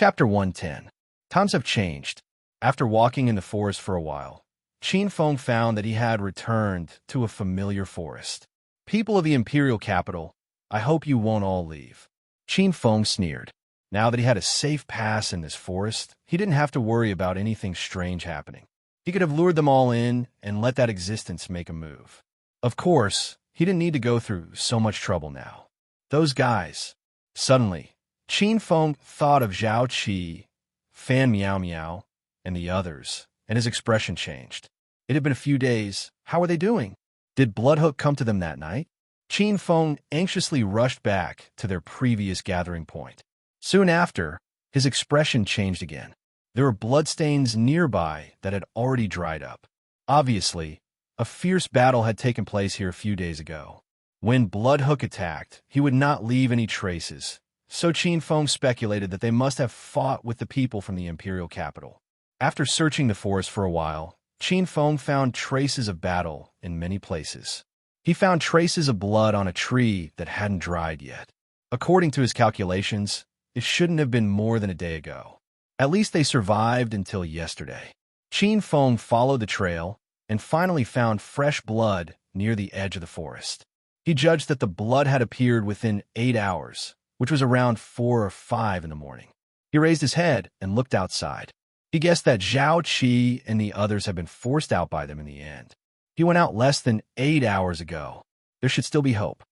Chapter 110. Times have changed. After walking in the forest for a while, Qin Feng found that he had returned to a familiar forest. People of the imperial capital, I hope you won't all leave. Qin Feng sneered. Now that he had a safe pass in this forest, he didn't have to worry about anything strange happening. He could have lured them all in and let that existence make a move. Of course, he didn't need to go through so much trouble now. Those guys. Suddenly, Qin Feng thought of Zhao Qi, Fan Meow Meow, and the others, and his expression changed. It had been a few days. How were they doing? Did Bloodhook come to them that night? Qin Feng anxiously rushed back to their previous gathering point. Soon after, his expression changed again. There were bloodstains nearby that had already dried up. Obviously, a fierce battle had taken place here a few days ago. When Bloodhook attacked, he would not leave any traces, so Qin Feng speculated that they must have fought with the people from the imperial capital. After searching the forest for a while, Qin Feng found traces of battle in many places. He found traces of blood on a tree that hadn't dried yet. According to his calculations, it shouldn't have been more than a day ago. At least they survived until yesterday. Qin Feng followed the trail and finally found fresh blood near the edge of the forest. He judged that the blood had appeared within 8 hours, which was around 4 or 5 in the morning. He raised his head and looked outside. He guessed that Zhao Qi and the others had been forced out by them in the end. He went out less than 8 hours ago. There should still be hope.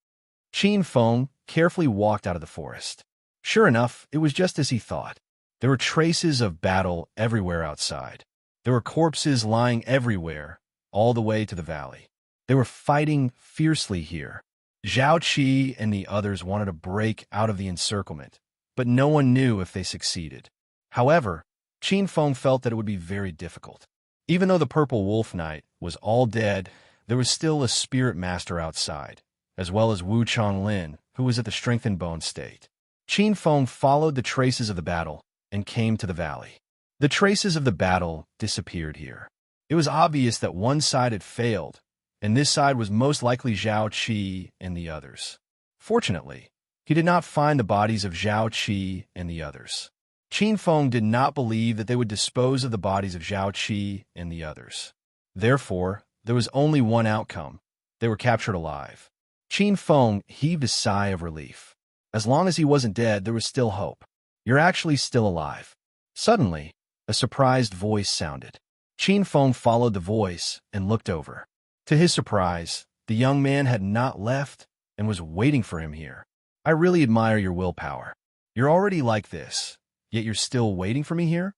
Qin Feng carefully walked out of the forest. Sure enough, it was just as he thought. There were traces of battle everywhere outside. There were corpses lying everywhere, all the way to the valley. They were fighting fiercely here. Zhao Qi and the others wanted to break out of the encirclement, but no one knew if they succeeded. However, Qin Feng felt that it would be very difficult. Even though the Purple Wolf Knight was all dead, there was still a spirit master outside, as well as Wu Chonglin, who was at the strengthened bone state. Qin Feng followed the traces of the battle and came to the valley. The traces of the battle disappeared here. It was obvious that one side had failed, and this side was most likely Zhao Qi and the others. Fortunately, he did not find the bodies of Zhao Qi and the others. Qin Feng did not believe that they would dispose of the bodies of Zhao Qi and the others. Therefore, there was only one outcome. They were captured alive. Qin Feng heaved a sigh of relief. As long as he wasn't dead, there was still hope. You're actually still alive. Suddenly, a surprised voice sounded. Qin Feng followed the voice and looked over. To his surprise, the young man had not left and was waiting for him here. I really admire your willpower. You're already like this, yet you're still waiting for me here?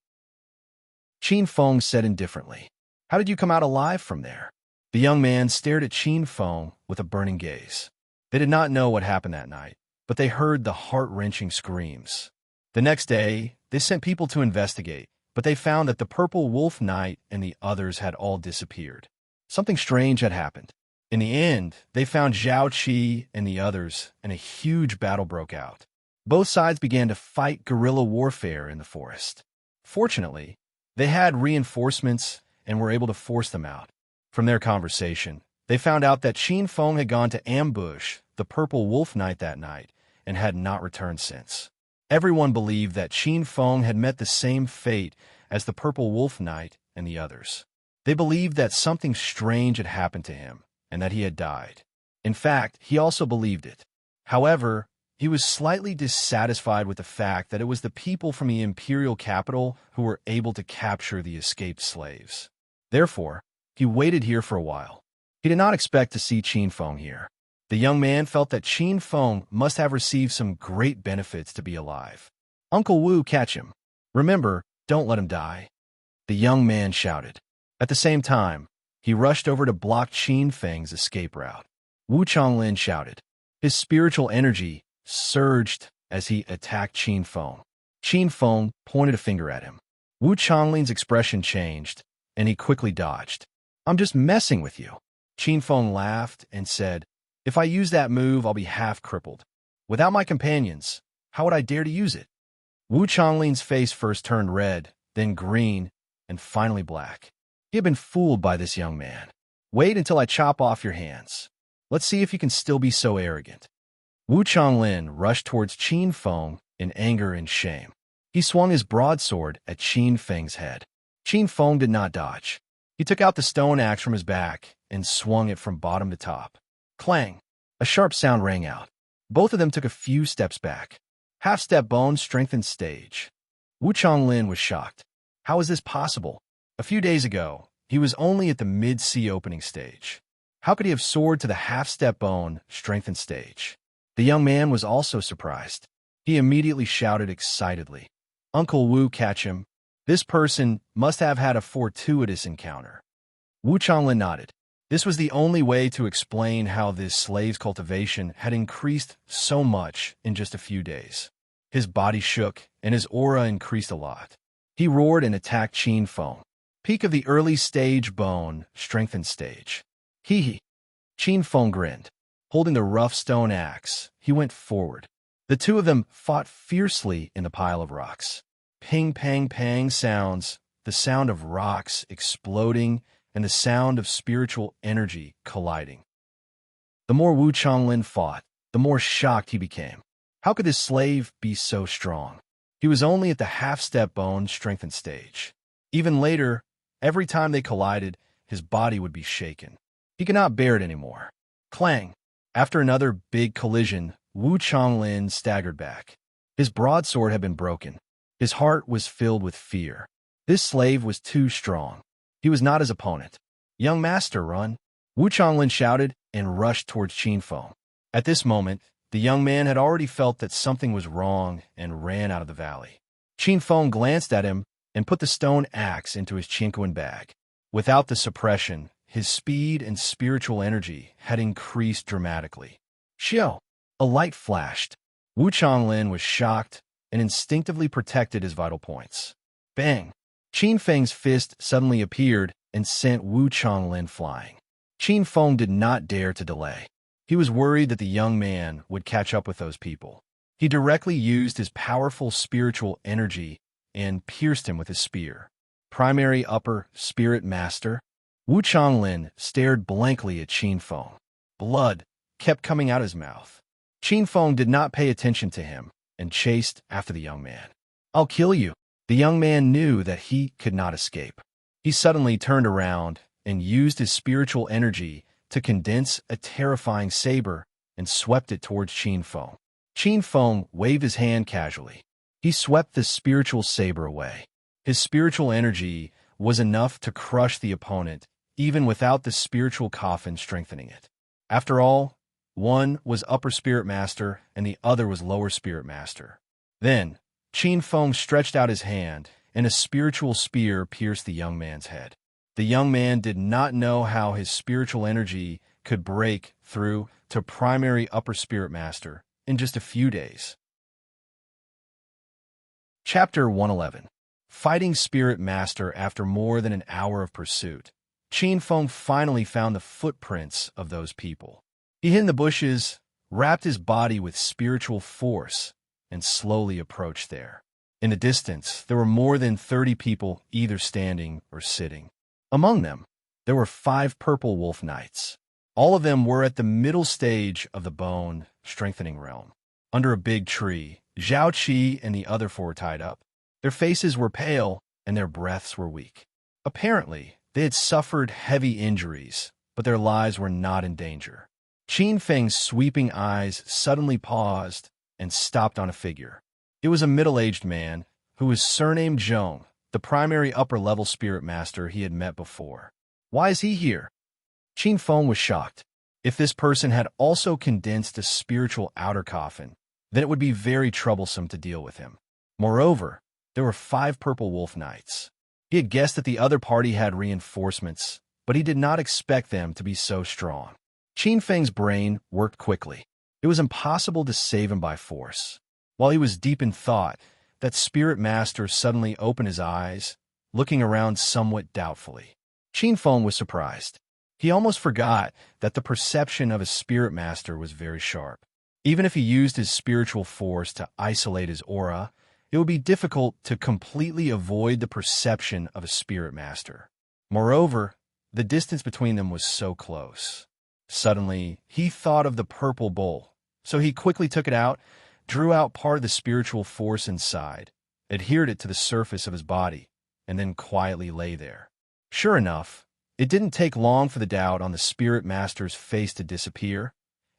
Qin Feng said indifferently. How did you come out alive from there? The young man stared at Qin Feng with a burning gaze. They did not know what happened that night, but they heard the heart-wrenching screams. The next day, they sent people to investigate, but they found that the Purple Wolf Knight and the others had all disappeared. Something strange had happened. In the end, they found Zhao Qi and the others, and a huge battle broke out. Both sides began to fight guerrilla warfare in the forest. Fortunately, they had reinforcements and were able to force them out. From their conversation, they found out that Qin Feng had gone to ambush the Purple Wolf Knight that night and had not returned since. Everyone believed that Qin Feng had met the same fate as the Purple Wolf Knight and the others. They believed that something strange had happened to him and that he had died. In fact, he also believed it. However, he was slightly dissatisfied with the fact that it was the people from the imperial capital who were able to capture the escaped slaves. Therefore, he waited here for a while. He did not expect to see Qin Feng here. The young man felt that Qin Feng must have received some great benefits to be alive. Uncle Wu, catch him. Remember, don't let him die. The young man shouted. At the same time, he rushed over to block Qin Feng's escape route. Wu Chonglin shouted. His spiritual energy surged as he attacked Qin Feng. Qin Feng pointed a finger at him. Wu Chonglin's expression changed, and he quickly dodged. I'm just messing with you. Qin Feng laughed and said, if I use that move, I'll be half crippled. Without my companions, how would I dare to use it? Wu Chonglin's face first turned red, then green, and finally black. He had been fooled by this young man. Wait until I chop off your hands. Let's see if you can still be so arrogant. Wu Chonglin rushed towards Qin Feng in anger and shame. He swung his broadsword at Qin Feng's head. Qin Feng did not dodge. He took out the stone axe from his back and swung it from bottom to top. Clang! A sharp sound rang out. Both of them took a few steps back. Half-step bone strengthened stage. Wu Chonglin was shocked. How was this possible? A few days ago, he was only at the mid-sea opening stage. How could he have soared to the half-step bone strengthened stage? The young man was also surprised. He immediately shouted excitedly, "Uncle Wu, catch him. This person must have had a fortuitous encounter." Wu Chonglin nodded. This was the only way to explain how this slave's cultivation had increased so much in just a few days. His body shook, and his aura increased a lot. He roared and attacked Qin Feng. Peak of the early stage bone, strengthened stage. Hee hee. Qin Feng grinned. Holding the rough stone axe, he went forward. The two of them fought fiercely in the pile of rocks. Ping, pang, pang sounds, the sound of rocks exploding, and the sound of spiritual energy colliding. The more Wu Chonglin fought, the more shocked he became. How could this slave be so strong? He was only at the half-step bone strengthened stage. Even later, every time they collided, his body would be shaken. He could not bear it anymore. Clang! After another big collision, Wu Chonglin staggered back. His broadsword had been broken. His heart was filled with fear. This slave was too strong. He was not his opponent. "Young master, run!" Wu Chonglin shouted and rushed towards Qin Feng. At this moment, the young man had already felt that something was wrong and ran out of the valley. Qin Feng glanced at him and put the stone axe into his Chinquan bag. Without the suppression, his speed and spiritual energy had increased dramatically. Xiao! A light flashed. Wu Chonglin was shocked and instinctively protected his vital points. Bang! Qin Feng's fist suddenly appeared and sent Wu Chonglin flying. Qin Feng did not dare to delay. He was worried that the young man would catch up with those people. He directly used his powerful spiritual energy and pierced him with his spear. Primary upper spirit master. Wu Chonglin stared blankly at Qin Feng. Blood kept coming out of his mouth. Qin Feng did not pay attention to him and chased after the young man. "I'll kill you." The young man knew that he could not escape. He suddenly turned around and used his spiritual energy to condense a terrifying saber and swept it towards Qin Feng. Qin Feng waved his hand casually. He swept the spiritual saber away. His spiritual energy was enough to crush the opponent, even without the spiritual coffin strengthening it. After all, one was upper spirit master and the other was lower spirit master. Then, Qin Feng stretched out his hand, and a spiritual spear pierced the young man's head. The young man did not know how his spiritual energy could break through to primary upper spirit master in just a few days. Chapter 111. Fighting Spirit Master. After more than an hour of pursuit, Qin Feng finally found the footprints of those people. He hid in the bushes, wrapped his body with spiritual force, and slowly approached there. In the distance, there were more than 30 people either standing or sitting. Among them, there were 5 purple wolf knights. All of them were at the middle stage of the bone strengthening realm. Under a big tree, Zhao Qi and the other 4 were tied up. Their faces were pale and their breaths were weak. Apparently, they had suffered heavy injuries, but their lives were not in danger. Qin Feng's sweeping eyes suddenly paused and stopped on a figure. It was a middle-aged man who was surnamed Zhong, the primary upper-level spirit master he had met before. Why is he here? Qin Feng was shocked. If this person had also condensed a spiritual outer coffin, then it would be very troublesome to deal with him. Moreover, there were 5 purple wolf knights. He had guessed that the other party had reinforcements, but he did not expect them to be so strong. Qin Feng's brain worked quickly. It was impossible to save him by force. While he was deep in thought, that spirit master suddenly opened his eyes, looking around somewhat doubtfully. Qin Feng was surprised. He almost forgot that the perception of a spirit master was very sharp. Even if he used his spiritual force to isolate his aura, it would be difficult to completely avoid the perception of a spirit master. Moreover, the distance between them was so close. Suddenly, he thought of the purple bowl, so he quickly took it out, drew out part of the spiritual force inside, adhered it to the surface of his body, and then quietly lay there. Sure enough, it didn't take long for the doubt on the spirit master's face to disappear,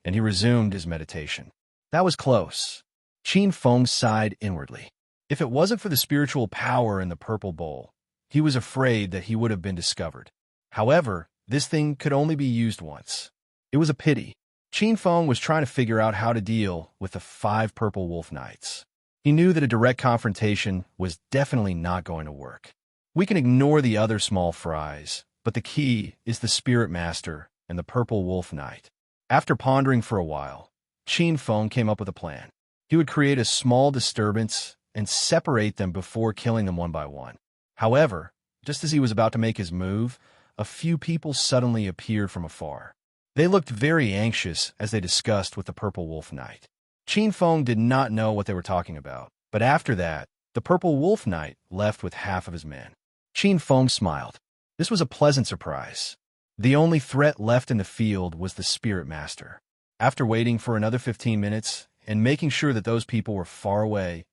and he resumed his meditation. That was close. Qin Feng sighed inwardly. If it wasn't for the spiritual power in the purple bowl, he was afraid that he would have been discovered. However, this thing could only be used once. It was a pity. Qin Feng was trying to figure out how to deal with the 5 purple wolf knights. He knew that a direct confrontation was definitely not going to work. We can ignore the other small fries, but the key is the spirit master and the purple wolf knight. After pondering for a while, Qin Feng came up with a plan. He would create a small disturbance and separate them before killing them one by one. However, just as he was about to make his move, a few people suddenly appeared from afar. They looked very anxious as they discussed with the purple wolf knight. Qin Feng did not know what they were talking about, but after that, the purple wolf knight left with half of his men. Qin Feng smiled. This was a pleasant surprise. The only threat left in the field was the spirit master. After waiting for another 15 minutes and making sure that those people were far away,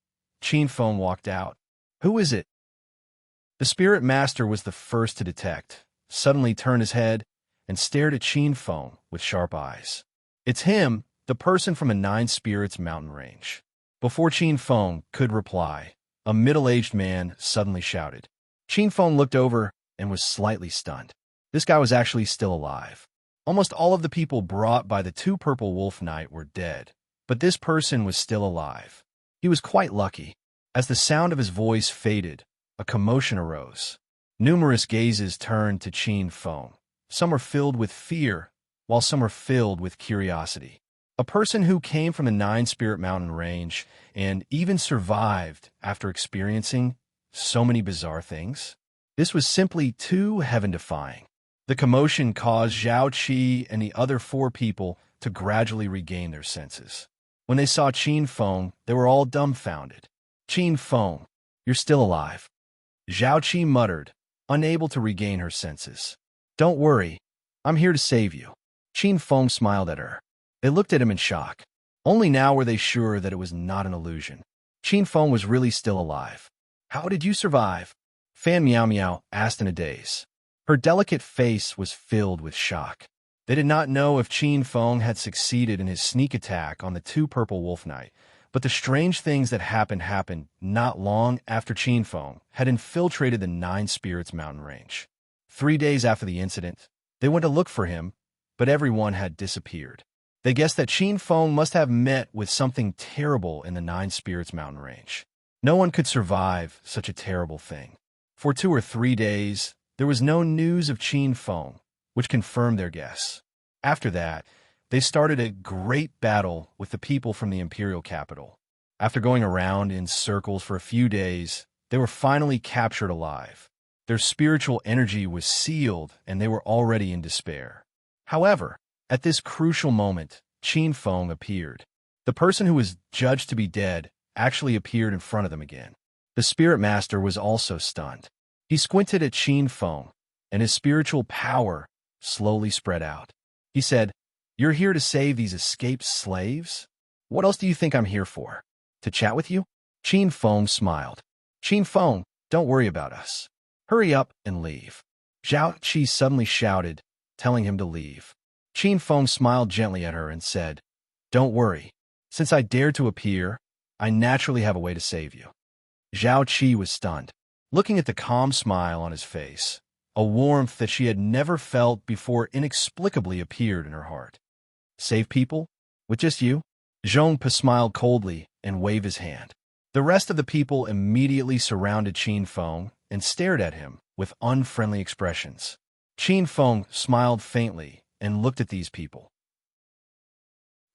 Qin Feng walked out. Who is it? The spirit master was the first to detect, suddenly turned his head, and stared at Qin Feng with sharp eyes. It's him, the person from a 9 Spirits mountain range. Before Qin Feng could reply, a middle-aged man suddenly shouted. Qin Feng looked over and was slightly stunned. This guy was actually still alive. Almost all of the people brought by the 2 purple wolf knight were dead, but this person was still alive. He was quite lucky. As the sound of his voice faded, a commotion arose. Numerous gazes turned to Qin Feng. Some were filled with fear, while some were filled with curiosity. A person who came from the 9 Spirit Mountain range and even survived after experiencing so many bizarre things? This was simply too heaven-defying. The commotion caused Zhao Qi and the other 4 people to gradually regain their senses. When they saw Qin Feng, they were all dumbfounded. Qin Feng, you're still alive. Zhao Qi muttered, unable to regain her senses. Don't worry, I'm here to save you. Qin Feng smiled at her. They looked at him in shock. Only now were they sure that it was not an illusion. Qin Feng was really still alive. How did you survive? Fan Miao Miao asked in a daze. Her delicate face was filled with shock. They did not know if Qin Feng had succeeded in his sneak attack on the 2 purple wolf knight, but the strange things that happened not long after Qin Feng had infiltrated the 9 Spirits mountain range. 3 days after the incident, they went to look for him, but everyone had disappeared. They guessed that Qin Feng must have met with something terrible in the 9 Spirits mountain range. No one could survive such a terrible thing. For 2 or 3 days, there was no news of Qin Feng, which confirmed their guess. After that, they started a great battle with the people from the imperial capital. After going around in circles for a few days, they were finally captured alive. Their spiritual energy was sealed, and they were already in despair. However, at this crucial moment, Qin Feng appeared. The person who was judged to be dead actually appeared in front of them again. The spirit master was also stunned. He squinted at Qin Feng, and his spiritual power slowly spread out. He said, "You're here to save these escaped slaves? What else do you think I'm here for? To chat with you?" Qin Feng smiled. "Qin Feng, don't worry about us. Hurry up and leave." Zhao Qi suddenly shouted, telling him to leave. Qin Feng smiled gently at her and said, "Don't worry. Since I dared to appear, I naturally have a way to save you." Zhao Qi was stunned. Looking at the calm smile on his face, a warmth that she had never felt before inexplicably appeared in her heart. "Save people? With just you?" Zhongpa smiled coldly and waved his hand. The rest of the people immediately surrounded Qin Feng and stared at him with unfriendly expressions. Qin Feng smiled faintly and looked at these people.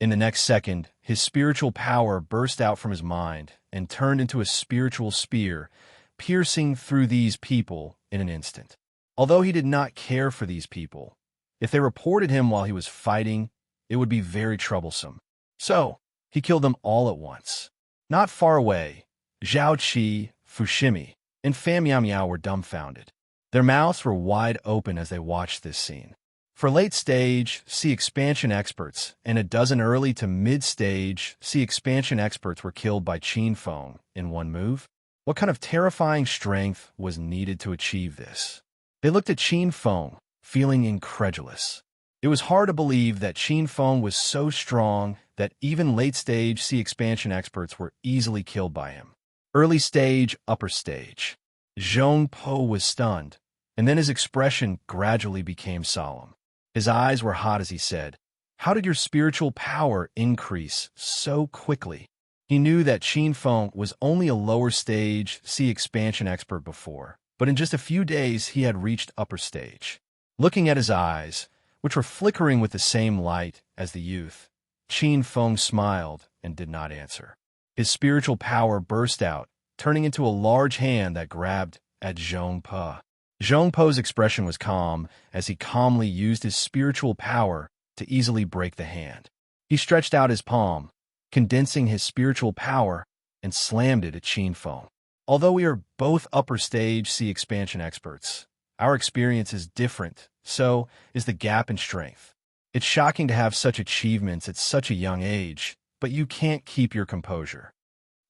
In the next second, his spiritual power burst out from his mind and turned into a spiritual spear, piercing through these people in an instant. Although he did not care for these people, if they reported him while he was fighting, it would be very troublesome. So, he killed them all at once. Not far away, Zhao Qi, Fushimi, and Fan Miao Miao were dumbfounded. Their mouths were wide open as they watched this scene. For late stage, see expansion experts, and a dozen early to mid-stage, see expansion experts were killed by Qin Feng in one move. What kind of terrifying strength was needed to achieve this? They looked at Qin Feng, feeling incredulous. It was hard to believe that Qin Feng was so strong that even late-stage sea expansion experts were easily killed by him. Early stage, upper stage. Zhong Po was stunned, and then his expression gradually became solemn. His eyes were hot as he said, "How did your spiritual power increase so quickly?" He knew that Qin Feng was only a lower stage sea expansion expert before, but in just a few days he had reached upper stage. Looking at his eyes, which were flickering with the same light as the youth, Qin Feng smiled and did not answer. His spiritual power burst out, turning into a large hand that grabbed at Zhong Po. Zhong Po's expression was calm as he calmly used his spiritual power to easily break the hand. He stretched out his palm, condensing his spiritual power, and slammed it at Qin Feng. Although we are both upper stage sea expansion experts, our experience is different, so is the gap in strength. It's shocking to have such achievements at such a young age, but you can't keep your composure.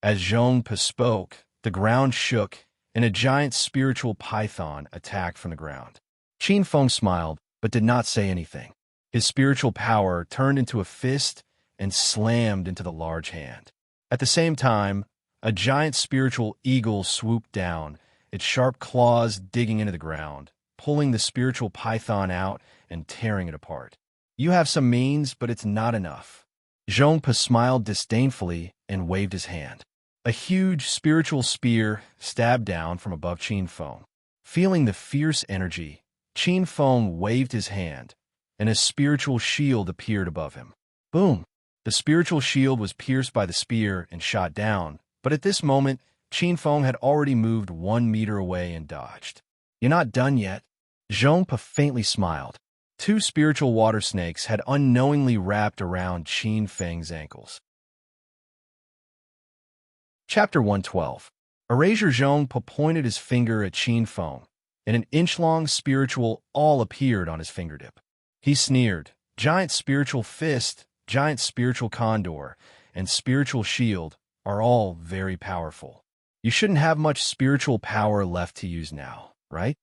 As Zhong Po spoke, the ground shook, and a giant spiritual python attacked from the ground. Qin Feng smiled, but did not say anything. His spiritual power turned into a fist and slammed into the large hand. At the same time, a giant spiritual eagle swooped down, its sharp claws digging into the ground, pulling the spiritual python out and tearing it apart. "You have some means, but it's not enough." Zhong Po smiled disdainfully and waved his hand. A huge spiritual spear stabbed down from above Qin Feng. Feeling the fierce energy, Qin Feng waved his hand, and a spiritual shield appeared above him. Boom! The spiritual shield was pierced by the spear and shot down, but at this moment, Qin Feng had already moved 1 meter away and dodged. "You're not done yet." Zhong Po faintly smiled. 2 spiritual water snakes had unknowingly wrapped around Qin Feng's ankles. Chapter 112. Erasure. Zhong Po pointed his finger at Qin Feng, and an inch-long spiritual awl appeared on his fingertip. He sneered, "Giant spiritual fist, giant spiritual condor, and spiritual shield are all very powerful. You shouldn't have much spiritual power left to use now, right?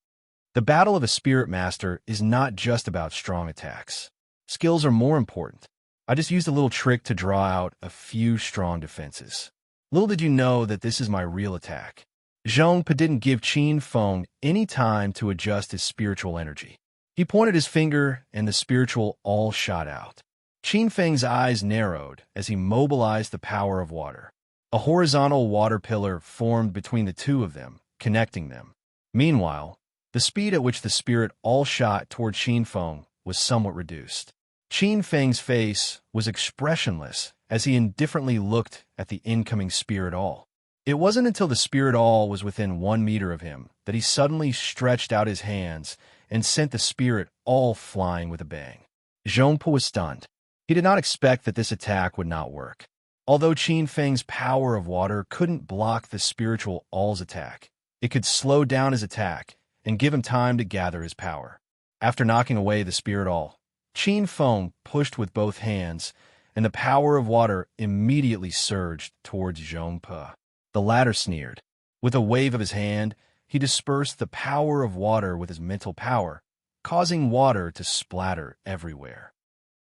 The battle of a spirit master is not just about strong attacks. Skills are more important. I just used a little trick to draw out a few strong defenses. Little did you know that this is my real attack." Zhong Po didn't give Qin Feng any time to adjust his spiritual energy. He pointed his finger, and the spiritual all shot out. Qin Feng's eyes narrowed as he mobilized the power of water. A horizontal water pillar formed between the two of them, connecting them. Meanwhile, the speed at which the spirit all shot toward Qin Feng was somewhat reduced. Qin Feng's face was expressionless as he indifferently looked at the incoming spirit all. It wasn't until the spirit all was within 1 meter of him that he suddenly stretched out his hands and sent the spirit all flying with a bang. Zhong Po was stunned. He did not expect that this attack would not work. Although Qin Feng's power of water couldn't block the spiritual all's attack, it could slow down his attack and give him time to gather his power. After knocking away the spirit all, Qin Feng pushed with both hands, and the power of water immediately surged towards Zhong Po. The latter sneered. With a wave of his hand, he dispersed the power of water with his mental power, causing water to splatter everywhere.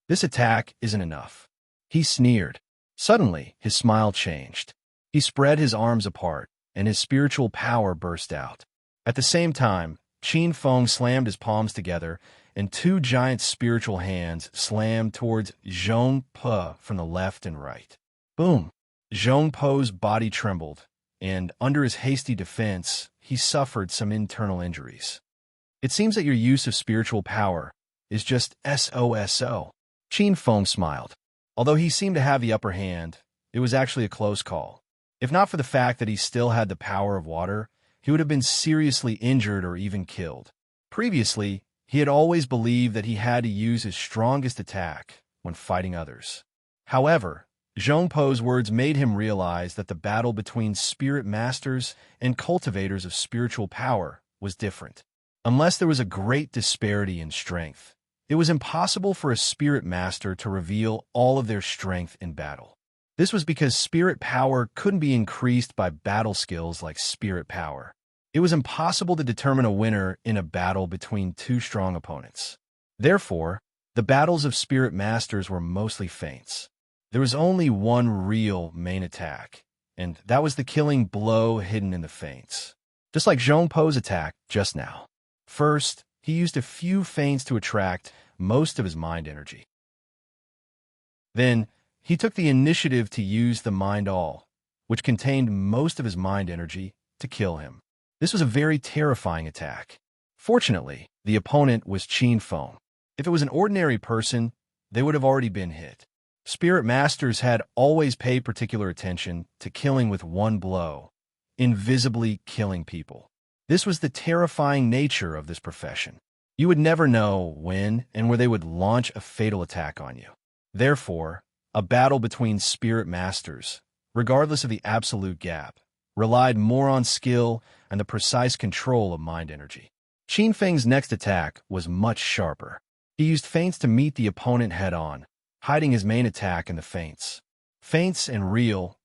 "This attack isn't enough." He sneered. Suddenly, his smile changed. He spread his arms apart, and his spiritual power burst out. At the same time, Qin Feng slammed his palms together, and 2 giant spiritual hands slammed towards Zhong Po from the left and right. Boom! Zhong Po's body trembled, and under his hasty defense, he suffered some internal injuries. "It seems that your use of spiritual power is just SOSO. Qin Feng smiled. Although he seemed to have the upper hand, it was actually a close call. If not for the fact that he still had the power of water, he would have been seriously injured or even killed. Previously, he had always believed that he had to use his strongest attack when fighting others. However, Zhong Po's words made him realize that the battle between spirit masters and cultivators of spiritual power was different. Unless there was a great disparity in strength, it was impossible for a spirit master to reveal all of their strength in battle. This was because spirit power couldn't be increased by battle skills like spirit power. It was impossible to determine a winner in a battle between two strong opponents. Therefore, the battles of spirit masters were mostly feints. There was only one real main attack, and that was the killing blow hidden in the feints. Just like Zhongpo's attack just now. First, he used a few feints to attract most of his mind energy. Then, he took the initiative to use the Mind All, which contained most of his mind energy, to kill him. This was a very terrifying attack. Fortunately, the opponent was Qin Feng. If it was an ordinary person, they would have already been hit. Spirit masters had always paid particular attention to killing with one blow, invisibly killing people. This was the terrifying nature of this profession. You would never know when and where they would launch a fatal attack on you. Therefore, a battle between spirit masters, regardless of the absolute gap, relied more on skill and the precise control of mind energy. Qin Feng's next attack was much sharper. He used feints to meet the opponent head-on, hiding his main attack in the feints. Feints and real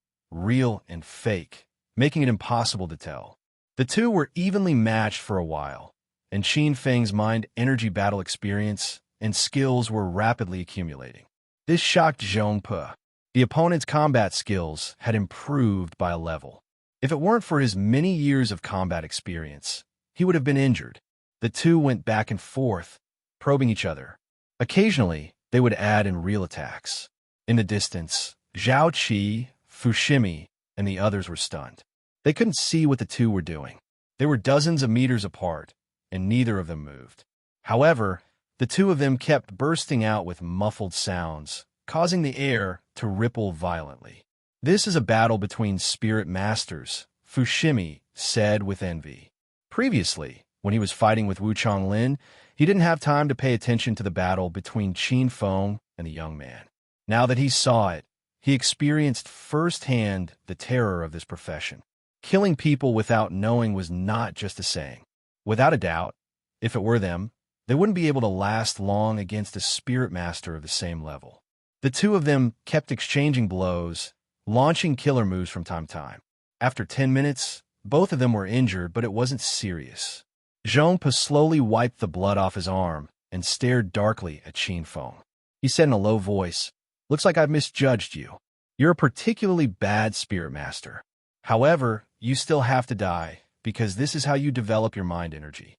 and fake, making it impossible to tell. The two were evenly matched for a while, and Qin Feng's mind energy battle experience and skills were rapidly accumulating. This shocked Zhongpo. The opponent's combat skills had improved by a level. If it weren't for his many years of combat experience, he would have been injured. The two went back and forth, probing each other. Occasionally, they would add in real attacks. In the distance, Zhao Qi, Fushimi, and the others were stunned. They couldn't see what the two were doing. They were dozens of meters apart, and neither of them moved. However, the two of them kept bursting out with muffled sounds, causing the air to ripple violently. This is a battle between spirit masters, Fushimi said with envy. Previously, when he was fighting with Wu Chonglin, he didn't have time to pay attention to the battle between Qin Feng and the young man. Now that he saw it, he experienced firsthand the terror of this profession. Killing people without knowing was not just a saying. Without a doubt, if it were them, they wouldn't be able to last long against a spirit master of the same level. The two of them kept exchanging blows, launching killer moves from time to time. After 10 minutes, both of them were injured, but it wasn't serious. Zhongpo slowly wiped the blood off his arm and stared darkly at Qin Feng. He said in a low voice, "Looks like I've misjudged you. You're a particularly bad spirit master. However, you still have to die, because this is how you develop your mind energy."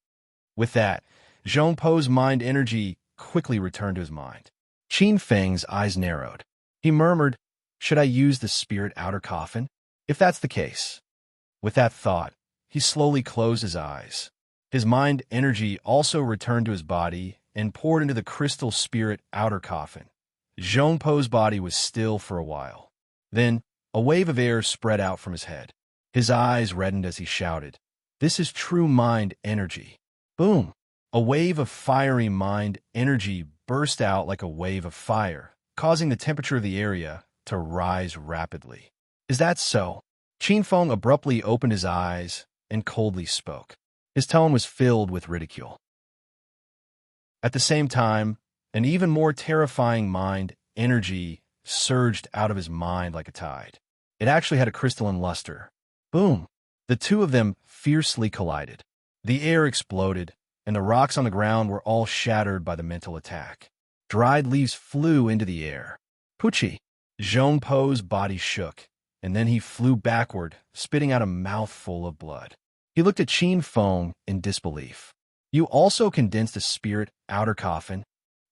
With that, Zhongpo's mind energy quickly returned to his mind. Qin Feng's eyes narrowed. He murmured, "Should I use the spirit outer coffin? If that's the case." With that thought, he slowly closed his eyes. His mind energy also returned to his body and poured into the crystal spirit outer coffin. Zhongpo's body was still for a while. Then, a wave of air spread out from his head. His eyes reddened as he shouted, "This is true mind energy." Boom! A wave of fiery mind energy burst out like a wave of fire, causing the temperature of the area to rise rapidly. "Is that so?" Qin Feng abruptly opened his eyes and coldly spoke. His tone was filled with ridicule. At the same time, an even more terrifying mind energy surged out of his mind like a tide. It actually had a crystalline luster. Boom! The two of them fiercely collided. The air exploded, and the rocks on the ground were all shattered by the mental attack. Dried leaves flew into the air. Pucci! Zhongpo's body shook, and then he flew backward, spitting out a mouthful of blood. He looked at Qin Feng in disbelief. "You also condensed a spirit outer coffin?"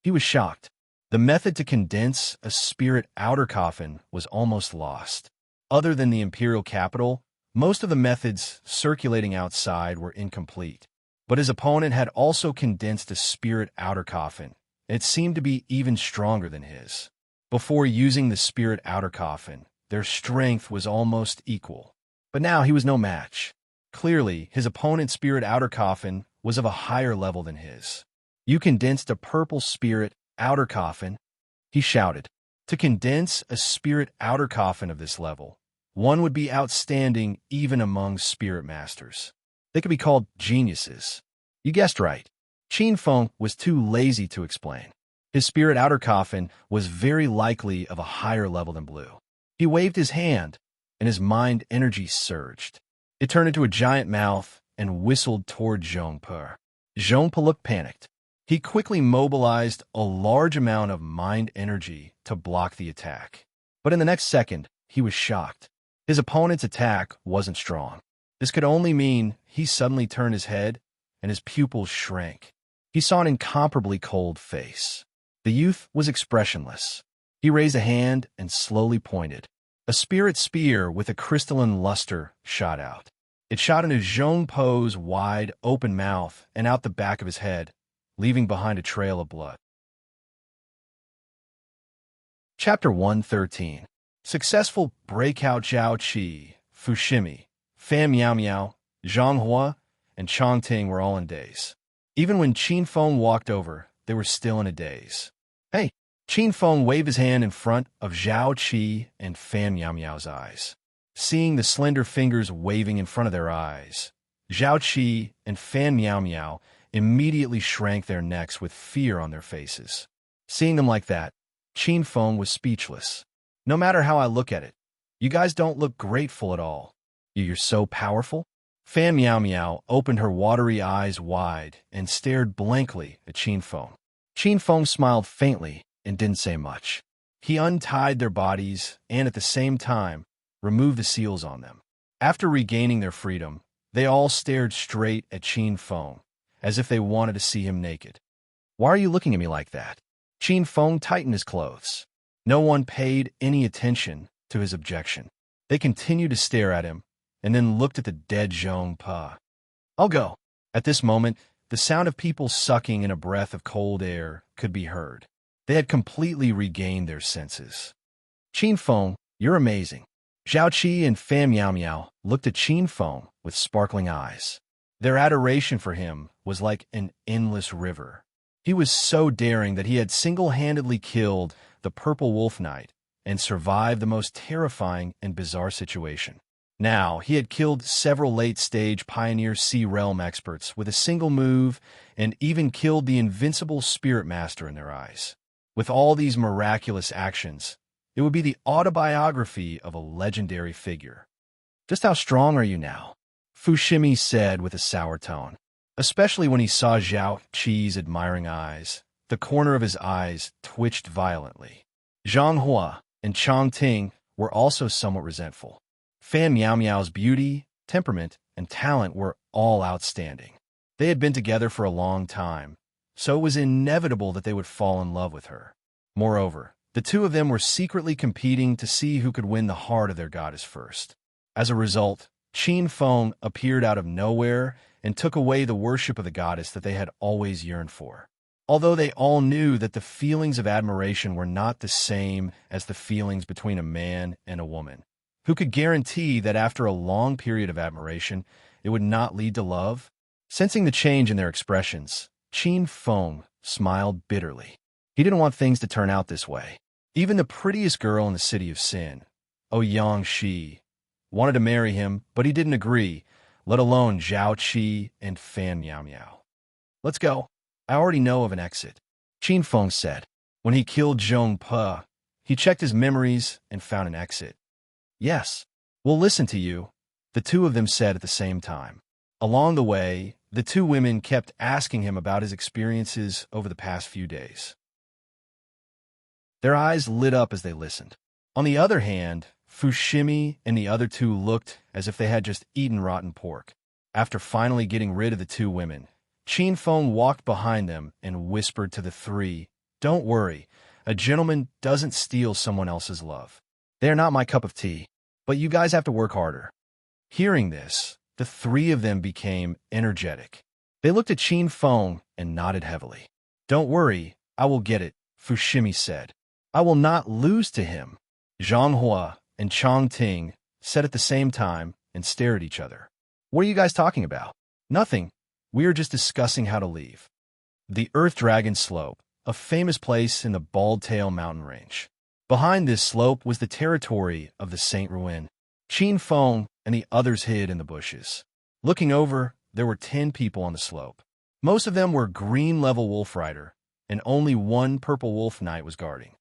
He was shocked. The method to condense a spirit outer coffin was almost lost. Other than the imperial capital, most of the methods circulating outside were incomplete. But his opponent had also condensed a spirit outer coffin, and it seemed to be even stronger than his. Before using the spirit outer coffin, their strength was almost equal. But now he was no match. Clearly, his opponent's spirit outer coffin was of a higher level than his. "You condensed a purple spirit outer coffin?" he shouted. To condense a spirit outer coffin of this level, one would be outstanding even among spirit masters. They could be called geniuses. You guessed right. Qin Feng was too lazy to explain. His spirit outer coffin was very likely of a higher level than blue. He waved his hand, and his mind energy surged. It turned into a giant mouth and whistled toward Zhongpe. Zhongpe looked panicked. He quickly mobilized a large amount of mind energy to block the attack. But in the next second, he was shocked. His opponent's attack wasn't strong. This could only mean he suddenly turned his head, and his pupils shrank. He saw an incomparably cold face. The youth was expressionless. He raised a hand and slowly pointed. A spirit spear with a crystalline luster shot out. It shot into Zhongpo's wide, open mouth and out the back of his head, leaving behind a trail of blood. Chapter 113. Successful breakout. Zhao Qi, Fushimi, Fan Miao Miao, Zhang Hua, and Chong Ting were all in daze. Even when Qin Feng walked over, they were still in a daze. Hey! Qin Feng waved his hand in front of Zhao Qi and Fan Miao Miao's eyes. Seeing the slender fingers waving in front of their eyes, Zhao Qi and Fan Miao Miao immediately shrank their necks with fear on their faces. Seeing them like that, Qin Feng was speechless. No matter how I look at it, you guys don't look grateful at all. You're so powerful? Fan Miao Miao opened her watery eyes wide and stared blankly at Qin Feng. Qin Feng smiled faintly and didn't say much. He untied their bodies and at the same time removed the seals on them. After regaining their freedom, they all stared straight at Qin Feng, as if they wanted to see him naked. Why are you looking at me like that? Qin Feng tightened his clothes. No one paid any attention to his objection. They continued to stare at him and then looked at the dead Zhongpe. I'll go. At this moment, the sound of people sucking in a breath of cold air could be heard. They had completely regained their senses. Qin Feng, you're amazing. Zhao Qi and Fan Miao Miao looked at Qin Feng with sparkling eyes. Their adoration for him was like an endless river. He was so daring that he had single-handedly killed the Purple Wolf Knight and survived the most terrifying and bizarre situation. Now, he had killed several late-stage Pioneer Sea Realm experts with a single move and even killed the invincible Spirit Master in their eyes. With all these miraculous actions, it would be the autobiography of a legendary figure. Just how strong are you now? Fushimi said with a sour tone. Especially when he saw Zhao Qi's admiring eyes, the corner of his eyes twitched violently. Zhang Hua and Chong Ting were also somewhat resentful. Fan Miao Miao's beauty, temperament, and talent were all outstanding. They had been together for a long time, so it was inevitable that they would fall in love with her. Moreover, the two of them were secretly competing to see who could win the heart of their goddess first. As a result, Qin Feng appeared out of nowhere and took away the worship of the goddess that they had always yearned for. Although they all knew that the feelings of admiration were not the same as the feelings between a man and a woman, who could guarantee that after a long period of admiration, it would not lead to love? Sensing the change in their expressions, Qin Feng smiled bitterly. He didn't want things to turn out this way. Even the prettiest girl in the city of Sin, Ouyang Shi, wanted to marry him, but he didn't agree, let alone Zhao Qi and Fan Miao Miao. Let's go. I already know of an exit, Qin Feng said. When he killed Zhongpe, he checked his memories and found an exit. Yes, we'll listen to you, the two of them said at the same time. Along the way, the two women kept asking him about his experiences over the past few days. Their eyes lit up as they listened. On the other hand, Fushimi and the other two looked as if they had just eaten rotten pork. After finally getting rid of the two women, Qin Feng walked behind them and whispered to the three, "Don't worry, a gentleman doesn't steal someone else's love. They are not my cup of tea, but you guys have to work harder." Hearing this, the three of them became energetic. They looked at Qin Feng and nodded heavily. "Don't worry, I will get it," Fushimi said. "I will not lose to him." Zhang Hua and Chong Ting said at the same time and stared at each other. "What are you guys talking about?" "Nothing. We are just discussing how to leave." The Earth Dragon Slope, a famous place in the Bald Tail mountain range. Behind this slope was the territory of the Saint Ruin. Qin Feng and the others hid in the bushes. Looking over, there were 10 people on the slope. Most of them were green-level wolf rider, and only one purple wolf knight was guarding.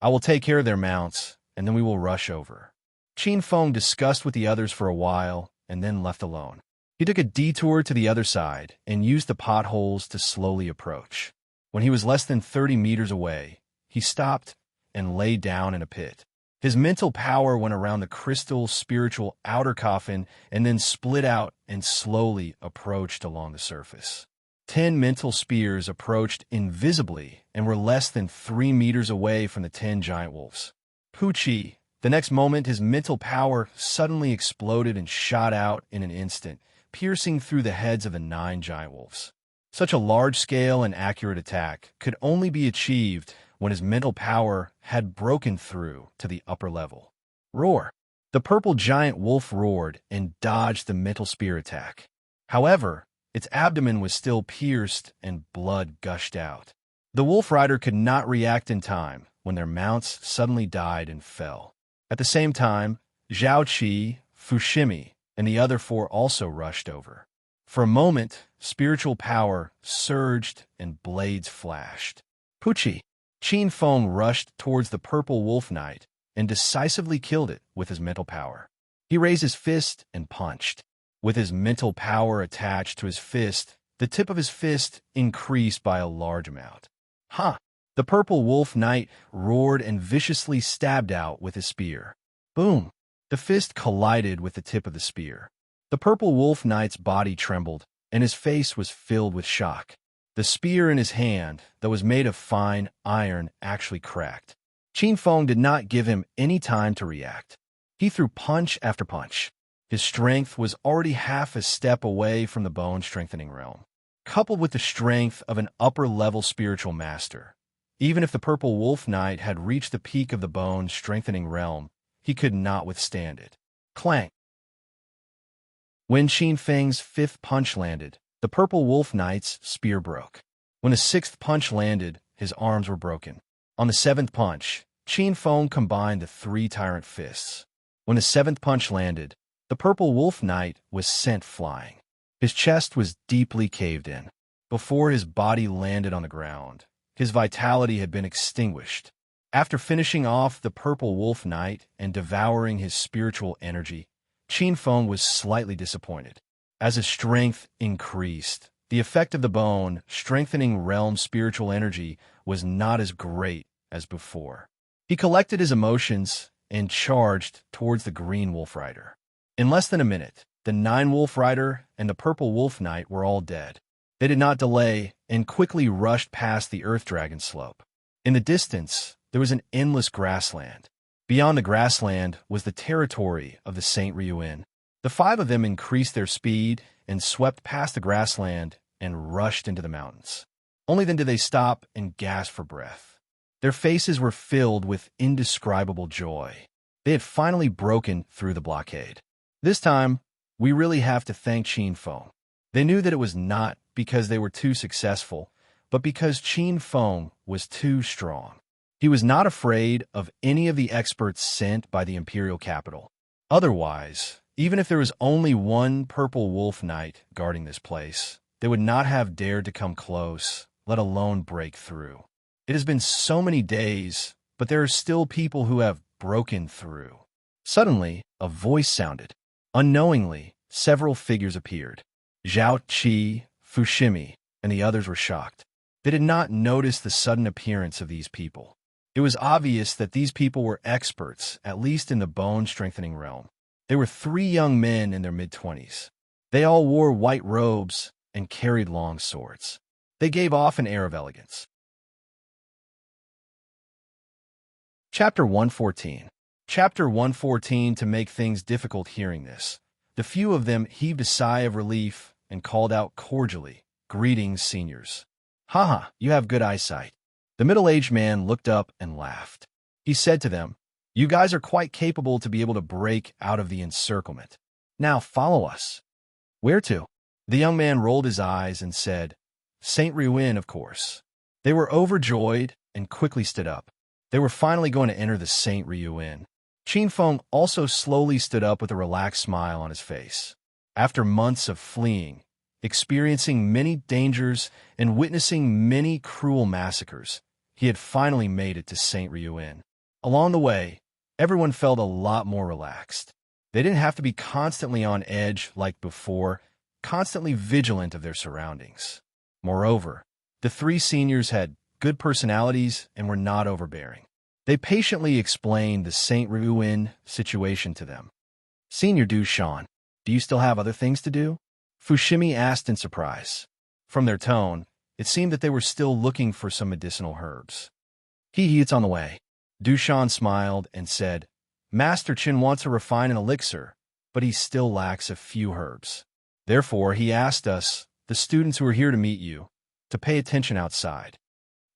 "I will take care of their mounts, and then we will rush over. Qin Feng discussed with the others for a while and then left alone. He took a detour to the other side and used the potholes to slowly approach. When he was less than 30 meters away, he stopped and lay down in a pit. His mental power went around the crystal spiritual outer coffin and then split out and slowly approached along the surface. 10 mental spears approached invisibly and were less than 3 meters away from the 10 giant wolves. Pucci. The next moment, his mental power suddenly exploded and shot out in an instant, piercing through the heads of the 9 giant wolves. Such a large-scale and accurate attack could only be achieved when his mental power had broken through to the upper level. Roar! The purple giant wolf roared and dodged the mental spear attack. However, its abdomen was still pierced and blood gushed out. The wolf rider could not react in time when their mounts suddenly died and fell. At the same time, Zhao Qi, Fushimi, and the other 4 also rushed over. For a moment, spiritual power surged and blades flashed. Pucci. Qin Feng rushed towards the purple wolf knight and decisively killed it with his mental power. He raised his fist and punched. With his mental power attached to his fist, the tip of his fist increased by a large amount. Ha! The purple wolf knight roared and viciously stabbed out with his spear. Boom! The fist collided with the tip of the spear. The purple wolf knight's body trembled, and his face was filled with shock. The spear in his hand, that was made of fine iron, actually cracked. Qin Feng did not give him any time to react. He threw punch after punch. His strength was already half a step away from the bone-strengthening realm. Coupled with the strength of an upper-level spiritual master, even if the purple wolf knight had reached the peak of the bone-strengthening realm, he could not withstand it. Clank! When Qin Feng's 5th punch landed, the purple wolf knight's spear broke. When the 6th punch landed, his arms were broken. On the 7th punch, Qin Feng combined the 3 tyrant fists. When the 7th punch landed, the purple wolf knight was sent flying. His chest was deeply caved in. Before his body landed on the ground, his vitality had been extinguished. After finishing off the purple wolf knight and devouring his spiritual energy, Qin Feng was slightly disappointed. As his strength increased, the effect of the bone, strengthening realm spiritual energy, was not as great as before. He collected his emotions and charged towards the green wolf rider. In less than a minute, the 9 wolf rider and the purple wolf knight were all dead. They did not delay and quickly rushed past the earth dragon slope. In the distance, there was an endless grassland. Beyond the grassland was the territory of the Saint Ryuin. The 5 of them increased their speed and swept past the grassland and rushed into the mountains. Only then did they stop and gasp for breath. Their faces were filled with indescribable joy. They had finally broken through the blockade. This time, we really have to thank Qin Feng. They knew that it was not because they were too successful, but because Qin Feng was too strong. He was not afraid of any of the experts sent by the imperial capital. Otherwise, even if there was only one purple wolf knight guarding this place, they would not have dared to come close, let alone break through. It has been so many days, but there are still people who have broken through. Suddenly, a voice sounded. Unknowingly, several figures appeared. Zhao Qi, Fushimi, and the others were shocked. They did not notice the sudden appearance of these people. It was obvious that these people were experts, at least in the bone-strengthening realm. They were 3 young men in their mid-20s. They all wore white robes and carried long swords. They gave off an air of elegance. Chapter 114. Chapter 114. To make things difficult hearing this, the few of them heaved a sigh of relief and called out cordially, "Greetings, seniors. Haha, you have good eyesight." The middle-aged man looked up and laughed. He said to them, "You guys are quite capable to be able to break out of the encirclement. Now follow us." "Where to?" The young man rolled his eyes and said, "Saint Ryuin, of course." They were overjoyed and quickly stood up. They were finally going to enter the Saint Ryuin. Qin Feng also slowly stood up with a relaxed smile on his face. After months of fleeing, experiencing many dangers, and witnessing many cruel massacres, he had finally made it to Saint Ryuin. Along the way, Everyone felt a lot more relaxed. They didn't have to be constantly on edge like before, constantly vigilant of their surroundings. Moreover, the three seniors had good personalities and were not overbearing. They patiently explained the St. Ruin situation to them. Senior Dushan, do you still have other things to do? Fushimi asked in surprise. From their tone, it seemed that they were still looking for some medicinal herbs. It's on the way. Dushan smiled and said, Master Chin wants to refine an elixir, but he still lacks a few herbs. Therefore, he asked us, the students who are here to meet you, to pay attention outside.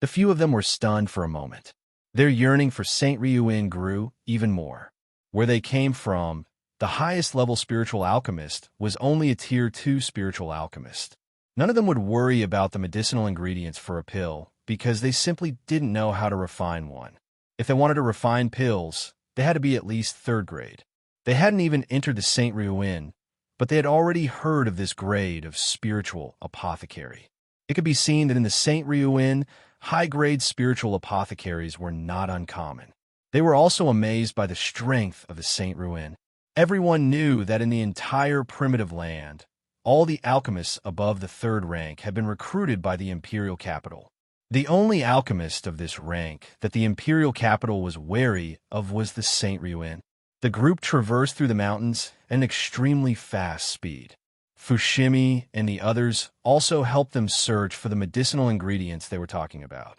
The few of them were stunned for a moment. Their yearning for St. Ryuin grew even more. Where they came from, the highest level spiritual alchemist was only a tier 2 spiritual alchemist. None of them would worry about the medicinal ingredients for a pill because they simply didn't know how to refine one. If they wanted to refine pills, they had to be at least 3rd grade. They hadn't even entered the St. Ryuin, but they had already heard of this grade of spiritual apothecary. It could be seen that in the St. Ryuin, high-grade spiritual apothecaries were not uncommon. They were also amazed by the strength of the St. Ryuin. Everyone knew that in the entire primitive land, all the alchemists above the 3rd rank had been recruited by the imperial capital. The only alchemist of this rank that the imperial capital was wary of was the St. Ryuin. The group traversed through the mountains at an extremely fast speed. Fushimi and the others also helped them search for the medicinal ingredients they were talking about.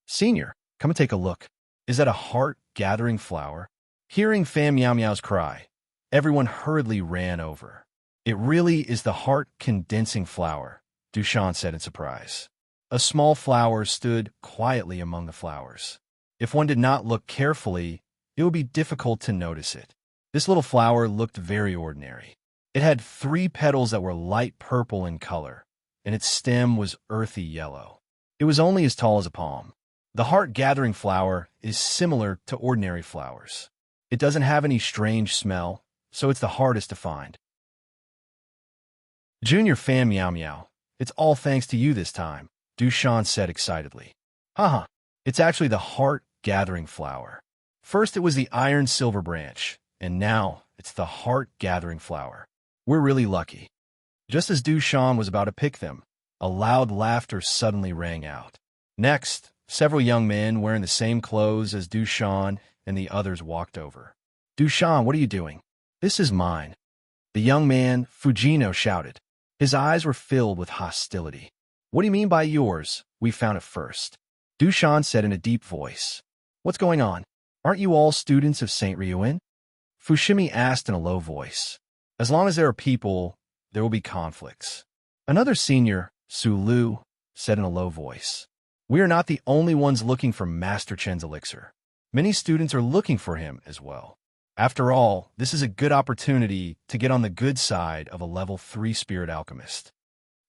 Senior, come and take a look. Is that a heart-gathering flower? Hearing Fan Meow Meow's cry, everyone hurriedly ran over. It really is the heart-condensing flower, Dushan said in surprise. A small flower stood quietly among the flowers. If one did not look carefully, it would be difficult to notice it. This little flower looked very ordinary. It had 3 petals that were light purple in color, and its stem was earthy yellow. It was only as tall as a palm. The heart-gathering flower is similar to ordinary flowers. It doesn't have any strange smell, so it's the hardest to find. Junior Fan Meow Meow, it's all thanks to you this time, Dushan said excitedly. Haha, it's actually the heart-gathering flower. First it was the iron silver branch, and now it's the heart-gathering flower. We're really lucky. Just as Dushan was about to pick them, a loud laughter suddenly rang out. Next, several young men wearing the same clothes as Dushan and the others walked over. Dushan, what are you doing? This is mine. The young man, Fujino, shouted. His eyes were filled with hostility. What do you mean by yours? We found it first. Dushan said in a deep voice. What's going on? Aren't you all students of St. Ryuin? Fushimi asked in a low voice. As long as there are people, there will be conflicts. Another senior, Sulu, said in a low voice. We are not the only ones looking for Master Chen's elixir. Many students are looking for him as well. After all, this is a good opportunity to get on the good side of a level 3 spirit alchemist.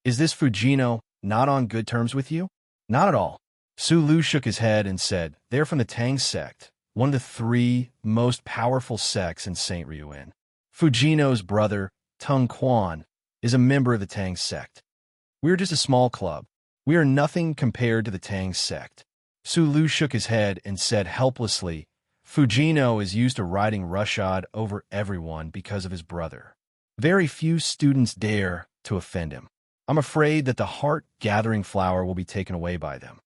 Is this Fujino not on good terms with you? Not at all. Sulu shook his head and said, they're from the Tang sect, one of the 3 most powerful sects in St. Ryuin. Fujino's brother, Tung Quan, is a member of the Tang sect. We're just a small club. We are nothing compared to the Tang sect. Sulu shook his head and said helplessly, Fujino is used to riding roughshod over everyone because of his brother. Very few students dare to offend him. I'm afraid that the heart-gathering flower will be taken away by them.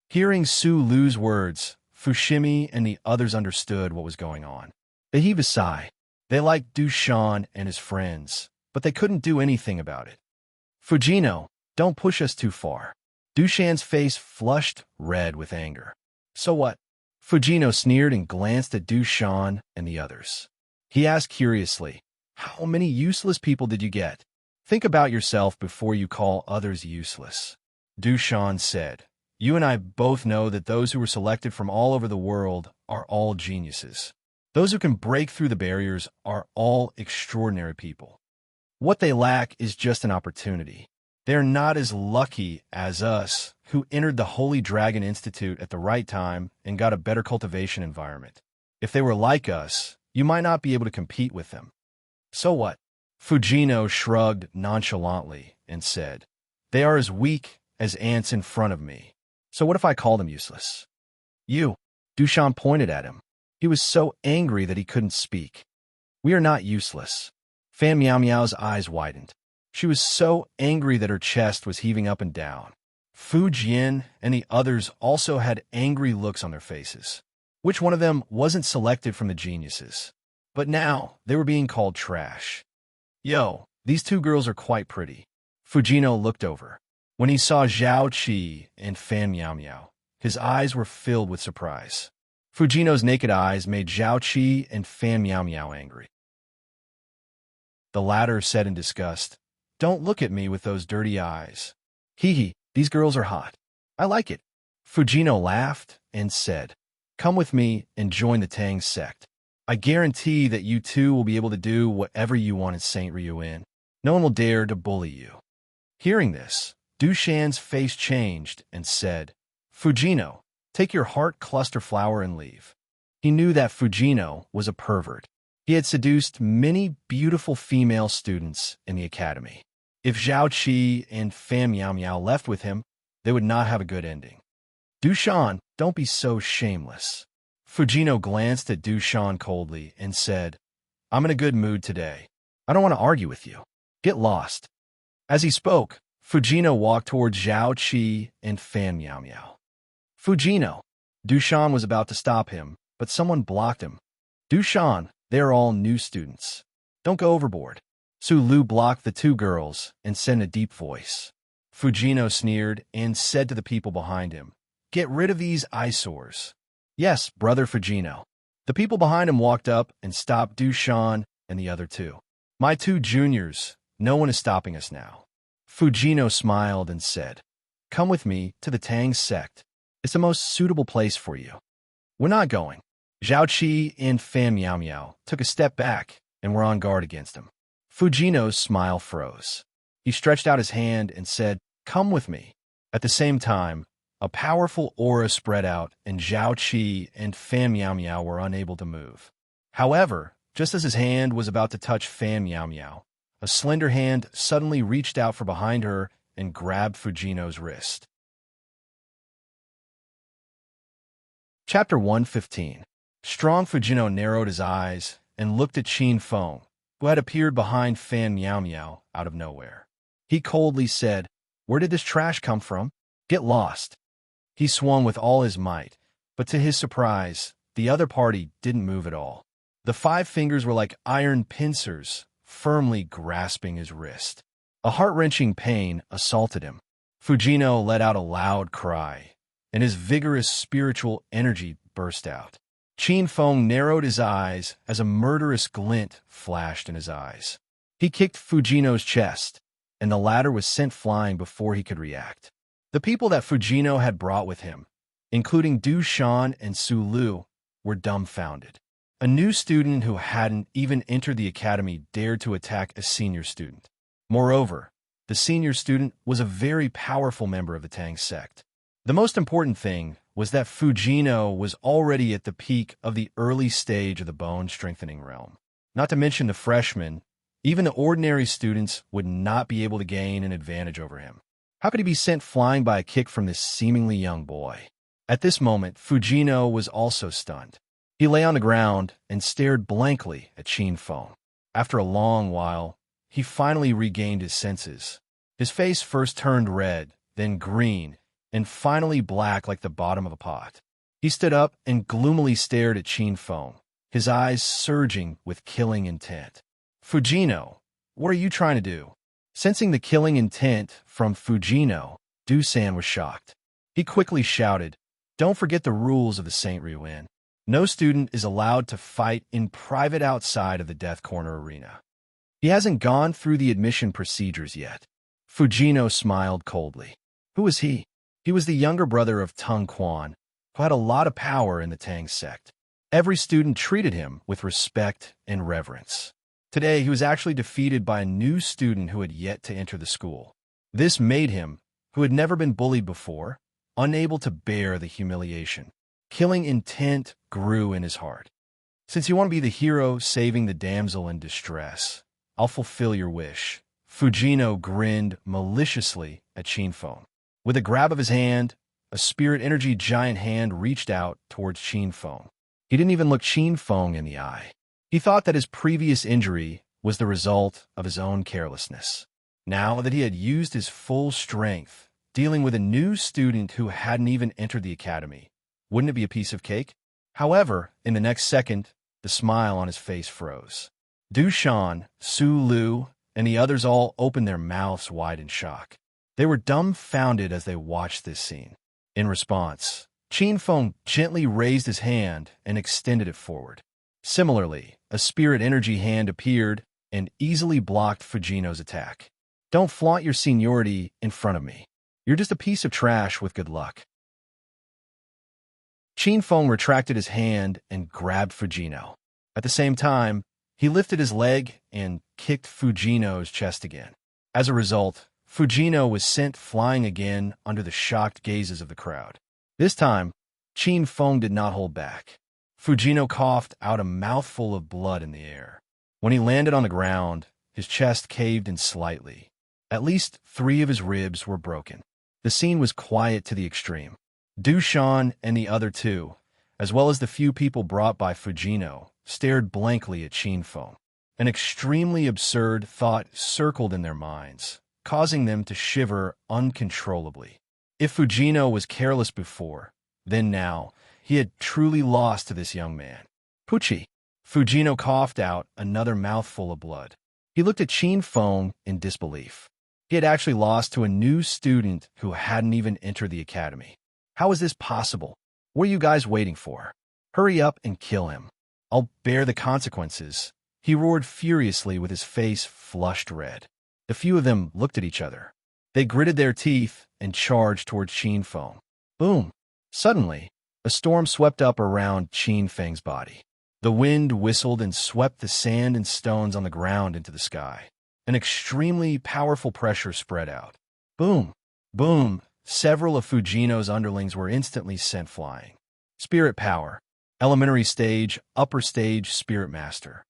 Hearing Sulu's words, Fushimi and the others understood what was going on. They heaved a sigh. They liked Dushan and his friends, but they couldn't do anything about it. Fujino, don't push us too far. Dushan's face flushed red with anger. So what? Fujino sneered and glanced at Dushan and the others. He asked curiously, how many useless people did you get? Think about yourself before you call others useless. Dushan said, you and I both know that those who were selected from all over the world are all geniuses. Those who can break through the barriers are all extraordinary people. What they lack is just an opportunity. They're not as lucky as us, who entered the Holy Dragon Institute at the right time and got a better cultivation environment. If they were like us, you might not be able to compete with them. So what? Fujino shrugged nonchalantly and said, they are as weak as ants in front of me. So what if I call them useless? You. Dushan pointed at him. He was so angry that he couldn't speak. We are not useless. Fan Meow Meow's eyes widened. She was so angry that her chest was heaving up and down. Fu Jian and the others also had angry looks on their faces. Which one of them wasn't selected from the geniuses? But now, they were being called trash. Yo, these two girls are quite pretty. Fujino looked over. When he saw Zhao Qi and Fan Meow Meow, his eyes were filled with surprise. Fujino's naked eyes made Zhao Qi and Fan Meow Meow angry. The latter said in disgust, "Don't look at me with those dirty eyes. Hee hee, these girls are hot. I like it." Fujino laughed and said, "Come with me and join the Tang sect. I guarantee that you two will be able to do whatever you want in St. Ryuin. No one will dare to bully you." Hearing this, Dushan's face changed and said, "Fujino, take your heart cluster flower and leave." He knew that Fujino was a pervert. He had seduced many beautiful female students in the academy. If Zhao Qi and Fan Meow Meow left with him, they would not have a good ending. "Dushan, don't be so shameless." Fujino glanced at Dushan coldly and said, "I'm in a good mood today. I don't want to argue with you. Get lost." As he spoke, Fujino walked towards Zhao Qi and Fan Meow Meow. "Fujino." Dushan was about to stop him, but someone blocked him. "Dushan, they are all new students. Don't go overboard." Su Lu blocked the two girls and said in a deep voice. Fujino sneered and said to the people behind him, "Get rid of these eyesores." "Yes, brother Fujino." The people behind him walked up and stopped Dushan and the other two. "My two juniors, no one is stopping us now." Fujino smiled and said, "Come with me to the Tang sect. It's the most suitable place for you." "We're not going." Zhao Qi and Fan Meow Meow took a step back and were on guard against him. Fujino's smile froze. He stretched out his hand and said, "Come with me." At the same time, a powerful aura spread out, and Zhao Qi and Fan Meow Meow were unable to move. However, just as his hand was about to touch Fan Meow Meow, a slender hand suddenly reached out from behind her and grabbed Fujino's wrist. Chapter 115. Strong Fujino narrowed his eyes and looked at Qin Feng, who had appeared behind Fan Meow Meow out of nowhere. He coldly said, "Where did this trash come from? Get lost." He swung with all his might, but to his surprise, the other party didn't move at all. The 5 fingers were like iron pincers, firmly grasping his wrist. A heart-wrenching pain assaulted him. Fujino let out a loud cry, and his vigorous spiritual energy burst out. Qin Feng narrowed his eyes as a murderous glint flashed in his eyes. He kicked Fujino's chest, and the latter was sent flying before he could react. The people that Fujino had brought with him, including Dushan and Su Lu, were dumbfounded. A new student who hadn't even entered the academy dared to attack a senior student. Moreover, the senior student was a very powerful member of the Tang sect. The most important thing was that Fujino was already at the peak of the early stage of the bone-strengthening realm. Not to mention the freshmen, even the ordinary students would not be able to gain an advantage over him. How could he be sent flying by a kick from this seemingly young boy? At this moment, Fujino was also stunned. He lay on the ground and stared blankly at Qin Feng. After a long while, he finally regained his senses. His face first turned red, then green, and finally black like the bottom of a pot. He stood up and gloomily stared at Qin Feng, his eyes surging with killing intent. "Fujino, what are you trying to do?" Sensing the killing intent from Fujino, Dusan was shocked. He quickly shouted, "Don't forget the rules of the St. Ryuin. No student is allowed to fight in private outside of the Death Corner arena." He hasn't gone through the admission procedures yet. Fujino smiled coldly. Who was he? He was the younger brother of Tung Quan, who had a lot of power in the Tang sect. Every student treated him with respect and reverence. Today, he was actually defeated by a new student who had yet to enter the school. This made him, who had never been bullied before, unable to bear the humiliation. Killing intent grew in his heart. "Since you want to be the hero saving the damsel in distress, I'll fulfill your wish." Fujino grinned maliciously at Qin Feng. With a grab of his hand, a spirit energy giant hand reached out towards Qin Feng. He didn't even look Qin Feng in the eye. He thought that his previous injury was the result of his own carelessness. Now that he had used his full strength, dealing with a new student who hadn't even entered the academy, wouldn't it be a piece of cake? However, in the next second, the smile on his face froze. Du Shan, Su Lu, and the others all opened their mouths wide in shock. They were dumbfounded as they watched this scene. In response, Qin Feng gently raised his hand and extended it forward. Similarly, a spirit energy hand appeared and easily blocked Fujino's attack. Don't flaunt your seniority in front of me. You're just a piece of trash with good luck. Qin Feng retracted his hand and grabbed Fujino. At the same time, he lifted his leg and kicked Fujino's chest again. As a result, Fujino was sent flying again under the shocked gazes of the crowd. This time, Qin Feng did not hold back. Fujino coughed out a mouthful of blood in the air. When he landed on the ground, his chest caved in slightly. At least 3 of his ribs were broken. The scene was quiet to the extreme. Du Shan and the other 2, as well as the few people brought by Fujino, stared blankly at Qin Feng. An extremely absurd thought circled in their minds, causing them to shiver uncontrollably. If Fujino was careless before, then now, he had truly lost to this young man. Pucci. Fujino coughed out another mouthful of blood. He looked at Qin Feng in disbelief. He had actually lost to a new student who hadn't even entered the academy. How is this possible? What are you guys waiting for? Hurry up and kill him. I'll bear the consequences. He roared furiously with his face flushed red. The few of them looked at each other. They gritted their teeth and charged towards Qin Feng. Boom! Suddenly, a storm swept up around Qin Feng's body. The wind whistled and swept the sand and stones on the ground into the sky. An extremely powerful pressure spread out. Boom! Boom! Several of Fujino's underlings were instantly sent flying. Spirit power. Elementary stage, upper stage, spirit master.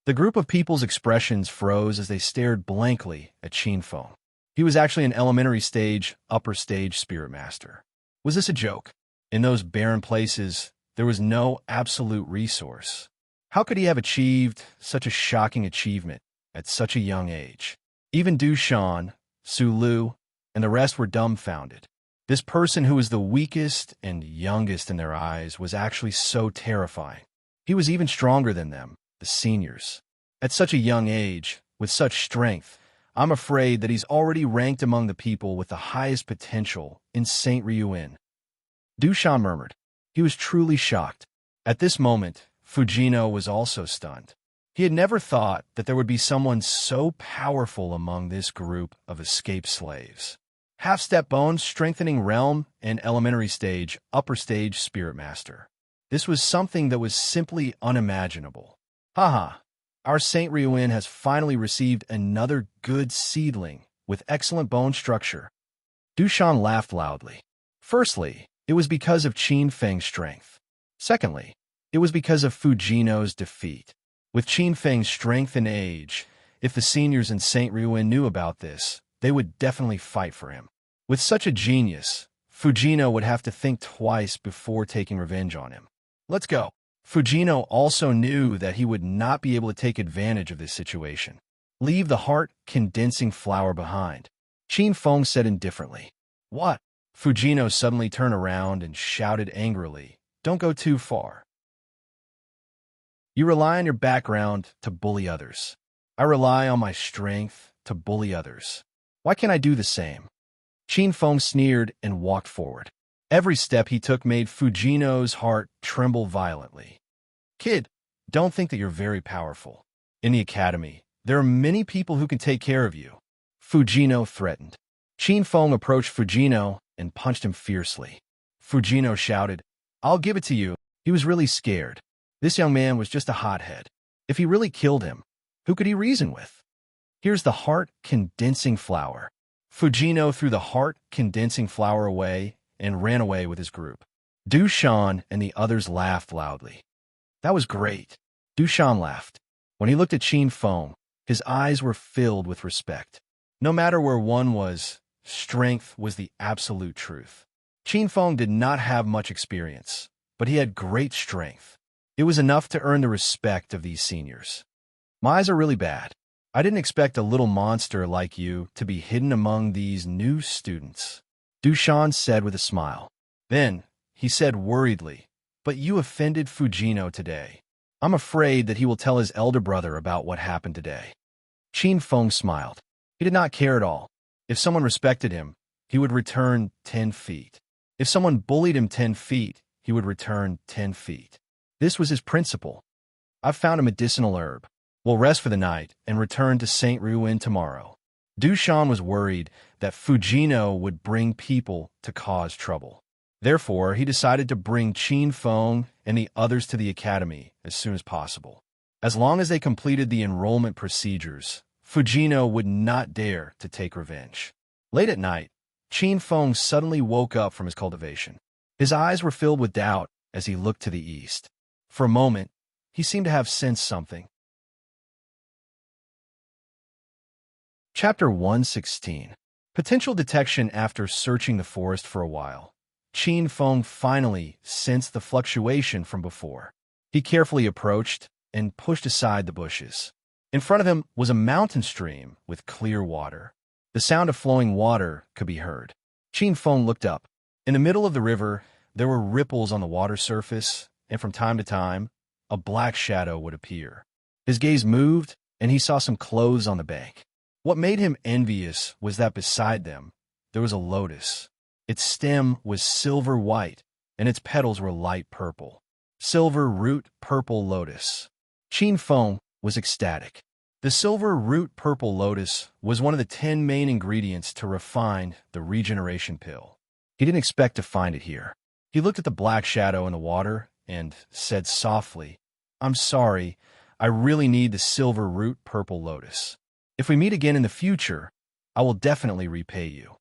The group of people's expressions froze as they stared blankly at Qin Feng. He was actually an elementary stage, upper stage spirit master. Was this a joke? In those barren places, there was no absolute resource. How could he have achieved such a shocking achievement at such a young age? Even Du Shan, Su Lu, and the rest were dumbfounded. This person who was the weakest and youngest in their eyes was actually so terrifying. He was even stronger than them, the seniors. At such a young age, with such strength, I'm afraid that he's already ranked among the people with the highest potential in St. Ryuin. Du Shan murmured. He was truly shocked. At this moment, Fujino was also stunned. He had never thought that there would be someone so powerful among this group of escaped slaves. Half-step bones, strengthening realm, and elementary stage, upper stage spirit master. This was something that was simply unimaginable. Haha, our St. Ryuin has finally received another good seedling with excellent bone structure. Du Shan laughed loudly. Firstly, it was because of Qin Feng's strength. Secondly, it was because of Fujino's defeat. With Qin Feng's strength and age, if the seniors in St. Ryuin knew about this, they would definitely fight for him. With such a genius, Fujino would have to think twice before taking revenge on him. Let's go. Fujino also knew that he would not be able to take advantage of this situation. Leave the heart-condensing flower behind. Qin Feng said indifferently. What? Fujino suddenly turned around and shouted angrily, Don't go too far. You rely on your background to bully others. I rely on my strength to bully others. Why can't I do the same? Qin Feng sneered and walked forward. Every step he took made Fujino's heart tremble violently. Kid, don't think that you're very powerful. In the academy, there are many people who can take care of you. Fujino threatened. Qin Feng approached Fujino and punched him fiercely. Fujino shouted, I'll give it to you. He was really scared. This young man was just a hothead. If he really killed him, who could he reason with? Here's the heart-condensing flower. Fujino threw the heart-condensing flower away and ran away with his group. Du Shan and the others laughed loudly. That was great. Du Shan laughed. When he looked at Qin Feng, his eyes were filled with respect. No matter where one was, strength was the absolute truth. Qin Feng did not have much experience, but he had great strength. It was enough to earn the respect of these seniors. My eyes are really bad. I didn't expect a little monster like you to be hidden among these new students, Dushan said with a smile. Then, he said worriedly, but you offended Fujino today. I'm afraid that he will tell his elder brother about what happened today. Qin Feng smiled. He did not care at all. If someone respected him, he would return 10 feet. If someone bullied him 10 feet, he would return 10 feet. This was his principle. I've found a medicinal herb. We'll rest for the night and return to St. Ruin tomorrow. Dushan was worried that Fujino would bring people to cause trouble. Therefore, he decided to bring Qin Feng and the others to the academy as soon as possible. As long as they completed the enrollment procedures, Fujino would not dare to take revenge. Late at night, Qin Feng suddenly woke up from his cultivation. His eyes were filled with doubt as he looked to the east. For a moment, he seemed to have sensed something. Chapter 116. Potential detection. After searching the forest for a while, Qin Feng finally sensed the fluctuation from before. He carefully approached and pushed aside the bushes. In front of him was a mountain stream with clear water. The sound of flowing water could be heard. Qin Feng looked up. In the middle of the river, there were ripples on the water surface, and from time to time, a black shadow would appear. His gaze moved, and he saw some clothes on the bank. What made him envious was that beside them, there was a lotus. Its stem was silver white, and its petals were light purple. Silver root purple lotus. Qin Feng was ecstatic. The silver root purple lotus was one of the 10 main ingredients to refine the regeneration pill. He didn't expect to find it here. He looked at the black shadow in the water and said softly, I'm sorry, I really need the silver root purple lotus. If we meet again in the future, I will definitely repay you.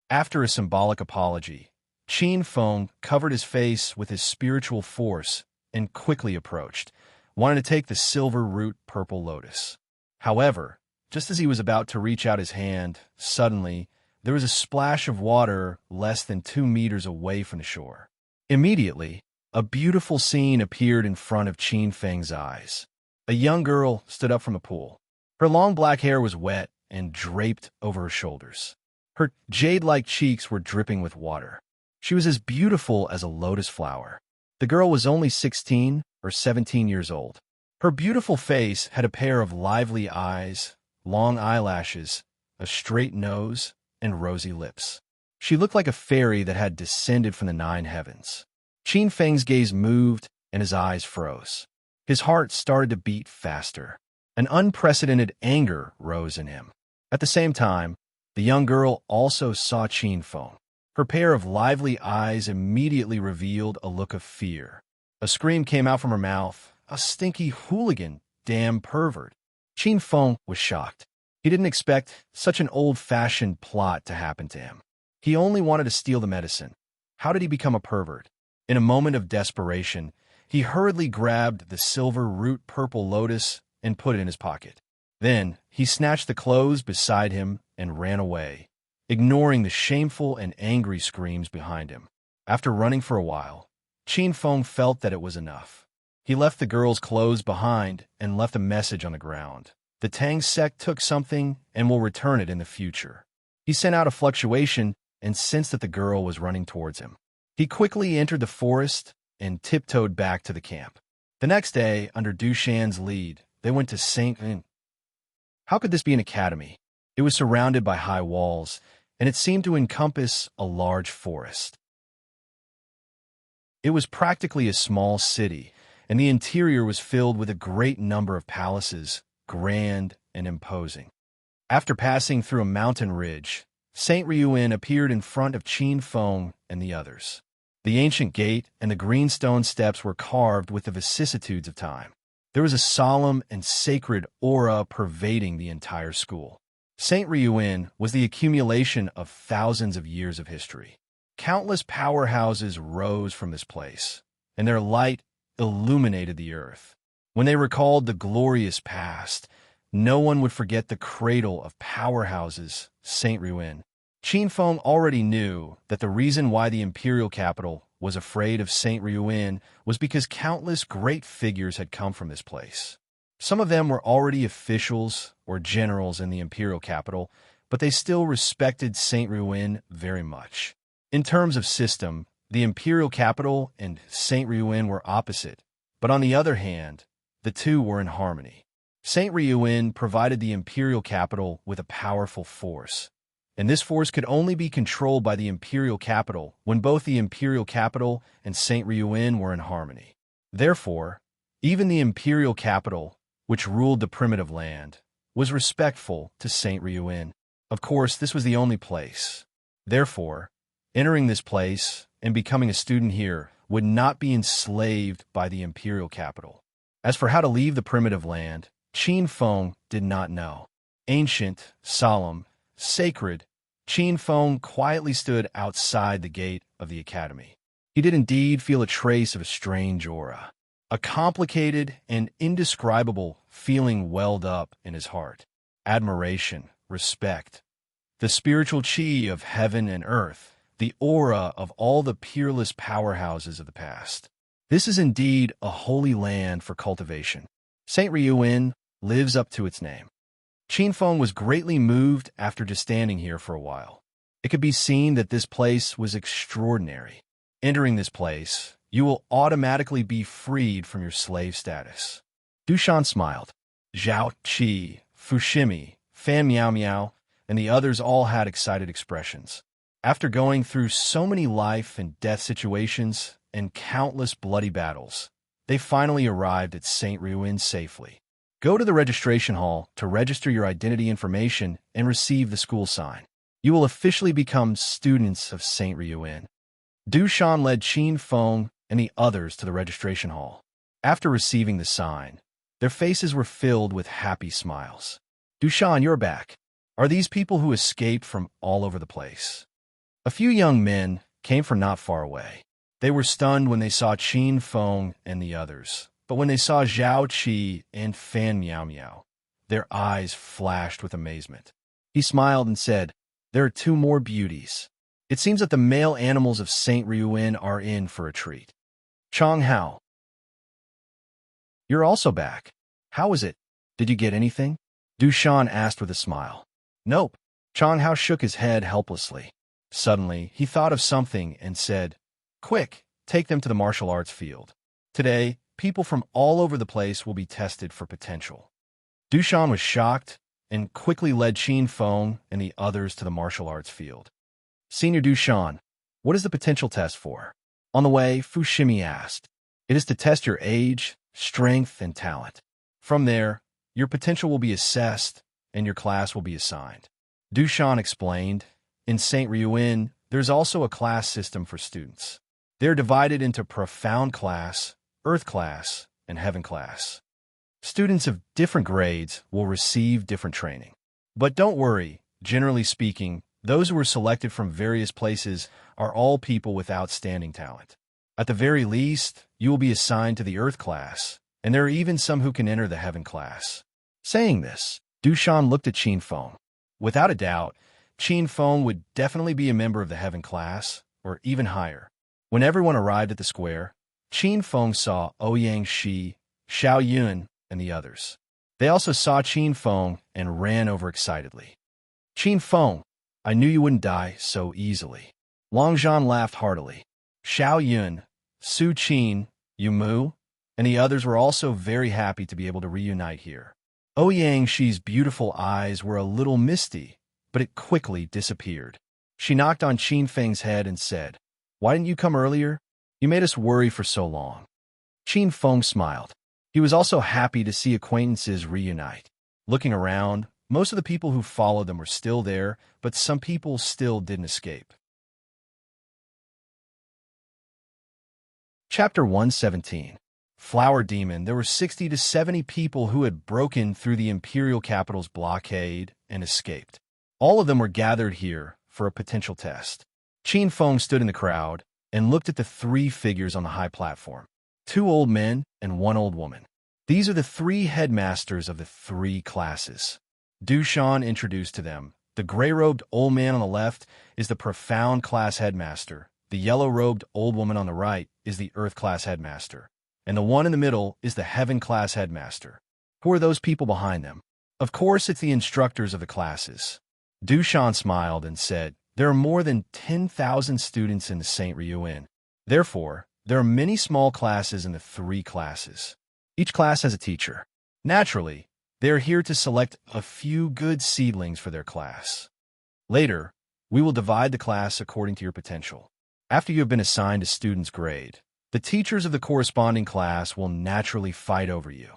After a symbolic apology, Qin Feng covered his face with his spiritual force and quickly approached, wanting to take the silver root purple lotus. However, just as he was about to reach out his hand, suddenly, there was a splash of water less than 2 meters away from the shore. Immediately, a beautiful scene appeared in front of Qin Feng's eyes. A young girl stood up from the pool. Her long black hair was wet and draped over her shoulders. Her jade-like cheeks were dripping with water. She was as beautiful as a lotus flower. The girl was only 16 or 17 years old. Her beautiful face had a pair of lively eyes, long eyelashes, a straight nose, and rosy lips. She looked like a fairy that had descended from the 9 heavens. Qin Feng's gaze moved and his eyes froze. His heart started to beat faster. An unprecedented anger rose in him. At the same time, the young girl also saw Qin Feng. Her pair of lively eyes immediately revealed a look of fear. A scream came out from her mouth. A stinky hooligan, damn pervert. Qin Feng was shocked. He didn't expect such an old-fashioned plot to happen to him. He only wanted to steal the medicine. How did he become a pervert? In a moment of desperation, he hurriedly grabbed the silver root purple lotus and put it in his pocket. Then, he snatched the clothes beside him and ran away, ignoring the shameful and angry screams behind him. After running for a while, Qin Feng felt that it was enough. He left the girl's clothes behind and left a message on the ground. The Tang sect took something and will return it in the future. He sent out a fluctuation and sensed that the girl was running towards him. He quickly entered the forest and tiptoed back to the camp. The next day, under Dushan's lead, they went to St. Ruin. How could this be an academy? It was surrounded by high walls, and it seemed to encompass a large forest. It was practically a small city, and the interior was filled with a great number of palaces, grand and imposing. After passing through a mountain ridge, St. Ruin appeared in front of Qin Feng and the others. The ancient gate and the green stone steps were carved with the vicissitudes of time. There was a solemn and sacred aura pervading the entire school. St. Ruin was the accumulation of thousands of years of history. Countless powerhouses rose from this place, and their light illuminated the earth. When they recalled the glorious past, no one would forget the cradle of powerhouses, St. Ruin. Qin Feng already knew that the reason why the imperial capital was afraid of Saint Ryuin was because countless great figures had come from this place. Some of them were already officials or generals in the imperial capital, but they still respected Saint Ryuin very much. In terms of system, the imperial capital and Saint Ryuin were opposite, but on the other hand, the two were in harmony. Saint Ryuin provided the imperial capital with a powerful force, and this force could only be controlled by the imperial capital when both the imperial capital and Saint Ryuin were in harmony. Therefore, even the imperial capital, which ruled the primitive land, was respectful to Saint Ryuin. Of course, this was the only place. Therefore, entering this place and becoming a student here would not be enslaved by the imperial capital. As for how to leave the primitive land, Qin Feng did not know. Ancient, solemn, sacred, Qin Feng quietly stood outside the gate of the academy. He did indeed feel a trace of a strange aura. A complicated and indescribable feeling welled up in his heart. Admiration, respect, the spiritual chi of heaven and earth, the aura of all the peerless powerhouses of the past. This is indeed a holy land for cultivation. Saint Ryuin lives up to its name. Qin Feng was greatly moved after just standing here for a while. It could be seen that this place was extraordinary. Entering this place, you will automatically be freed from your slave status. Dushan smiled. Zhao Qi, Fushimi, Fan Miao Miao, and the others all had excited expressions. After going through so many life and death situations and countless bloody battles, they finally arrived at Saint Ryuin safely. Go to the registration hall to register your identity information and receive the school sign. You will officially become students of Saint Ryuin. Dushan led Qin Feng and the others to the registration hall. After receiving the sign, their faces were filled with happy smiles. Dushan, you're back. Are these people who escaped from all over the place? A few young men came from not far away. They were stunned when they saw Qin Feng and the others, but when they saw Zhao Qi and Fan Miao Miao, their eyes flashed with amazement. He smiled and said, "There are two more beauties. It seems that the male animals of Saint Ryuin are in for a treat." Chang Hao, you're also back. How is it? Did you get anything? Dushan asked with a smile. Nope. Chang Hao shook his head helplessly. Suddenly, he thought of something and said, Quick, take them to the martial arts field. Today, people from all over the place will be tested for potential. Dushan was shocked and quickly led Qin Feng and the others to the martial arts field. Senior Dushan, what is the potential test for? On the way, Fushimi asked. It is to test your age, strength, and talent. From there, your potential will be assessed and your class will be assigned. Dushan explained, in Saint Ryuin, there's also a class system for students. They're divided into profound class, earth class, and heaven class. Students of different grades will receive different training. But don't worry, generally speaking, those who are selected from various places are all people with outstanding talent. At the very least, you will be assigned to the earth class, and there are even some who can enter the heaven class. Saying this, Dushan looked at Qin Feng. Without a doubt, Qin Feng would definitely be a member of the heaven class, or even higher. When everyone arrived at the square, Qin Feng saw Ouyang Shi, Xiao Yun, and the others. They also saw Qin Feng and ran over excitedly. Qin Feng, I knew you wouldn't die so easily. Longzhan laughed heartily. Xiao Yun, Su Qin, Yumu, and the others were also very happy to be able to reunite here. Ouyang Shi's beautiful eyes were a little misty, but it quickly disappeared. She knocked on Qin Feng's head and said, Why didn't you come earlier? You made us worry for so long. Qin Feng smiled. He was also happy to see acquaintances reunite. Looking around, most of the people who followed them were still there, but some people still didn't escape. Chapter 117. Flower Demon. There were 60 to 70 people who had broken through the imperial capital's blockade and escaped. All of them were gathered here for a potential test. Qin Feng stood in the crowd and looked at the three figures on the high platform. 2 old men and 1 old woman. These are the 3 headmasters of the 3 classes. Dushan introduced to them. The gray-robed old man on the left is the profound class headmaster, The yellow-robed old woman on the right is the Earth-class headmaster, and the one in the middle is the Heaven-class headmaster. Who are those people behind them? Of course, it's the instructors of the classes. Dushan smiled and said, there are more than 10,000 students in the St. Ryuin. Therefore, there are many small classes in the 3 classes. Each class has a teacher. Naturally, they are here to select a few good seedlings for their class. Later, we will divide the class according to your potential. After you have been assigned a student's grade, the teachers of the corresponding class will naturally fight over you.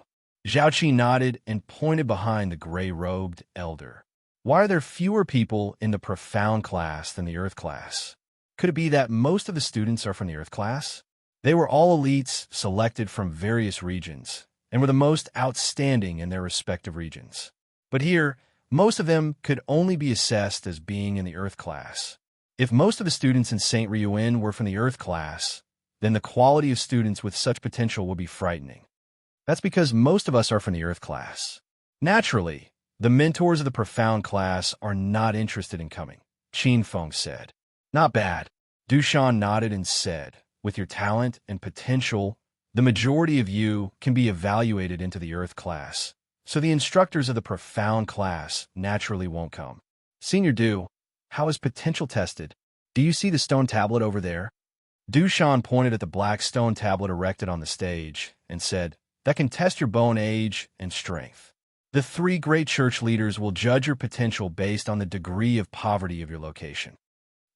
Zhaoqi nodded and pointed behind the gray-robed elder. Why are there fewer people in the profound class than the Earth class? Could it be that most of the students are from the Earth class? They were all elites selected from various regions and were the most outstanding in their respective regions. But here, most of them could only be assessed as being in the Earth class. If most of the students in St. Ryuin were from the Earth class, then the quality of students with such potential would be frightening. That's because most of us are from the Earth class. Naturally, the mentors of the profound class are not interested in coming, Qin Feng said. Not bad. Dushan nodded and said, with your talent and potential, the majority of you can be evaluated into the Earth class, so the instructors of the profound class naturally won't come. Senior Du, how is potential tested? Do you see the stone tablet over there? Dushan pointed at the black stone tablet erected on the stage and said, that can test your bone age and strength. The 3 great church leaders will judge your potential based on the degree of poverty of your location.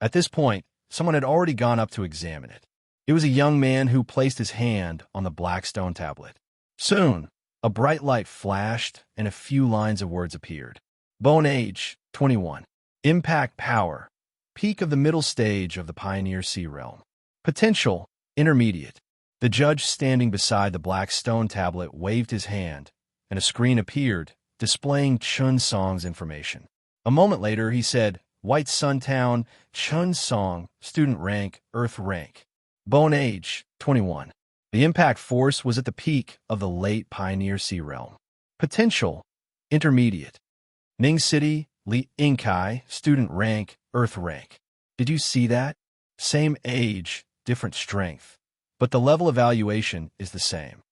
At this point, someone had already gone up to examine it. It was a young man who placed his hand on the black stone tablet. Soon, a bright light flashed and a few lines of words appeared. Bone age, 21. Impact power, peak of the middle stage of the Pioneer Sea Realm. Potential, intermediate. The judge standing beside the black stone tablet waved his hand, and a screen appeared, displaying Chun Song's information. A moment later, he said, White Suntown, Chun Song, student rank, Earth rank. Bone age, 21. The impact force was at the peak of the late Pioneer Sea Realm. Potential, intermediate. Ning City, Li Inkai, student rank, Earth rank. Did you see that? Same age, different strength. But the level evaluation is the same.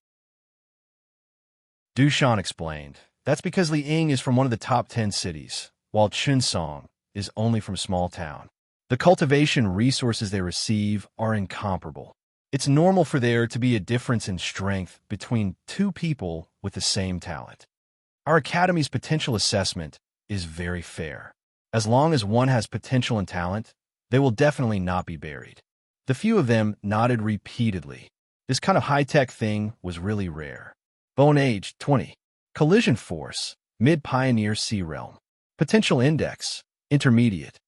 Dushan explained, that's because Li Ying is from one of the top 10 cities, while Chunsong is only from small town. The cultivation resources they receive are incomparable. It's normal for there to be a difference in strength between 2 people with the same talent. Our academy's potential assessment is very fair. As long as one has potential and talent, they will definitely not be buried. The few of them nodded repeatedly. This kind of high-tech thing was really rare. Bone age, 20. Collision force, mid-Pioneer Sea Realm. Potential index, intermediate.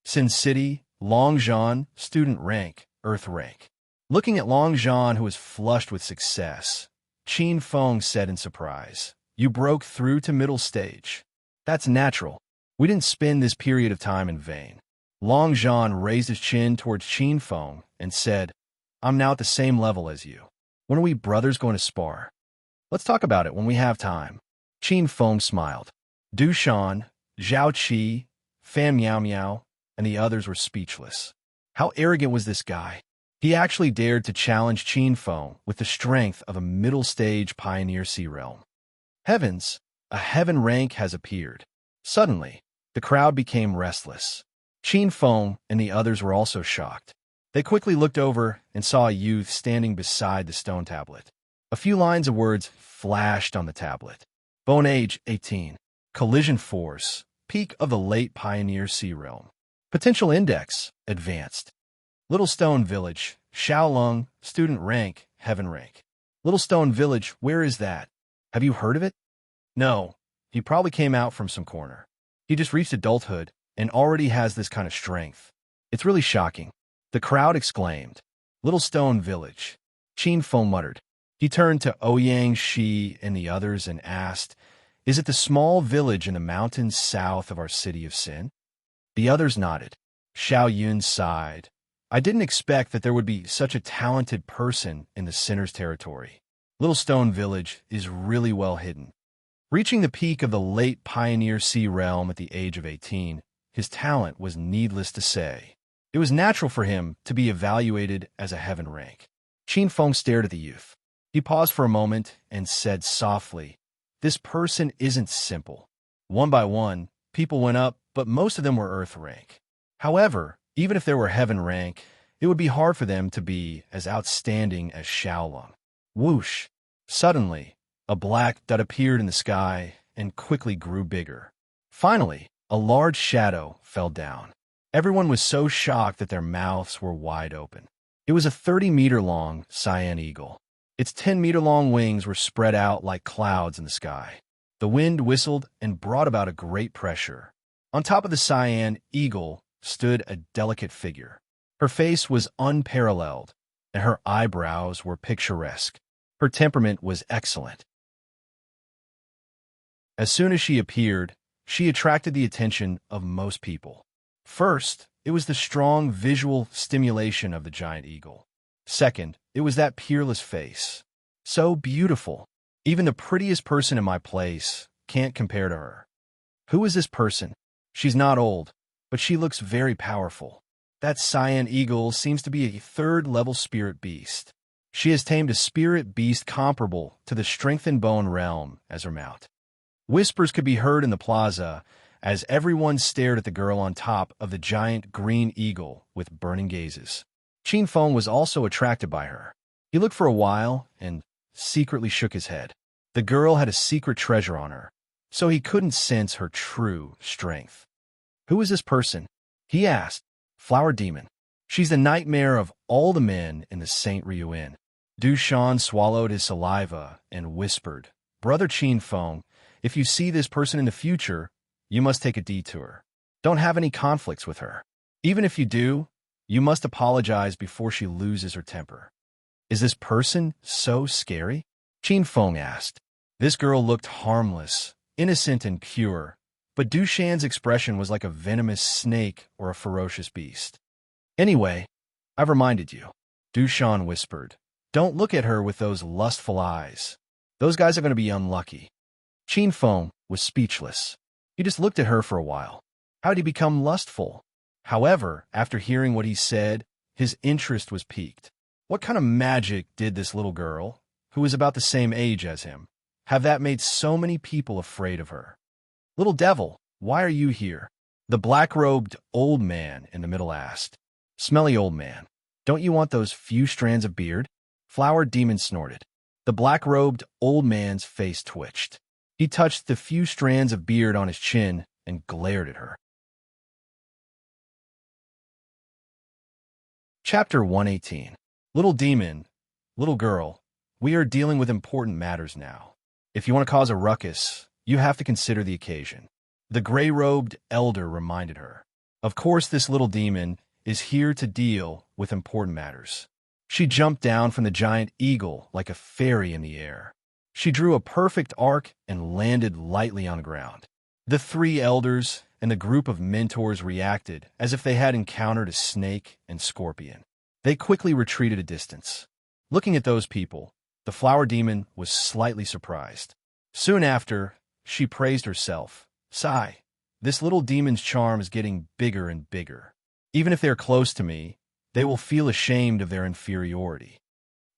Sin City, Longzhan, student rank, Earth rank. Looking at Longzhan, who was flushed with success, Qin Feng said in surprise, you broke through to middle stage. That's natural. We didn't spend this period of time in vain. Longzhan raised his chin towards Qin Feng and said, I'm now at the same level as you. When are we brothers going to spar? Let's talk about it when we have time. Qin Feng smiled. Dushan, Zhao Qi, Fan Miao Miao, and the others were speechless. How arrogant was this guy? He actually dared to challenge Qin Feng with the strength of a middle-stage Pioneer Sea Realm. Heavens, a heaven rank has appeared. Suddenly, the crowd became restless. Qin Feng and the others were also shocked. They quickly looked over and saw a youth standing beside the stone tablet. A few lines of words flashed on the tablet. Bone age, 18. Collision force, peak of the late Pioneer Sea Realm. Potential index, advanced. Little Stone Village, Shaolong, student rank, heaven rank. Little Stone Village, where is that? Have you heard of it? No, he probably came out from some corner. He just reached adulthood and already has this kind of strength. It's really shocking. The crowd exclaimed. Little Stone Village. Qin Feng muttered. He turned to Ouyang Shi and the others and asked, is it the small village in the mountains south of our city of Sin? The others nodded. Xiao Yun sighed. I didn't expect that there would be such a talented person in the Sinner's territory. Little Stone Village is really well hidden. Reaching the peak of the late Pioneer Sea Realm at the age of 18, his talent was needless to say. It It was natural for him to be evaluated as a heaven rank. Qin Feng stared at the youth. He paused for a moment and said softly, "This person isn't simple." One by one, people went up, but most of them were earth rank. However, even if they were heaven rank, it would be hard for them to be as outstanding as Xiaolong. Whoosh! Suddenly, a black dot appeared in the sky and quickly grew bigger. Finally, a large shadow fell down. Everyone was so shocked that their mouths were wide open. It was a 30-meter-long cyan eagle. Its 10-meter-long wings were spread out like clouds in the sky. The wind whistled and brought about a great pressure. On top of the cyan eagle stood a delicate figure. Her face was unparalleled, and her eyebrows were picturesque. Her temperament was excellent. As soon as she appeared, she attracted the attention of most people. First, it was the strong visual stimulation of the giant eagle. Second, it was that peerless face. So beautiful. Even the prettiest person in my place can't compare to her. Who is this person? She's not old, but she looks very powerful. That cyan eagle seems to be a third-level spirit beast. She has tamed a spirit beast comparable to the strengthened bone realm as her mount. Whispers could be heard in the plaza as everyone stared at the girl on top of the giant green eagle with burning gazes. Qin Feng was also attracted by her. He looked for a while and secretly shook his head. The girl had a secret treasure on her, so he couldn't sense her true strength. Who is this person? He asked. Flower Demon. She's the nightmare of all the men in the St. Ryu Inn. Dushan swallowed his saliva and whispered, Brother Qin Feng, if you see this person in the future, you must take a detour. Don't have any conflicts with her. Even if you do, you must apologize before she loses her temper. Is this person so scary? Qin Feng asked. This girl looked harmless, innocent and pure, but Dushan's expression was like a venomous snake or a ferocious beast. Anyway, I've reminded you, Dushan whispered. Don't look at her with those lustful eyes. Those guys are going to be unlucky. Qin Feng was speechless. He just looked at her for a while. How did he become lustful? However, after hearing what he said, his interest was piqued. What kind of magic did this little girl, who was about the same age as him, have that made so many people afraid of her? Little devil, why are you here? The black-robed old man in the middle asked. Smelly old man, don't you want those few strands of beard? Flower Demon snorted. The black-robed old man's face twitched. He touched the few strands of beard on his chin and glared at her. Chapter 118. Little demon, little girl, we are dealing with important matters now. If you want to cause a ruckus, you have to consider the occasion. The gray-robed elder reminded her. Of course, this little demon is here to deal with important matters. She jumped down from the giant eagle like a fairy in the air. She drew a perfect arc and landed lightly on the ground. The three elders and the group of mentors reacted as if they had encountered a snake and scorpion. They quickly retreated a distance. Looking at those people, the flower demon was slightly surprised. Soon after, she praised herself. Sigh, this little demon's charm is getting bigger and bigger. Even if they're close to me, they will feel ashamed of their inferiority.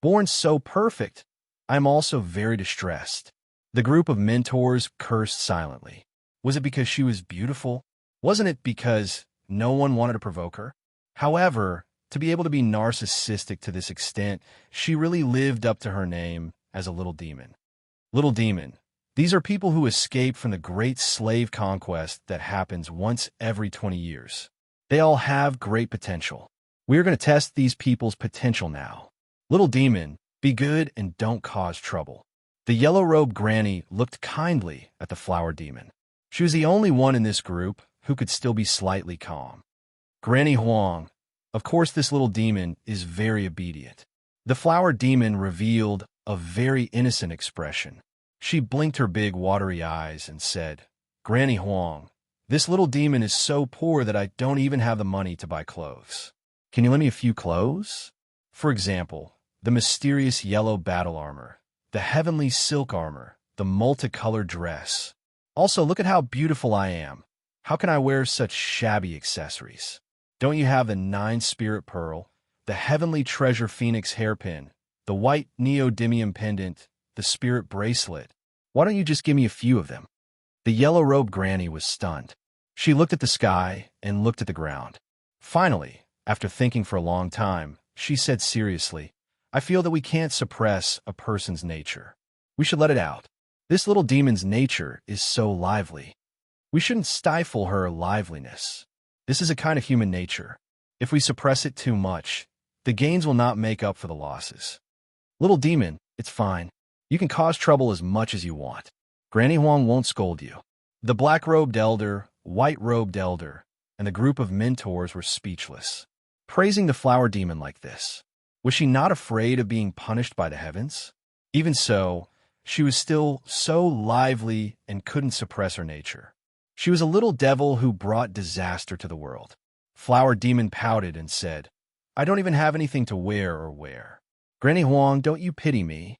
Born so perfect, I'm also very distressed. The group of mentors cursed silently. Was it because she was beautiful? Wasn't it because no one wanted to provoke her? However, to be able to be narcissistic to this extent, she really lived up to her name as a little demon. Little demon. These are people who escape from the great slave conquest that happens once every 20 years. They all have great potential. We're going to test these people's potential now. Little demon, be good and don't cause trouble. The yellow-robed granny looked kindly at the flower demon. She was the only one in this group who could still be slightly calm. Granny Huang, of course this little demon is very obedient. The flower demon revealed a very innocent expression. She blinked her big watery eyes and said, Granny Huang, this little demon is so poor that I don't even have the money to buy clothes. Can you lend me a few clothes? For example, the mysterious yellow battle armor, the heavenly silk armor, the multicolored dress. Also, look at how beautiful I am. How can I wear such shabby accessories? Don't you have the 9-spirit pearl, the heavenly treasure phoenix hairpin, the white neodymium pendant, the spirit bracelet? Why don't you just give me a few of them?" The yellow-robed granny was stunned. She looked at the sky and looked at the ground. Finally, after thinking for a long time, she said seriously, "I feel that we can't suppress a person's nature. We should let it out. This little demon's nature is so lively. We shouldn't stifle her liveliness. This is a kind of human nature. If we suppress it too much, the gains will not make up for the losses. Little demon, it's fine. You can cause trouble as much as you want. Granny Huang won't scold you." The black-robed elder, white-robed elder, and the group of mentors were speechless. Praising the flower demon like this, was she not afraid of being punished by the heavens? Even so, she was still so lively and couldn't suppress her nature. She was a little devil who brought disaster to the world. Flower demon pouted and said, "I don't even have anything to wear or wear. Granny Huang, don't you pity me?"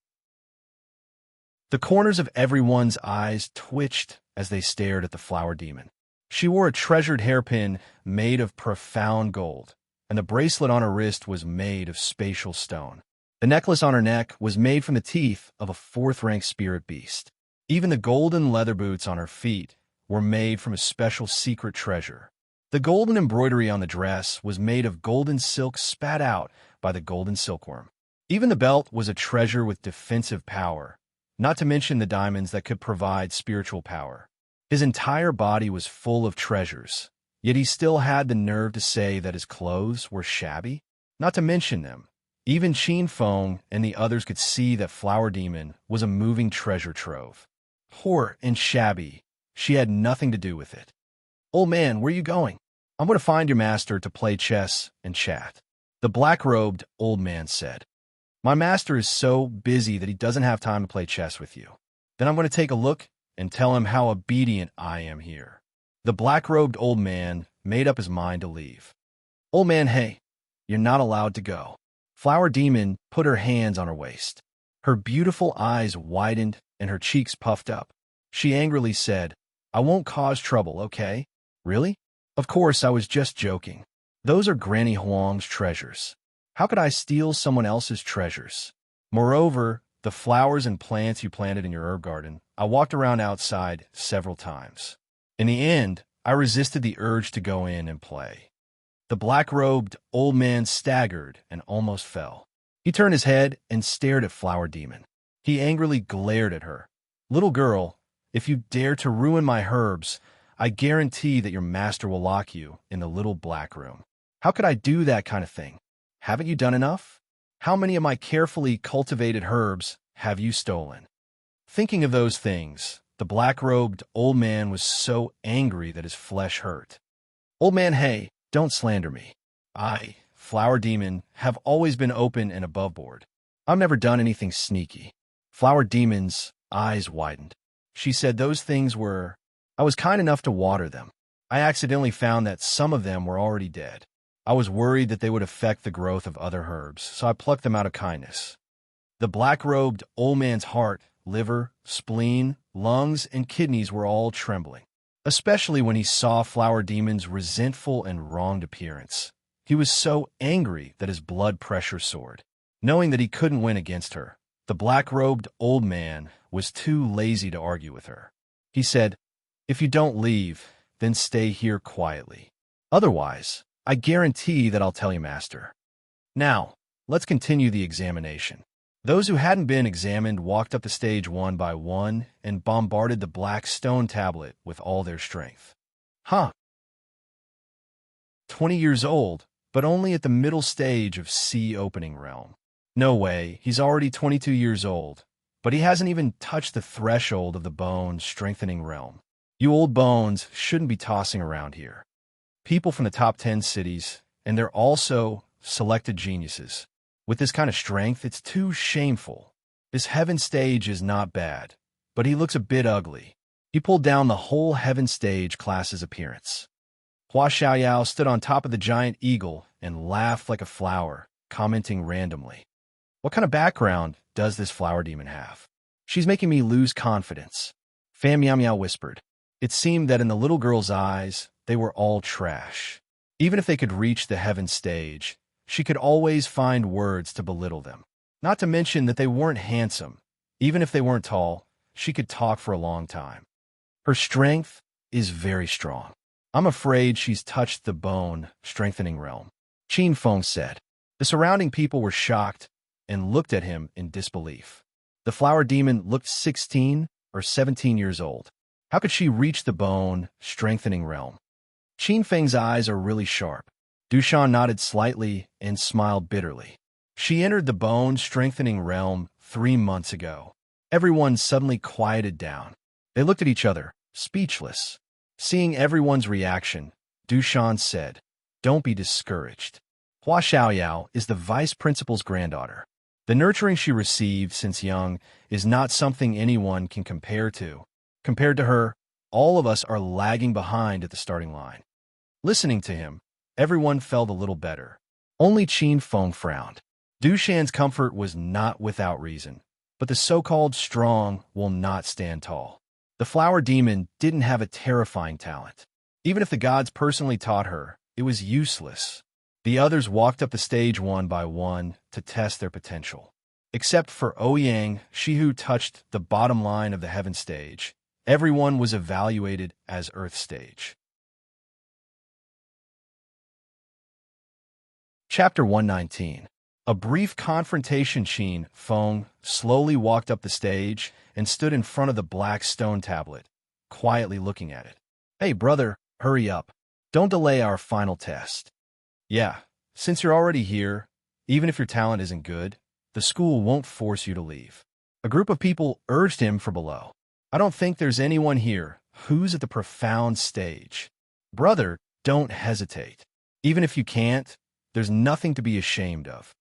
The corners of everyone's eyes twitched as they stared at the flower demon. She wore a treasured hairpin made of profound gold, and the bracelet on her wrist was made of spatial stone. The necklace on her neck was made from the teeth of a 4th-rank spirit beast. Even the golden leather boots on her feet were made from a special secret treasure. The golden embroidery on the dress was made of golden silk spat out by the golden silkworm. Even the belt was a treasure with defensive power, not to mention the diamonds that could provide spiritual power. His entire body was full of treasures, yet he still had the nerve to say that his clothes were shabby. Not to mention them, even Qin Feng and the others could see that Flower Demon was a moving treasure trove. Poor and shabby, she had nothing to do with it. "Old man, where are you going?" "I'm going to find your master to play chess and chat," the black-robed old man said. "My master is so busy that he doesn't have time to play chess with you." "Then I'm going to take a look and tell him how obedient I am here." The black-robed old man made up his mind to leave. "Old man, hey, you're not allowed to go." Flower Demon put her hands on her waist. Her beautiful eyes widened and her cheeks puffed up. She angrily said, "I won't cause trouble, okay? Really? Of course, I was just joking. Those are Granny Huang's treasures. How could I steal someone else's treasures? Moreover, the flowers and plants you planted in your herb garden, I walked around outside several times. In the end, I resisted the urge to go in and play." The black-robed old man staggered and almost fell. He turned his head and stared at Flower Demon. He angrily glared at her. "Little girl, if you dare to ruin my herbs, I guarantee that your master will lock you in the little black room." "How could I do that kind of thing? Haven't you done enough? How many of my carefully cultivated herbs have you stolen?" Thinking of those things, the black-robed old man was so angry that his flesh hurt. "Old man, hey, don't slander me. I, Flower Demon, have always been open and above board. I've never done anything sneaky." Flower Demon's eyes widened. She said those things were, "I was kind enough to water them. I accidentally found that some of them were already dead. I was worried that they would affect the growth of other herbs, so I plucked them out of kindness." The black-robed old man's heart, liver, spleen, lungs, and kidneys were all trembling, especially when he saw Flower Demon's resentful and wronged appearance. He was so angry that his blood pressure soared. Knowing that he couldn't win against her, the black-robed old man was too lazy to argue with her. He said, "If you don't leave, then stay here quietly. Otherwise, I guarantee that I'll tell your master. Now, let's continue the examination." Those who hadn't been examined walked up the stage one by one and bombarded the black stone tablet with all their strength. "Huh. 20 years old, but only at the middle stage of sea opening realm. No way, he's already 22 years old, but he hasn't even touched the threshold of the bone strengthening realm. You old bones shouldn't be tossing around here. People from the top 10 cities, and they're also selected geniuses. With this kind of strength, it's too shameful. This heaven stage is not bad, but he looks a bit ugly." He pulled down the whole heaven stage class's appearance. Hua Xiaoyao stood on top of the giant eagle and laughed like a flower, commenting randomly, "What kind of background does this Flower Demon have? She's making me lose confidence." Fan Miao Miao whispered. It seemed that in the little girl's eyes, they were all trash. Even if they could reach the heaven stage, she could always find words to belittle them. Not to mention that they weren't handsome. Even if they weren't tall, she could talk for a long time. Her strength is very strong. I'm afraid she's touched the bone-strengthening realm, Qin Feng said. The surrounding people were shocked and looked at him in disbelief. The flower demon looked 16 or 17 years old. How could she reach the bone-strengthening realm? Qin Feng's eyes are really sharp. Dushan nodded slightly and smiled bitterly. She entered the bone-strengthening realm 3 months ago. Everyone suddenly quieted down. They looked at each other, speechless. Seeing everyone's reaction, Dushan said, "Don't be discouraged. Hua Xiaoyao is the vice principal's granddaughter. The nurturing she received since young is not something anyone can compare to. Compared to her, all of us are lagging behind at the starting line." Listening to him, everyone felt a little better. Only Qin Feng frowned. Dushan's comfort was not without reason, but the so-called strong will not stand tall. The flower demon didn't have a terrifying talent. Even if the gods personally taught her, it was useless. The others walked up the stage one by one to test their potential. Except for Ouyang, she who touched the bottom line of the heaven stage, everyone was evaluated as earth stage. Chapter 119. A brief confrontation. Qin Feng slowly walked up the stage and stood in front of the black stone tablet, quietly looking at it. "Hey, brother, hurry up. Don't delay our final test." "Yeah, since you're already here, even if your talent isn't good, the school won't force you to leave." A group of people urged him from below. "I don't think there's anyone here who's at the profound stage. Brother, don't hesitate. Even if you can't, there's nothing to be ashamed of."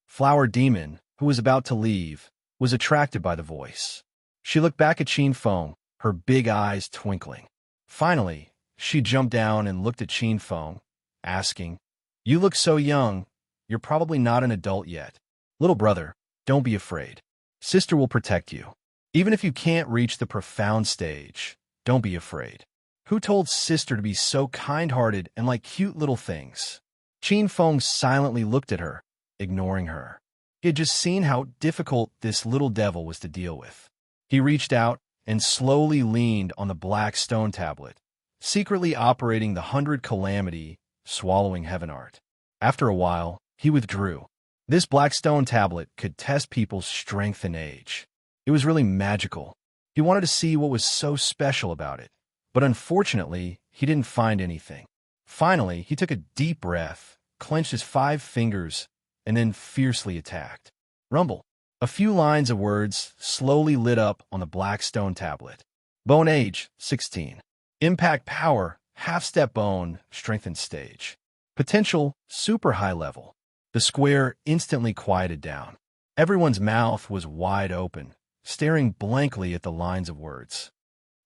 Flower Demon, who was about to leave, was attracted by the voice. She looked back at Qin Feng, her big eyes twinkling. Finally, she jumped down and looked at Qin Feng, asking, "You look so young. You're probably not an adult yet. Little brother, don't be afraid. Sister will protect you. Even if you can't reach the profound stage, don't be afraid." Who told sister to be so kind-hearted and like cute little things? Qin Feng silently looked at her, ignoring her. He had just seen how difficult this little devil was to deal with. He reached out and slowly leaned on the black stone tablet, secretly operating the 100 calamity, swallowing heaven art. After a while, he withdrew. This black stone tablet could test people's strength and age. It was really magical. He wanted to see what was so special about it, but unfortunately, he didn't find anything. Finally, he took a deep breath, clenched his 5 fingers, and then fiercely attacked. Rumble. A few lines of words slowly lit up on the black stone tablet. Bone age, 16. Impact power, half-step bone, strengthened stage. Potential, super high level. The square instantly quieted down. Everyone's mouth was wide open, staring blankly at the lines of words.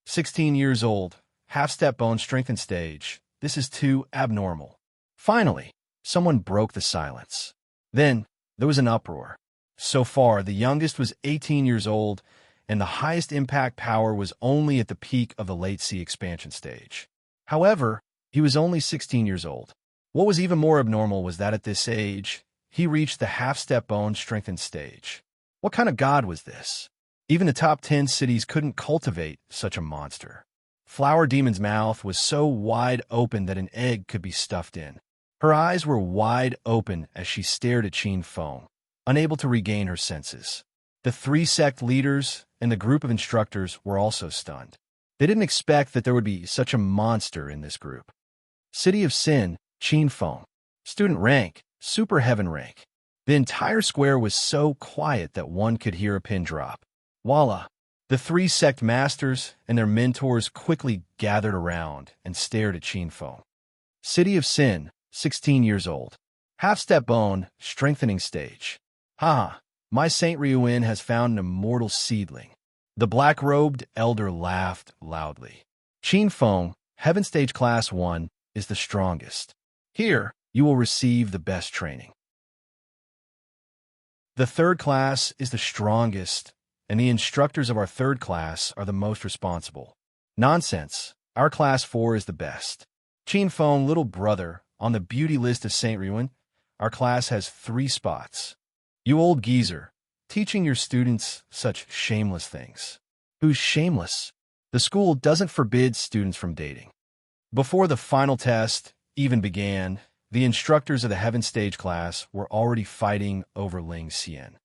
16 years old, half-step bone strengthened stage. This is too abnormal. Finally, someone broke the silence. Then, there was an uproar. So far, the youngest was 18 years old, and the highest impact power was only at the peak of the late sea expansion stage. However, he was only 16 years old. What was even more abnormal was that at this age, he reached the half-step bone strengthened stage. What kind of god was this? Even the top 10 cities couldn't cultivate such a monster. Flower Demon's mouth was so wide open that an egg could be stuffed in. Her eyes were wide open as she stared at Qin Feng, unable to regain her senses. The 3 sect leaders and the group of instructors were also stunned. They didn't expect that there would be such a monster in this group. City of Sin, Qin Feng. Student rank, super heaven rank. The entire square was so quiet that one could hear a pin drop. Voila! The 3 sect masters and their mentors quickly gathered around and stared at Qin Feng. City of Sin, 16 years old. Half-step bone, strengthening stage. Haha, my Saint Ryuin has found an immortal seedling. The black-robed elder laughed loudly. Qin Feng, Heaven Stage Class 1, is the strongest. Here, you will receive the best training. The 3rd class is the strongest, and the instructors of our 3rd class are the most responsible. Nonsense. Our Class 4 is the best. Qin Feng, little brother, on the beauty list of St. Ruin, our class has 3 spots. You old geezer, teaching your students such shameless things. Who's shameless? The school doesn't forbid students from dating. Before the final test even began, the instructors of the Heaven Stage class were already fighting over Ling Xian.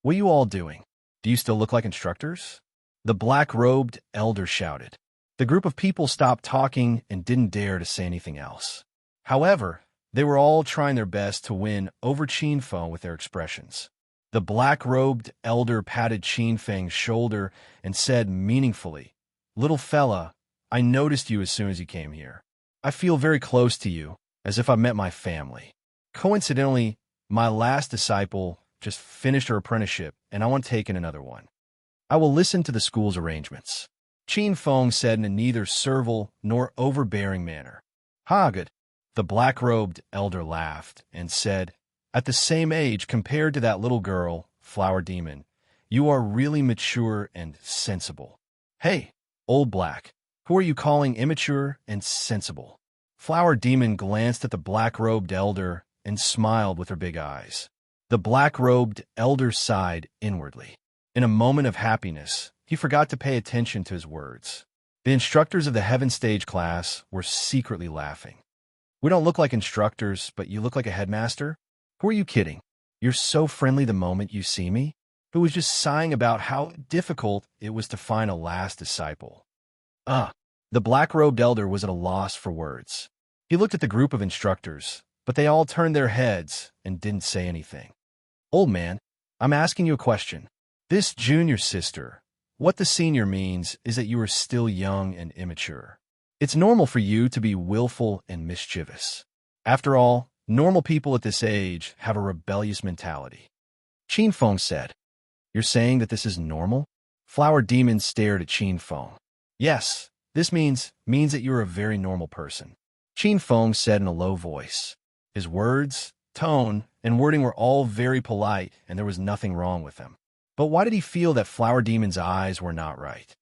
What are you all doing? Do you still look like instructors? The black-robed elder shouted. The group of people stopped talking and didn't dare to say anything else. However, they were all trying their best to win over Qin Feng with their expressions. The black-robed elder patted Qin Feng's shoulder and said meaningfully, "Little fella, I noticed you as soon as you came here. I feel very close to you, as if I met my family. Coincidentally, my last disciple just finished her apprenticeship, and I want to take in another one. I will listen to the school's arrangements." Qin Feng said in a neither servile nor overbearing manner. "Ha, good." The black-robed elder laughed and said, "At the same age compared to that little girl, Flower Demon, you are really mature and sensible." "Hey, old black, who are you calling immature and sensible?" Flower Demon glanced at the black-robed elder and smiled with her big eyes. The black-robed elder sighed inwardly. In a moment of happiness, he forgot to pay attention to his words. The instructors of the Heaven Stage class were secretly laughing. "We don't look like instructors, but you look like a headmaster? Who are you kidding? You're so friendly the moment you see me." Who was just sighing about how difficult it was to find a last disciple. The black-robed elder was at a loss for words. He looked at the group of instructors, but they all turned their heads and didn't say anything. "Old man, I'm asking you a question. This junior sister, what the senior means is that you are still young and immature. It's normal for you to be willful and mischievous. After all, normal people at this age have a rebellious mentality." Qin Feng said. "You're saying that this is normal?" Flower Demon stared at Qin Feng. "Yes, this means that you're a very normal person," Qin Feng said in a low voice. His words, tone, and wording were all very polite, and there was nothing wrong with them. But why did he feel that Flower Demon's eyes were not right?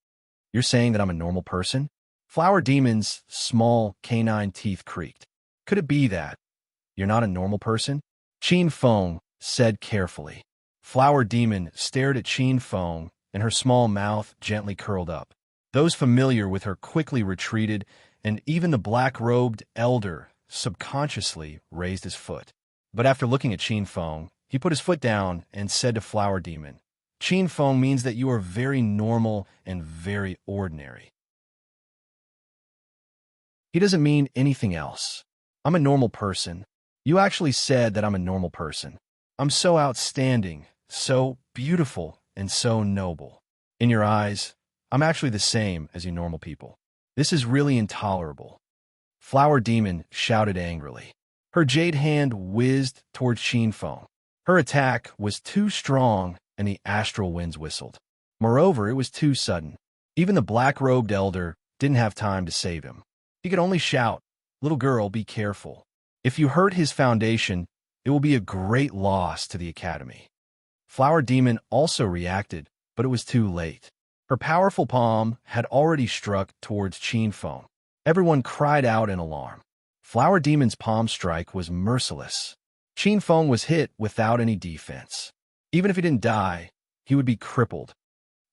"You're saying that I'm a normal person?" Flower Demon's small canine teeth creaked. "Could it be that you're not a normal person?" Qin Feng said carefully. Flower Demon stared at Qin Feng, and her small mouth gently curled up. Those familiar with her quickly retreated, and even the black-robed elder subconsciously raised his foot. But after looking at Qin Feng, he put his foot down and said to Flower Demon, "Qin Feng means that you are very normal and very ordinary. He doesn't mean anything else. I'm a normal person. You actually said that I'm a normal person. I'm so outstanding, so beautiful, and so noble. In your eyes, I'm actually the same as you normal people. This is really intolerable." Flower Demon shouted angrily. Her jade hand whizzed towards Qin Feng. Her attack was too strong, and the astral winds whistled. Moreover, it was too sudden. Even the black-robed elder didn't have time to save him. He could only shout, "Little girl, be careful. If you hurt his foundation, it will be a great loss to the academy." Flower Demon also reacted, but it was too late. Her powerful palm had already struck towards Qin Feng. Everyone cried out in alarm. Flower Demon's palm strike was merciless. Qin Feng was hit without any defense. Even if he didn't die, he would be crippled.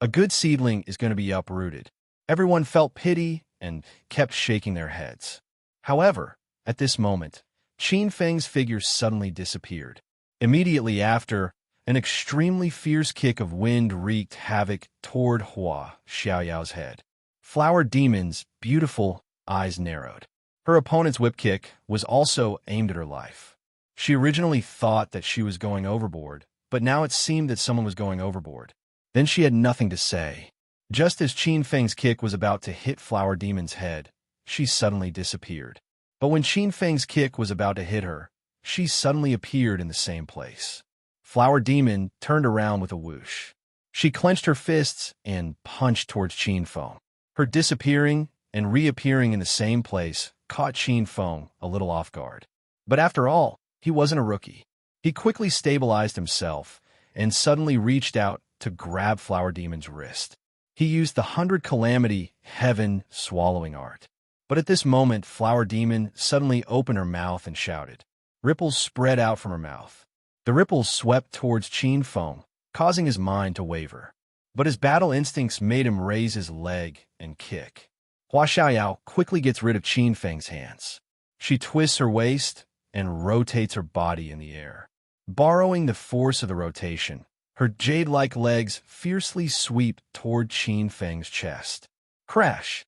A good seedling is going to be uprooted. Everyone felt pity and kept shaking their heads. However, at this moment, Qin Feng's figure suddenly disappeared. Immediately after, an extremely fierce kick of wind wreaked havoc toward Hua Xiaoyao's head. Flower Demon's beautiful eyes narrowed. Her opponent's whip kick was also aimed at her life. She originally thought that she was going overboard, but now it seemed that someone was going overboard. Then she had nothing to say. Just as Qin Feng's kick was about to hit Flower Demon's head, she suddenly disappeared. But when Qin Feng's kick was about to hit her, she suddenly appeared in the same place. Flower Demon turned around with a whoosh. She clenched her fists and punched towards Qin Feng. Her disappearing and reappearing in the same place caught Qin Feng a little off guard. But after all, he wasn't a rookie. He quickly stabilized himself and suddenly reached out to grab Flower Demon's wrist. He used the 100 Calamity Heaven swallowing art. But at this moment, Flower Demon suddenly opened her mouth and shouted. Ripples spread out from her mouth. The ripples swept towards Qin Feng, causing his mind to waver. But his battle instincts made him raise his leg and kick. Hua Xiaoyao quickly gets rid of Qin Feng's hands. She twists her waist and rotates her body in the air. Borrowing the force of the rotation, her jade-like legs fiercely sweep toward Qin Feng's chest. Crash!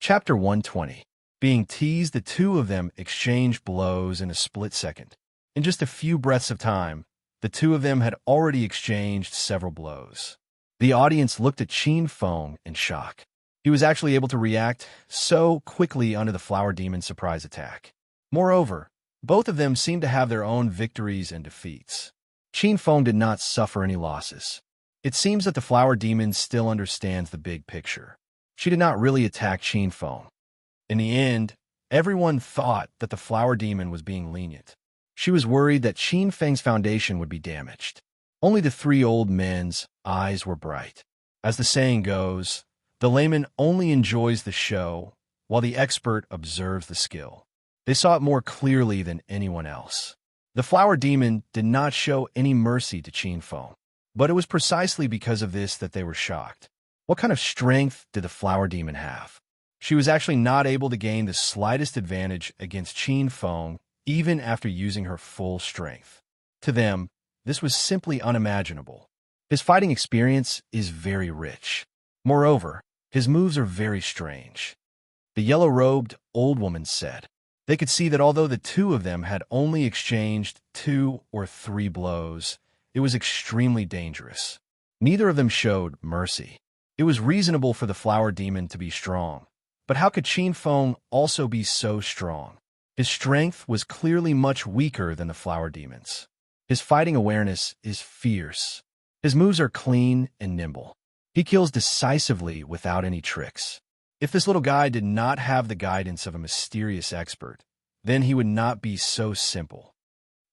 Chapter 120. Being teased, the two of them exchange blows in a split second. In just a few breaths of time, the two of them had already exchanged several blows. The audience looked at Qin Feng in shock. He was actually able to react so quickly under the Flower Demon's surprise attack. Moreover, both of them seemed to have their own victories and defeats. Qin Feng did not suffer any losses. It seems that the Flower Demon still understands the big picture. She did not really attack Qin Feng. In the end, everyone thought that the Flower Demon was being lenient. She was worried that Qin Feng's foundation would be damaged. Only the three old men's eyes were bright. As the saying goes, the layman only enjoys the show, while the expert observes the skill. They saw it more clearly than anyone else. The Flower Demon did not show any mercy to Qin Feng, but it was precisely because of this that they were shocked. What kind of strength did the Flower Demon have? She was actually not able to gain the slightest advantage against Qin Feng, even after using her full strength. To them, this was simply unimaginable. His fighting experience is very rich. Moreover, his moves are very strange. The yellow-robed old woman said. They could see that although the two of them had only exchanged 2 or 3 blows, it was extremely dangerous. Neither of them showed mercy. It was reasonable for the Flower Demon to be strong. But how could Qin Feng also be so strong? His strength was clearly much weaker than the Flower Demon's. His fighting awareness is fierce. His moves are clean and nimble. He kills decisively without any tricks. If this little guy did not have the guidance of a mysterious expert, then he would not be so simple.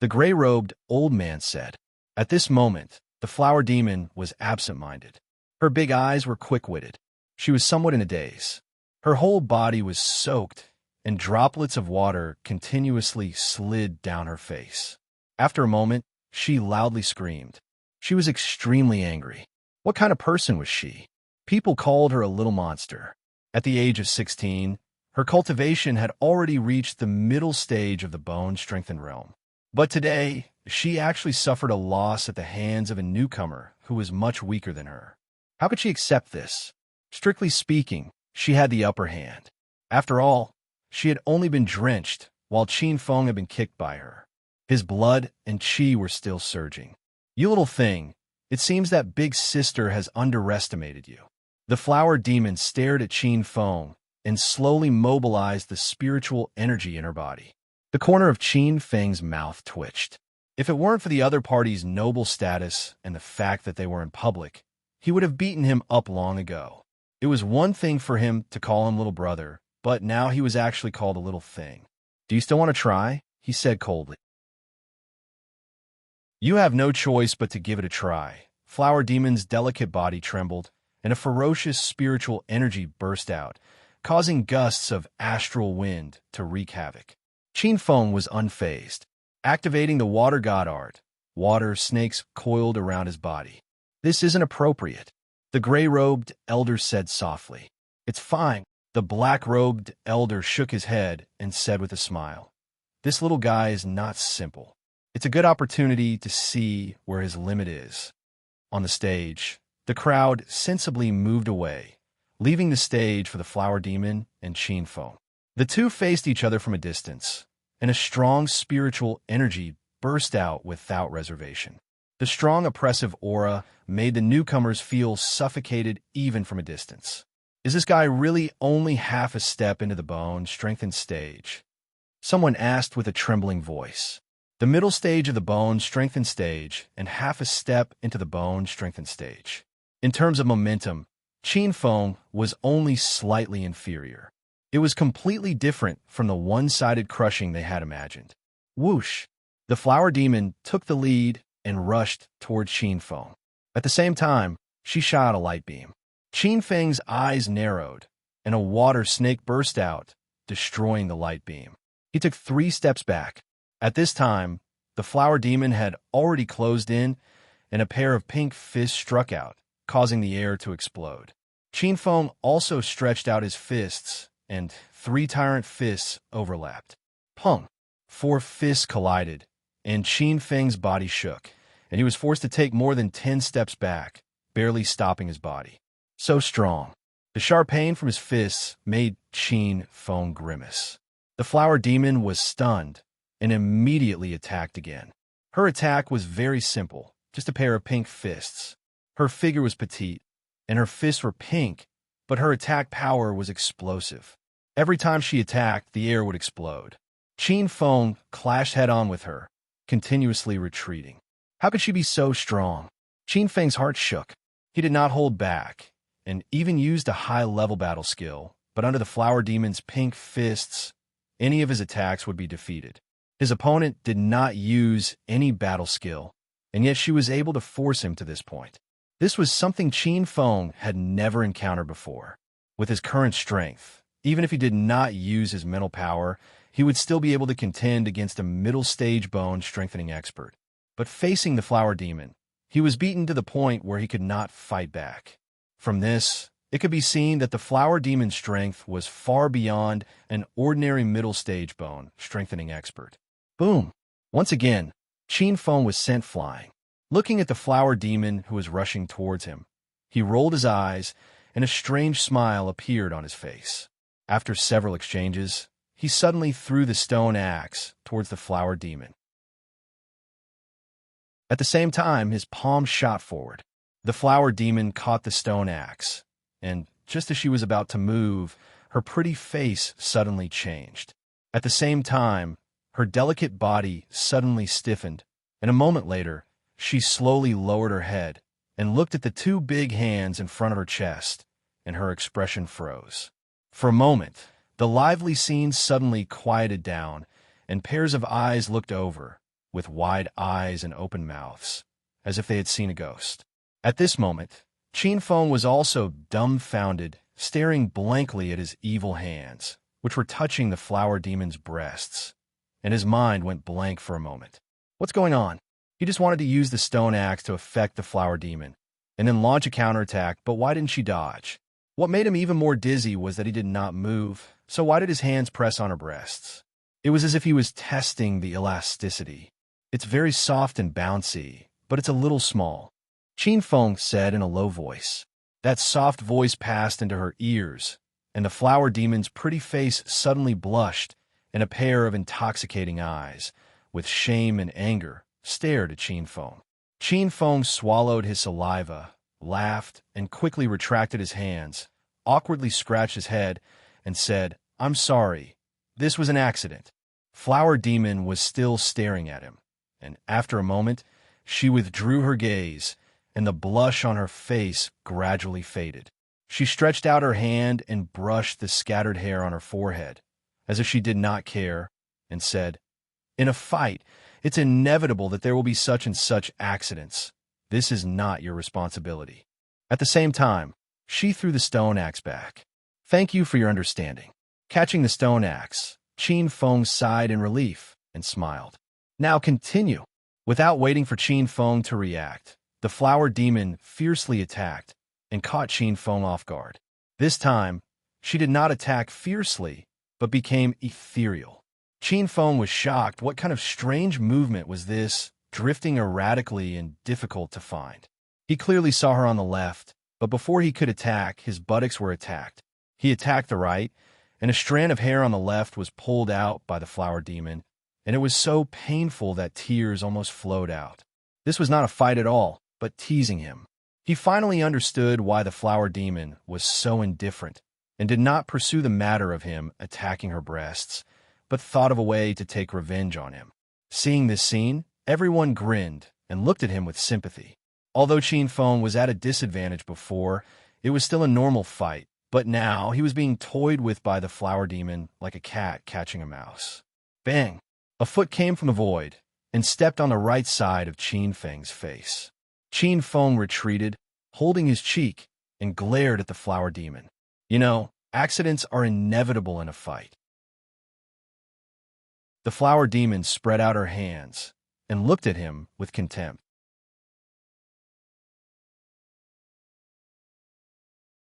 The gray-robed old man said. At this moment, the Flower Demon was absent-minded. Her big eyes were quick-witted. She was somewhat in a daze. Her whole body was soaked, and droplets of water continuously slid down her face. After a moment, she loudly screamed. She was extremely angry. What kind of person was she? People called her a little monster. At the age of 16, her cultivation had already reached the middle stage of the bone-strengthened realm. But today, she actually suffered a loss at the hands of a newcomer who was much weaker than her. How could she accept this? Strictly speaking, she had the upper hand. After all, she had only been drenched, while Qin Feng had been kicked by her. His blood and qi were still surging. You little thing, it seems that big sister has underestimated you. The Flower Demon stared at Qin Feng and slowly mobilized the spiritual energy in her body. The corner of Qin Feng's mouth twitched. If it weren't for the other party's noble status and the fact that they were in public, he would have beaten him up long ago. It was one thing for him to call him little brother, but now he was actually called a little thing. Do you still want to try? He said coldly. You have no choice but to give it a try. Flower Demon's delicate body trembled, and a ferocious spiritual energy burst out, causing gusts of astral wind to wreak havoc. Qin Feng was unfazed. Activating the water god art, water snakes coiled around his body. This isn't appropriate, the gray-robed elder said softly. It's fine. The black-robed elder shook his head and said with a smile, this little guy is not simple. It's a good opportunity to see where his limit is. On the stage, the crowd sensibly moved away, leaving the stage for the Flower Demon and Qin Feng. The two faced each other from a distance, and a strong spiritual energy burst out without reservation. The strong oppressive aura made the newcomers feel suffocated even from a distance. Is this guy really only half a step into the bone-strengthened stage? Someone asked with a trembling voice. The middle stage of the bone-strengthened stage and half a step into the bone-strengthened stage. In terms of momentum, Qin Feng was only slightly inferior. It was completely different from the one-sided crushing they had imagined. Whoosh! The Flower Demon took the lead and rushed toward Qin Feng. At the same time, she shot a light beam. Qin Feng's eyes narrowed, and a water snake burst out, destroying the light beam. He took 3 steps back. At this time, the flower demon had already closed in, and a pair of pink fists struck out, causing the air to explode. Qin Feng also stretched out his fists, and 3 tyrant fists overlapped. Pung! 4 fists collided, and Qin Feng's body shook, and he was forced to take more than 10 steps back, barely stopping his body. So strong. The sharp pain from his fists made Qin Feng grimace. The flower demon was stunned and immediately attacked again. Her attack was very simple, just a pair of pink fists. Her figure was petite, and her fists were pink, but her attack power was explosive. Every time she attacked, the air would explode. Qin Feng clashed head-on with her, continuously retreating. How could she be so strong? Qin Feng's heart shook. He did not hold back, and even used a high-level battle skill, but under the flower demon's pink fists, any of his attacks would be defeated. His opponent did not use any battle skill, and yet she was able to force him to this point. This was something Qin Feng had never encountered before. With his current strength, even if he did not use his mental power, he would still be able to contend against a middle-stage bone-strengthening expert. But facing the flower demon, he was beaten to the point where he could not fight back. From this, it could be seen that the flower demon's strength was far beyond an ordinary middle-stage bone-strengthening expert. Boom! Once again, Qin Feng was sent flying. Looking at the flower demon who was rushing towards him, he rolled his eyes, and a strange smile appeared on his face. After several exchanges, he suddenly threw the stone axe towards the flower demon. At the same time, his palm shot forward. The flower demon caught the stone axe, and just as she was about to move, her pretty face suddenly changed. At the same time, her delicate body suddenly stiffened, and a moment later, she slowly lowered her head and looked at the 2 big hands in front of her chest, and her expression froze. For a moment, the lively scene suddenly quieted down, and pairs of eyes looked over, with wide eyes and open mouths, as if they had seen a ghost. At this moment, Qin Feng was also dumbfounded, staring blankly at his evil hands, which were touching the flower demon's breasts, and his mind went blank for a moment. What's going on? He just wanted to use the stone axe to affect the flower demon, and then launch a counterattack, but why didn't she dodge? What made him even more dizzy was that he did not move, so why did his hands press on her breasts? It was as if he was testing the elasticity. It's very soft and bouncy, but it's a little small, Qin Feng said in a low voice. That soft voice passed into her ears, and the flower demon's pretty face suddenly blushed, and a pair of intoxicating eyes, with shame and anger, stared at Qin Feng. Qin Feng swallowed his saliva, laughed, and quickly retracted his hands, awkwardly scratched his head, and said, "I'm sorry. This was an accident." Flower Demon was still staring at him, and after a moment, she withdrew her gaze, and the blush on her face gradually faded. She stretched out her hand and brushed the scattered hair on her forehead, as if she did not care, and said, "In a fight, it's inevitable that there will be such and such accidents. This is not your responsibility." At the same time, she threw the stone axe back. "Thank you for your understanding." Catching the stone axe, Qin Feng sighed in relief and smiled. "Now continue." Without waiting for Qin Feng to react, the flower demon fiercely attacked and caught Qin Feng off guard. This time, she did not attack fiercely, but became ethereal. Qin Feng was shocked. What kind of strange movement was this, drifting erratically and difficult to find? He clearly saw her on the left, but before he could attack, his buttocks were attacked. He attacked the right, and a strand of hair on the left was pulled out by the flower demon, and it was so painful that tears almost flowed out. This was not a fight at all, but teasing him. He finally understood why the flower demon was so indifferent, and did not pursue the matter of him attacking her breasts, but thought of a way to take revenge on him. Seeing this scene, everyone grinned and looked at him with sympathy. Although Qin Feng was at a disadvantage before, it was still a normal fight, but now he was being toyed with by the flower demon like a cat catching a mouse. Bang! A foot came from the void and stepped on the right side of Qin Feng's face. Qin Feng retreated, holding his cheek, and glared at the flower demon. Accidents are inevitable in a fight. The flower demon spread out her hands and looked at him with contempt.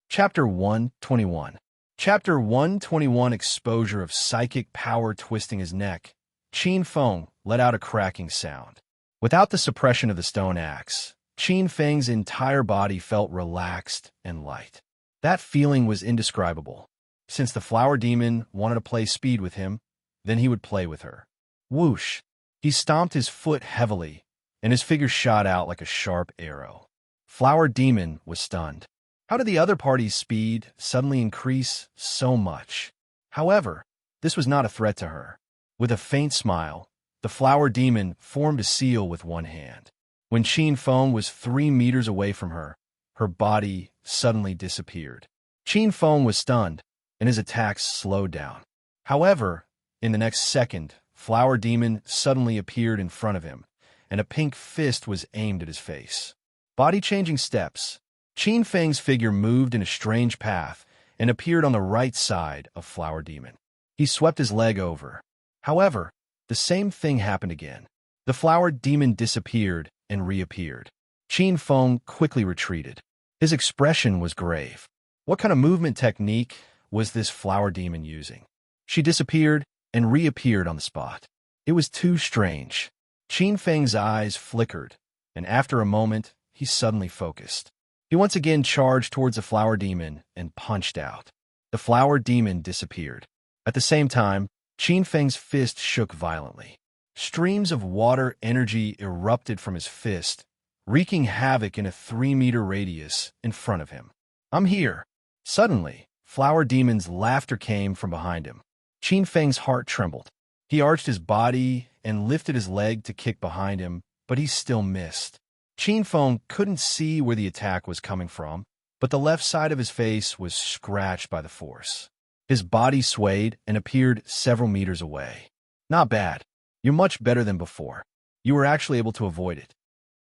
Chapter 121. Chapter 121. Exposure of psychic power. Twisting his neck, Qin Feng let out a cracking sound. Without the suppression of the stone axe, Qin Feng's entire body felt relaxed and light. That feeling was indescribable. Since the flower demon wanted to play speed with him, then he would play with her. Whoosh! He stomped his foot heavily, and his figure shot out like a sharp arrow. Flower demon was stunned. How did the other party's speed suddenly increase so much? However, this was not a threat to her. With a faint smile, the flower demon formed a seal with one hand. When Qin Feng was 3 meters away from her, her body suddenly disappeared. Qin Feng was stunned, and his attacks slowed down. However, in the next second, Flower Demon suddenly appeared in front of him, and a pink fist was aimed at his face. Body-changing steps. Qin Feng's figure moved in a strange path and appeared on the right side of Flower Demon. He swept his leg over. However, the same thing happened again. The Flower Demon disappeared and reappeared. Qin Feng quickly retreated. His expression was grave. What kind of movement technique was this Flower Demon using? She disappeared and reappeared on the spot. It was too strange. Qin Feng's eyes flickered, and after a moment, he suddenly focused. He once again charged towards the Flower Demon and punched out. The Flower Demon disappeared. At the same time, Qin Feng's fist shook violently. Streams of water energy erupted from his fist, wreaking havoc in a 3-meter radius in front of him. "I'm here." Suddenly, Flower Demon's laughter came from behind him. Qin Feng's heart trembled. He arched his body and lifted his leg to kick behind him, but he still missed. Qin Feng couldn't see where the attack was coming from, but the left side of his face was scratched by the force. His body swayed and appeared several meters away. "Not bad. You're much better than before. You were actually able to avoid it."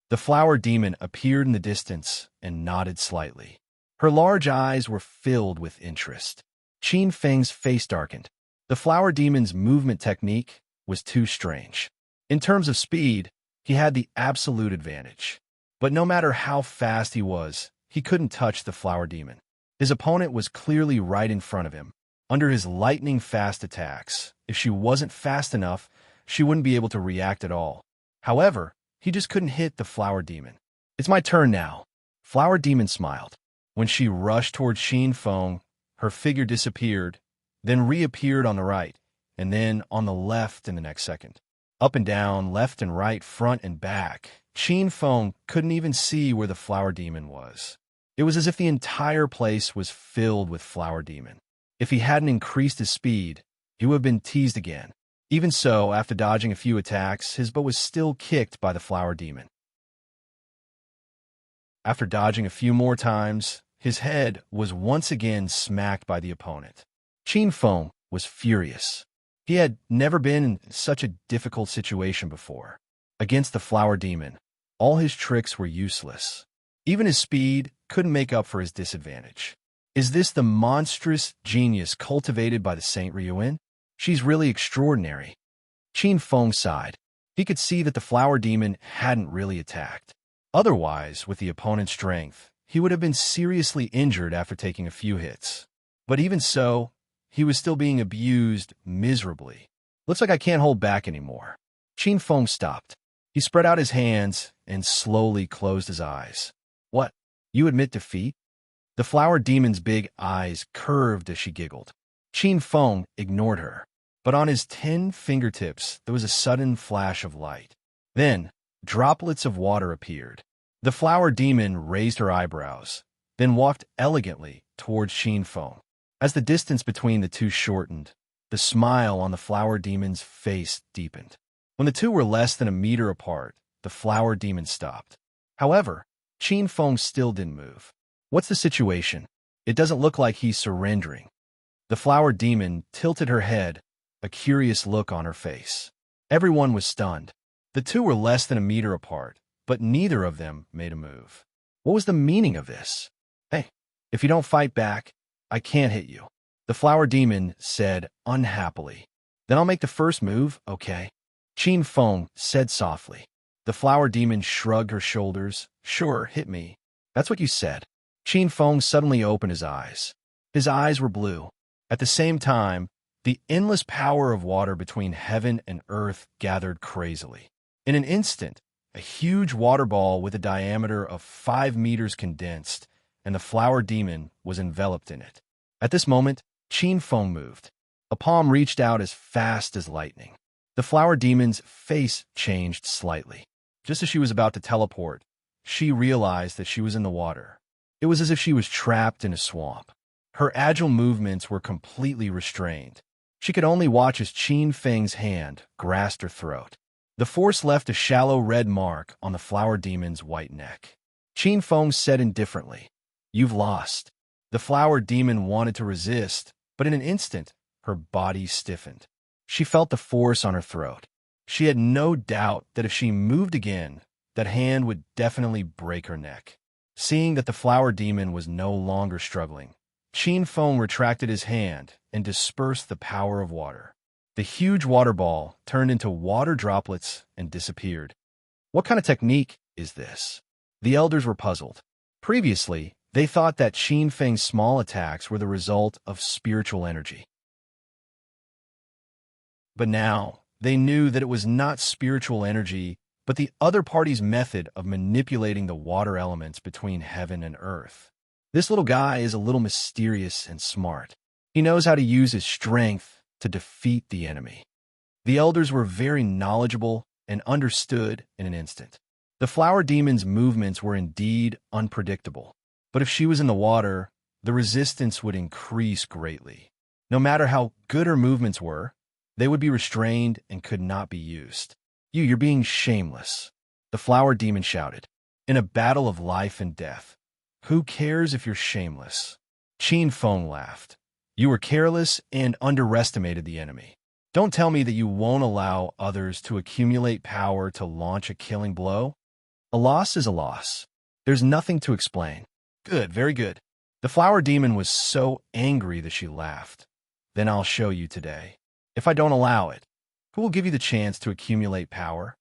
The Flower Demon appeared in the distance and nodded slightly. Her large eyes were filled with interest. Qin Feng's face darkened. The Flower Demon's movement technique was too strange. In terms of speed, he had the absolute advantage. But no matter how fast he was, he couldn't touch the Flower Demon. His opponent was clearly right in front of him. Under his lightning-fast attacks, if she wasn't fast enough, she wouldn't be able to react at all. However, he just couldn't hit the Flower Demon. "It's my turn now." Flower Demon smiled. When she rushed toward Qin Feng, her figure disappeared, then reappeared on the right, and then on the left in the next second. Up and down, left and right, front and back, Qin Feng couldn't even see where the Flower Demon was. It was as if the entire place was filled with Flower Demon. If he hadn't increased his speed, he would have been teased again. Even so, after dodging a few attacks, his butt was still kicked by the Flower Demon. After dodging a few more times, his head was once again smacked by the opponent. Qin Feng was furious. He had never been in such a difficult situation before. Against the Flower Demon, all his tricks were useless. Even his speed couldn't make up for his disadvantage. Is this the monstrous genius cultivated by the Saint Ryuan? She's really extraordinary. Qin Feng sighed. He could see that the Flower Demon hadn't really attacked. Otherwise, with the opponent's strength, he would have been seriously injured after taking a few hits. But even so, he was still being abused miserably. "Looks like I can't hold back anymore." Qin Feng stopped. He spread out his hands and slowly closed his eyes. "What? You admit defeat?" The Flower Demon's big eyes curved as she giggled. Qin Feng ignored her, but on his 10 fingertips there was a sudden flash of light. Then, droplets of water appeared. The Flower Demon raised her eyebrows, then walked elegantly towards Qin Feng. As the distance between the two shortened, the smile on the Flower Demon's face deepened. When the two were less than a meter apart, the Flower Demon stopped. However, Qin Feng still didn't move. "What's the situation? It doesn't look like he's surrendering." The Flower Demon tilted her head, a curious look on her face. Everyone was stunned. The two were less than a meter apart, but neither of them made a move. What was the meaning of this? "Hey, If you don't fight back, I can't hit you. The flower demon said unhappily. Then I'll make the first move, okay? Qin Feng said softly. The flower demon shrugged her shoulders. Sure, hit me. That's what you said. Qin Feng suddenly opened his eyes. His eyes were blue. At the same time, the endless power of water between heaven and earth gathered crazily. In an instant, a huge water ball with a diameter of 5 meters condensed, and the flower demon was enveloped in it. At this moment, Qin Feng moved. A palm reached out as fast as lightning. The flower demon's face changed slightly. Just as she was about to teleport, she realized that she was in the water. It was as if she was trapped in a swamp. Her agile movements were completely restrained. She could only watch as Qin Feng's hand grasped her throat. The force left a shallow red mark on the flower demon's white neck. Qin Feng said indifferently, "You've lost." The flower demon wanted to resist, but in an instant, her body stiffened. She felt the force on her throat. She had no doubt that if she moved again, that hand would definitely break her neck. Seeing that the flower demon was no longer struggling, Qin Feng retracted his hand and dispersed the power of water. The huge water ball turned into water droplets and disappeared. What kind of technique is this? The elders were puzzled. Previously, they thought that Qin Feng's small attacks were the result of spiritual energy. But now, they knew that it was not spiritual energy, but the other party's method of manipulating the water elements between heaven and earth. This little guy is a little mysterious and smart. He knows how to use his strength to defeat the enemy. The elders were very knowledgeable and understood in an instant. The flower demon's movements were indeed unpredictable, but if she was in the water, the resistance would increase greatly. No matter how good her movements were, they would be restrained and could not be used. You're being shameless," the flower demon shouted. "In a battle of life and death, who cares if you're shameless?" Qin Feng laughed. "You were careless and underestimated the enemy. Don't tell me that you won't allow others to accumulate power to launch a killing blow. A loss is a loss. There's nothing to explain." "Good, very good." The flower demon was so angry that she laughed. "Then I'll show you today. If I don't allow it, who will give you the chance to accumulate power?"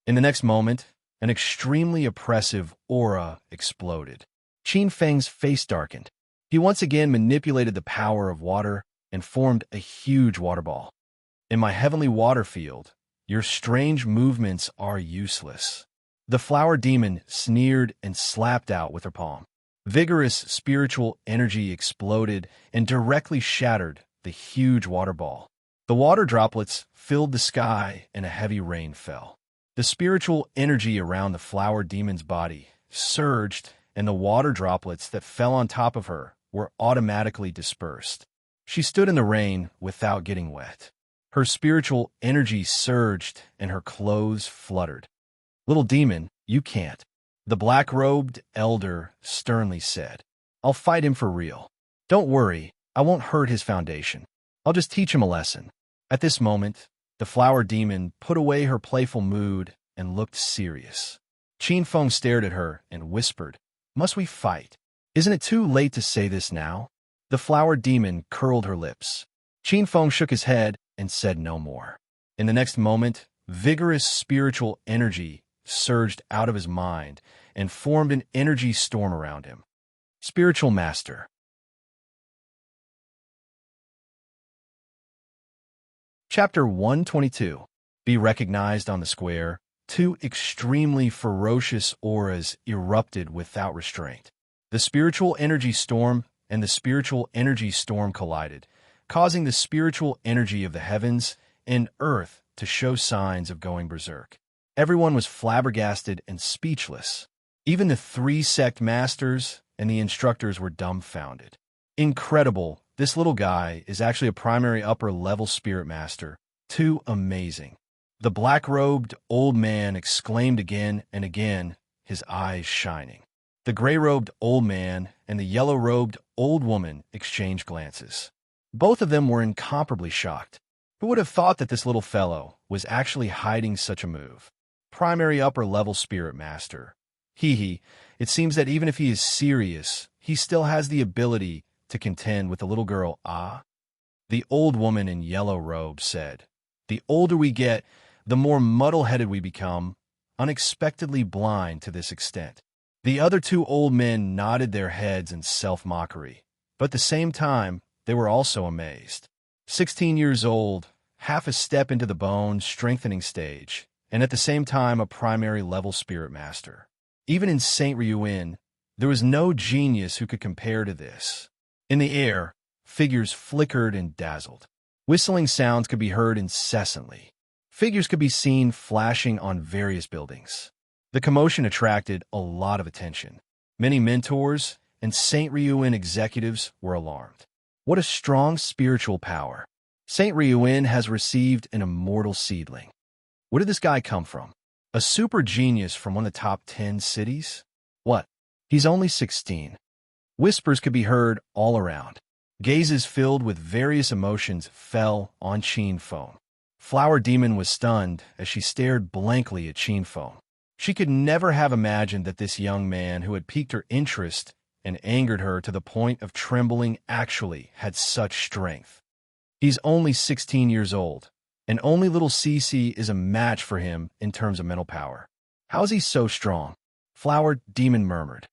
In the next moment, an extremely oppressive aura exploded. Qin Feng's face darkened. He once again manipulated the power of water and formed a huge water ball. "In my heavenly water field, your strange movements are useless." The flower demon sneered and slapped out with her palm. Vigorous spiritual energy exploded and directly shattered the huge water ball. The water droplets filled the sky and a heavy rain fell. The spiritual energy around the flower demon's body surged, and the water droplets that fell on top of her were automatically dispersed. She stood in the rain without getting wet. Her spiritual energy surged and her clothes fluttered. "Little demon, you can't," the black-robed elder sternly said. "I'll fight him for real. Don't worry, I won't hurt his foundation. I'll just teach him a lesson." At this moment, the flower demon put away her playful mood and looked serious. Qin Feng stared at her and whispered, "Must we fight? Isn't it too late to say this now?" The flower demon curled her lips. Qin Feng shook his head and said no more. In the next moment, vigorous spiritual energy surged out of his mind and formed an energy storm around him. Spiritual Master. Chapter 122. Be recognized on the square. Two extremely ferocious auras erupted without restraint. The spiritual energy storm and the spiritual energy storm collided, causing the spiritual energy of the heavens and earth to show signs of going berserk. Everyone was flabbergasted and speechless. Even the 3 sect masters and the instructors were dumbfounded. Incredible, this little guy is actually a primary upper-level spirit master. Too amazing. The black-robed old man exclaimed again and again, his eyes shining. The gray-robed old man and the yellow-robed old woman exchanged glances. Both of them were incomparably shocked. Who would have thought that this little fellow was actually hiding such a move? Primary upper-level spirit master. It seems that even if he is serious, he still has the ability to contend with the little girl, ah? The old woman in yellow robe said, "The older we get, the more muddle-headed we become, unexpectedly blind to this extent." The other two old men nodded their heads in self-mockery, but at the same time, they were also amazed. 16 years old, half a step into the bone strengthening stage, and at the same time a primary level spirit master. Even in St. Ryuin, there was no genius who could compare to this. In the air, figures flickered and dazzled. Whistling sounds could be heard incessantly. Figures could be seen flashing on various buildings. The commotion attracted a lot of attention. Many mentors and St. Ryuin executives were alarmed. What a strong spiritual power. St. Ryuin has received an immortal seedling. Where did this guy come from? A super genius from one of the top 10 cities? What? He's only 16. Whispers could be heard all around. Gazes filled with various emotions fell on Qin Feng. Flower Demon was stunned as she stared blankly at Qin Feng. She could never have imagined that this young man who had piqued her interest and angered her to the point of trembling actually had such strength. He's only 16 years old, and only little Cece is a match for him in terms of mental power. How is he so strong? Flower Demon murmured.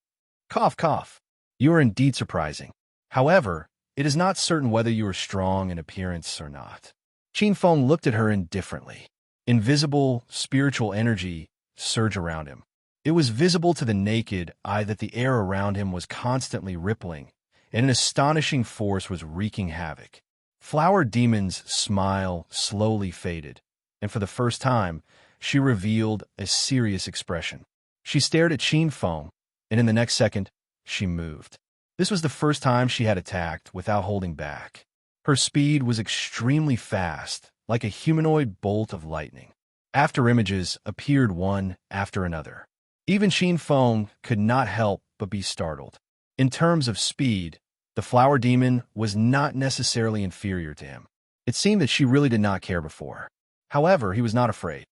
Cough, cough. You are indeed surprising. However, it is not certain whether you are strong in appearance or not. Qin Feng looked at her indifferently. Invisible, spiritual energy surged around him. It was visible to the naked eye that the air around him was constantly rippling, and an astonishing force was wreaking havoc. Flower Demon's smile slowly faded, and for the first time, she revealed a serious expression. She stared at Qin Feng, and in the next second, she moved. This was the first time she had attacked without holding back. Her speed was extremely fast, like a humanoid bolt of lightning. After images appeared one after another. Even Qin Feng could not help but be startled. In terms of speed, the Flower Demon was not necessarily inferior to him. It seemed that she really did not care before. However, he was not afraid.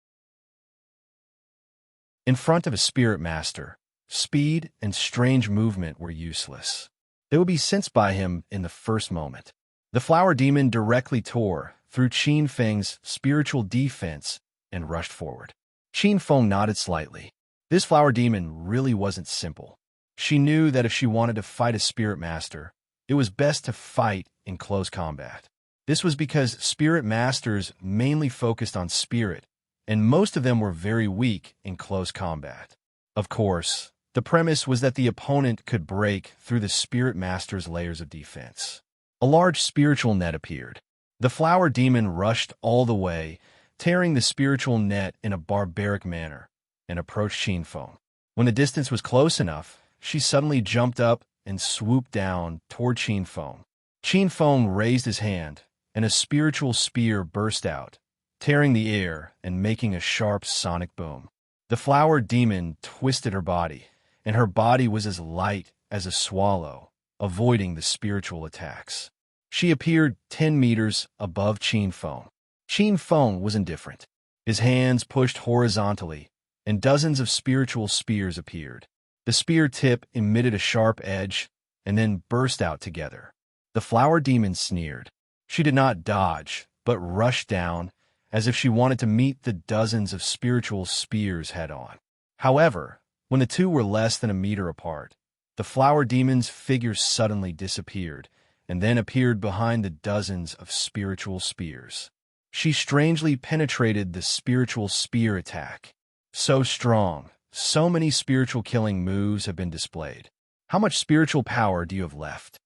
In front of a spirit master, speed and strange movement were useless. They would be sensed by him in the first moment. The Flower Demon directly tore through Qin Feng's spiritual defense and rushed forward. Qin Feng nodded slightly. This Flower Demon really wasn't simple. She knew that if she wanted to fight a spirit master, it was best to fight in close combat. This was because spirit masters mainly focused on spirit, and most of them were very weak in close combat. Of course, the premise was that the opponent could break through the spirit master's layers of defense. A large spiritual net appeared. The Flower Demon rushed all the way, tearing the spiritual net in a barbaric manner, and approached Qin Feng. When the distance was close enough, she suddenly jumped up and swooped down toward Qin Feng. Qin Feng raised his hand, and a spiritual spear burst out, tearing the air and making a sharp sonic boom. The Flower Demon twisted her body, and her body was as light as a swallow, avoiding the spiritual attacks. She appeared 10 meters above Qin Feng. Qin Feng was indifferent. His hands pushed horizontally, and dozens of spiritual spears appeared. The spear tip emitted a sharp edge and then burst out together. The Flower Demon sneered. She did not dodge, but rushed down as if she wanted to meet the dozens of spiritual spears head-on. However, when the two were less than a meter apart, the Flower Demon's figure suddenly disappeared and then appeared behind the dozens of spiritual spears. She strangely penetrated the spiritual spear attack. So strong, so many spiritual killing moves have been displayed. How much spiritual power do you have left?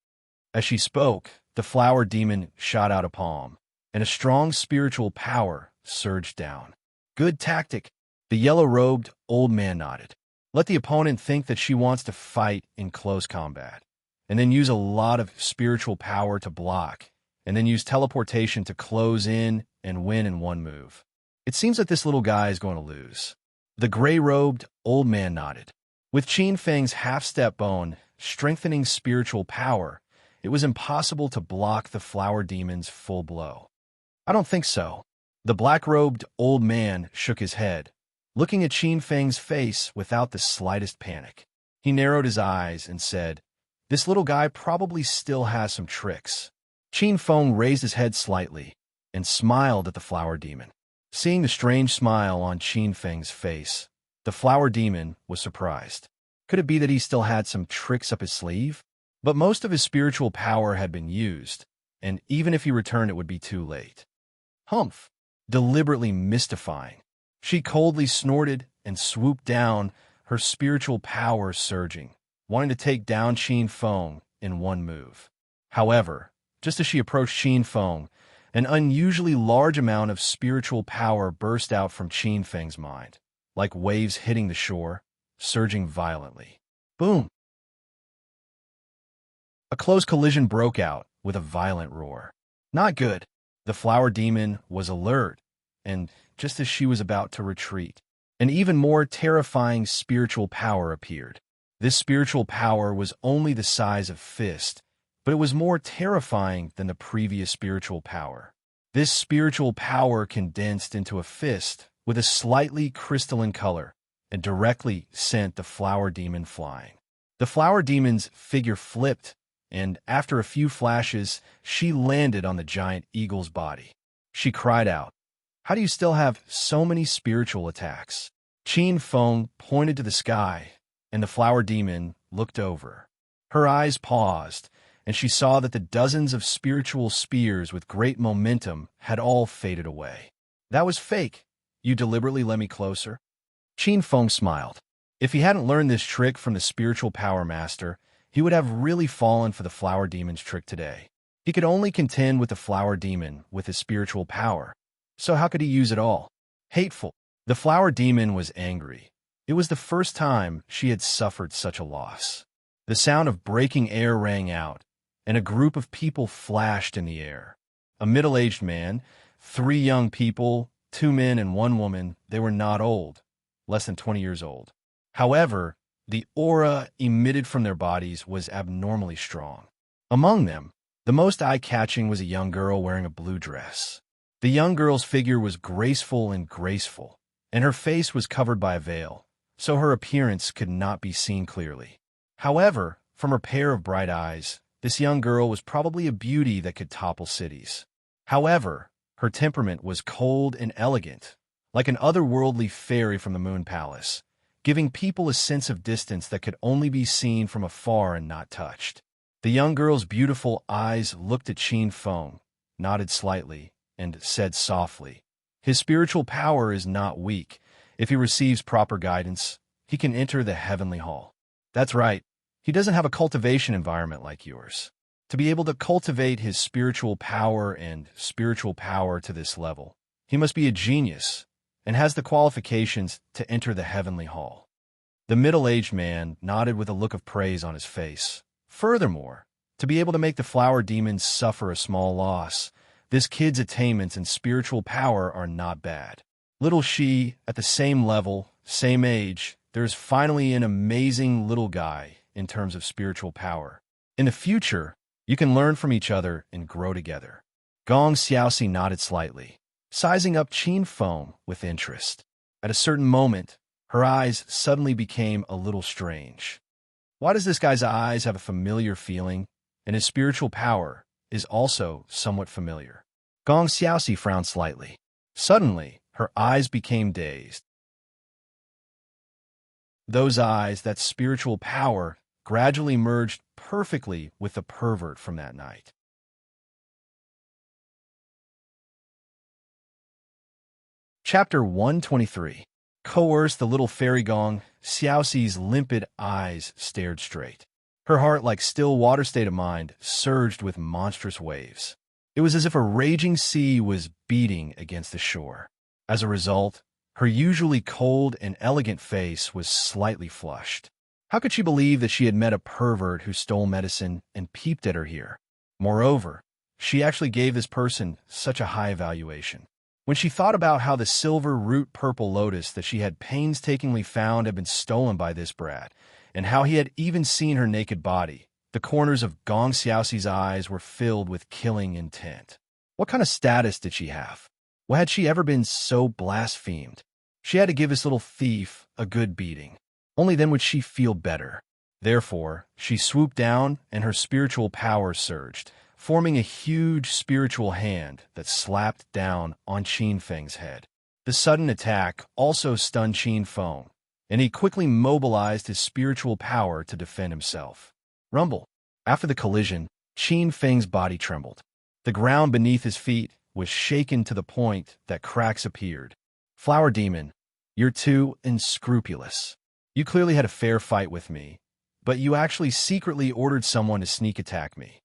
As she spoke, the Flower Demon shot out a palm, and a strong spiritual power surged down. Good tactic. The yellow-robed old man nodded. Let the opponent think that she wants to fight in close combat, and then use a lot of spiritual power to block, and then use teleportation to close in and win in one move. It seems that this little guy is going to lose. The gray-robed old man nodded. With Qin Feng's half-step bone strengthening spiritual power, it was impossible to block the Flower Demon's full blow. I don't think so. The black-robed old man shook his head, looking at Qin Feng's face without the slightest panic. He narrowed his eyes and said, This little guy probably still has some tricks. Qin Feng raised his head slightly and smiled at the flower demon. Seeing the strange smile on Qin Feng's face, the flower demon was surprised. Could it be that he still had some tricks up his sleeve? But most of his spiritual power had been used, and even if he returned, it would be too late. Humph! Deliberately mystifying. She coldly snorted and swooped down, her spiritual power surging, wanting to take down Qin Feng in one move. However, just as she approached Qin Feng, an unusually large amount of spiritual power burst out from Qin Feng's mind, like waves hitting the shore, surging violently. Boom! A close collision broke out with a violent roar. Not good. The flower demon was alert, and just as she was about to retreat, an even more terrifying spiritual power appeared. This spiritual power was only the size of fist, but it was more terrifying than the previous spiritual power. This spiritual power condensed into a fist with a slightly crystalline color and directly sent the flower demon flying. The flower demon's figure flipped, and after a few flashes, she landed on the giant eagle's body. She cried out, "How do you still have so many spiritual attacks?" Qin Feng pointed to the sky, and the flower demon looked over. Her eyes paused, and she saw that the dozens of spiritual spears with great momentum had all faded away. "That was fake. You deliberately let me closer?" Qin Feng smiled. If he hadn't learned this trick from the spiritual power master, he would have really fallen for the flower demon's trick today. He could only contend with the flower demon with his spiritual power. So how could he use it all? Hateful. The flower demon was angry. It was the first time she had suffered such a loss. The sound of breaking air rang out, and a group of people flashed in the air. A middle-aged man, 3 young people, 2 men and 1 woman. They were not old, less than 20 years old. However, the aura emitted from their bodies was abnormally strong. Among them, the most eye-catching was a young girl wearing a blue dress. The young girl's figure was graceful, and her face was covered by a veil, so her appearance could not be seen clearly. However, from her pair of bright eyes, this young girl was probably a beauty that could topple cities. However, her temperament was cold and elegant, like an otherworldly fairy from the Moon Palace, giving people a sense of distance that could only be seen from afar and not touched. The young girl's beautiful eyes looked at Qin Feng, nodded slightly, and said softly, "His spiritual power is not weak. If he receives proper guidance, he can enter the heavenly hall." That's right. He doesn't have a cultivation environment like yours. To be able to cultivate his spiritual power to this level, he must be a genius and has the qualifications to enter the heavenly hall. The middle-aged man nodded with a look of praise on his face. Furthermore, to be able to make the flower demon suffer a small loss, this kid's attainments and spiritual power are not bad. Little she, at the same level, same age, there's finally an amazing little guy in terms of spiritual power. In the future, you can learn from each other and grow together. Gong Xiaoxi nodded slightly, sizing up Qin Feng with interest. At a certain moment, her eyes suddenly became a little strange. Why does this guy's eyes have a familiar feeling, and his spiritual power is also somewhat familiar? Gong Xiaoxi frowned slightly. Suddenly, her eyes became dazed. Those eyes, that spiritual power, gradually merged perfectly with the pervert from that night. Chapter 123. Coerced the little fairy Gong Xiaoxi's limpid eyes stared straight. Her heart, like still water state of mind, surged with monstrous waves. It was as if a raging sea was beating against the shore. As a result, her usually cold and elegant face was slightly flushed. How could she believe that she had met a pervert who stole medicine and peeped at her here? Moreover, she actually gave this person such a high valuation. When she thought about how the silver root purple lotus that she had painstakingly found had been stolen by this brat, and how he had even seen her naked body, the corners of Gong Xiaoxi's eyes were filled with killing intent. What kind of status did she have? Why had she ever been so blasphemed? She had to give this little thief a good beating. Only then would she feel better. Therefore, she swooped down and her spiritual power surged, forming a huge spiritual hand that slapped down on Qin Feng's head. The sudden attack also stunned Qin Feng, and he quickly mobilized his spiritual power to defend himself. Rumble. After the collision, Qin Feng's body trembled. The ground beneath his feet was shaken to the point that cracks appeared. Flower Demon, you're too unscrupulous. You clearly had a fair fight with me, but you actually secretly ordered someone to sneak attack me.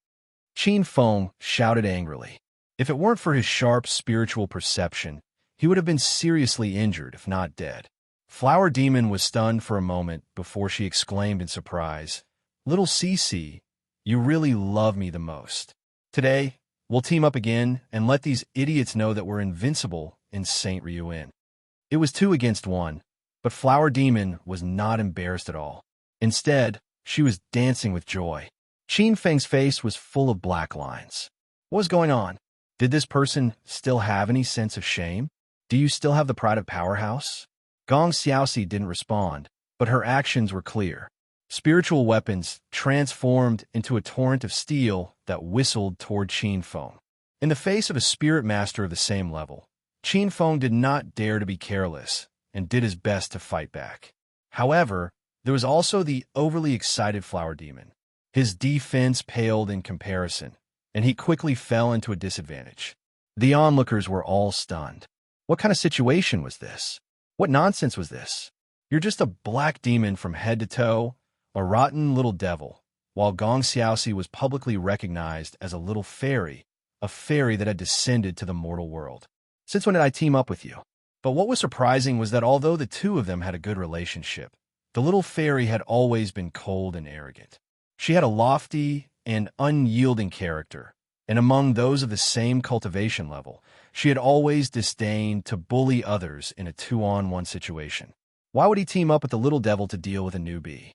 Qin Feng shouted angrily. If it weren't for his sharp spiritual perception, he would have been seriously injured, if not dead. Flower Demon was stunned for a moment before she exclaimed in surprise, "Little Cece, you really love me the most. Today, we'll team up again and let these idiots know that we're invincible in St. Ryuin." It was 2 against 1, but Flower Demon was not embarrassed at all. Instead, she was dancing with joy. Qin Feng's face was full of black lines. What was going on? Did this person still have any sense of shame? Do you still have the pride of powerhouse? Gong Xiaoxi didn't respond, but her actions were clear. Spiritual weapons transformed into a torrent of steel that whistled toward Qin Feng. In the face of a spirit master of the same level, Qin Feng did not dare to be careless and did his best to fight back. However, there was also the overly excited Flower Demon. His defense paled in comparison, and he quickly fell into a disadvantage. The onlookers were all stunned. What kind of situation was this? What nonsense was this? You're just a black demon from head to toe, a rotten little devil, while Gong Xiaoxi was publicly recognized as a little fairy, a fairy that had descended to the mortal world. Since when did I team up with you? But what was surprising was that although the two of them had a good relationship, the little fairy had always been cold and arrogant. She had a lofty and unyielding character, and among those of the same cultivation level, she had always disdained to bully others in a 2-on-1 situation. Why would he team up with the little devil to deal with a newbie?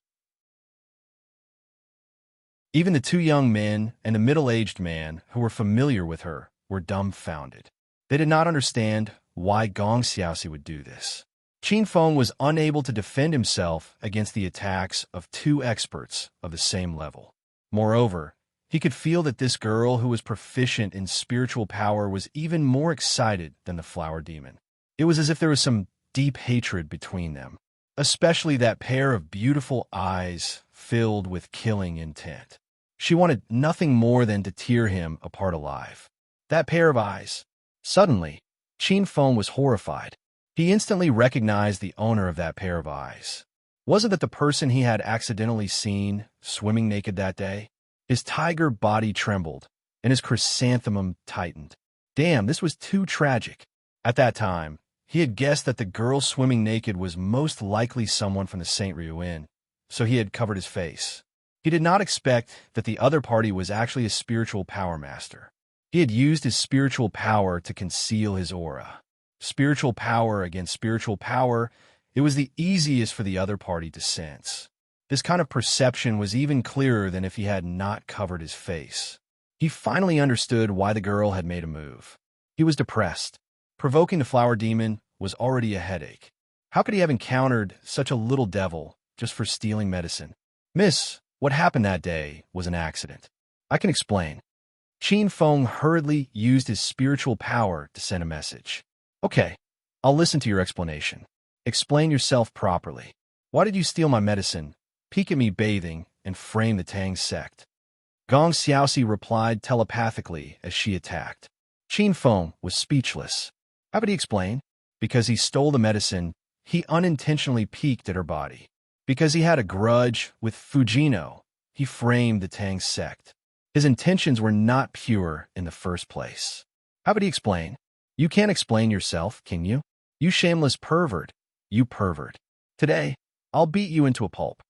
Even the 2 young men and the middle-aged man who were familiar with her were dumbfounded. They did not understand why Gong Xiaoxi would do this. Qin Feng was unable to defend himself against the attacks of 2 experts of the same level. Moreover, he could feel that this girl who was proficient in spiritual power was even more excited than the Flower Demon. It was as if there was some deep hatred between them, especially that pair of beautiful eyes filled with killing intent. She wanted nothing more than to tear him apart alive. That pair of eyes. Suddenly, Qin Feng was horrified. He instantly recognized the owner of that pair of eyes. Was it that the person he had accidentally seen swimming naked that day? His tiger body trembled, and his chrysanthemum tightened. Damn, this was too tragic. At that time, he had guessed that the girl swimming naked was most likely someone from the St. Ryuin, so he had covered his face. He did not expect that the other party was actually a spiritual power master. He had used his spiritual power to conceal his aura. Spiritual power against spiritual power, it was the easiest for the other party to sense. This kind of perception was even clearer than if he had not covered his face. He finally understood why the girl had made a move. He was depressed. Provoking the Flower Demon was already a headache. How could he have encountered such a little devil just for stealing medicine? Miss, what happened that day was an accident. I can explain. Qin Feng hurriedly used his spiritual power to send a message. Okay, I'll listen to your explanation. Explain yourself properly. Why did you steal my medicine, peek at me bathing, and frame the Tang sect? Gong Xiaoxi replied telepathically as she attacked. Qin Feng was speechless. How could he explain? Because he stole the medicine, he unintentionally peeked at her body. Because he had a grudge with Fujino, he framed the Tang sect. His intentions were not pure in the first place. How could he explain? You can't explain yourself, can you? You shameless pervert. You pervert. Today, I'll beat you into a pulp.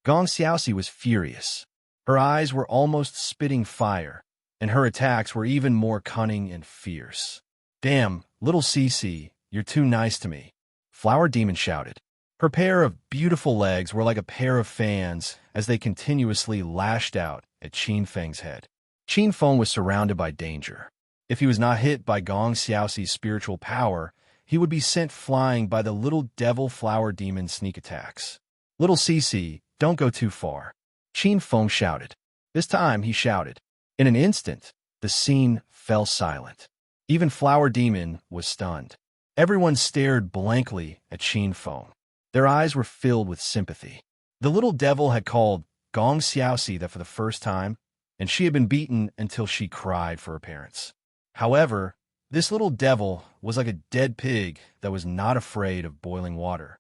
Gong Xiaoxi was furious. Her eyes were almost spitting fire, and her attacks were even more cunning and fierce. Damn, little Cece, you're too nice to me, Flower Demon shouted. Her pair of beautiful legs were like a pair of fans as they continuously lashed out at Qin Feng's head. Qin Feng was surrounded by danger. If he was not hit by Gong Xiaoxi's spiritual power, he would be sent flying by the little devil Flower Demon sneak attacks. Little Cece, don't go too far. Qin Feng shouted. This time he shouted. In an instant, the scene fell silent. Even Flower Demon was stunned. Everyone stared blankly at Qin Feng. Their eyes were filled with sympathy. The little devil had called Gong Xiaoxi that for the first time, and she had been beaten until she cried for her parents. However, this little devil was like a dead pig that was not afraid of boiling water.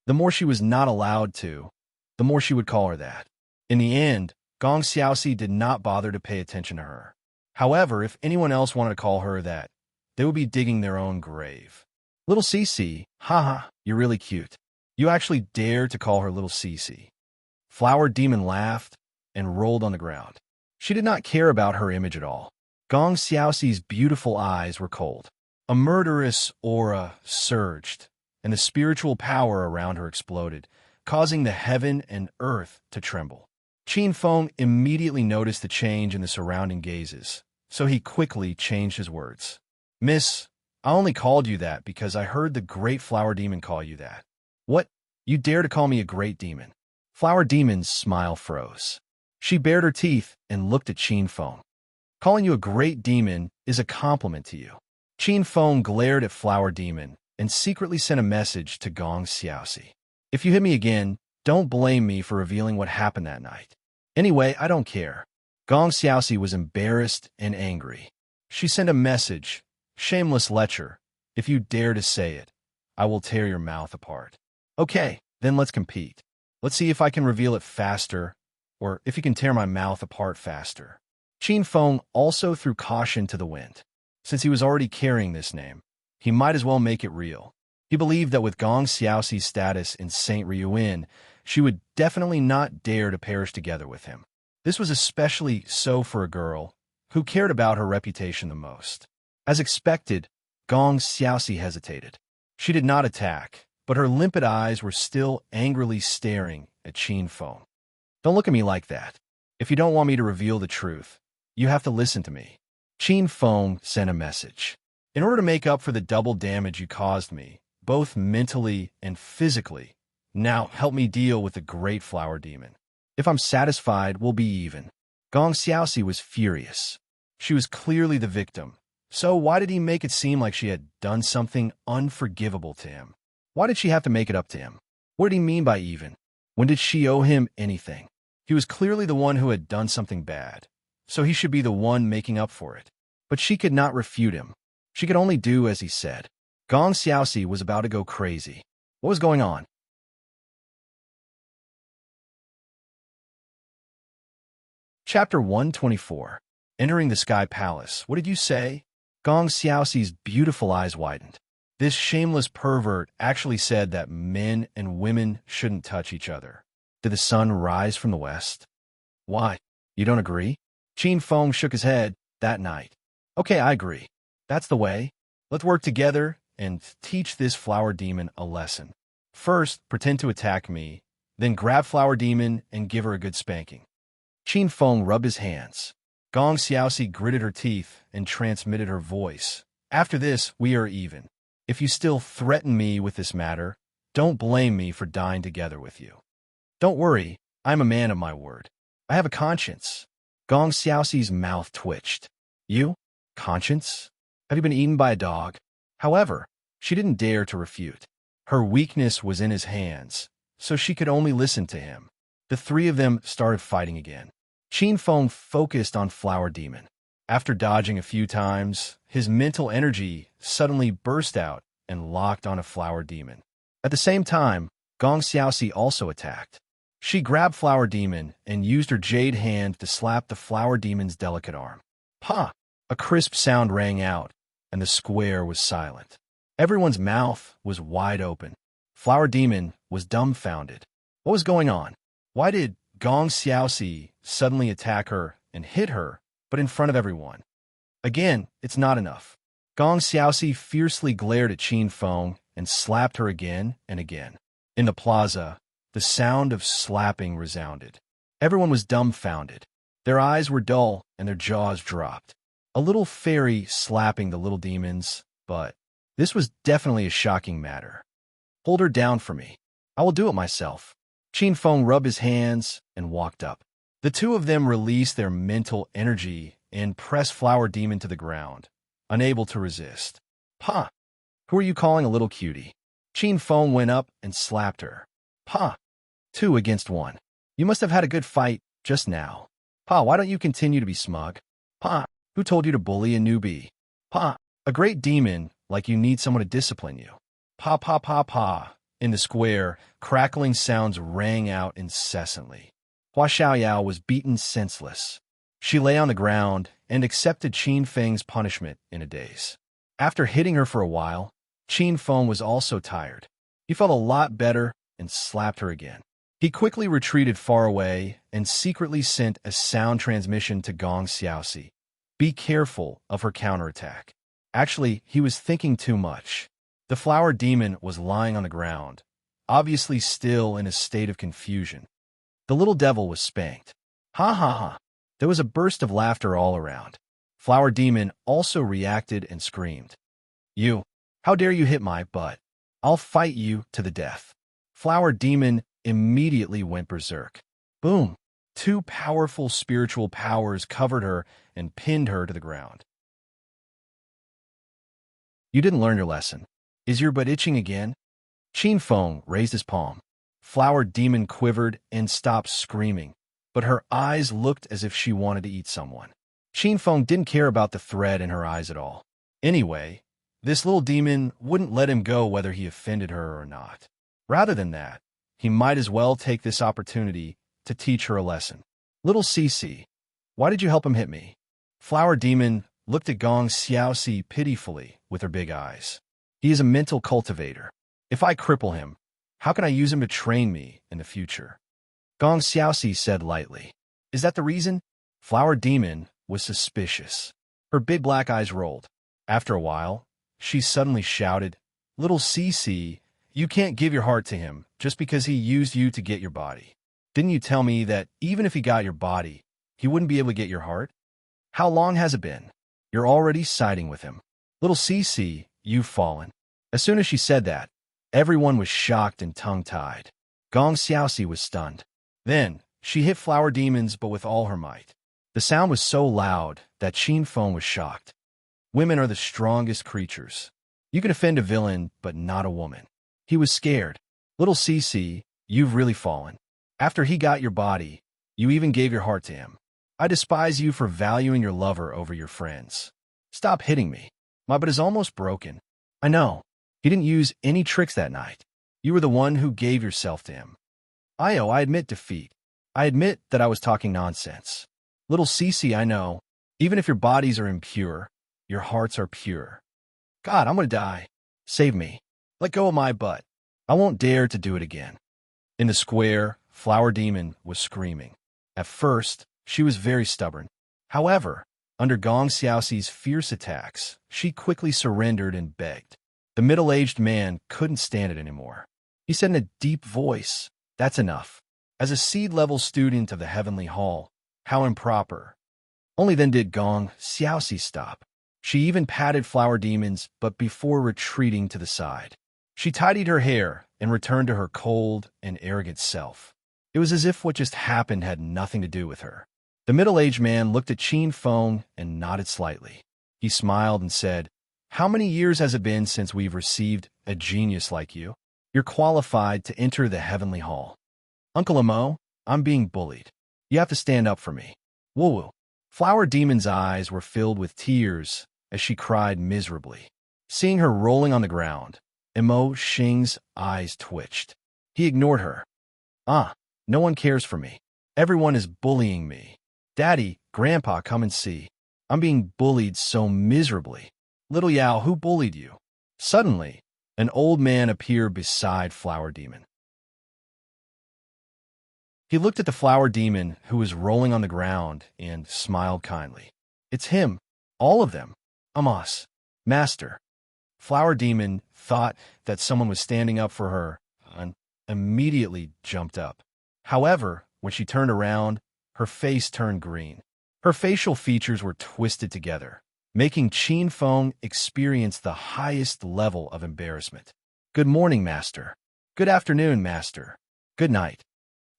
The more she was not allowed to, the more she would call her that. In the end, Gong Xiaoxi did not bother to pay attention to her. However, if anyone else wanted to call her that, they would be digging their own grave. Little Cece, haha, you're really cute. You actually dare to call her Little Cece. Flower Demon laughed and rolled on the ground. She did not care about her image at all. Gong Xiaoxi's beautiful eyes were cold. A murderous aura surged, and the spiritual power around her exploded, causing the heaven and earth to tremble. Qin Feng immediately noticed the change in the surrounding gazes, so he quickly changed his words. Miss, I only called you that because I heard the great Flower Demon call you that. What? You dare to call me a great demon? Flower Demon's smile froze. She bared her teeth and looked at Qin Feng. Calling you a great demon is a compliment to you. Qin Feng glared at Flower Demon and secretly sent a message to Gong Xiaoxi. If you hit me again, don't blame me for revealing what happened that night. Anyway, I don't care. Gong Xiaoxi was embarrassed and angry. She sent a message. Shameless lecher. If you dare to say it, I will tear your mouth apart. Okay, then let's compete. Let's see if I can reveal it faster, or if you can tear my mouth apart faster. Qin Feng also threw caution to the wind. Since he was already carrying this name, he might as well make it real. He believed that with Gong Xiaoxi's status in Saint Ryuan, she would definitely not dare to perish together with him. This was especially so for a girl who cared about her reputation the most. As expected, Gong Xiaoxi hesitated. She did not attack, but her limpid eyes were still angrily staring at Qin Feng. Don't look at me like that. If you don't want me to reveal the truth, you have to listen to me. Qin Feng sent a message. In order to make up for the double damage you caused me, both mentally and physically, now help me deal with the great Flower Demon. If I'm satisfied, we'll be even. Gong Xiaoxi was furious. She was clearly the victim. So why did he make it seem like she had done something unforgivable to him? Why did she have to make it up to him? What did he mean by even? When did she owe him anything? He was clearly the one who had done something bad, so he should be the one making up for it. But she could not refute him. She could only do as he said. Gong Xiaoxi was about to go crazy. What was going on? Chapter 124. Entering the Sky Palace. What did you say? Gong Xiaoxi's beautiful eyes widened. This shameless pervert actually said that men and women shouldn't touch each other. Did the sun rise from the west? Why? You don't agree? Qin Feng shook his head that night. Okay, I agree. That's the way. Let's work together and teach this Flower Demon a lesson. First, pretend to attack me, then grab Flower Demon and give her a good spanking. Qin Feng rubbed his hands. Gong Xiaoxi gritted her teeth and transmitted her voice. After this, we are even. If you still threaten me with this matter, don't blame me for dying together with you. Don't worry, I'm a man of my word. I have a conscience. Gong Xiaoxi's mouth twitched. You? Conscience? Have you been eaten by a dog? However, she didn't dare to refute. Her weakness was in his hands, so she could only listen to him. The three of them started fighting again. Qin Feng focused on Flower Demon. After dodging a few times, his mental energy suddenly burst out and locked on a Flower Demon. At the same time, Gong Xiaoxi also attacked. She grabbed Flower Demon and used her jade hand to slap the Flower Demon's delicate arm. Pa! A crisp sound rang out, and the square was silent. Everyone's mouth was wide open. Flower Demon was dumbfounded. What was going on? Why did Gong Xiaoxi suddenly attack her and hit her, but in front of everyone? Again, it's not enough. Gong Xiaoxi fiercely glared at Qin Feng and slapped her again and again. In the plaza, the sound of slapping resounded. Everyone was dumbfounded. Their eyes were dull and their jaws dropped. A little fairy slapping the little demons, but this was definitely a shocking matter. Hold her down for me. I will do it myself. Qin Feng rubbed his hands and walked up. The two of them released their mental energy and pressed Flower Demon to the ground, unable to resist. Pa, who are you calling a little cutie? Qin Feng went up and slapped her. Pa, 2 against 1. You must have had a good fight just now. Pa, why don't you continue to be smug? Pa, who told you to bully a newbie? Pa, a great demon like you need someone to discipline you. Pa, pa, pa, pa. In the square, crackling sounds rang out incessantly. Hua Xiaoyao was beaten senseless. She lay on the ground and accepted Qin Feng's punishment in a daze. After hitting her for a while, Qin Feng was also tired. He felt a lot better and slapped her again. He quickly retreated far away and secretly sent a sound transmission to Gong Xiaoxi. Be careful of her counterattack. Actually, he was thinking too much. The Flower Demon was lying on the ground, obviously still in a state of confusion. The little devil was spanked. Ha ha ha. There was a burst of laughter all around. Flower Demon also reacted and screamed. You, how dare you hit my butt? I'll fight you to the death. Flower Demon immediately went berserk. Boom! 2 powerful spiritual powers covered her and pinned her to the ground. You didn't learn your lesson. Is your butt itching again? Qin Feng raised his palm. Flower Demon quivered and stopped screaming, but her eyes looked as if she wanted to eat someone. Qin Feng didn't care about the thread in her eyes at all. Anyway, this little demon wouldn't let him go whether he offended her or not. Rather than that, he might as well take this opportunity to teach her a lesson. Little Cece, why did you help him hit me? Flower Demon looked at Gong Xiaoxi pitifully with her big eyes. He is a mental cultivator. If I cripple him, how can I use him to train me in the future? Gong Xiaoxi said lightly. Is that the reason? Flower Demon was suspicious. Her big black eyes rolled. After a while, she suddenly shouted, Little Cece, you can't give your heart to him just because he used you to get your body. Didn't you tell me that even if he got your body, he wouldn't be able to get your heart? How long has it been? You're already siding with him. Little Cece, you've fallen. As soon as she said that, everyone was shocked and tongue-tied. Gong Xiaoxi was stunned. Then, she hit Flower Demons but with all her might. The sound was so loud that Qin Feng was shocked. Women are the strongest creatures. You can offend a villain, but not a woman. He was scared. Little Cece, you've really fallen. After he got your body, you even gave your heart to him. I despise you for valuing your lover over your friends. Stop hitting me. My butt is almost broken. I know. He didn't use any tricks that night. You were the one who gave yourself to him. I admit defeat. I admit that I was talking nonsense. Little Cece, I know. Even if your bodies are impure, your hearts are pure. God, I'm gonna die. Save me. Let go of my butt. I won't dare to do it again. In the square, Flower Demon was screaming. At first, she was very stubborn. However, under Gong Xiaoxi's fierce attacks, she quickly surrendered and begged. The middle-aged man couldn't stand it anymore. He said in a deep voice, That's enough. As a seed-level student of the Heavenly Hall, how improper. Only then did Gong Xiaoxi stop. She even patted Flower Demons, but before retreating to the side. She tidied her hair and returned to her cold and arrogant self. It was as if what just happened had nothing to do with her. The middle-aged man looked at Qin Feng and nodded slightly. He smiled and said, How many years has it been since we've received a genius like you? You're qualified to enter the Heavenly Hall. Uncle Amo, I'm being bullied. You have to stand up for me. Woo-woo. Flower Demon's eyes were filled with tears as she cried miserably. Seeing her rolling on the ground, Emo Xing's eyes twitched. He ignored her. No one cares for me. Everyone is bullying me. Daddy, Grandpa, come and see. I'm being bullied so miserably. Little Yao, who bullied you? Suddenly, an old man appeared beside Flower Demon. He looked at the Flower Demon, who was rolling on the ground, and smiled kindly. It's him. All of them. Amos. Master. Flower Demon thought that someone was standing up for her and immediately jumped up. However, when she turned around, her face turned green. Her facial features were twisted together, making Qin Feng experience the highest level of embarrassment. Good morning, Master. Good afternoon, Master. Good night.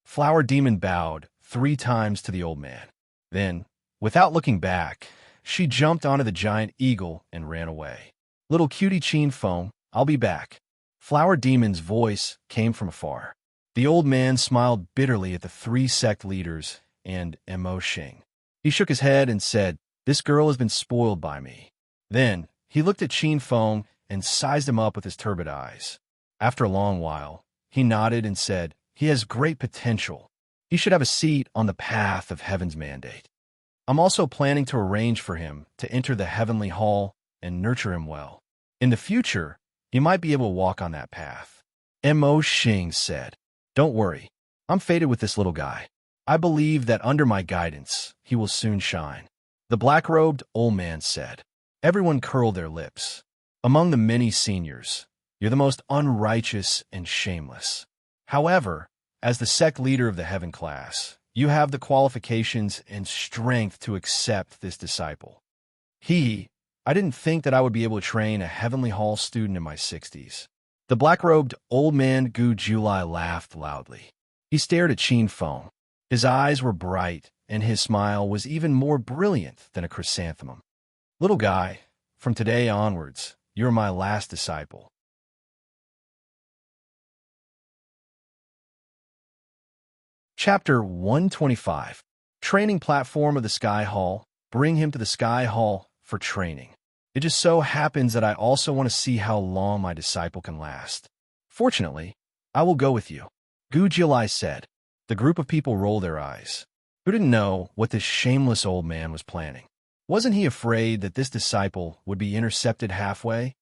Flower Demon bowed 3 times to the old man. Then, without looking back, she jumped onto the giant eagle and ran away. Little cutie Chin Feng, I'll be back. Flower Demon's voice came from afar. The old man smiled bitterly at the 3 sect leaders and Mo Xing. He shook his head and said, "This girl has been spoiled by me." Then, he looked at Chin Feng and sized him up with his turbid eyes. After a long while, he nodded and said, "He has great potential. He should have a seat on the path of heaven's mandate. I'm also planning to arrange for him to enter the heavenly hall and nurture him well. In the future, he might be able to walk on that path." Mo Xing said, "Don't worry. I'm fated with this little guy. I believe that under my guidance, he will soon shine." The black-robed old man said. Everyone curled their lips. "Among the many seniors, you're the most unrighteous and shameless. However, as the sect leader of the heaven class, you have the qualifications and strength to accept this disciple." I didn't think that I would be able to train a Heavenly Hall student in my 60s. The black-robed old man Gu Julai laughed loudly. He stared at Chin Feng. His eyes were bright, and his smile was even more brilliant than a chrysanthemum. "Little guy, from today onwards, you're my last disciple." Chapter 125. Training Platform of the Sky Hall. Bring him to the Sky Hall for training. It just so happens that I also want to see how long my disciple can last. Fortunately, I will go with you, Gu Jilai said. The group of people rolled their eyes. Who didn't know what this shameless old man was planning? Wasn't he afraid that this disciple would be intercepted halfway?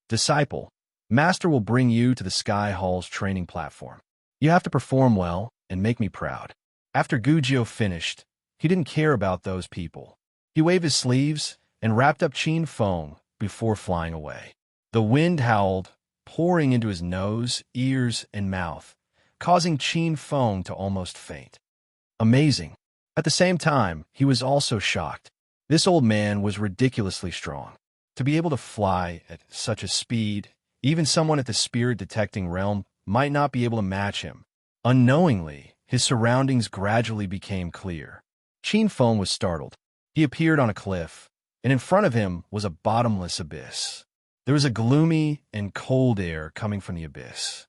"Disciple, Master will bring you to the Sky Hall's training platform. You have to perform well and make me proud." After Gujio finished, he didn't care about those people. He waved his sleeves and wrapped up Chin Feng before flying away. The wind howled, pouring into his nose, ears, and mouth, causing Chin Feng to almost faint. Amazing. At the same time, he was also shocked. This old man was ridiculously strong. To be able to fly at such a speed, even someone at the spirit-detecting realm might not be able to match him. Unknowingly, his surroundings gradually became clear. Chin Feng was startled. He appeared on a cliff, and in front of him was a bottomless abyss. There was a gloomy and cold air coming from the abyss.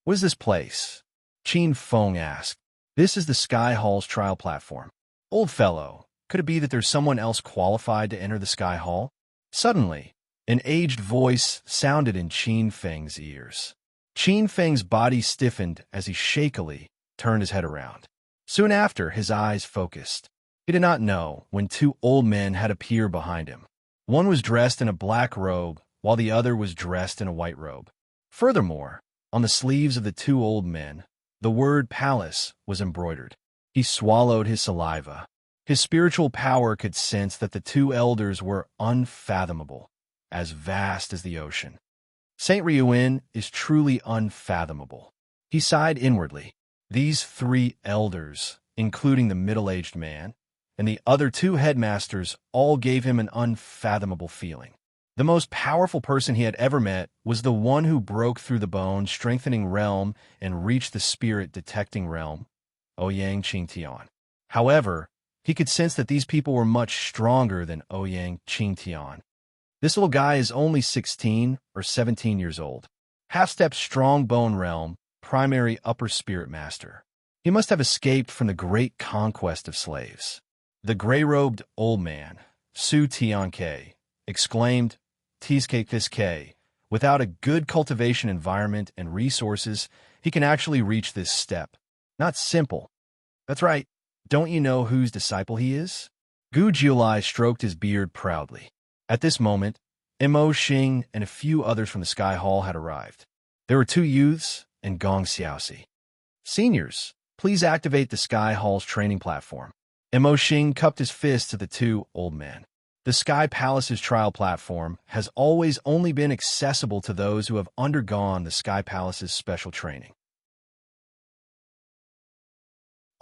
"What is this place?" Chin Feng asked. "This is the Sky Hall's trial platform." "Old fellow, could it be that there's someone else qualified to enter the Sky Hall?" Suddenly, an aged voice sounded in Chin Feng's ears. Chin Feng's body stiffened as he shakily turned his head around. Soon after, his eyes focused. He did not know when 2 old men had appeared behind him. One was dressed in a black robe, while the other was dressed in a white robe. Furthermore, on the sleeves of the 2 old men, the word palace was embroidered. He swallowed his saliva. His spiritual power could sense that the 2 elders were unfathomable, as vast as the ocean. Saint Ryuin is truly unfathomable. He sighed inwardly. These 3 elders, including the middle-aged man, and the other 2 headmasters all gave him an unfathomable feeling. The most powerful person he had ever met was the one who broke through the bone-strengthening realm and reached the spirit-detecting realm, Ouyang Qingtian. However, he could sense that these people were much stronger than Ouyang Qingtian. This little guy is only 16 or 17 years old. Half-step strong bone realm, primary upper spirit master. He must have escaped from the great conquest of slaves. The gray-robed old man, Su Tianke, exclaimed, "Tiske, without a good cultivation environment and resources, he can actually reach this step. Not simple." "That's right. Don't you know whose disciple he is?" Gu Jiulai stroked his beard proudly. At this moment, Mo Xing and a few others from the Sky Hall had arrived. There were 2 youths and Gong Xiaoxi. "Seniors, please activate the Sky Hall's training platform." Mo Xing cupped his fist to the 2 old men. The Sky Palace's trial platform has always only been accessible to those who have undergone the Sky Palace's special training.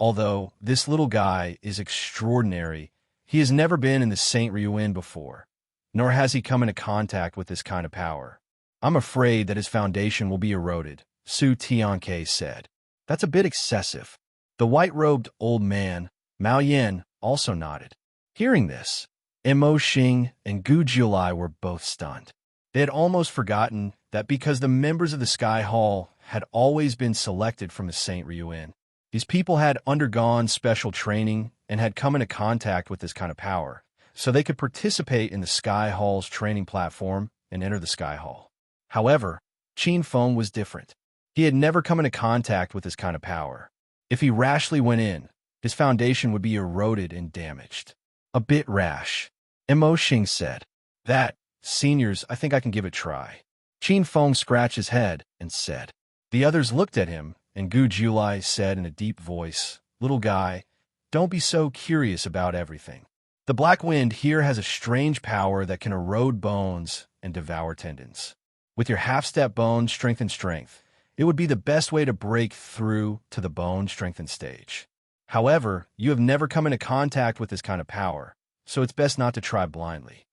Although this little guy is extraordinary, he has never been in the Saint Ryuin before, nor has he come into contact with this kind of power. "I'm afraid that his foundation will be eroded," Su Tianke said. "That's a bit excessive. The white-robed old man, Mao Yin, also nodded. Hearing this, Mo Xing and Gu Jiulai were both stunned. They had almost forgotten that because the members of the Sky Hall had always been selected from the St. Ryuin, these people had undergone special training and had come into contact with this kind of power, so they could participate in the Sky Hall's training platform and enter the Sky Hall. However, Qin Feng was different. He had never come into contact with this kind of power. If he rashly went in, his foundation would be eroded and damaged. A bit rash, Mo Xing said. That, seniors, I think I can give it a try. Qin Feng scratched his head and said. The others looked at him, and Gu Jiulai said in a deep voice, Little guy, don't be so curious about everything. The Black Wind here has a strange power that can erode bones and devour tendons. With your half-step bone strengthened strength, it would be the best way to break through to the bone strengthened stage. However, you have never come into contact with this kind of power, so it's best not to try blindly.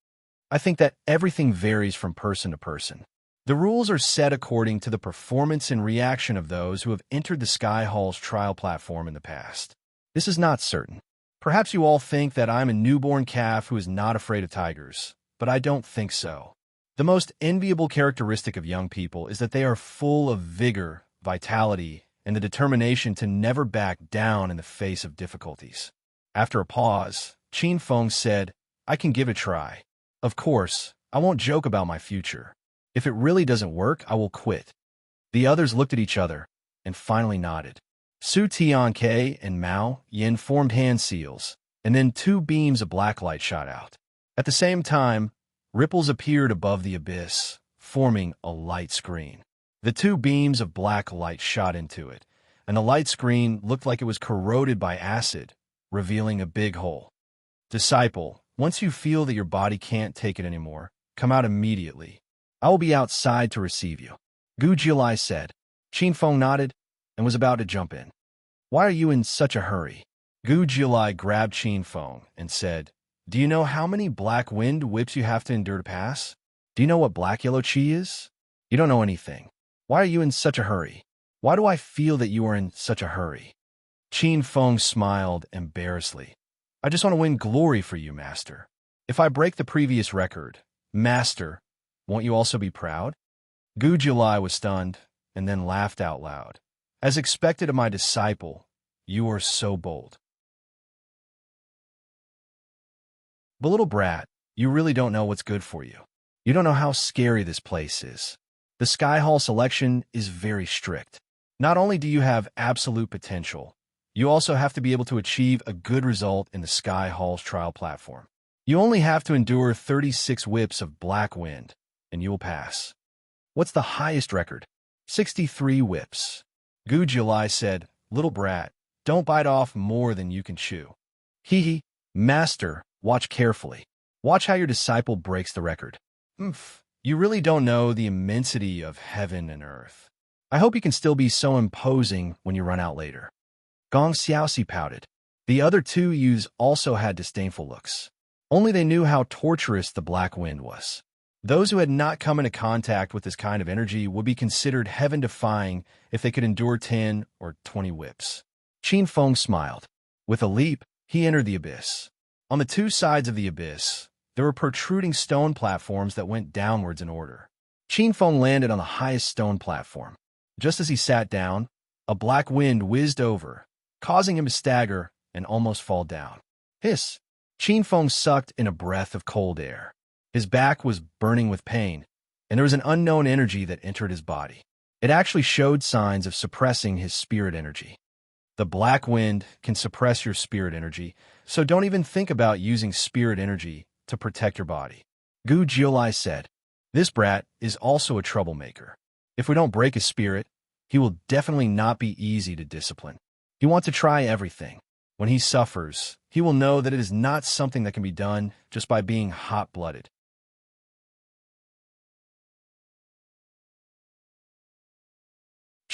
I think that everything varies from person to person. The rules are set according to the performance and reaction of those who have entered the Sky Hall's trial platform in the past. This is not certain. Perhaps you all think that I'm a newborn calf who is not afraid of tigers, but I don't think so. The most enviable characteristic of young people is that they are full of vigor, vitality, and the determination to never back down in the face of difficulties. After a pause, Qin Feng said, I can give it a try. Of course, I won't joke about my future. If it really doesn't work, I will quit. The others looked at each other and finally nodded. Su Tianke and Mao Yin formed hand seals, and then two beams of black light shot out. At the same time, ripples appeared above the abyss, forming a light screen. The two beams of black light shot into it, and the light screen looked like it was corroded by acid, revealing a big hole. Disciple, once you feel that your body can't take it anymore, come out immediately. I will be outside to receive you. Gu Jiulai said. Qin Feng nodded and was about to jump in. Why are you in such a hurry? Gu Jiulai grabbed Qin Feng and said, Do you know how many black wind whips you have to endure to pass? Do you know what black-yellow qi is? You don't know anything. Why are you in such a hurry? Why do I feel that you are in such a hurry? Qin Feng smiled embarrassedly. I just want to win glory for you, Master. If I break the previous record, Master, won't you also be proud? Gu Jiulai was stunned and then laughed out loud. As expected of my disciple, you are so bold. But little brat, you really don't know what's good for you. You don't know how scary this place is. The Sky Hall selection is very strict. Not only do you have absolute potential, you also have to be able to achieve a good result in the Sky Hall's trial platform. You only have to endure 36 whips of black wind, and you will pass. What's the highest record? 63 whips. Gu Jiulai said, Little brat, don't bite off more than you can chew. Hee, Master, watch carefully. Watch how your disciple breaks the record. You really don't know the immensity of heaven and earth. I hope you can still be so imposing when you run out later. Gong Xiaoxi pouted. The other two youths also had disdainful looks. Only they knew how torturous the black wind was. Those who had not come into contact with this kind of energy would be considered heaven-defying if they could endure 10 or 20 whips. Qin Feng smiled. With a leap, he entered the abyss. On the two sides of the abyss, there were protruding stone platforms that went downwards in order. Qin Feng landed on the highest stone platform. Just as he sat down, a black wind whizzed over, causing him to stagger and almost fall down. Hiss! Qin Feng sucked in a breath of cold air. His back was burning with pain, and there was an unknown energy that entered his body. It actually showed signs of suppressing his spirit energy. The black wind can suppress your spirit energy, so don't even think about using spirit energy to protect your body. Gu Jiulai said, This brat is also a troublemaker. If we don't break his spirit, he will definitely not be easy to discipline. He wants to try everything. When he suffers, he will know that it is not something that can be done just by being hot-blooded.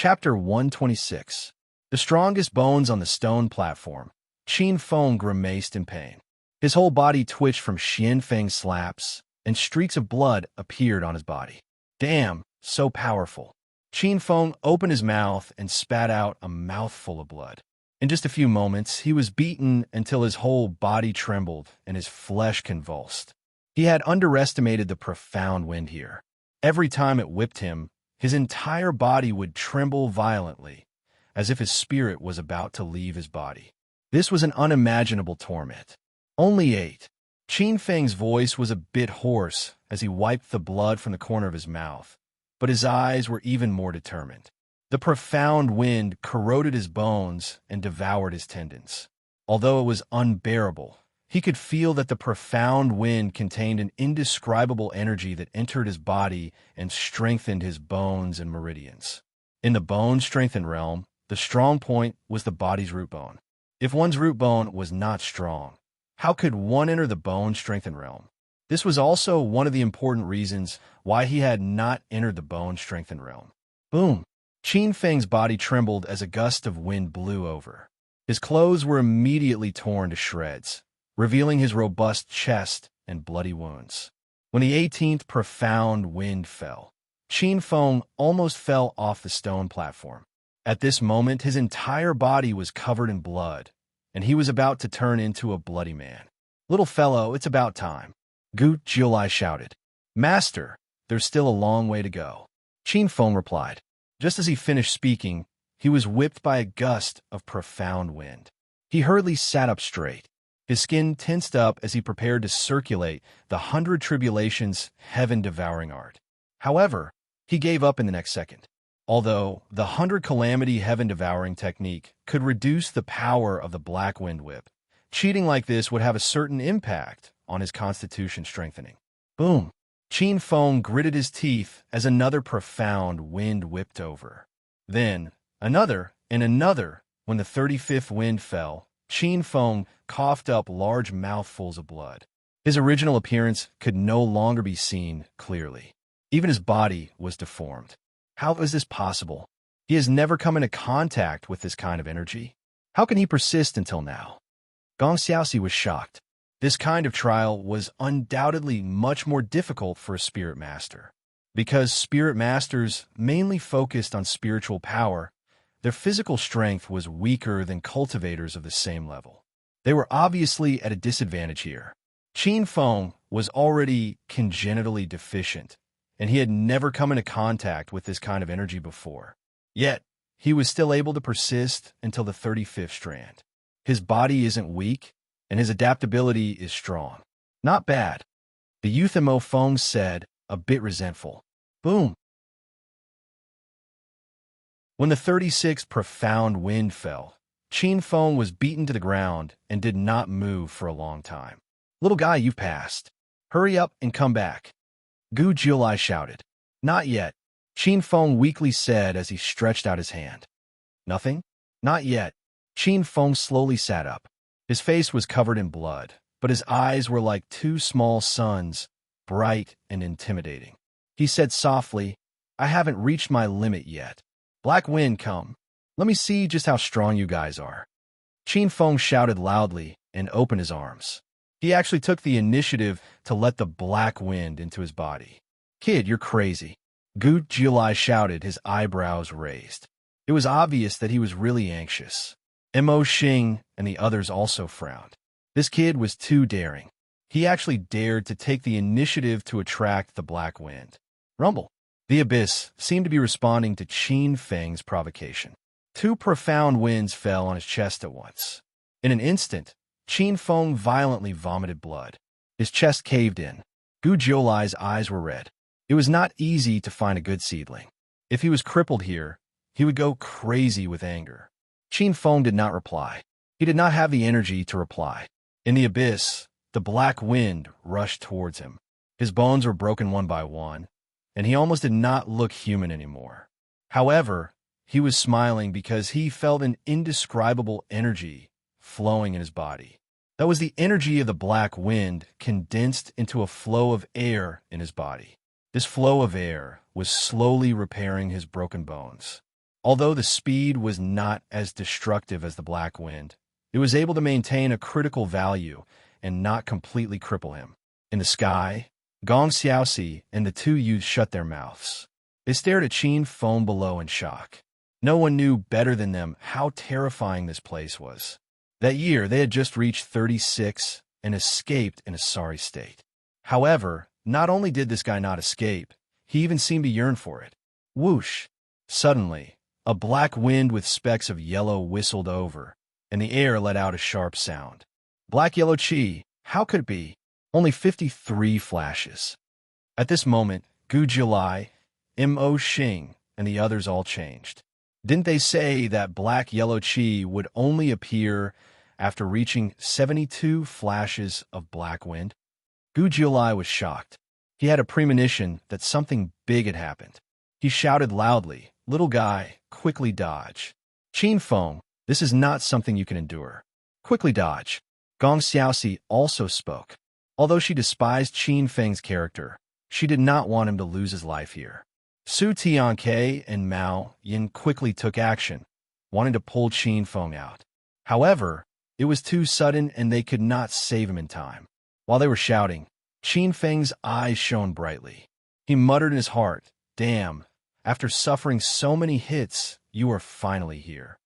Chapter 126. The strongest bones on the stone platform. Qin Feng grimaced in pain. His whole body twitched from Xian Feng's slaps, and streaks of blood appeared on his body. Damn, so powerful. Qin Feng opened his mouth and spat out a mouthful of blood. In just a few moments, he was beaten until his whole body trembled and his flesh convulsed. He had underestimated the profound wind here. Every time it whipped him, his entire body would tremble violently, as if his spirit was about to leave his body. This was an unimaginable torment. Only 8. Qin Feng's voice was a bit hoarse as he wiped the blood from the corner of his mouth, but his eyes were even more determined. The profound wind corroded his bones and devoured his tendons. Although it was unbearable, he could feel that the profound wind contained an indescribable energy that entered his body and strengthened his bones and meridians. In the bone-strengthened realm, the strong point was the body's root bone. If one's root bone was not strong, how could one enter the bone-strengthened realm? This was also one of the important reasons why he had not entered the bone-strengthened realm. Boom! Qin Feng's body trembled as a gust of wind blew over. His clothes were immediately torn to shreds, revealing his robust chest and bloody wounds. When the 18th profound wind fell, Qin Feng almost fell off the stone platform. At this moment, his entire body was covered in blood, and he was about to turn into a bloody man. "Little fellow, it's about time," Gu Jiulai shouted. "Master, there's still a long way to go," Qin Feng replied. Just as he finished speaking, he was whipped by a gust of profound wind. He hurriedly sat up straight. His skin tensed up as he prepared to circulate the 100 Tribulations heaven-devouring art. However, he gave up in the next second. Although the 100 Calamity heaven-devouring technique could reduce the power of the Black Wind Whip, cheating like this would have a certain impact on his constitution strengthening. Boom! Qin Feng gritted his teeth as another profound wind whipped over. Then, another and another. When the 35th wind fell, Qin Feng coughed up large mouthfuls of blood. His original appearance could no longer be seen clearly. Even his body was deformed. How is this possible? He has never come into contact with this kind of energy. How can he persist until now? Gong Xiaoxi was shocked. This kind of trial was undoubtedly much more difficult for a spirit master. Because spirit masters mainly focused on spiritual power, their physical strength was weaker than cultivators of the same level. They were obviously at a disadvantage here. Qin Feng was already congenitally deficient, and he had never come into contact with this kind of energy before. Yet, he was still able to persist until the 35th strand. His body isn't weak, and his adaptability is strong. Not bad, the youth Mo Feng said, a bit resentful. Boom! When the 36th profound wind fell, Qin Feng was beaten to the ground and did not move for a long time. "Little guy, you've passed. Hurry up and come back," Gu Jiulai shouted. "Not yet," Qin Feng weakly said as he stretched out his hand. "Nothing? Not yet." Qin Feng slowly sat up. His face was covered in blood, but his eyes were like two small suns, bright and intimidating. He said softly, "I haven't reached my limit yet. Black Wind, come. Let me see just how strong you guys are." Qin Feng shouted loudly and opened his arms. He actually took the initiative to let the Black Wind into his body. "Kid, you're crazy," Gu Jiulai shouted, his eyebrows raised. It was obvious that he was really anxious. Mo Xing and the others also frowned. This kid was too daring. He actually dared to take the initiative to attract the Black Wind. Rumble. The abyss seemed to be responding to Qin Feng's provocation. 2 profound winds fell on his chest at once. In an instant, Qin Feng violently vomited blood. His chest caved in. Gu Jiulai's eyes were red. It was not easy to find a good seedling. If he was crippled here, he would go crazy with anger. Qin Feng did not reply. He did not have the energy to reply. In the abyss, the Black Wind rushed towards him. His bones were broken one by one, and he almost did not look human anymore. However, he was smiling because he felt an indescribable energy flowing in his body. That was the energy of the Black Wind condensed into a flow of air in his body. This flow of air was slowly repairing his broken bones. Although the speed was not as destructive as the Black Wind, it was able to maintain a critical value and not completely cripple him. In the sky, Gong Xiaoxi and the 2 youths shut their mouths. They stared at Qin Feng below in shock. No one knew better than them how terrifying this place was. That year, they had just reached 36 and escaped in a sorry state. However, not only did this guy not escape, he even seemed to yearn for it. Whoosh! Suddenly, a black wind with specks of yellow whistled over, and the air let out a sharp sound. Black yellow chi, how could it be? Only 53 flashes. At this moment, Gu Jilai, Mo Xing, and the others all changed. Didn't they say that black yellow chi would only appear after reaching 72 flashes of black wind? Gu Jilai was shocked. He had a premonition that something big had happened. He shouted loudly, "Little guy, quickly dodge. Qin Feng, this is not something you can endure. Quickly dodge." Gong Xiaoxi also spoke. Although she despised Qin Feng's character, she did not want him to lose his life here. Su Tianke and Mao Yin quickly took action, wanting to pull Qin Feng out. However, it was too sudden and they could not save him in time. While they were shouting, Qin Feng's eyes shone brightly. He muttered in his heart, "Damn, after suffering so many hits, you are finally here."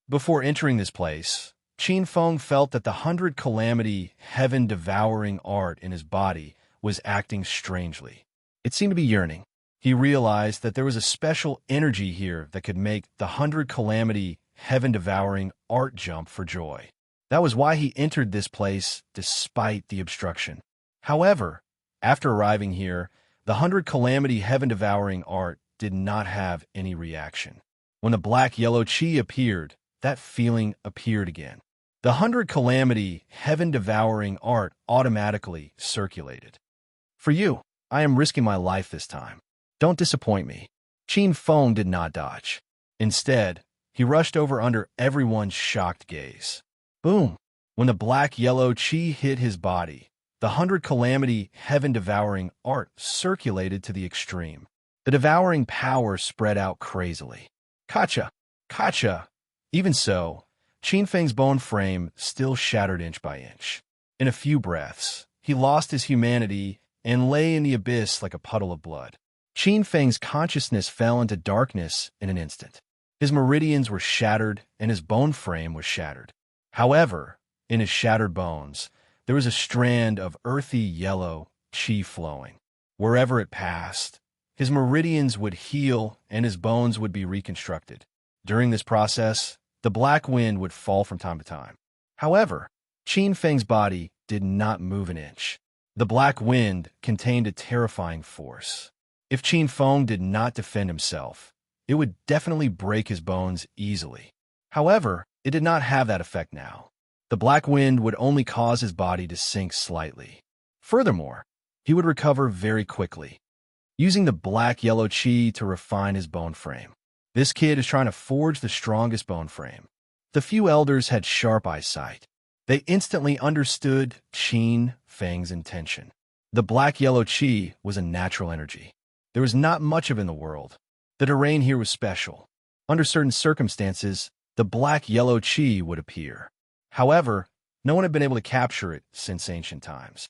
Before entering this place, Qin Feng felt that the 100 calamity, heaven-devouring art in his body was acting strangely. It seemed to be yearning. He realized that there was a special energy here that could make the 100 calamity, heaven-devouring art jump for joy. That was why he entered this place despite the obstruction. However, after arriving here, the 100 calamity, heaven-devouring art did not have any reaction. When the black yellow chi appeared, that feeling appeared again. The 100 calamity, heaven-devouring art automatically circulated. "For you, I am risking my life this time. Don't disappoint me." Qin Feng did not dodge. Instead, he rushed over under everyone's shocked gaze. Boom! When the black yellow chi hit his body, the 100 calamity, heaven-devouring art circulated to the extreme. The devouring power spread out crazily. Kacha! Kacha! Even so, Qin Feng's bone frame still shattered inch by inch. In a few breaths, he lost his humanity and lay in the abyss like a puddle of blood. Qin Feng's consciousness fell into darkness in an instant. His meridians were shattered and his bone frame was shattered. However, in his shattered bones, there was a strand of earthy yellow chi flowing. Wherever it passed, his meridians would heal and his bones would be reconstructed. During this process, the black wind would fall from time to time. However, Qin Feng's body did not move an inch. The black wind contained a terrifying force. If Qin Feng did not defend himself, it would definitely break his bones easily. However, it did not have that effect now. The black wind would only cause his body to sink slightly. Furthermore, he would recover very quickly, using the black yellow chi to refine his bone frame. This kid is trying to forge the strongest bone frame. The few elders had sharp eyesight. They instantly understood Qin Feng's intention. The black yellow chi was a natural energy. There was not much of it in the world. The terrain here was special. Under certain circumstances, the black yellow chi would appear. However, no one had been able to capture it since ancient times.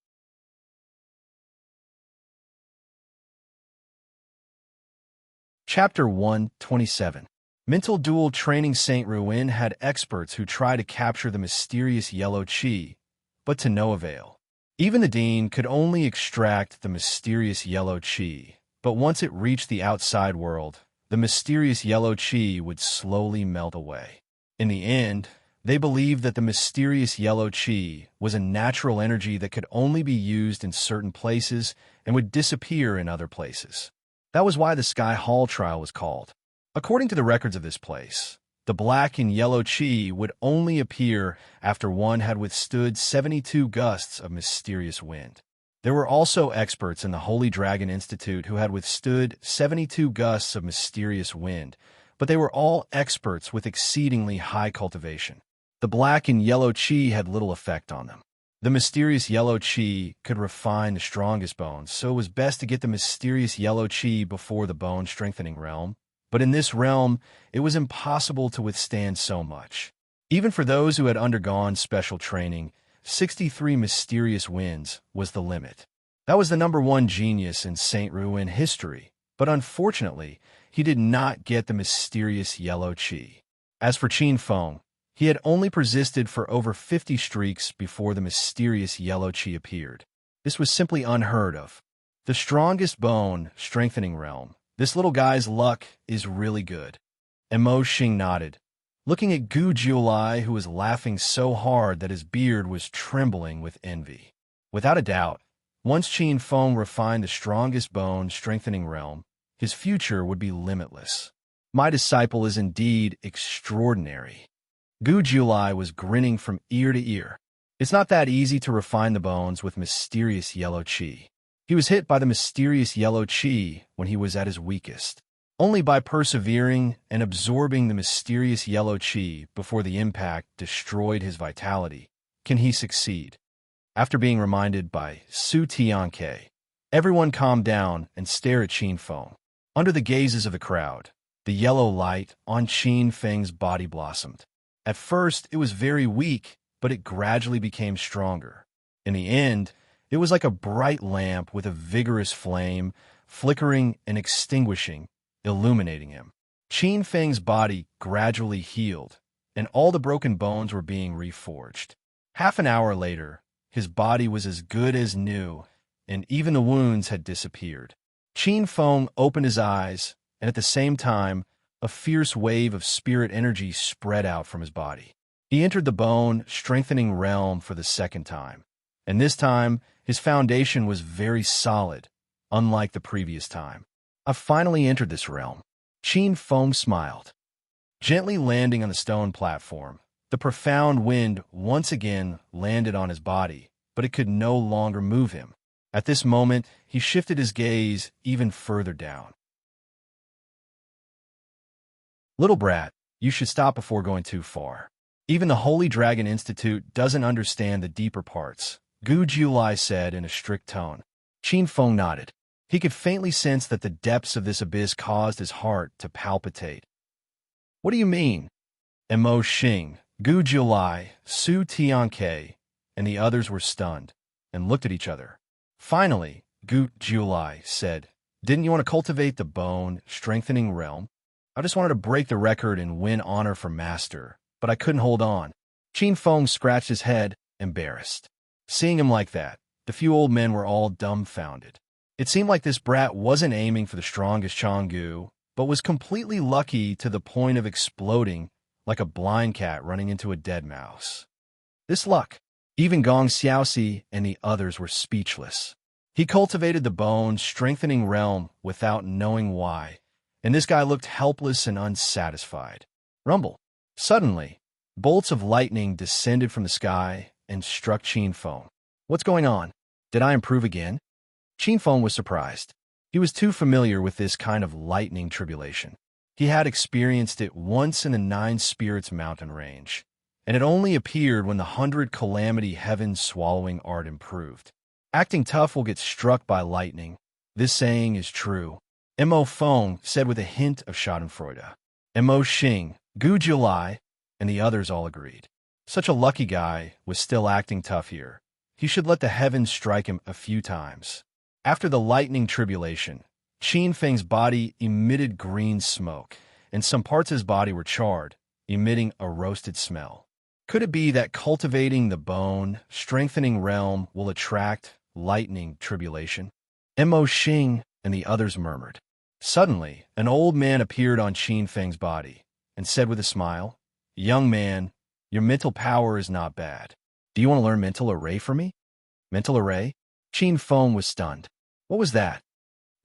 Chapter 127. Mental Duel Training. Saint Ruin had experts who tried to capture the mysterious yellow chi, but to no avail. Even the dean could only extract the mysterious yellow chi, but once it reached the outside world, the mysterious yellow chi would slowly melt away. In the end, they believed that the mysterious yellow chi was a natural energy that could only be used in certain places and would disappear in other places. That was why the Sky Hall trial was called. According to the records of this place, the black and yellow chi would only appear after one had withstood 72 gusts of mysterious wind. There were also experts in the Holy Dragon Institute who had withstood 72 gusts of mysterious wind, but they were all experts with exceedingly high cultivation. The black and yellow chi had little effect on them. The mysterious yellow chi could refine the strongest bones, so it was best to get the mysterious yellow chi before the bone-strengthening realm. But in this realm, it was impossible to withstand so much. Even for those who had undergone special training, 63 mysterious winds was the limit. That was the #1 genius in Saint Ruin history, But unfortunately, he did not get the mysterious yellow chi. As for Qin Feng, he had only persisted for over 50 streaks before the mysterious yellow chi appeared. This was simply unheard of. The strongest bone, strengthening realm. This little guy's luck is really good. And Mo Xing nodded, looking at Gu Jiulai, who was laughing so hard that his beard was trembling with envy. Without a doubt, once Qin Feng refined the strongest bone, strengthening realm, his future would be limitless. My disciple is indeed extraordinary. Gu Jiulai was grinning from ear to ear. It's not that easy to refine the bones with mysterious yellow chi. He was hit by the mysterious yellow chi when he was at his weakest. Only by persevering and absorbing the mysterious yellow chi before the impact destroyed his vitality can he succeed. After being reminded by Su Tianke, everyone calmed down and stared at Qin Feng. Under the gazes of the crowd, the yellow light on Qin Feng's body blossomed. At first, it was very weak, but it gradually became stronger. In the end, it was like a bright lamp with a vigorous flame, flickering and extinguishing, illuminating him. Qin Feng's body gradually healed, and all the broken bones were being reforged. Half an hour later, his body was as good as new, and even the wounds had disappeared. Qin Feng opened his eyes, and at the same time, a fierce wave of spirit energy spread out from his body. He entered the bone, strengthening realm for the second time. And this time, his foundation was very solid, unlike the previous time. I've finally entered this realm. Qin Feng smiled. Gently landing on the stone platform, the profound wind once again landed on his body, but it could no longer move him. At this moment, he shifted his gaze even further down. Little brat, you should stop before going too far. Even the Holy Dragon Institute doesn't understand the deeper parts, Gu Jiulai said in a strict tone. Qin Feng nodded. He could faintly sense that the depths of this abyss caused his heart to palpitate. What do you mean? And Mo Xing, Gu Jiulai, Su Tianke, and the others were stunned and looked at each other. Finally, Gu Jiulai said, Didn't you want to cultivate the bone, strengthening realm? I just wanted to break the record and win honor for master, but I couldn't hold on. Qin Feng scratched his head, embarrassed. Seeing him like that, the few old men were all dumbfounded. It seemed like this brat wasn't aiming for the strongest Changgu, but was completely lucky to the point of exploding like a blind cat running into a dead mouse. This luck. Even Gong Xiaoxi and the others were speechless. He cultivated the bone, strengthening realm without knowing why, and this guy looked helpless and unsatisfied. Rumble. Suddenly, bolts of lightning descended from the sky and struck Qin Feng. What's going on? Did I improve again? Qin Feng was surprised. He was too familiar with this kind of lightning tribulation. He had experienced it once in the Nine Spirits mountain range, and it only appeared when the 100 calamity heaven swallowing art improved. Acting tough will get struck by lightning. This saying is true. Mo Feng said with a hint of schadenfreude. Mo Xing, Gu Jiulai, and the others all agreed. Such a lucky guy was still acting tough here. He should let the heavens strike him a few times. After the lightning tribulation, Qin Feng's body emitted green smoke, and some parts of his body were charred, emitting a roasted smell. Could it be that cultivating the bone, strengthening realm will attract lightning tribulation? Mo Xing and the others murmured. Suddenly, an old man appeared on Qin Feng's body and said with a smile, Young man, your mental power is not bad. Do you want to learn mental array for me? Mental array? Qin Feng was stunned. What was that?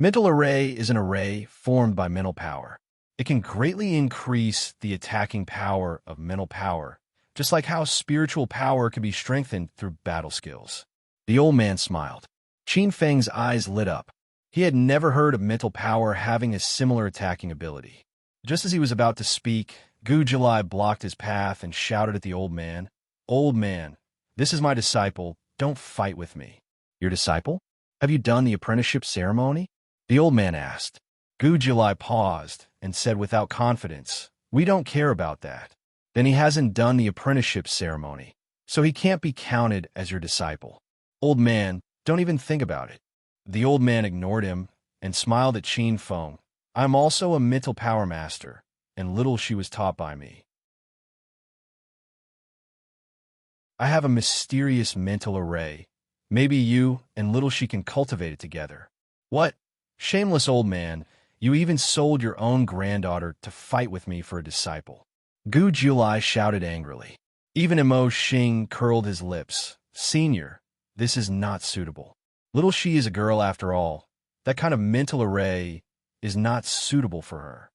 Mental array is an array formed by mental power. It can greatly increase the attacking power of mental power, just like how spiritual power can be strengthened through battle skills. The old man smiled. Qin Feng's eyes lit up. He had never heard of mental power having a similar attacking ability. Just as he was about to speak, Gu Jiulai blocked his path and shouted at the old man, Old man, this is my disciple, don't fight with me. Your disciple? Have you done the apprenticeship ceremony? The old man asked. Gu Jiulai paused and said without confidence, We don't care about that. Then he hasn't done the apprenticeship ceremony, so he can't be counted as your disciple. Old man, don't even think about it. The old man ignored him and smiled at Qin Feng. I'm also a mental power master, and little she was taught by me. I have a mysterious mental array. Maybe you and little she can cultivate it together. What? Shameless old man, you even sold your own granddaughter to fight with me for a disciple. Gu Julai shouted angrily. Even Imo Xing curled his lips. Senior, this is not suitable. Little she is a girl after all. That kind of mental array is not suitable for her.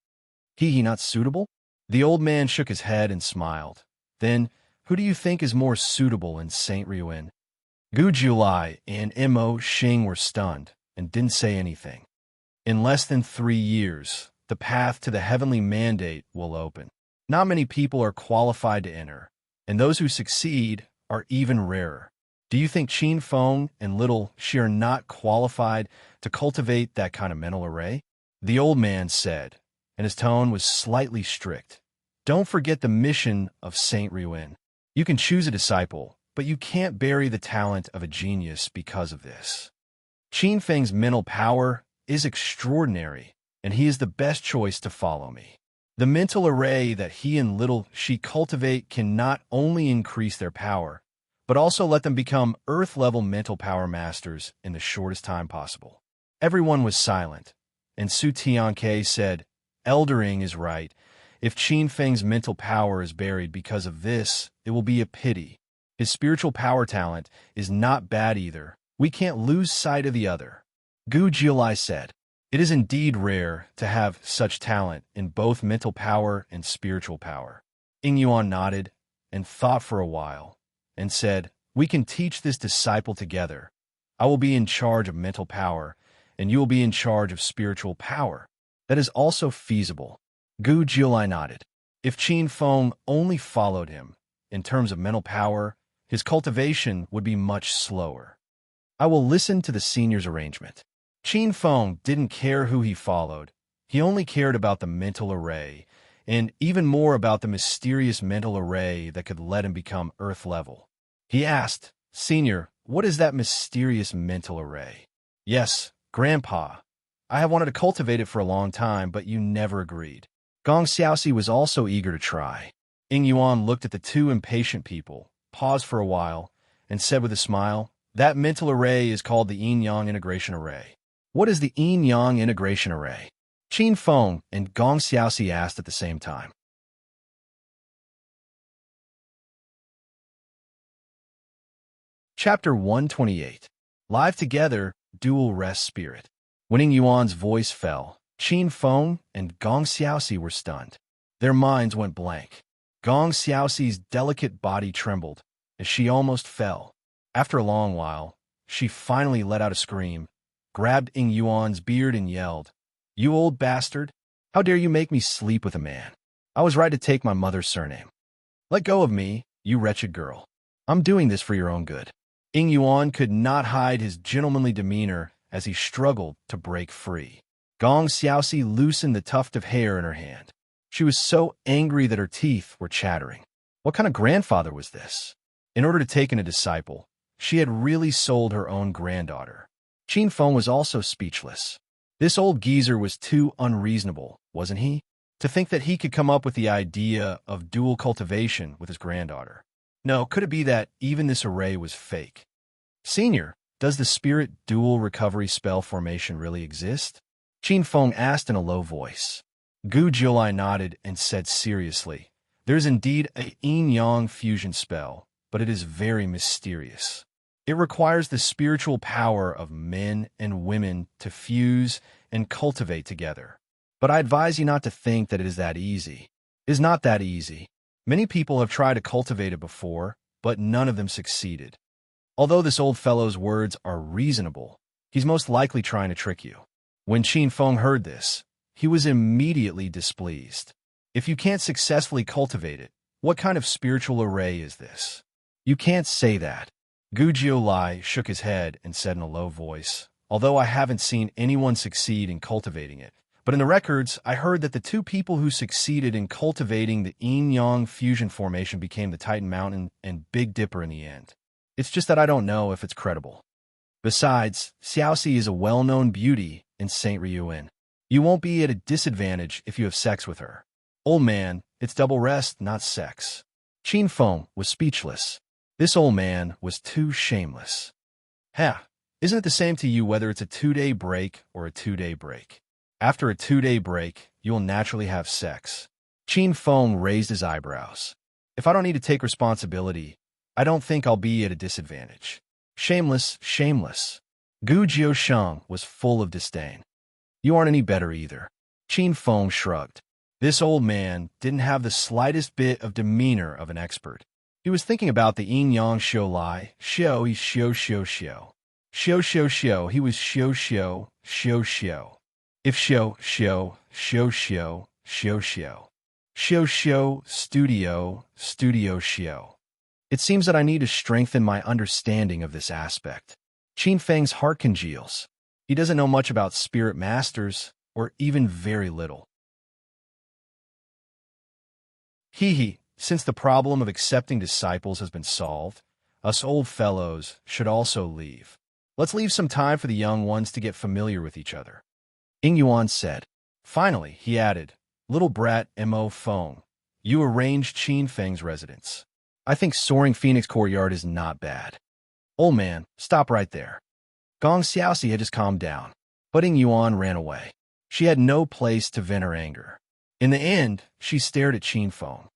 He not suitable? The old man shook his head and smiled. Then, who do you think is more suitable in St. Ruin? Gu Julai and Imo Xing were stunned and didn't say anything. In less than 3 years, the path to the heavenly mandate will open. Not many people are qualified to enter, and those who succeed are even rarer. Do you think Qin Feng and little she are not qualified to cultivate that kind of mental array? The old man said, and his tone was slightly strict. Don't forget the mission of St. Ruin. You can choose a disciple, but you can't bury the talent of a genius because of this. Qin Feng's mental power is extraordinary, and he is the best choice to follow me. The mental array that he and little she cultivate can not only increase their power, but also let them become Earth-level mental power masters in the shortest time possible. Everyone was silent, and Su Tianke said, Eldering is right. If Qin Feng's mental power is buried because of this, it will be a pity. His spiritual power talent is not bad either. We can't lose sight of the other. Gu Jilai said, It is indeed rare to have such talent in both mental power and spiritual power. Ying Yuan nodded and thought for a while and said, We can teach this disciple together. I will be in charge of mental power, and you will be in charge of spiritual power. That is also feasible. Gu Jilai nodded. If Qin Feng only followed him, in terms of mental power, his cultivation would be much slower. I will listen to the senior's arrangement. Qin Feng didn't care who he followed. He only cared about the mental array, and even more about the mysterious mental array that could let him become Earth-level. He asked, Senior, what is that mysterious mental array? Yes, Grandpa. I have wanted to cultivate it for a long time, but you never agreed. Gong Xiaoxi was also eager to try. Ying Yuan looked at the two impatient people, paused for a while, and said with a smile, That mental array is called the yin-yang integration array. What is the yin-yang integration array? Qin Feng and Gong Xiaoxi asked at the same time. Chapter 128. Live Together, Dual Rest Spirit. When Ying Yuan's voice fell, Qin Feng and Gong Xiaoxi were stunned. Their minds went blank. Gong Xiaoxi's delicate body trembled as she almost fell. After a long while, she finally let out a scream, grabbed Ying Yuan's beard and yelled, You old bastard! How dare you make me sleep with a man? I was right to take my mother's surname. Let go of me, you wretched girl. I'm doing this for your own good. Ying Yuan could not hide his gentlemanly demeanor as he struggled to break free. Gong Xiaoxi loosened the tuft of hair in her hand. She was so angry that her teeth were chattering. What kind of grandfather was this? In order to take in a disciple, she had really sold her own granddaughter. Qin Feng was also speechless. This old geezer was too unreasonable, wasn't he? To think that he could come up with the idea of dual cultivation with his granddaughter. No, could it be that even this array was fake? Senior, does the spirit dual recovery spell formation really exist? Qin Feng asked in a low voice. Gu Jilai nodded and said seriously, There's indeed a yin-yang fusion spell, but it is very mysterious. It requires the spiritual power of men and women to fuse and cultivate together. But I advise you not to think that it is that easy. It is not that easy. Many people have tried to cultivate it before, but none of them succeeded. Although this old fellow's words are reasonable, he's most likely trying to trick you. When Qin Feng heard this, he was immediately displeased. If you can't successfully cultivate it, what kind of spiritual array is this? You can't say that. Gu Jiolai shook his head and said in a low voice, Although I haven't seen anyone succeed in cultivating it, but in the records, I heard that the two people who succeeded in cultivating the yin-yang fusion formation became the Titan Mountain and Big Dipper in the end. It's just that I don't know if it's credible. Besides, Xiaoxi is a well-known beauty and Saint Ryuin. You won't be at a disadvantage if you have sex with her. Old man, it's double rest, not sex. Qin Feng was speechless. This old man was too shameless. Ha! Isn't it the same to you whether it's a 2-day break or a 2-day break? After a 2-day break, you will naturally have sex. Qin Feng raised his eyebrows. If I don't need to take responsibility, I don't think I'll be at a disadvantage. Shameless, shameless. Gu Jiusheng was full of disdain. You aren't any better either. Qin Feng shrugged. This old man didn't have the slightest bit of demeanor of an expert. He was thinking about the yin-yang shou lai, shou he shou shou shou. Shou shou shou, he was shou shou, shou shou. If shou shou, shou shou, shou shou. Shou shou, studio, studio shou. It seems that I need to strengthen my understanding of this aspect. Qin Feng's heart congeals. He doesn't know much about spirit masters, or even very little. Hee, since the problem of accepting disciples has been solved, us old fellows should also leave. Let's leave some time for the young ones to get familiar with each other. Ying Yuan said. Finally, he added, Little brat Mo Feng, you arranged Qin Feng's residence. I think Soaring Phoenix Courtyard is not bad. Old man, stop right there. Gong Xiaoxi had just calmed down, but Ying Yuan ran away. She had no place to vent her anger. In the end, she stared at Qin Feng.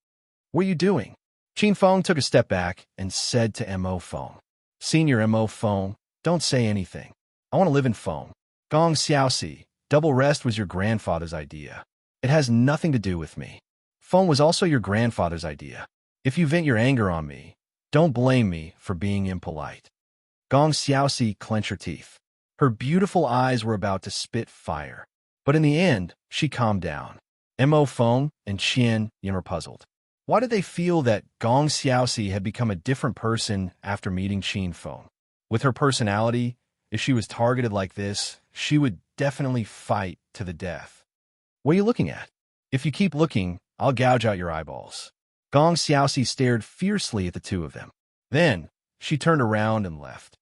What are you doing? Qin Feng took a step back and said to Mo Feng. Senior Mo Feng, don't say anything. I want to live in Feng. Gong Xiaoxi, double rest was your grandfather's idea. It has nothing to do with me. Feng was also your grandfather's idea. If you vent your anger on me, don't blame me for being impolite. Gong Xiaoxi clenched her teeth. Her beautiful eyes were about to spit fire. But in the end, she calmed down. Mo Feng and Qian Yin were puzzled. Why did they feel that Gong Xiaoxi had become a different person after meeting Qin Feng? With her personality, if she was targeted like this, she would definitely fight to the death. What are you looking at? If you keep looking, I'll gouge out your eyeballs. Gong Xiaoxi stared fiercely at the two of them. Then, she turned around and left.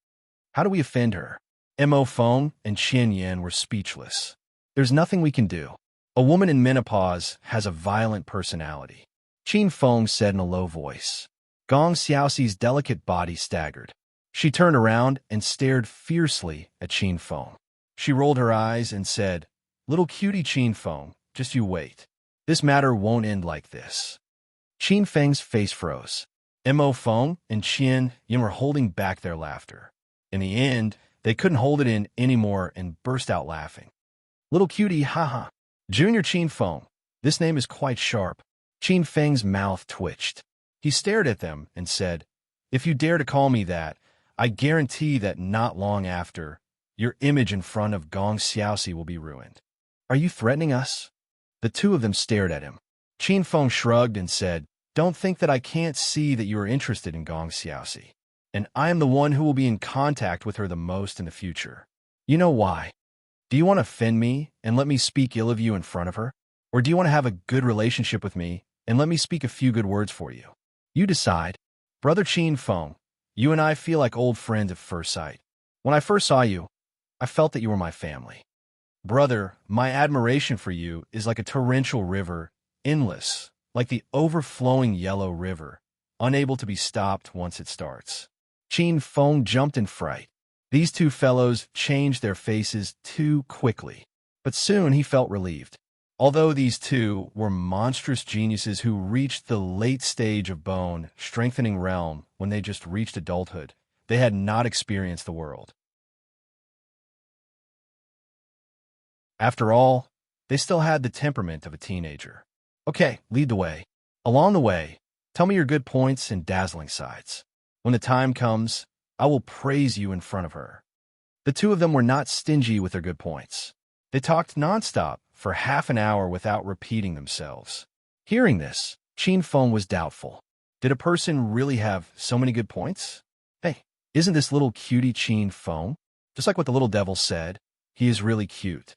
How do we offend her? Mo Feng and Qian Yin were speechless. There's nothing we can do. A woman in menopause has a violent personality. Qin Feng said in a low voice. Gong Xiaoxi's delicate body staggered. She turned around and stared fiercely at Qin Feng. She rolled her eyes and said, Little cutie Qin Feng, just you wait. This matter won't end like this. Qin Feng's face froze. Mo Feng and Qian Yin were holding back their laughter. In the end, they couldn't hold it in anymore and burst out laughing. Little cutie, haha. Junior Qin Feng, this name is quite sharp. Qin Feng's mouth twitched. He stared at them and said, If you dare to call me that, I guarantee that not long after, your image in front of Gong Xiaoxi will be ruined. Are you threatening us? The two of them stared at him. Qin Feng shrugged and said, Don't think that I can't see that you are interested in Gong Xiaoxi. And I am the one who will be in contact with her the most in the future. You know why? Do you want to offend me and let me speak ill of you in front of her? Or do you want to have a good relationship with me and let me speak a few good words for you? You decide. Brother Qin Feng, you and I feel like old friends at first sight. When I first saw you, I felt that you were my family. Brother, my admiration for you is like a torrential river, endless, like the overflowing yellow river, unable to be stopped once it starts. Qin Feng jumped in fright. These two fellows changed their faces too quickly, but soon he felt relieved. Although these two were monstrous geniuses who reached the late stage of bone-strengthening realm when they just reached adulthood, they had not experienced the world. After all, they still had the temperament of a teenager. Okay, lead the way. Along the way, tell me your good points and dazzling sides. When the time comes, I will praise you in front of her. The two of them were not stingy with their good points. They talked nonstop for half an hour without repeating themselves. Hearing this, Qin Feng was doubtful. Did a person really have so many good points? Hey, isn't this little cutie Qin Feng? Just like what the little devil said, he is really cute.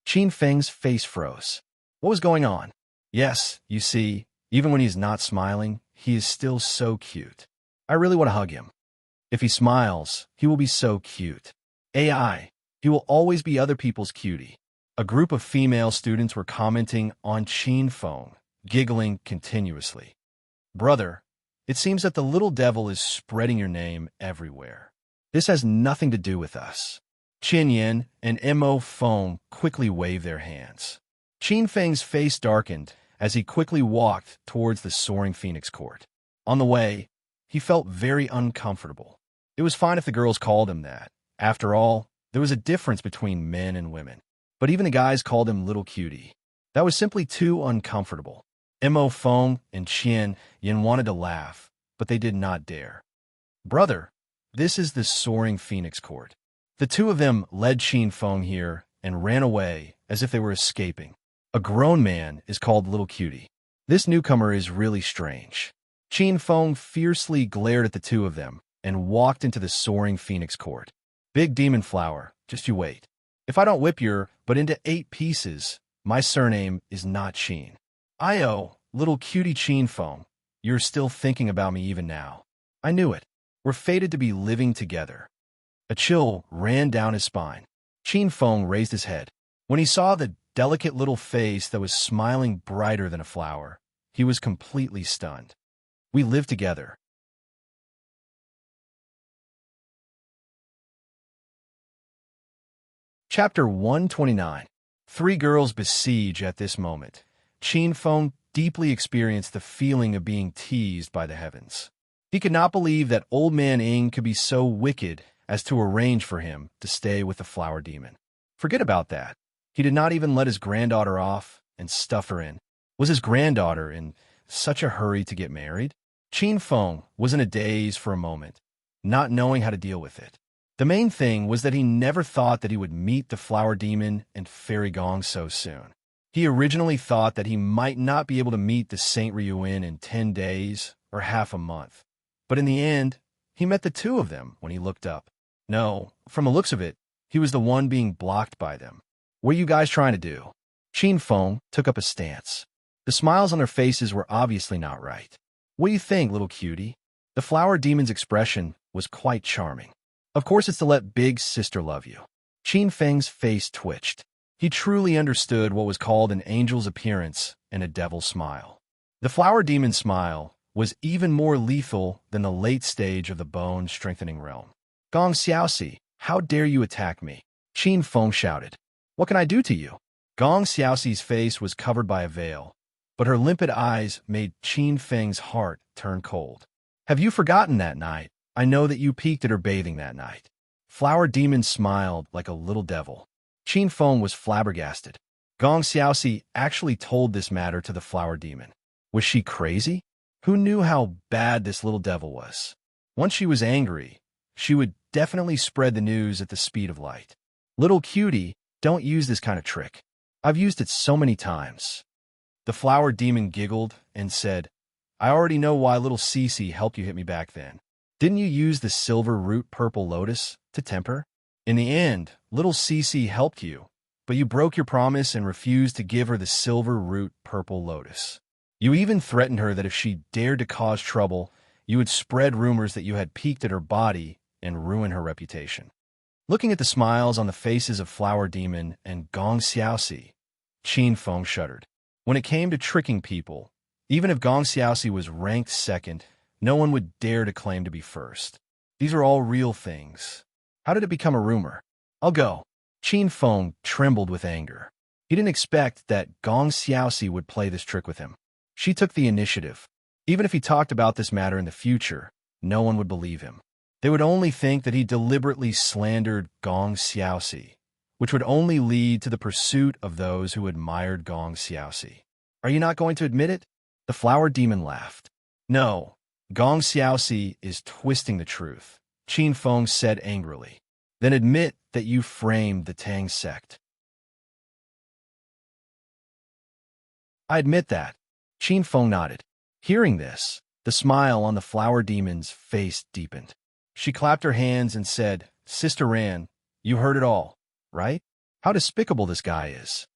Qin Feng's face froze. What was going on? Yes, you see, even when he's not smiling, he is still so cute. I really want to hug him. If he smiles, he will be so cute. AI, He will always be other people's cutie. A group of female students were commenting on Qin Feng, giggling continuously. Brother, it seems that the little devil is spreading your name everywhere. This has nothing to do with us. Qin Yin and Mo Feng quickly waved their hands. Qin Feng's face darkened as he quickly walked towards the soaring phoenix court. On the way, he felt very uncomfortable. It was fine if the girls called him that. After all, there was a difference between men and women. But even the guys called him Little Cutie. That was simply too uncomfortable. Mo Feng and Qin Yin wanted to laugh, but they did not dare. Brother, this is the soaring phoenix court. The two of them led Qin Feng here and ran away as if they were escaping. A grown man is called Little Cutie. This newcomer is really strange. Qin Feng fiercely glared at the two of them and walked into the soaring phoenix court. Big demon flower, just you wait. If I don't whip your butt into 8 pieces, my surname is not Qin. Little Cutie Qin Feng, you're still thinking about me even now. I knew it. We're fated to be living together. A chill ran down his spine. Qin Feng raised his head. When he saw the delicate little face that was smiling brighter than a flower, he was completely stunned. We live together. Chapter 129. 3 girls besiege at this moment. Qin Feng deeply experienced the feeling of being teased by the heavens. He could not believe that old man Ing could be so wicked as to arrange for him to stay with the flower demon. Forget about that. He did not even let his granddaughter off and stuff her in. Was his granddaughter in such a hurry to get married? Qin Feng was in a daze for a moment, not knowing how to deal with it. The main thing was that he never thought that he would meet the flower demon and fairy gong so soon. He originally thought that he might not be able to meet the Saint Ryuin in 10 days or half a month. But in the end, he met the two of them when he looked up. No, from the looks of it, he was the one being blocked by them. What are you guys trying to do? Qin Feng took up a stance. The smiles on their faces were obviously not right. What do you think, little cutie? The flower demon's expression was quite charming. Of course it's to let big sister love you. Qin Feng's face twitched. He truly understood what was called an angel's appearance and a devil's smile. The flower demon's smile was even more lethal than the late stage of the bone-strengthening realm. Gong Xiaoxi, how dare you attack me? Qin Feng shouted. What can I do to you? Gong Xiaoxi's face was covered by a veil, but her limpid eyes made Qin Feng's heart turn cold. Have you forgotten that night? I know that you peeked at her bathing that night. Flower demon smiled like a little devil. Qin Feng was flabbergasted. Gong Xiaoxi actually told this matter to the flower demon. Was she crazy? Who knew how bad this little devil was? Once she was angry, she would definitely spread the news at the speed of light. Little cutie, don't use this kind of trick. I've used it so many times. The flower demon giggled and said, I already know why little Cece helped you hit me back then. Didn't you use the silver root purple lotus to tempt her? In the end, little Cece helped you, but you broke your promise and refused to give her the silver root purple lotus. You even threatened her that if she dared to cause trouble, you would spread rumors that you had peeked at her body and ruin her reputation. Looking at the smiles on the faces of Flower Demon and Gong Xiaoxi, Qin Feng shuddered. When it came to tricking people, even if Gong Xiaoxi was ranked second, no one would dare to claim to be first. These are all real things. How did it become a rumor? I'll go. Qin Feng trembled with anger. He didn't expect that Gong Xiaoxi would play this trick with him. She took the initiative. Even if he talked about this matter in the future, no one would believe him. They would only think that he deliberately slandered Gong Xiaoxi, which would only lead to the pursuit of those who admired Gong Xiaoxi. Are you not going to admit it? The flower demon laughed. No, Gong Xiaoxi is twisting the truth, Qin Feng said angrily. Then admit that you framed the Tang sect. I admit that. Qin Feng nodded. Hearing this, the smile on the flower demon's face deepened. She clapped her hands and said, Sister Ran, you heard it all, right? How despicable this guy is.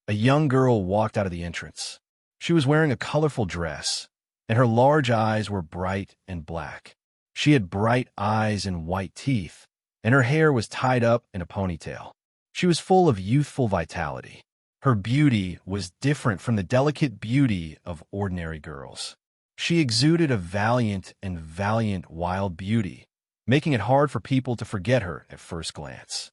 A young girl walked out of the entrance. She was wearing a colorful dress, and her large eyes were bright and black. She had bright eyes and white teeth, and her hair was tied up in a ponytail. She was full of youthful vitality. Her beauty was different from the delicate beauty of ordinary girls. She exuded a valiant wild beauty, making it hard for people to forget her at first glance.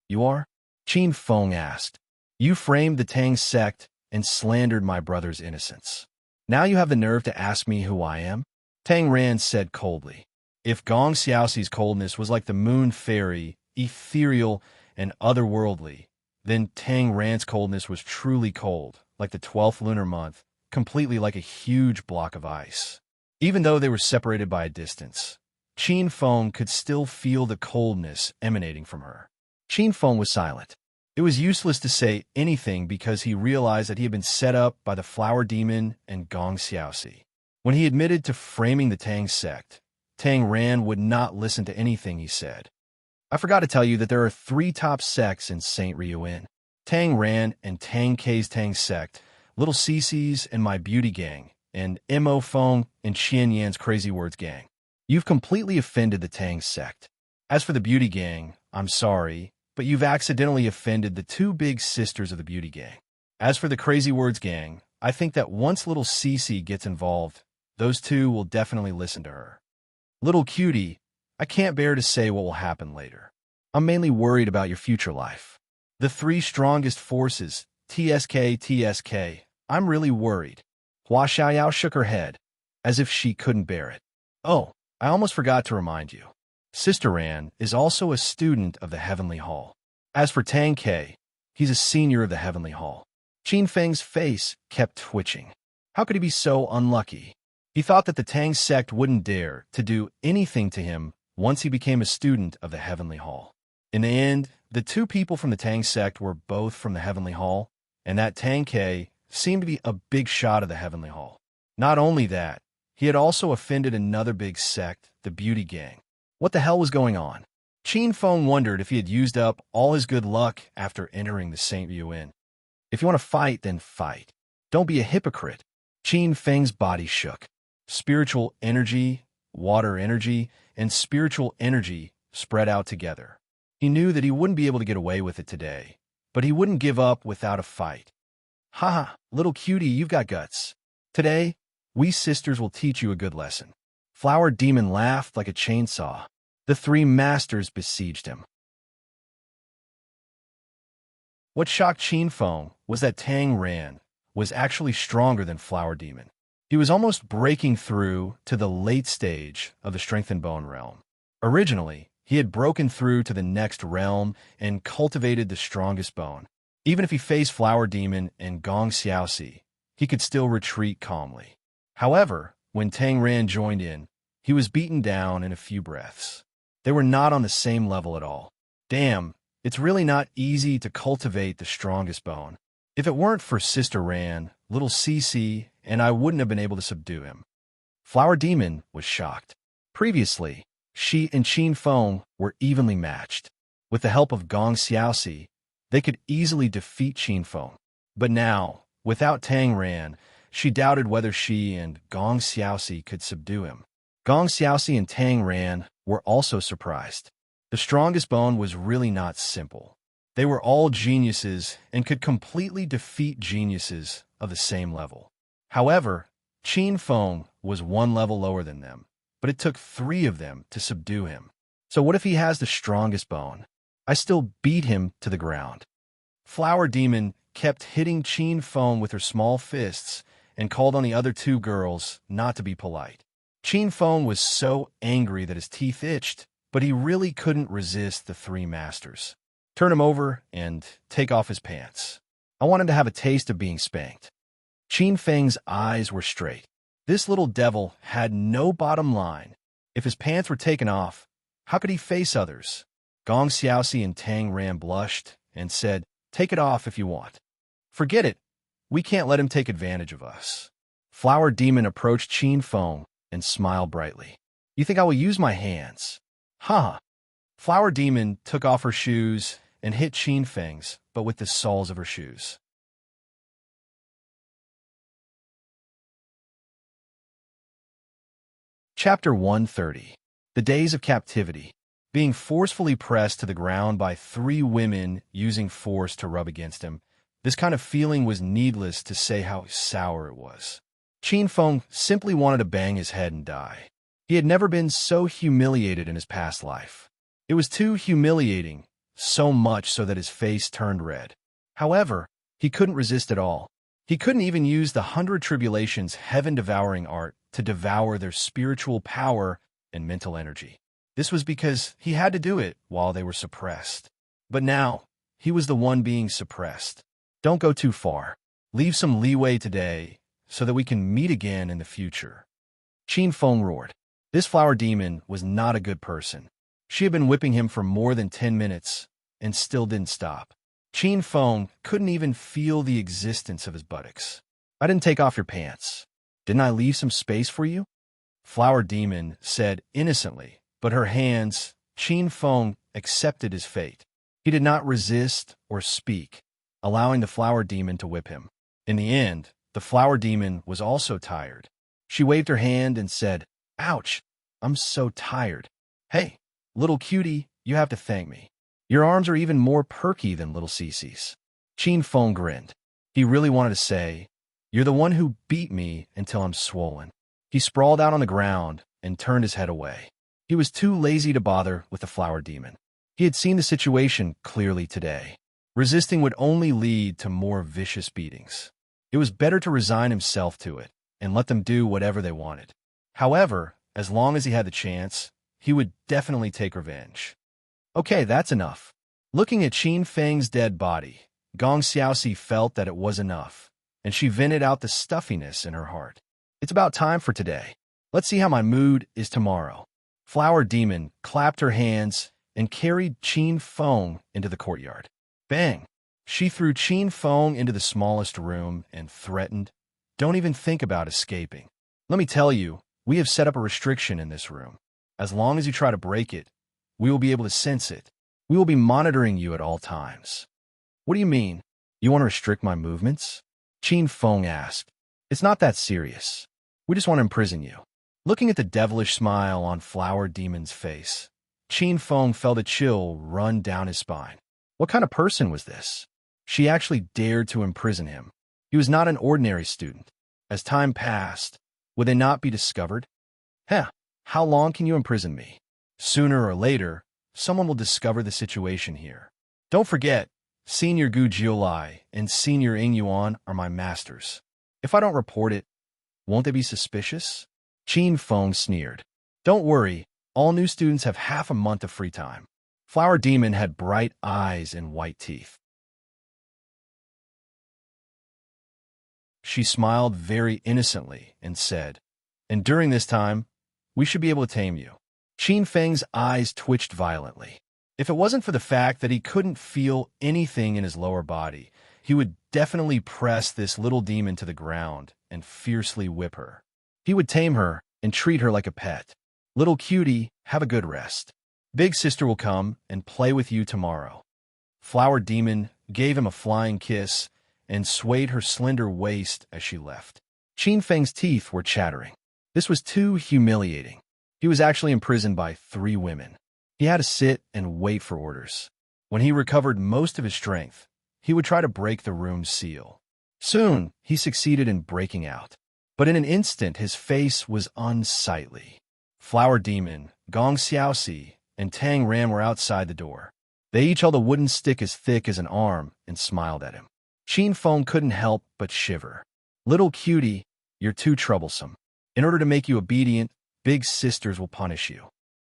"You are?" Qin Feng asked. "You framed the Tang sect and slandered my brother's innocence. Now you have the nerve to ask me who I am?" Tang Ran said coldly. If Gong Xiaoxi's coldness was like the moon fairy, ethereal and otherworldly, then Tang Ran's coldness was truly cold, like the 12th lunar month, completely like a huge block of ice. Even though they were separated by a distance, Qin Feng could still feel the coldness emanating from her. Qin Feng was silent. It was useless to say anything because he realized that he had been set up by the Flower Demon and Gong Xiaoxi. When he admitted to framing the Tang sect, Tang Ran would not listen to anything he said. "I forgot to tell you that there are 3 top sects in St. Ryuin. Tang Ran and Tang K's Tang sect, Little Cece's and my beauty gang, and Mo Feng and Qian Yan's crazy words gang. You've completely offended the Tang sect. As for the beauty gang, I'm sorry, but you've accidentally offended the 2 big sisters of the beauty gang. As for the crazy words gang, I think that once Little Cece gets involved, those 2 will definitely listen to her. Little cutie, I can't bear to say what will happen later. I'm mainly worried about your future life. The 3 strongest forces, TSK, I'm really worried." Hua Xiaoyao shook her head, as if she couldn't bear it. "Oh, I almost forgot to remind you. Sister Ran is also a student of the Heavenly Hall. As for Tang Ke, he's a senior of the Heavenly Hall." Qin Feng's face kept twitching. How could he be so unlucky? He thought that the Tang sect wouldn't dare to do anything to him once he became a student of the Heavenly Hall. In the end, the 2 people from the Tang sect were both from the Heavenly Hall, and that Tang Ke seemed to be a big shot of the Heavenly Hall. Not only that, he had also offended another big sect, the Beauty Gang. What the hell was going on? Qin Feng wondered if he had used up all his good luck after entering the St. Ryuin. If you want to fight, then fight. Don't be a hypocrite. Qin Feng's body shook. Spiritual energy, water energy, and spiritual energy spread out together. He knew that he wouldn't be able to get away with it today, but he wouldn't give up without a fight. "Ha, little cutie, you've got guts. Today, we sisters will teach you a good lesson." Flower Demon laughed like a chainsaw. The 3 masters besieged him. What shocked Qin Feng was that Tang Ran was actually stronger than Flower Demon. He was almost breaking through to the late stage of the Strength and Bone realm. Originally, he had broken through to the next realm and cultivated the strongest bone. Even if he faced Flower Demon and Gong Xiaoxi, he could still retreat calmly. However, when Tang Ran joined in, he was beaten down in a few breaths. They were not on the same level at all. Damn, it's really not easy to cultivate the strongest bone. If it weren't for Sister Ran, Little Cece, and I wouldn't have been able to subdue him. Flower Demon was shocked. Previously, she and Qin Feng were evenly matched. With the help of Gong Xiaoxi, they could easily defeat Qin Feng. But now, without Tang Ran, she doubted whether she and Gong Xiaoxi could subdue him. Gong Xiaoxi and Tang Ran were also surprised. The strongest bone was really not simple. They were all geniuses and could completely defeat geniuses of the same level. However, Qin Feng was 1 level lower than them, but it took 3 of them to subdue him. So what if he has the strongest bone? I still beat him to the ground. Flower Demon kept hitting Qin Feng with her small fists and called on the other 2 girls not to be polite. Qin Feng was so angry that his teeth itched, but he really couldn't resist the 3 masters. Turn him over and take off his pants. I want him to have a taste of being spanked. Qin Feng's eyes were straight. This little devil had no bottom line. If his pants were taken off, how could he face others? Gong Xiaoxi and Tang Ran blushed and said, "Take it off if you want." "Forget it. We can't let him take advantage of us." Flower Demon approached Qin Feng and smiled brightly. "You think I will use my hands?" "Ha!" Flower Demon took off her shoes and hit Qin Feng's, but with the soles of her shoes. Chapter 130. The Days of Captivity. Being forcefully pressed to the ground by 3 women using force to rub against him, this kind of feeling was needless to say how sour it was. Qin Feng simply wanted to bang his head and die. He had never been so humiliated in his past life. It was too humiliating, so much so that his face turned red. However, he couldn't resist at all. He couldn't even use the 100 Tribulations' heaven-devouring art to devour their spiritual power and mental energy. This was because he had to do it while they were suppressed. But now, he was the one being suppressed. Don't go too far. Leave some leeway today so that we can meet again in the future. Qin Feng roared. This flower demon was not a good person. She had been whipping him for more than 10 minutes and still didn't stop. Qin Feng couldn't even feel the existence of his buttocks. I didn't take off your pants. Didn't I leave some space for you? Flower demon said innocently, but her hands, Qin Feng accepted his fate. He did not resist or speak, allowing the flower demon to whip him. In the end, the flower demon was also tired. She waved her hand and said, "Ouch, I'm so tired. Hey, little cutie, you have to thank me. Your arms are even more perky than little Cece's." Qin Feng grinned. He really wanted to say, "You're the one who beat me until I'm swollen." He sprawled out on the ground and turned his head away. He was too lazy to bother with the flower demon. He had seen the situation clearly today. Resisting would only lead to more vicious beatings. It was better to resign himself to it and let them do whatever they wanted. However, as long as he had the chance, he would definitely take revenge. Okay, that's enough. Looking at Qin Feng's dead body, Gong Xiaoxi felt that it was enough, and she vented out the stuffiness in her heart. It's about time for today. Let's see how my mood is tomorrow. Flower demon clapped her hands and carried Qin Feng into the courtyard. Bang! She threw Qin Feng into the smallest room and threatened, "Don't even think about escaping. Let me tell you, we have set up a restriction in this room. As long as you try to break it, we will be able to sense it. We will be monitoring you at all times." "What do you mean? You want to restrict my movements?" Qin Feng asked. "It's not that serious. We just want to imprison you." Looking at the devilish smile on Flower Demon's face, Qin Feng felt a chill run down his spine. What kind of person was this? She actually dared to imprison him. He was not an ordinary student. As time passed, would they not be discovered? Heh, how long can you imprison me? Sooner or later, someone will discover the situation here. Don't forget, Senior Gu Jiulai and Senior Ing Yuan are my masters. If I don't report it, won't they be suspicious? Qin Feng sneered. Don't worry, all new students have half a month of free time. Flower Demon had bright eyes and white teeth. She smiled very innocently and said, "And during this time, we should be able to tame you." Qin Feng's eyes twitched violently. If it wasn't for the fact that he couldn't feel anything in his lower body, he would definitely press this little demon to the ground and fiercely whip her. He would tame her and treat her like a pet. "Little cutie, have a good rest. Big sister will come and play with you tomorrow." Flower Demon gave him a flying kiss and swayed her slender waist as she left. Qin Feng's teeth were chattering. This was too humiliating. He was actually imprisoned by 3 women. He had to sit and wait for orders. When he recovered most of his strength, he would try to break the room's seal. Soon, he succeeded in breaking out. But in an instant, his face was unsightly. Flower Demon, Gong Xiaoxi, and Tang Ran were outside the door. They each held a wooden stick as thick as an arm and smiled at him. Qin Feng couldn't help but shiver. "Little cutie, you're too troublesome. In order to make you obedient, big sisters will punish you."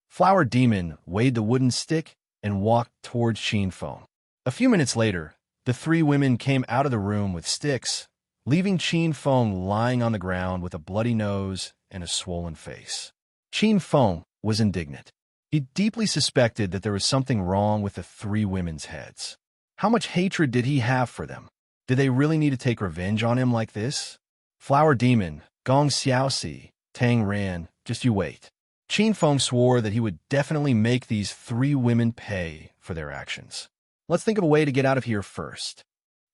Flower Demon weighed the wooden stick and walked towards Qin Feng. A few minutes later, the 3 women came out of the room with sticks, leaving Qin Feng lying on the ground with a bloody nose and a swollen face. Qin Feng was indignant. He deeply suspected that there was something wrong with the 3 women's heads. How much hatred did he have for them? Did they really need to take revenge on him like this? Flower Demon, Gong Xiaoxi, Tang Ran, just you wait. Qin Feng swore that he would definitely make these 3 women pay for their actions. Let's think of a way to get out of here first.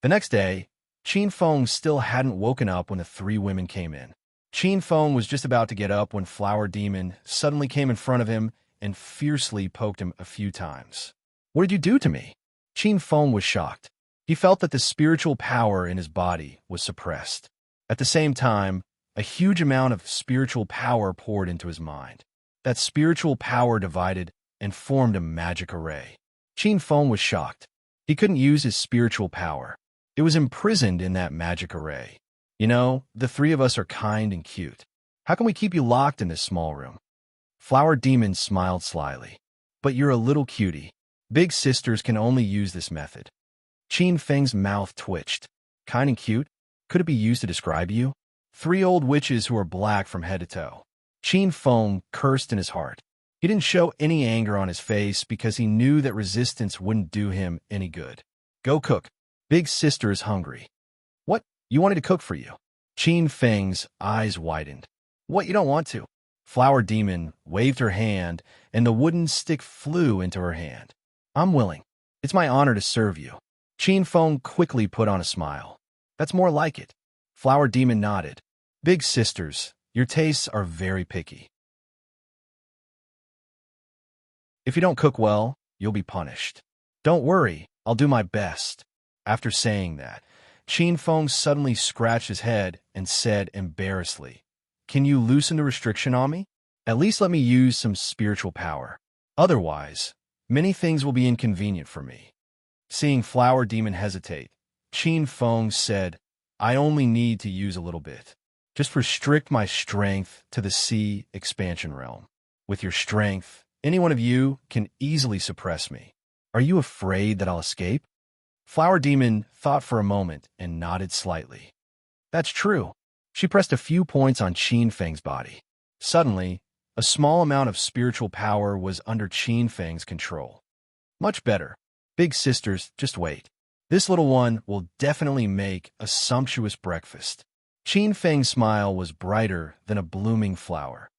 The next day, Qin Feng still hadn't woken up when the 3 women came in. Qin Feng was just about to get up when Flower Demon suddenly came in front of him and fiercely poked him a few times. "What did you do to me?" Qin Feng was shocked. He felt that the spiritual power in his body was suppressed. At the same time, a huge amount of spiritual power poured into his mind. That spiritual power divided and formed a magic array. Qin Feng was shocked. He couldn't use his spiritual power. It was imprisoned in that magic array. "You know, the three of us are kind and cute. How can we keep you locked in this small room?" Flower Demon smiled slyly. "But you're a little cutie. Big sisters can only use this method." Qin Feng's mouth twitched. "Kind and cute? Could it be used to describe you?" "Three old witches who are black from head to toe." Qin Feng cursed in his heart. He didn't show any anger on his face because he knew that resistance wouldn't do him any good. "Go cook. Big sister is hungry." "What? You wanted to cook for you?" Qin Feng's eyes widened. "What, you don't want to?" Flower Demon waved her hand, and the wooden stick flew into her hand. "I'm willing. It's my honor to serve you." Qin Feng quickly put on a smile. "That's more like it." Flower Demon nodded. "Big sisters, your tastes are very picky. If you don't cook well, you'll be punished." "Don't worry, I'll do my best." After saying that, Qin Feng suddenly scratched his head and said embarrassedly, "Can you loosen the restriction on me? At least let me use some spiritual power. Otherwise, many things will be inconvenient for me." Seeing Flower Demon hesitate, Qin Feng said, "I only need to use a little bit. Just restrict my strength to the sea expansion realm. With your strength, any one of you can easily suppress me. Are you afraid that I'll escape?" Flower Demon thought for a moment and nodded slightly. "That's true." She pressed a few points on Qin Feng's body. Suddenly, a small amount of spiritual power was under Qin Feng's control. "Much better. Big sisters, just wait. This little one will definitely make a sumptuous breakfast." Qin Feng's smile was brighter than a blooming flower.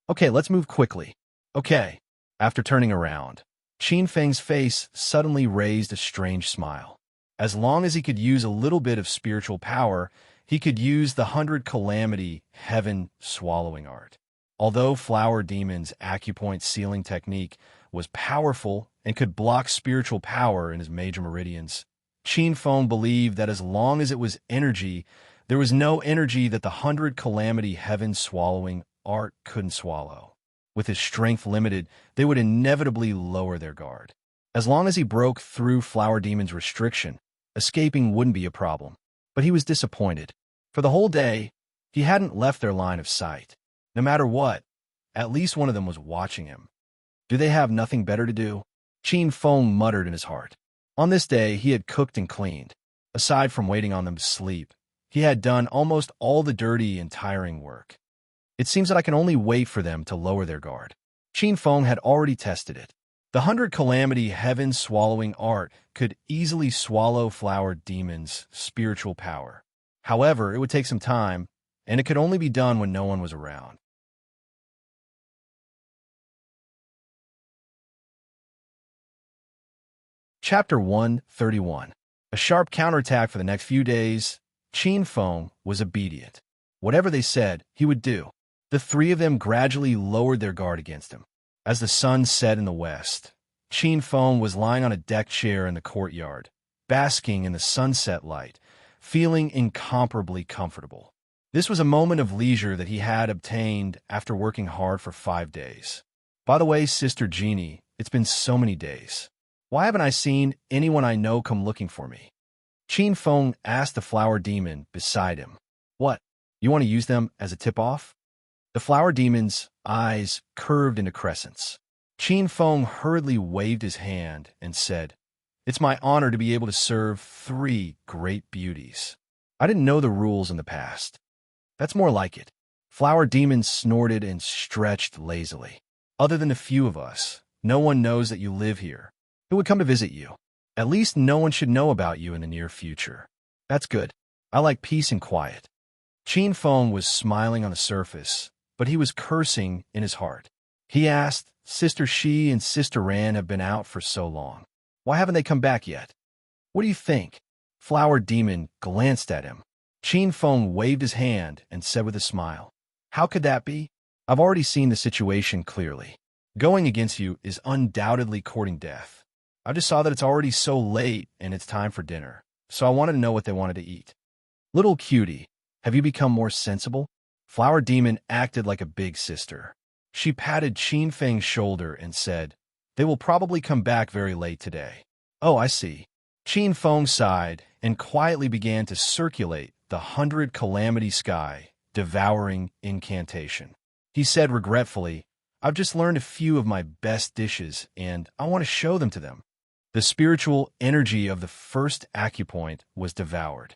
"Okay, let's move quickly." "Okay." After turning around, Qin Feng's face suddenly raised a strange smile. As long as he could use a little bit of spiritual power, he could use the 100 Calamity Heaven swallowing art. Although Flower Demon's acupoint sealing technique was powerful and could block spiritual power in his major meridians, Qin Feng believed that as long as it was energy, there was no energy that the 100 Calamity Heaven swallowing art couldn't swallow. With his strength limited, they would inevitably lower their guard. As long as he broke through Flower Demon's restriction, escaping wouldn't be a problem. But he was disappointed. For the whole day, he hadn't left their line of sight. No matter what, at least one of them was watching him. Do they have nothing better to do? Qin Feng muttered in his heart. On this day, he had cooked and cleaned. Aside from waiting on them to sleep, he had done almost all the dirty and tiring work. It seems that I can only wait for them to lower their guard. Qin Feng had already tested it. The 100 Calamity Heaven swallowing art could easily swallow Flower Demon's spiritual power. However, it would take some time, and it could only be done when no one was around. Chapter 131. A sharp counterattack for the next few days. Qin Feng was obedient. Whatever they said, he would do. The three of them gradually lowered their guard against him. As the sun set in the west, Qin Feng was lying on a deck chair in the courtyard, basking in the sunset light, feeling incomparably comfortable. This was a moment of leisure that he had obtained after working hard for 5 days. "By the way, Sister Jeannie, it's been so many days. Why haven't I seen anyone I know come looking for me?" Qin Feng asked the Flower Demon beside him. "What? You want to use them as a tip-off?" The Flower Demon's eyes curved into crescents. Qin Feng hurriedly waved his hand and said, "It's my honor to be able to serve 3 great beauties. I didn't know the rules in the past." "That's more like it." Flower Demon snorted and stretched lazily. "Other than a few of us, no one knows that you live here. Who would come to visit you? At least no one should know about you in the near future." "That's good. I like peace and quiet." Qin Feng was smiling on the surface, but he was cursing in his heart. He asked, "Sister Shi and Sister Ran have been out for so long. Why haven't they come back yet?" "What do you think?" Flower Demon glanced at him. Qin Feng waved his hand and said with a smile, "How could that be? I've already seen the situation clearly. Going against you is undoubtedly courting death. I just saw that it's already so late and it's time for dinner, so I wanted to know what they wanted to eat. Little cutie, have you become more sensible? Flower Demon acted like a big sister. She patted Qin Feng's shoulder and said, "They will probably come back very late today." "Oh, I see." Qin Feng sighed and quietly began to circulate the 100 calamity sky, devouring incantation. He said regretfully, "I've just learned a few of my best dishes, and I want to show them to them." The spiritual energy of the first acupoint was devoured.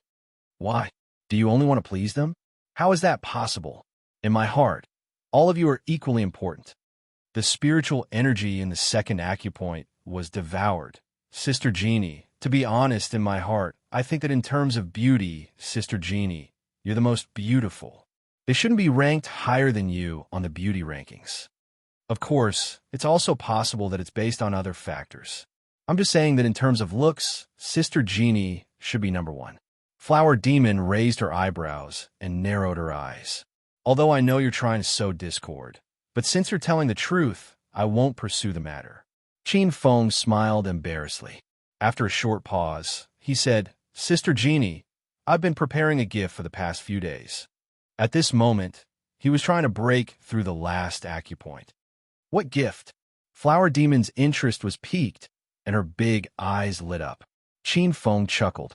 Why? Do you only want to please them? How is that possible? In my heart, all of you are equally important. The spiritual energy in the second acupoint was devoured. Sister Jeannie, to be honest, in my heart, I think that in terms of beauty, Sister Jeannie, you're the most beautiful. They shouldn't be ranked higher than you on the beauty rankings. Of course, it's also possible that it's based on other factors. I'm just saying that in terms of looks, Sister Jeannie should be number one. Flower Demon raised her eyebrows and narrowed her eyes. Although I know you're trying to sow discord, but since you're telling the truth, I won't pursue the matter. Qin Feng smiled embarrassedly. After a short pause, he said, "Sister Jeannie, I've been preparing a gift for the past few days." At this moment, he was trying to break through the last acupoint. What gift? Flower Demon's interest was piqued, and her big eyes lit up. Qin Feng chuckled.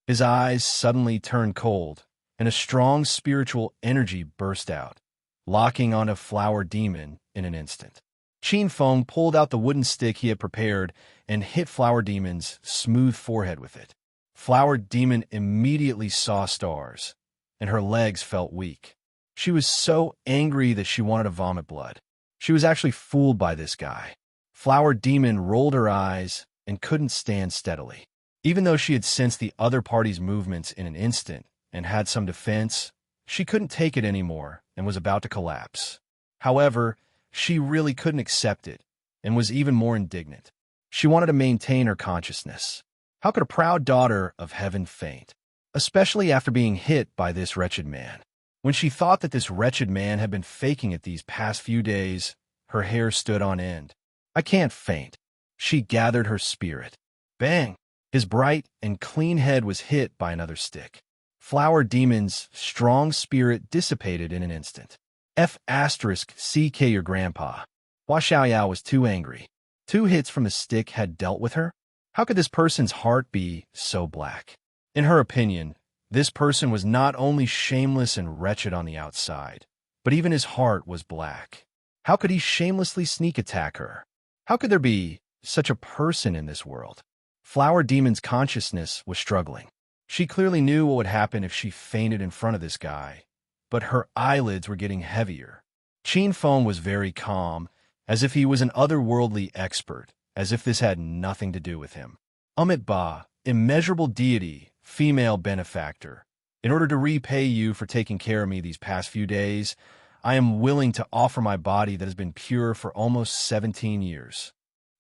His eyes suddenly turned cold, and a strong spiritual energy burst out, locking on a Flower Demon in an instant. Qin Feng pulled out the wooden stick he had prepared and hit Flower Demon's smooth forehead with it. Flower Demon immediately saw stars, and her legs felt weak. She was so angry that she wanted to vomit blood. She was actually fooled by this guy. Flower Demon rolled her eyes and couldn't stand steadily. Even though she had sensed the other party's movements in an instant and had some defense, she couldn't take it anymore and was about to collapse. However, she really couldn't accept it and was even more indignant. She wanted to maintain her consciousness. How could a proud daughter of heaven faint, especially after being hit by this wretched man? When she thought that this wretched man had been faking it these past few days, her hair stood on end. I can't faint. She gathered her spirit. Bang! His bright and clean head was hit by another stick. Flower Demon's strong spirit dissipated in an instant. CK your grandpa. Hua Xiaoyao was too angry. 2 hits from the stick had dealt with her? How could this person's heart be so black? In her opinion, this person was not only shameless and wretched on the outside, but even his heart was black. How could he shamelessly sneak attack her? How could there be such a person in this world? Flower Demon's consciousness was struggling. She clearly knew what would happen if she fainted in front of this guy, but her eyelids were getting heavier. Qin Feng was very calm, as if he was an otherworldly expert, as if this had nothing to do with him. Amit Ba, immeasurable deity, female benefactor, in order to repay you for taking care of me these past few days, I am willing to offer my body that has been pure for almost 17 years.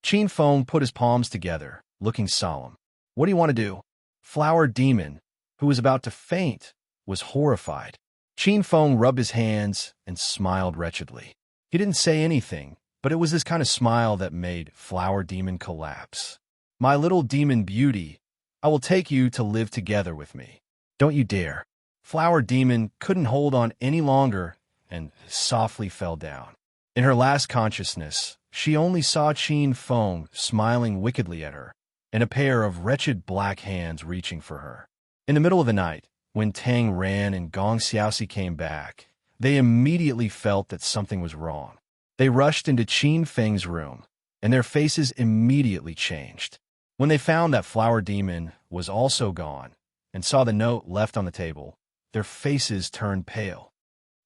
Qin Feng put his palms together, looking solemn. What do you want to do? Flower Demon, who was about to faint, was horrified. Qin Feng rubbed his hands and smiled wretchedly. He didn't say anything, but it was this kind of smile that made Flower Demon collapse. My little demon beauty, I will take you to live together with me. Don't you dare. Flower Demon couldn't hold on any longer and softly fell down. In her last consciousness, she only saw Qin Feng smiling wickedly at her, and a pair of wretched black hands reaching for her. In the middle of the night, when Tang Ran and Gong Xiaoxi came back, they immediately felt that something was wrong. They rushed into Qin Feng's room, and their faces immediately changed. When they found that Flower Demon was also gone and saw the note left on the table, their faces turned pale.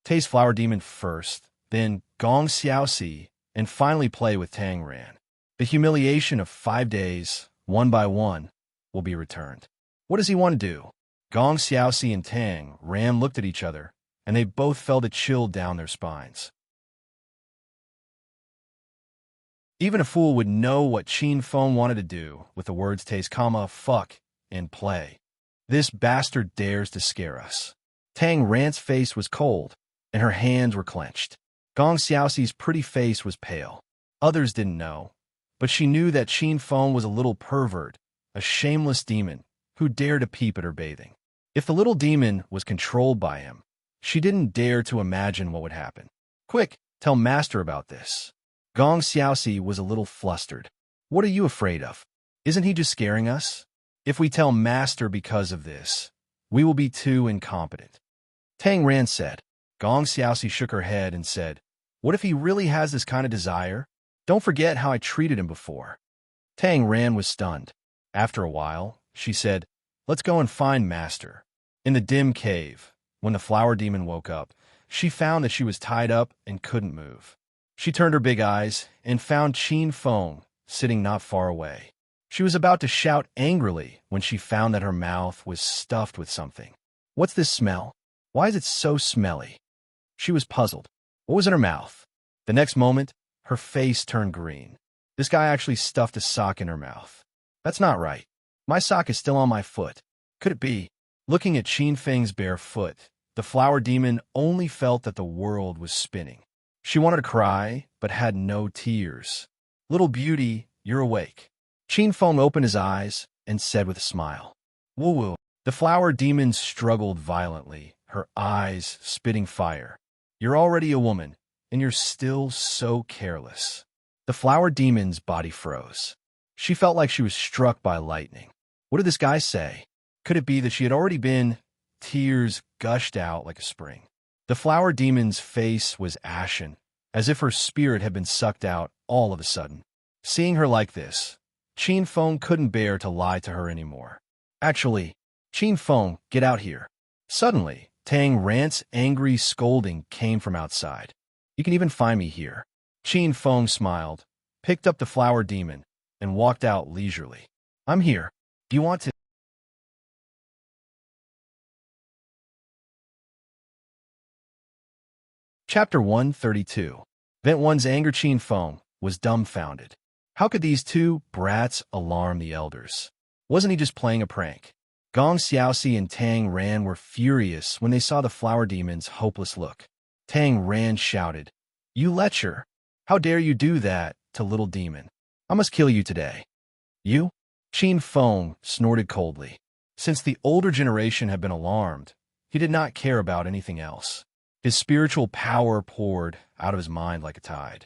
Taste Flower Demon first, then Gong Xiaoxi, and finally play with Tang Ran. The humiliation of 5 days, one by one, will be returned. What does he want to do? Gong Xiaoxi and Tang Ran looked at each other, and they both felt a chill down their spines. Even a fool would know what Qin Feng wanted to do with the words taste, fuck, and play. This bastard dares to scare us. Tang Ran's face was cold, and her hands were clenched. Gong Xiaoxi's pretty face was pale. Others didn't know, but she knew that Qin Feng was a little pervert, a shameless demon who dared to peep at her bathing. If the little demon was controlled by him, she didn't dare to imagine what would happen. Quick, tell Master about this. Gong Xiaoxi was a little flustered. What are you afraid of? Isn't he just scaring us? If we tell Master because of this, we will be too incompetent. Tang Ran said. Gong Xiaoxi shook her head and said, what if he really has this kind of desire? Don't forget how I treated him before. Tang Ran was stunned. After a while, she said, let's go and find Master. In the dim cave, when the flower demon woke up, she found that she was tied up and couldn't move. She turned her big eyes and found Qin Feng sitting not far away. She was about to shout angrily when she found that her mouth was stuffed with something. What's this smell? Why is it so smelly? She was puzzled. What was in her mouth? The next moment, her face turned green. This guy actually stuffed a sock in her mouth. That's not right. My sock is still on my foot. Could it be? Looking at Qin Feng's bare foot, the flower demon only felt that the world was spinning. She wanted to cry, but had no tears. Little beauty, you're awake. Qin Feng opened his eyes and said with a smile, woo-woo. The flower demon struggled violently, her eyes spitting fire. You're already a woman, and you're still so careless. The flower demon's body froze. She felt like she was struck by lightning. What did this guy say? Could it be that she had already been? Tears gushed out like a spring. The flower demon's face was ashen, as if her spirit had been sucked out all of a sudden. Seeing her like this, Qin Feng couldn't bear to lie to her anymore. Actually, Qin Feng, get out here. Suddenly, Tang Ran's angry scolding came from outside. You can even find me here. Qin Feng smiled, picked up the flower demon, and walked out leisurely. I'm here. Do you want to? Chapter 132. Vent one's anger. Qin Feng was dumbfounded. How could these two brats alarm the elders? Wasn't he just playing a prank? Gong Xiaoxi and Tang Ran were furious when they saw the flower demon's hopeless look. Tang Ran shouted, you lecher! How dare you do that to little demon? I must kill you today. You? Qin Feng snorted coldly. Since the older generation had been alarmed, he did not care about anything else. His spiritual power poured out of his mind like a tide.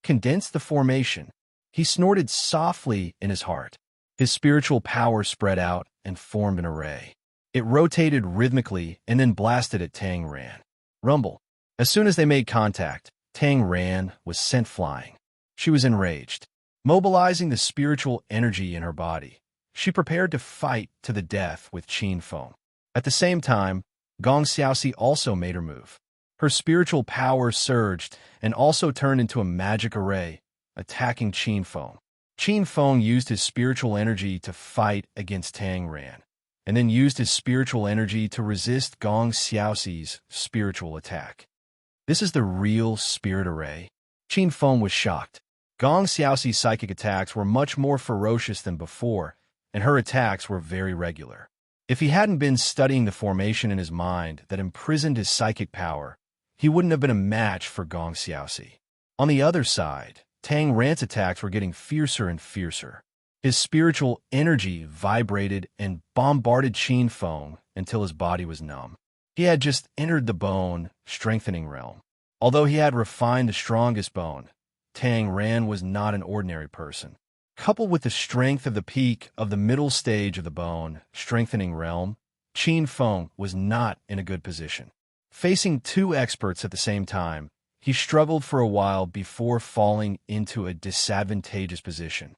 Condense the formation. He snorted softly in his heart. His spiritual power spread out and formed an array. It rotated rhythmically and then blasted at Tang Ran. Rumble. As soon as they made contact, Tang Ran was sent flying. She was enraged. Mobilizing the spiritual energy in her body, she prepared to fight to the death with Qin Feng. At the same time, Gong Xiaoxi also made her move. Her spiritual power surged and also turned into a magic array, attacking Qin Feng. Qin Feng used his spiritual energy to fight against Tang Ran, and then used his spiritual energy to resist Gong Xiaoxi's spiritual attack. This is the real spirit array? Qin Feng was shocked. Gong Xiaoxi's psychic attacks were much more ferocious than before, and her attacks were very regular. If he hadn't been studying the formation in his mind that imprisoned his psychic power, he wouldn't have been a match for Gong Xiaoxi. On the other side, Tang Ran's attacks were getting fiercer and fiercer. His spiritual energy vibrated and bombarded Qin Feng until his body was numb. He had just entered the bone strengthening realm. Although he had refined the strongest bone, Tang Ran was not an ordinary person. Coupled with the strength of the peak of the middle stage of the bone strengthening realm, Qin Feng was not in a good position. Facing two experts at the same time, he struggled for a while before falling into a disadvantageous position.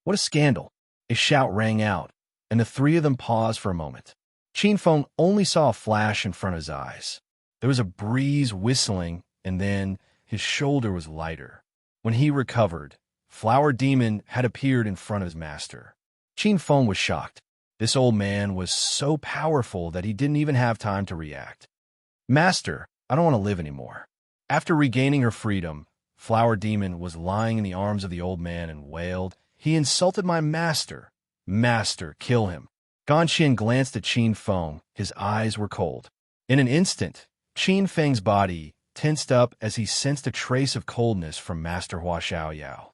What a scandal! A shout rang out, and the three of them paused for a moment. Qin Feng only saw a flash in front of his eyes. There was a breeze whistling, and then his shoulder was lighter. When he recovered, Flower Demon had appeared in front of his master. Qin Feng was shocked. This old man was so powerful that he didn't even have time to react. Master, I don't want to live anymore. After regaining her freedom, Flower Demon was lying in the arms of the old man and wailed, "He insulted my master. Master, kill him." Ganxian glanced at Qin Feng. His eyes were cold. In an instant, Qin Feng's body tensed up as he sensed a trace of coldness from Master Hua Xiaoyao.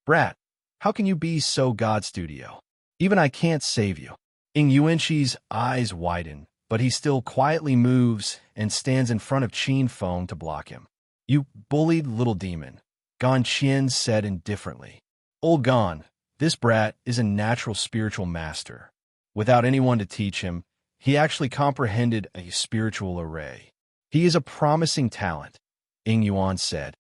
Brat, how can you be so God Studio? Even I can't save you. Ing Yuanxi's eyes widen, but he still quietly moves and stands in front of Qin Feng to block him. You bullied little demon, Gan Qian said indifferently. Old Gan, this brat is a natural spiritual master. Without anyone to teach him, he actually comprehended a spiritual array. He is a promising talent, Ing Yuan said.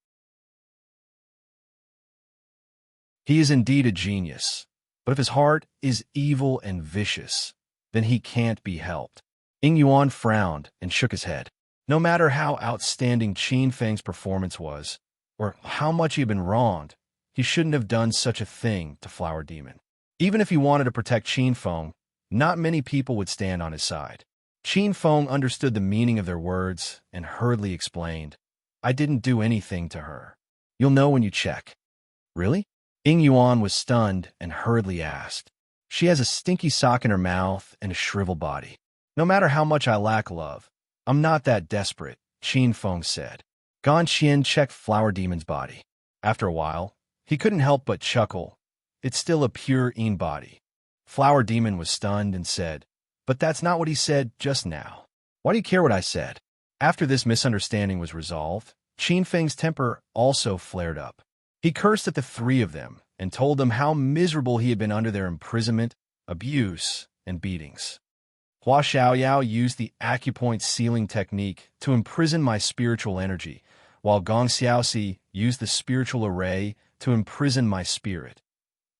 He is indeed a genius, but if his heart is evil and vicious, then he can't be helped. Ing Yuan frowned and shook his head. No matter how outstanding Qin Feng's performance was, or how much he had been wronged, he shouldn't have done such a thing to Flower Demon. Even if he wanted to protect Qin Feng, not many people would stand on his side. Qin Feng understood the meaning of their words and hurriedly explained, I didn't do anything to her. You'll know when you check. Really? Ing Yuan was stunned and hurriedly asked. She has a stinky sock in her mouth and a shriveled body. No matter how much I lack love, I'm not that desperate, Qin Feng said. Gan Qian checked Flower Demon's body. After a while, he couldn't help but chuckle. It's still a pure Yin body. Flower Demon was stunned and said, But that's not what he said just now. Why do you care what I said? After this misunderstanding was resolved, Qin Feng's temper also flared up. He cursed at the three of them and told them how miserable he had been under their imprisonment, abuse, and beatings. Hua Xiaoyao used the acupoint sealing technique to imprison my spiritual energy, while Gong Xiaoxi used the spiritual array to imprison my spirit.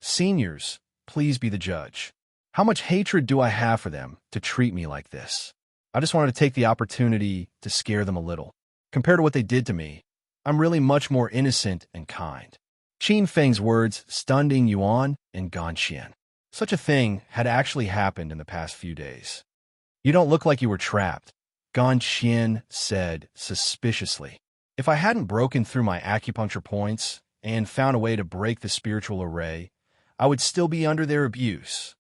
Seniors, please be the judge. How much hatred do I have for them to treat me like this? I just wanted to take the opportunity to scare them a little. Compared to what they did to me, I'm really much more innocent and kind. Qin Feng's words stunned Ing Yuan and Gan Qian. Such a thing had actually happened in the past few days. You don't look like you were trapped, Gan Qian said suspiciously. If I hadn't broken through my acupuncture points and found a way to break the spiritual array, I would still be under their abuse.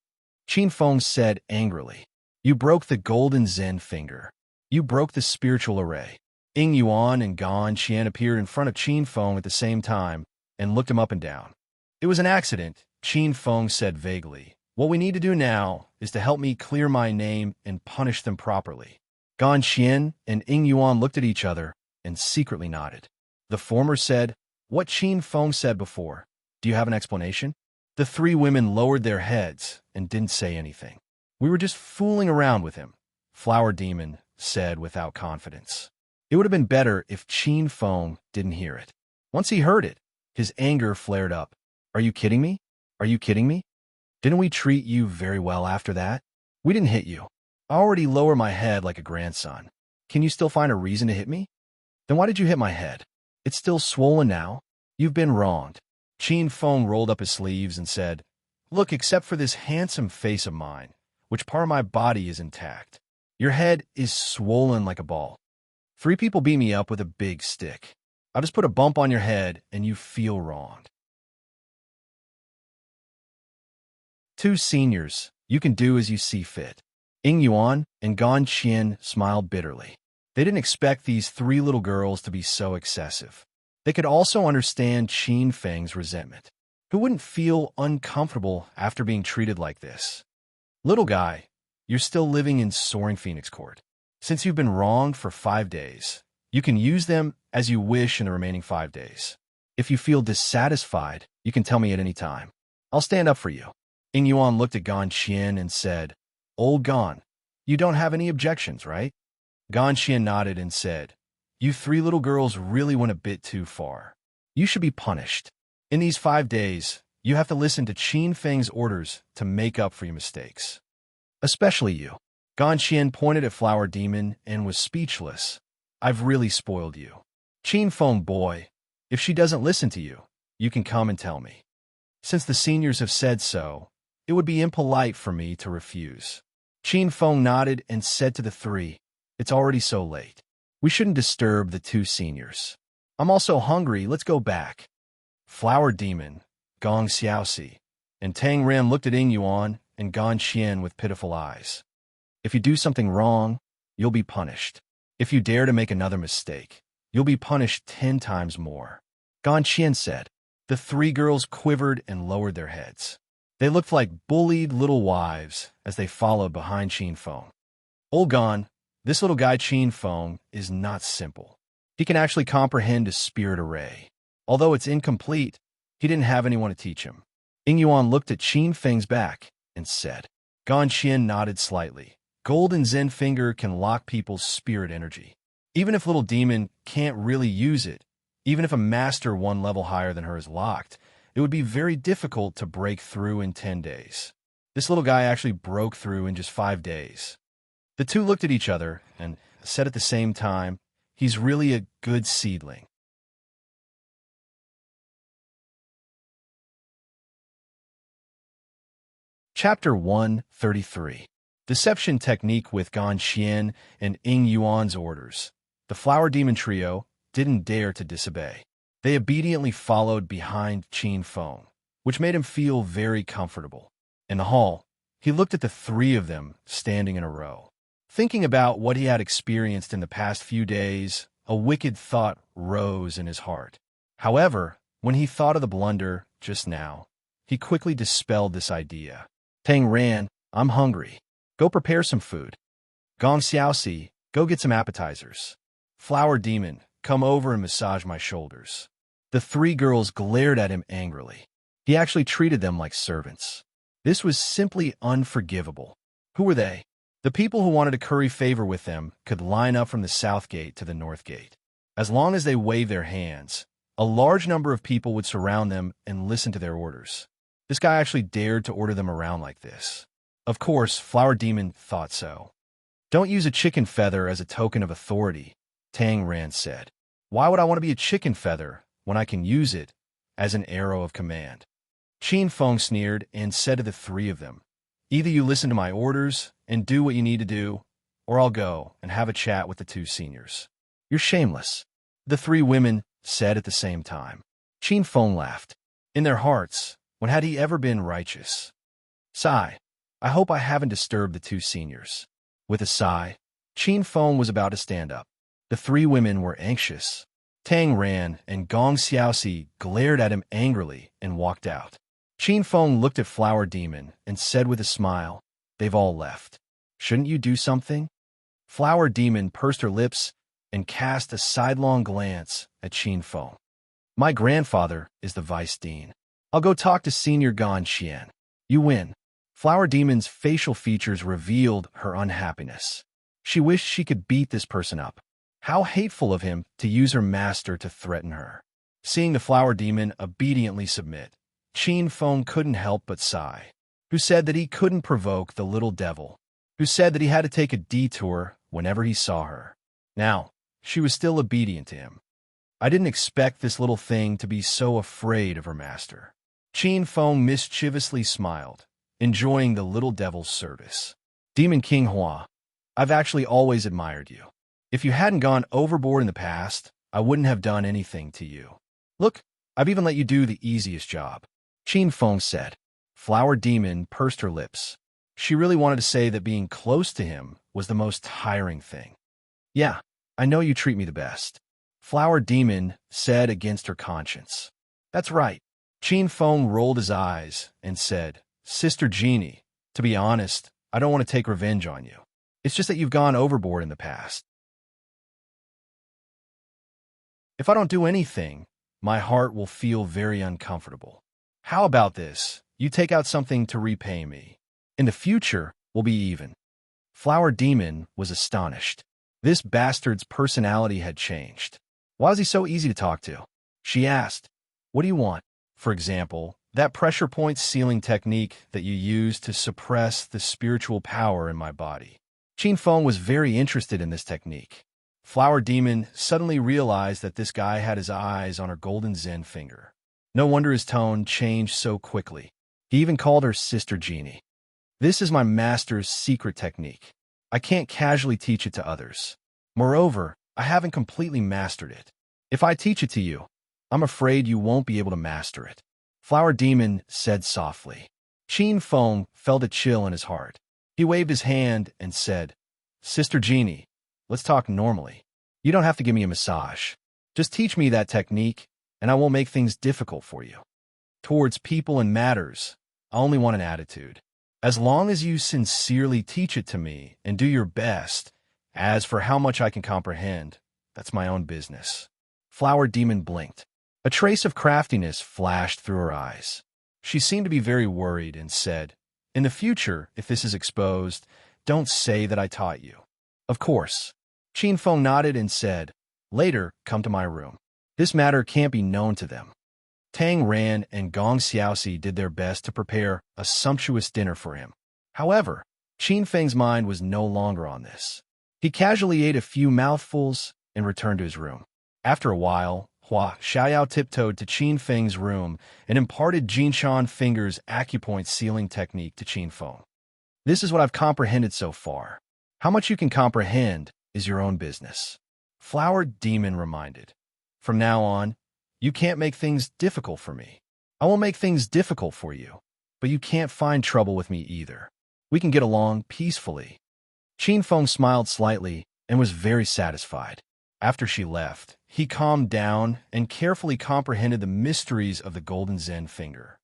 Qin Feng said angrily. You broke the golden Zen finger. You broke the spiritual array. Ing Yuan and Gan Qian appeared in front of Qin Feng at the same time and looked him up and down. It was an accident, Qin Feng said vaguely. What we need to do now is to help me clear my name and punish them properly. Gan Qian and Ing Yuan looked at each other and secretly nodded. The former said, What Qin Feng said before. Do you have an explanation? The three women lowered their heads and didn't say anything. We were just fooling around with him, Flower Demon said without confidence. It would have been better if Qin Feng didn't hear it. Once he heard it, his anger flared up. Are you kidding me? Are you kidding me? Didn't we treat you very well after that? We didn't hit you. I already lower my head like a grandson. Can you still find a reason to hit me? Then why did you hit my head? It's still swollen now. You've been wronged. Qin Feng rolled up his sleeves and said, Look, except for this handsome face of mine, which part of my body is intact. Your head is swollen like a ball. 3 people beat me up with a big stick. I'll just put a bump on your head and you feel wronged. 2 seniors, you can do as you see fit. Ing Yuan and Gan Qian smiled bitterly. They didn't expect these 3 little girls to be so excessive. They could also understand Qin Feng's resentment. Who wouldn't feel uncomfortable after being treated like this? Little guy, you're still living in Soaring Phoenix Court. Since you've been wronged for 5 days, you can use them as you wish in the remaining 5 days. If you feel dissatisfied, you can tell me at any time. I'll stand up for you. Ing Yuan looked at Gan Qian and said, Old Gan, you don't have any objections, right? Gan Qian nodded and said, You 3 little girls really went a bit too far. You should be punished. In these 5 days, you have to listen to Qin Feng's orders to make up for your mistakes. Especially you. Gan Qian pointed at Flower Demon and was speechless. I've really spoiled you. Qin Feng boy, if she doesn't listen to you, you can come and tell me. Since the seniors have said so, it would be impolite for me to refuse. Qin Feng nodded and said to the 3, It's already so late. We shouldn't disturb the 2 seniors. I'm also hungry, let's go back. Flower Demon, Gong Xiaoxi, and Tang Rim looked at Ing Yuan and Gan Qian with pitiful eyes. If you do something wrong, you'll be punished. If you dare to make another mistake, you'll be punished 10 times more. Gan Qian said. The three girls quivered and lowered their heads. They looked like bullied little wives as they followed behind Qin Feng. Old Gan, this little guy Qin Feng is not simple. He can actually comprehend a spirit array. Although it's incomplete, he didn't have anyone to teach him. Ying Yuan looked at Qin Feng's back and said. Gan Qian nodded slightly. Golden Zen Finger can lock people's spirit energy. Even if little demon can't really use it, even if a master one level higher than her is locked, it would be very difficult to break through in 10 days. This little guy actually broke through in just 5 days. The two looked at each other and said at the same time, he's really a good seedling. Chapter 133. Deception Technique with Gan Qian and Ying Yuan's orders. The Flower Demon Trio didn't dare to disobey. They obediently followed behind Qin Feng, which made him feel very comfortable. In the hall, he looked at the three of them standing in a row. Thinking about what he had experienced in the past few days, a wicked thought rose in his heart. However, when he thought of the blunder just now, he quickly dispelled this idea. Tang Ran, I'm hungry. Go prepare some food. Gong Xiaoxi, go get some appetizers. Flower Demon, come over and massage my shoulders. The three girls glared at him angrily. He actually treated them like servants. This was simply unforgivable. Who were they? The people who wanted to curry favor with them could line up from the south gate to the north gate. As long as they waved their hands, a large number of people would surround them and listen to their orders. This guy actually dared to order them around like this. Of course, Flower Demon thought so. Don't use a chicken feather as a token of authority, Tang Ran said. Why would I want to be a chicken feather when I can use it as an arrow of command? Qin Feng sneered and said to the three of them, either you listen to my orders and do what you need to do, or I'll go and have a chat with the two seniors. You're shameless, the three women said at the same time. Qin Feng laughed. In their hearts, when had he ever been righteous? Sigh. I hope I haven't disturbed the two seniors. With a sigh, Qin Feng was about to stand up. The three women were anxious. Tang Ran and Gong Xiaoxi glared at him angrily and walked out. Qin Feng looked at Flower Demon and said with a smile, they've all left. Shouldn't you do something? Flower Demon pursed her lips and cast a sidelong glance at Qin Feng. My grandfather is the vice dean. I'll go talk to Senior Gan Qian. You win. Flower Demon's facial features revealed her unhappiness. She wished she could beat this person up. How hateful of him to use her master to threaten her. Seeing the Flower Demon obediently submit, Qin Feng couldn't help but sigh. Who said that he couldn't provoke the little devil? Who said that he had to take a detour whenever he saw her? Now, she was still obedient to him. I didn't expect this little thing to be so afraid of her master. Qin Feng mischievously smiled, enjoying the little devil's service. Demon King Hua, I've actually always admired you. If you hadn't gone overboard in the past, I wouldn't have done anything to you. Look, I've even let you do the easiest job. Qin Feng said. Flower Demon pursed her lips. She really wanted to say that being close to him was the most tiring thing. Yeah, I know you treat me the best. Flower Demon said against her conscience. That's right. Qin Feng rolled his eyes and said, Sister Genie, to be honest, I don't want to take revenge on you. It's just that you've gone overboard in the past. If I don't do anything, my heart will feel very uncomfortable. How about this? You take out something to repay me. In the future, we'll be even. Flower Demon was astonished. This bastard's personality had changed. Why was he so easy to talk to? She asked, what do you want? For example, that pressure point sealing technique that you use to suppress the spiritual power in my body. Qin Feng was very interested in this technique. Flower Demon suddenly realized that this guy had his eyes on her golden Zen finger. No wonder his tone changed so quickly. He even called her Sister Genie. This is my master's secret technique. I can't casually teach it to others. Moreover, I haven't completely mastered it. If I teach it to you, I'm afraid you won't be able to master it. Flower Demon said softly. Qin Feng felt a chill in his heart. He waved his hand and said, Sister Genie, let's talk normally. You don't have to give me a massage. Just teach me that technique, and I won't make things difficult for you. Towards people and matters, I only want an attitude. As long as you sincerely teach it to me and do your best, as for how much I can comprehend, that's my own business. Flower Demon blinked. A trace of craftiness flashed through her eyes. She seemed to be very worried and said, "In the future, if this is exposed, don't say that I taught you." "Of course." Qin Feng nodded and said, "Later, come to my room. This matter can't be known to them." Tang Ran and Gong Xiaoxi did their best to prepare a sumptuous dinner for him. However, Qin Feng's mind was no longer on this. He casually ate a few mouthfuls and returned to his room. After a while, Hua Xiaoyao tiptoed to Qin Feng's room and imparted Jinshan Finger's acupoint sealing technique to Qin Feng. "This is what I've comprehended so far. How much you can comprehend is your own business." Flower Demon reminded. "From now on, you can't make things difficult for me. I won't make things difficult for you, but you can't find trouble with me either. We can get along peacefully." Qin Feng smiled slightly and was very satisfied. After she left, he calmed down and carefully comprehended the mysteries of the Golden Zen Finger.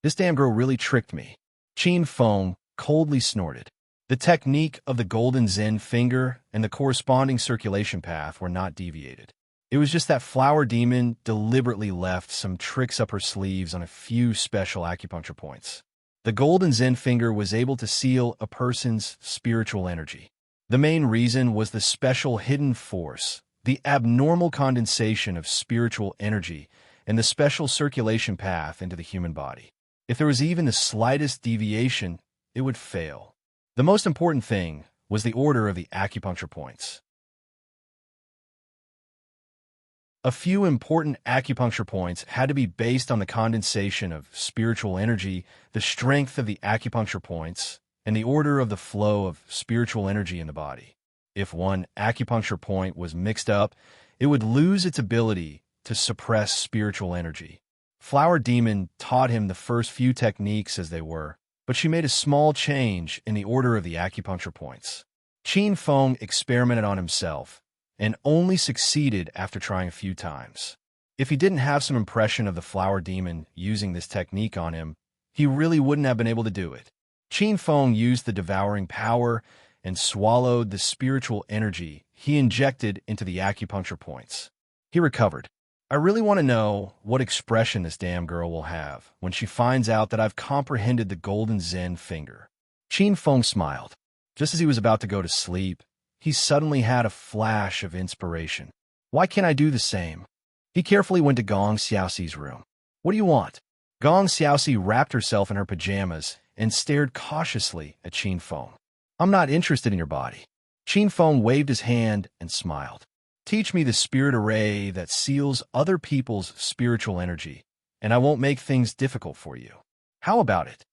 "This damn girl really tricked me." Qin Feng coldly snorted. The technique of the Golden Zen Finger and the corresponding circulation path were not deviated. It was just that Flower Demon deliberately left some tricks up her sleeves on a few special acupuncture points. The Golden Zen Finger was able to seal a person's spiritual energy. The main reason was the special hidden force, the abnormal condensation of spiritual energy, and the special circulation path into the human body. If there was even the slightest deviation, it would fail. The most important thing was the order of the acupuncture points. A few important acupuncture points had to be based on the condensation of spiritual energy, the strength of the acupuncture points, and the order of the flow of spiritual energy in the body. If one acupuncture point was mixed up, it would lose its ability to suppress spiritual energy. Flower Demon taught him the first few techniques as they were, but she made a small change in the order of the acupuncture points. Qin Feng experimented on himself, and only succeeded after trying a few times. If he didn't have some impression of the Flower Demon using this technique on him, he really wouldn't have been able to do it. Qin Feng used the devouring power and swallowed the spiritual energy he injected into the acupuncture points. He recovered. "I really want to know what expression this damn girl will have when she finds out that I've comprehended the Golden Zen Finger." Qin Feng smiled. Just as he was about to go to sleep, he suddenly had a flash of inspiration. "Why can't I do the same?" He carefully went to Gong Xiaoxi's room. "What do you want?" Gong Xiaoxi wrapped herself in her pajamas and stared cautiously at Qin Feng. "I'm not interested in your body." Qin Feng waved his hand and smiled. "Teach me the spirit array that seals other people's spiritual energy, and I won't make things difficult for you. How about it?"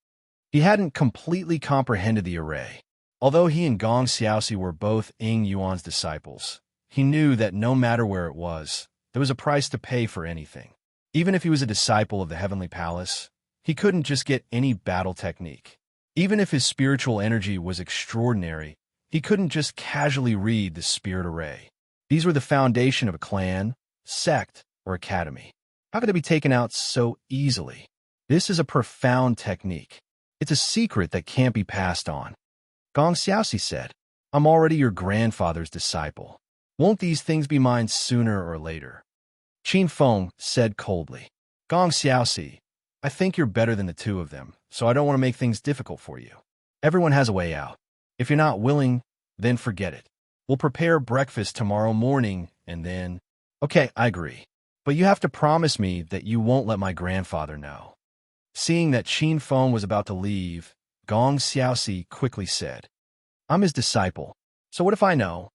He hadn't completely comprehended the array. Although he and Gong Xiaoxi were both Ying Yuan's disciples, he knew that no matter where it was, there was a price to pay for anything. Even if he was a disciple of the Heavenly Palace, he couldn't just get any battle technique. Even if his spiritual energy was extraordinary, he couldn't just casually read the spirit array. These were the foundation of a clan, sect, or academy. How could it be taken out so easily? This is a profound technique. It's a secret that can't be passed on. Gong Xiaoxi said, "I'm already your grandfather's disciple. Won't these things be mine sooner or later?" Qin Feng said coldly, "Gong Xiaoxi, I think you're better than the two of them, so I don't want to make things difficult for you. Everyone has a way out. If you're not willing, then forget it. We'll prepare breakfast tomorrow morning, and then—" "Okay, I agree. But you have to promise me that you won't let my grandfather know." Seeing that Qin Feng was about to leave, Gong Xiaoxi quickly said, "I'm his disciple, so what if I know?"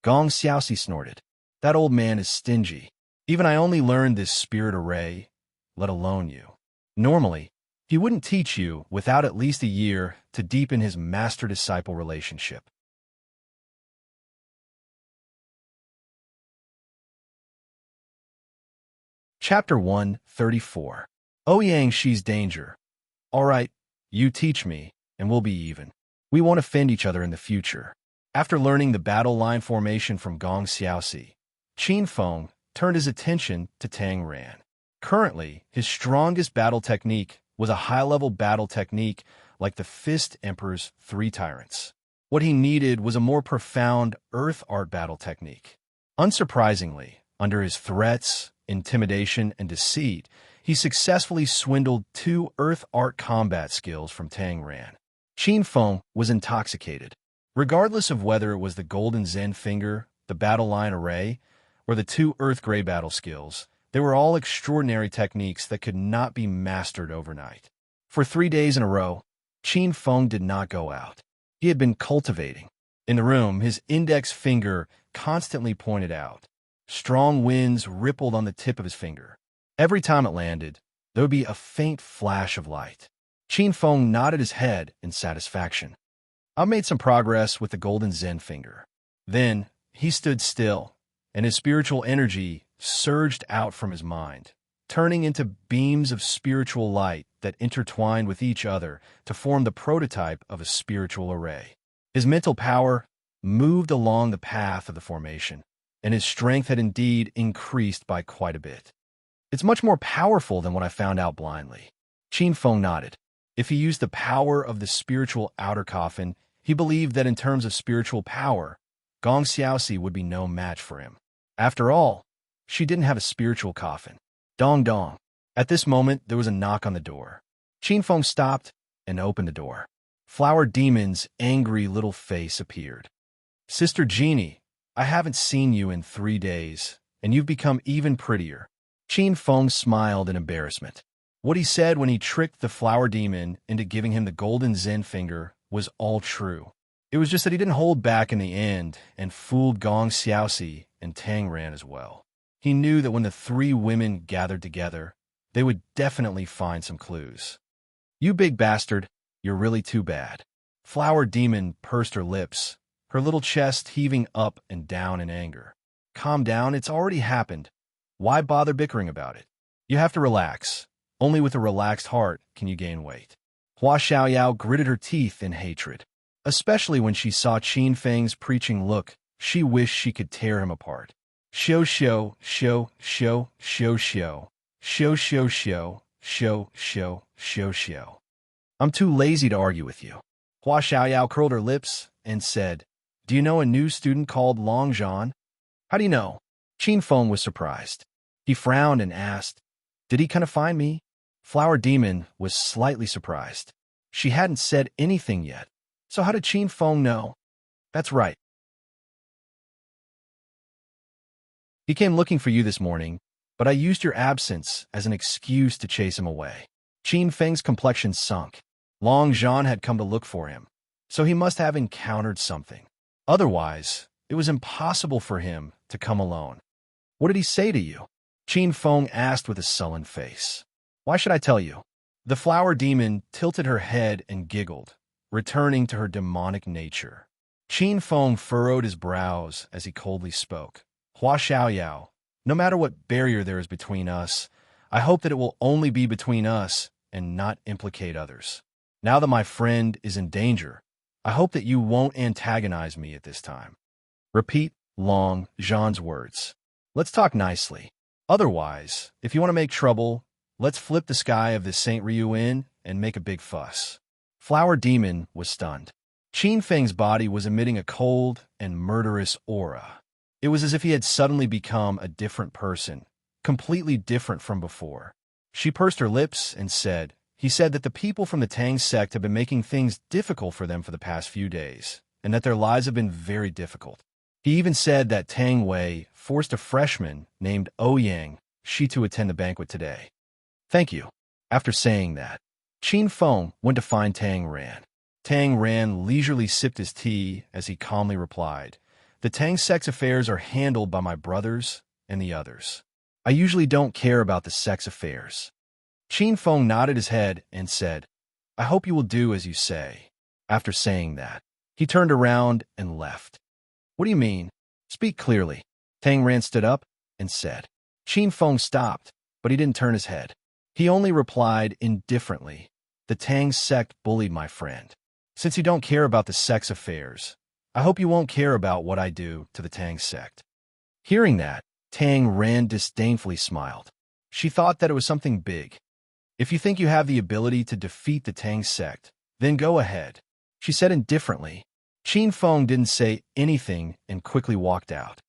Gong Xiaoxi snorted. "That old man is stingy. Even I only learned this spirit array, let alone you. Normally, he wouldn't teach you without at least a year to deepen his master-disciple relationship." Chapter 134. Ouyang Shi's Danger. "All right, you teach me, and we'll be even. We won't offend each other in the future." After learning the battle line formation from Gong Xiaoxi, Qin Feng turned his attention to Tang Ran. Currently, his strongest battle technique was a high-level battle technique like the Fist Emperor's Three Tyrants. What he needed was a more profound earth art battle technique. Unsurprisingly, under his threats, intimidation, and deceit, he successfully swindled 2 earth art combat skills from Tang Ran. Qin Feng was intoxicated. Regardless of whether it was the Golden Zen Finger, the Battle Line Array, or the 2 Earth Gray battle skills, they were all extraordinary techniques that could not be mastered overnight. For 3 days in a row, Qin Feng did not go out. He had been cultivating. In the room, his index finger constantly pointed out. Strong winds rippled on the tip of his finger. Every time it landed, there would be a faint flash of light. Qin Feng nodded his head in satisfaction. I made some progress with the Golden Zen Finger. Then, he stood still, and his spiritual energy surged out from his mind, turning into beams of spiritual light that intertwined with each other to form the prototype of a spiritual array. His mental power moved along the path of the formation, and his strength had indeed increased by quite a bit. It's much more powerful than what I found out blindly. Qin Feng nodded. If he used the power of the spiritual outer coffin, he believed that in terms of spiritual power, Gong Xiaoxi would be no match for him. After all, she didn't have a spiritual coffin. Dong dong. At this moment, there was a knock on the door. Qin Feng stopped and opened the door. Flower Demon's angry little face appeared. Sister Jeannie, I haven't seen you in 3 days, and you've become even prettier. Qin Feng smiled in embarrassment. What he said when he tricked the Flower Demon into giving him the Golden Zen Finger was all true. It was just that he didn't hold back in the end and fooled Gong Xiaoxi and Tang Ran as well. He knew that when the 3 women gathered together, they would definitely find some clues. You big bastard, you're really too bad. Flower Demon pursed her lips, her little chest heaving up and down in anger. Calm down, it's already happened. Why bother bickering about it? You have to relax. Only with a relaxed heart can you gain weight. Hua Xiaoyao gritted her teeth in hatred. Especially when she saw Qin Feng's preaching look, she wished she could tear him apart. Shou shou, shou, shou, shou shou, shou shou shou, shou shou, shou shou. I'm too lazy to argue with you. Hua Xiaoyao curled her lips and said, Do you know a new student called Long Zhan? How do you know? Qin Feng was surprised. He frowned and asked, Did he kind of find me? Flower Demon was slightly surprised. She hadn't said anything yet. So how did Qin Feng know? That's right. He came looking for you this morning, but I used your absence as an excuse to chase him away. Qin Feng's complexion sunk. Long Zhan had come to look for him, so he must have encountered something. Otherwise, it was impossible for him to come alone. What did he say to you? Qin Feng asked with a sullen face. Why should I tell you? The Flower Demon tilted her head and giggled, returning to her demonic nature. Qin Feng furrowed his brows as he coldly spoke. Hua Xiaoyao, no matter what barrier there is between us, I hope that it will only be between us and not implicate others. Now that my friend is in danger, I hope that you won't antagonize me at this time. Repeat Long Zhan's words. Let's talk nicely. Otherwise, if you want to make trouble, let's flip the sky of this St. Ryu in and make a big fuss. Flower Demon was stunned. Qin Feng's body was emitting a cold and murderous aura. It was as if he had suddenly become a different person, completely different from before. She pursed her lips and said, He said that the people from the Tang sect have been making things difficult for them for the past few days, and that their lives have been very difficult. He even said that Tang Wei forced a freshman named Ouyang Shi to attend the banquet today. Thank you. After saying that, Qin Feng went to find Tang Ran. Tang Ran leisurely sipped his tea as he calmly replied, The Tang sect's affairs are handled by my brothers and the others. I usually don't care about the sect's affairs. Qin Feng nodded his head and said, I hope you will do as you say. After saying that, he turned around and left. What do you mean? Speak clearly. Tang Ran stood up and said. Qin Feng stopped, but he didn't turn his head. He only replied indifferently, The Tang sect bullied my friend. Since you don't care about the sect's affairs, I hope you won't care about what I do to the Tang sect. Hearing that, Tang Ran disdainfully smiled. She thought that it was something big. If you think you have the ability to defeat the Tang sect, then go ahead, she said indifferently. Qin Feng didn't say anything and quickly walked out.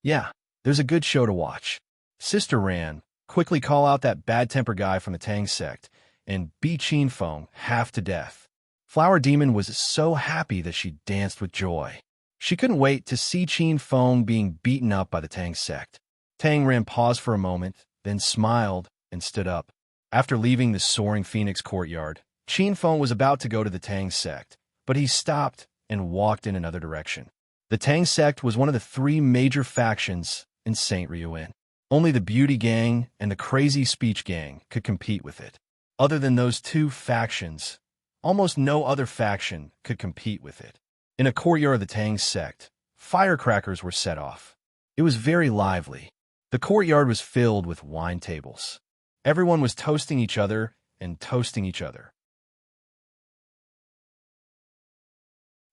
Yeah, there's a good show to watch. Sister Ran, quickly call out that bad-tempered guy from the Tang sect and beat Qin Feng half to death. Flower Demon was so happy that she danced with joy. She couldn't wait to see Qin Feng being beaten up by the Tang sect. Tang Ran paused for a moment, then smiled and stood up. After leaving the soaring phoenix courtyard, Qin Feng was about to go to the Tang sect, but he stopped and walked in another direction. The Tang sect was one of the three major factions in St. Ryuan. Only the Beauty Gang and the Crazy Speech Gang could compete with it. Other than those two factions, almost no other faction could compete with it. In a courtyard of the Tang sect, firecrackers were set off. It was very lively. The courtyard was filled with wine tables. Everyone was toasting each other and toasting each other.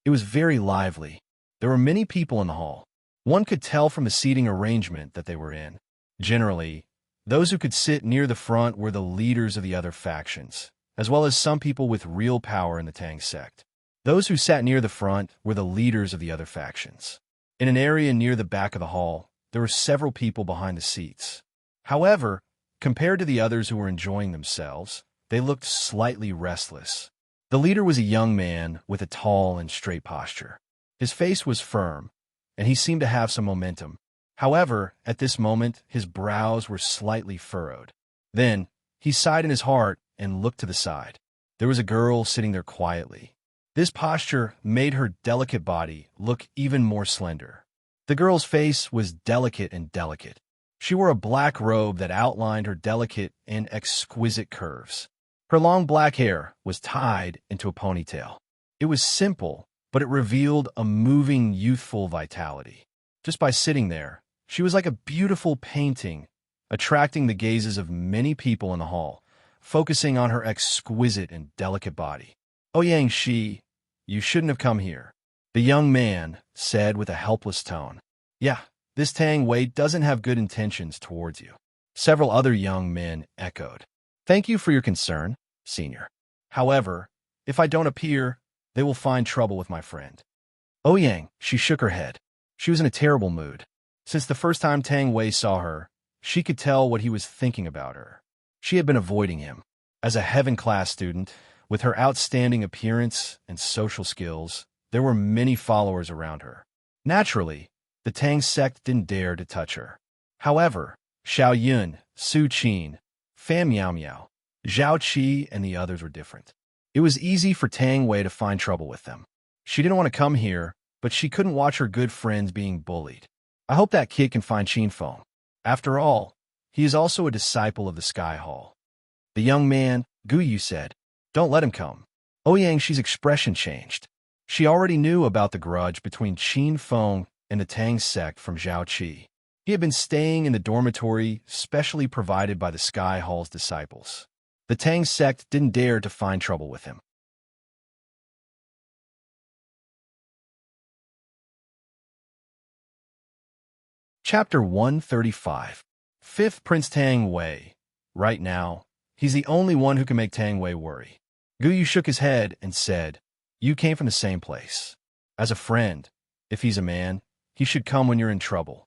It was very lively. There were many people in the hall. One could tell from the seating arrangement that they were in. Generally, those who could sit near the front were the leaders of the other factions, as well as some people with real power in the Tang sect. Those who sat near the front were the leaders of the other factions. In an area near the back of the hall, there were several people behind the seats. However, compared to the others who were enjoying themselves, they looked slightly restless. The leader was a young man with a tall and straight posture. His face was firm, and he seemed to have some momentum. However, at this moment, his brows were slightly furrowed. Then, he sighed in his heart and looked to the side. There was a girl sitting there quietly. This posture made her delicate body look even more slender. The girl's face was delicate and delicate. She wore a black robe that outlined her delicate and exquisite curves. Her long black hair was tied into a ponytail. It was simple, but it revealed a moving, youthful vitality. Just by sitting there, she was like a beautiful painting, attracting the gazes of many people in the hall, focusing on her exquisite and delicate body. Ouyang Shi, you shouldn't have come here, the young man said with a helpless tone. Yeah, this Tang Wei doesn't have good intentions towards you. Several other young men echoed. Thank you for your concern, senior. However, if I don't appear, they will find trouble with my friend. Ouyang, she shook her head. She was in a terrible mood. Since the first time Tang Wei saw her, she could tell what he was thinking about her. She had been avoiding him. As a heaven-class student, with her outstanding appearance and social skills, there were many followers around her. Naturally, the Tang sect didn't dare to touch her. However, Xiao Yun, Su Qin, Fan Miao Miao, Zhao Qi, and the others were different. It was easy for Tang Wei to find trouble with them. She didn't want to come here, but she couldn't watch her good friends being bullied. I hope that kid can find Qin Feng. After all, he is also a disciple of the Sky Hall. The young man, Gu Yu, said, Don't let him come. Ouyang Shi's expression changed. She already knew about the grudge between Qin Feng and the Tang sect from Zhao Qi. He had been staying in the dormitory specially provided by the Sky Hall's disciples. The Tang sect didn't dare to find trouble with him. Chapter 135. Fifth Prince Tang Wei. Right now, he's the only one who can make Tang Wei worry. Gu Yu shook his head and said, You came from the same place. As a friend, if he's a man, he should come when you're in trouble.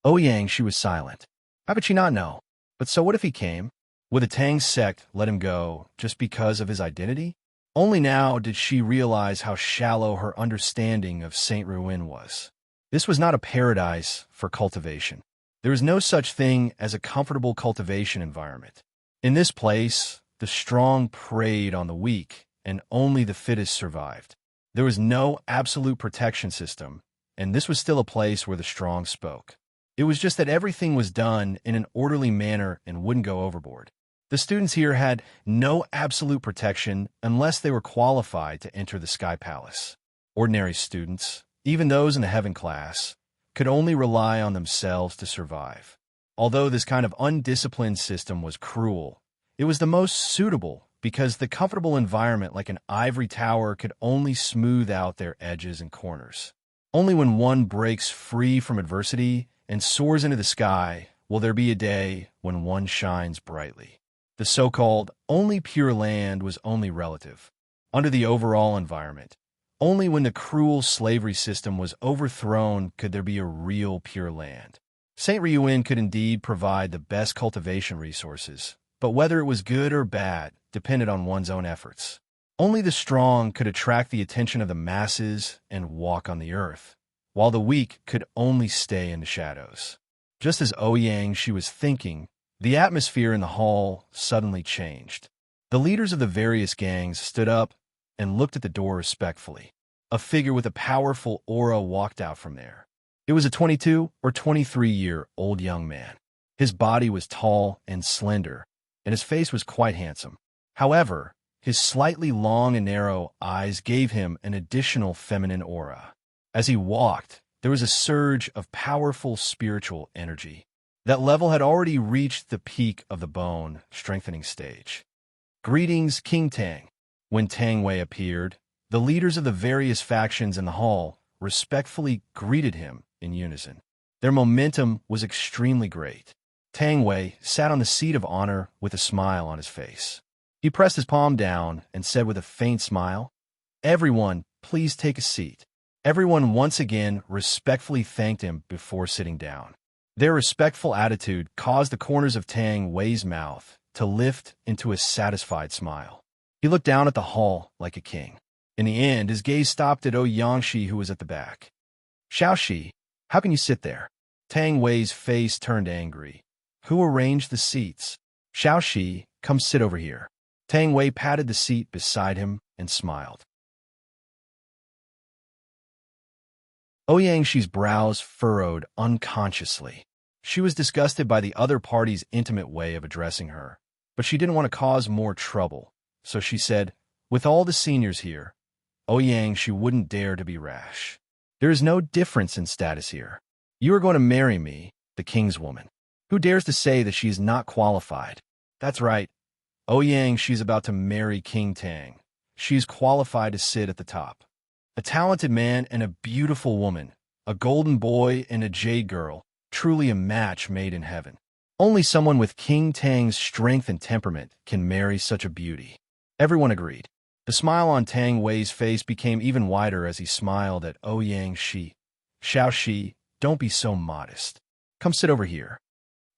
Ouyang, she was silent. How could she not know? But so what if he came? Would the Tang sect let him go just because of his identity? Only now did she realize how shallow her understanding of St. Ruin was. This was not a paradise for cultivation. There is no such thing as a comfortable cultivation environment. In this place, the strong preyed on the weak, and only the fittest survived. There was no absolute protection system, and this was still a place where the strong spoke. It was just that everything was done in an orderly manner and wouldn't go overboard. The students here had no absolute protection unless they were qualified to enter the Sky Palace. Ordinary students, even those in the Heaven class, could only rely on themselves to survive. Although this kind of undisciplined system was cruel, it was the most suitable because the comfortable environment like an ivory tower could only smooth out their edges and corners. Only when one breaks free from adversity and soars into the sky will there be a day when one shines brightly. The so-called only pure land was only relative. Under the overall environment, only when the cruel slavery system was overthrown could there be a real pure land. St. Ryuin could indeed provide the best cultivation resources, but whether it was good or bad depended on one's own efforts. Only the strong could attract the attention of the masses and walk on the earth, while the weak could only stay in the shadows. Just as Ouyang she was thinking, the atmosphere in the hall suddenly changed. The leaders of the various gangs stood up and looked at the door respectfully. A figure with a powerful aura walked out from there. It was a 22 or 23-year-old young man. His body was tall and slender, and his face was quite handsome. However, his slightly long and narrow eyes gave him an additional feminine aura. As he walked, there was a surge of powerful spiritual energy. That level had already reached the peak of the bone strengthening stage. Greetings, King Tang. When Tang Wei appeared, the leaders of the various factions in the hall respectfully greeted him in unison. Their momentum was extremely great. Tang Wei sat on the seat of honor with a smile on his face. He pressed his palm down and said with a faint smile, "Everyone, please take a seat." Everyone once again respectfully thanked him before sitting down. Their respectful attitude caused the corners of Tang Wei's mouth to lift into a satisfied smile. He looked down at the hall like a king. In the end, his gaze stopped at Ouyangshi, who was at the back. "Xiaoxi, how can you sit there?" Tang Wei's face turned angry. "Who arranged the seats?" "Xiaoxi, come sit over here." Tang Wei patted the seat beside him and smiled. Ouyangxi's brows furrowed unconsciously. She was disgusted by the other party's intimate way of addressing her, but she didn't want to cause more trouble, so she said, "With all the seniors here, Ouyangxi wouldn't dare to be rash. There is no difference in status here. You are going to marry me, the king's woman. Who dares to say that she is not qualified?" "That's right. Ouyangxi's about to marry King Tang. She's qualified to sit at the top. A talented man and a beautiful woman, a golden boy and a jade girl, truly a match made in heaven. Only someone with King Tang's strength and temperament can marry such a beauty." Everyone agreed. The smile on Tang Wei's face became even wider as he smiled at Ouyangxi. "Xiaoxi, don't be so modest. Come sit over here."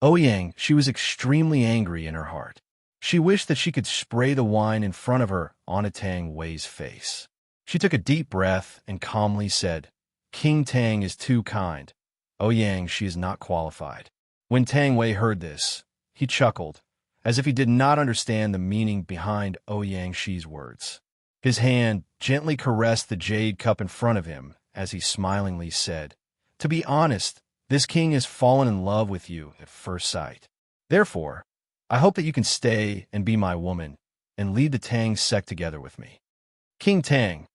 Ouyangxi was extremely angry in her heart. She wished that she could spray the wine in front of her onto Tang Wei's face. She took a deep breath and calmly said, "King Tang is too kind. Ouyangxi is not qualified." When Tang Wei heard this, he chuckled, as if he did not understand the meaning behind Ouyangxi's words. His hand gently caressed the jade cup in front of him as he smilingly said, "To be honest, this king has fallen in love with you at first sight. Therefore, I hope that you can stay and be my woman and lead the Tang sect together with me. King Tang,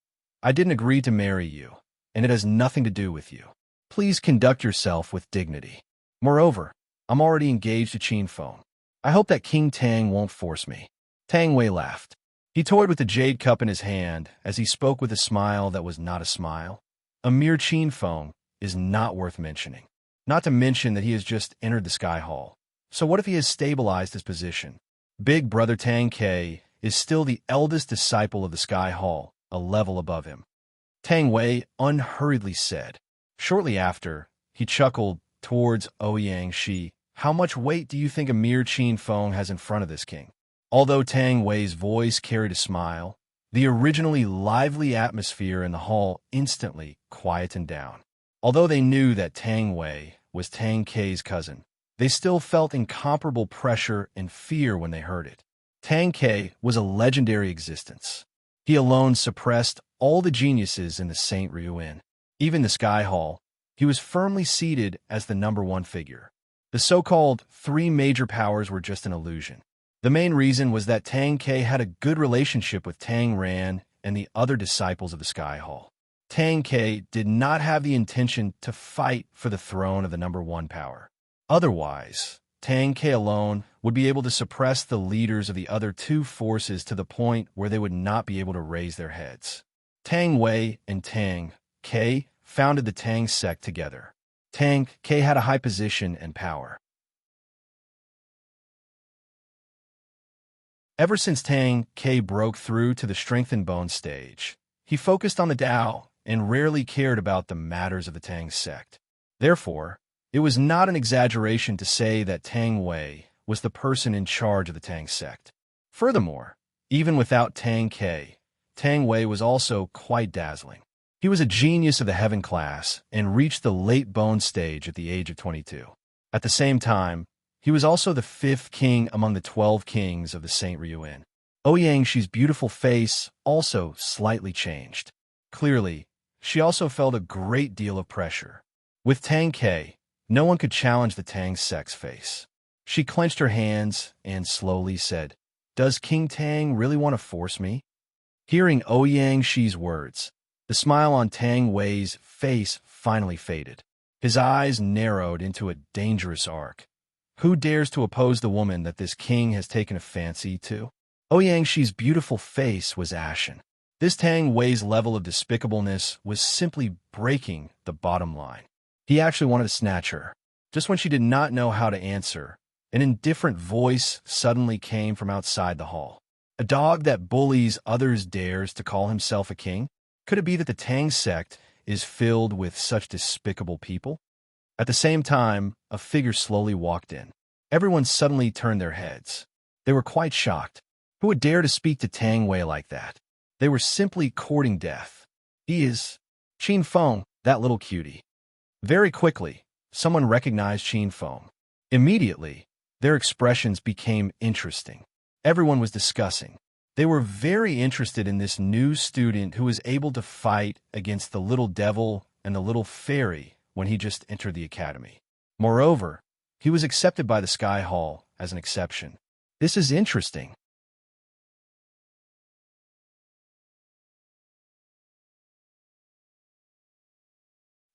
I didn't agree to marry you, and it has nothing to do with you. Please conduct yourself with dignity. Moreover, I'm already engaged to Qin Feng. I hope that King Tang won't force me." Tang Wei laughed. He toyed with the jade cup in his hand as he spoke with a smile that was not a smile. A mere Qin Feng is not worth mentioning. Not to mention that he has just entered the Sky Hall. So what if he has stabilized his position? Big Brother Tang Ke is still the eldest disciple of the Sky Hall, a level above him. Tang Wei unhurriedly said. Shortly after, he chuckled towards Ouyangxi. "How much weight do you think a mere Qin Feng has in front of this king?" Although Tang Wei's voice carried a smile, the originally lively atmosphere in the hall instantly quietened down. Although they knew that Tang Wei was Tang Ke's cousin, they still felt incomparable pressure and fear when they heard it. Tang Ke was a legendary existence. He alone suppressed all the geniuses in the St. Ryuin. Even the Sky Hall, he was firmly seated as the #1 figure. The so-called 3 major powers were just an illusion. The main reason was that Tang Ke had a good relationship with Tang Ran and the other disciples of the Sky Hall. Tang Ke did not have the intention to fight for the throne of the #1 power. Otherwise, Tang Ke alone would be able to suppress the leaders of the other 2 forces to the point where they would not be able to raise their heads. Tang Wei and Tang Ke founded the Tang sect together. Tang K had a high position and power. Ever since Tang K broke through to the strengthened bone stage, he focused on the Tao and rarely cared about the matters of the Tang sect. Therefore, it was not an exaggeration to say that Tang Wei was the person in charge of the Tang sect. Furthermore, even without Tang K, Tang Wei was also quite dazzling. He was a genius of the heaven class and reached the late bone stage at the age of 22. At the same time, he was also the 5th king among the 12 kings of the Saint Ryuan. Ouyangxi's beautiful face also slightly changed. Clearly, she also felt a great deal of pressure. With Tang K, no one could challenge the Tang sect's face. She clenched her hands and slowly said, "Does King Tang really want to force me?" Hearing Ouyangxi's words, the smile on Tang Wei's face finally faded. His eyes narrowed into a dangerous arc. Who dares to oppose the woman that this king has taken a fancy to? Ouyangxi's beautiful face was ashen. This Tang Wei's level of despicableness was simply breaking the bottom line. He actually wanted to snatch her. Just when she did not know how to answer, an indifferent voice suddenly came from outside the hall. A dog that bullies others dares to call himself a king? Could it be that the Tang sect is filled with such despicable people? At the same time, a figure slowly walked in. Everyone suddenly turned their heads. They were quite shocked. Who would dare to speak to Tang Wei like that? They were simply courting death. He is Qin Feng, that little cutie. Very quickly, someone recognized Qin Feng. Immediately, their expressions became interesting. Everyone was discussing. They were very interested in this new student who was able to fight against the little devil and the little fairy when he just entered the academy. Moreover, he was accepted by the Sky Hall as an exception. This is interesting.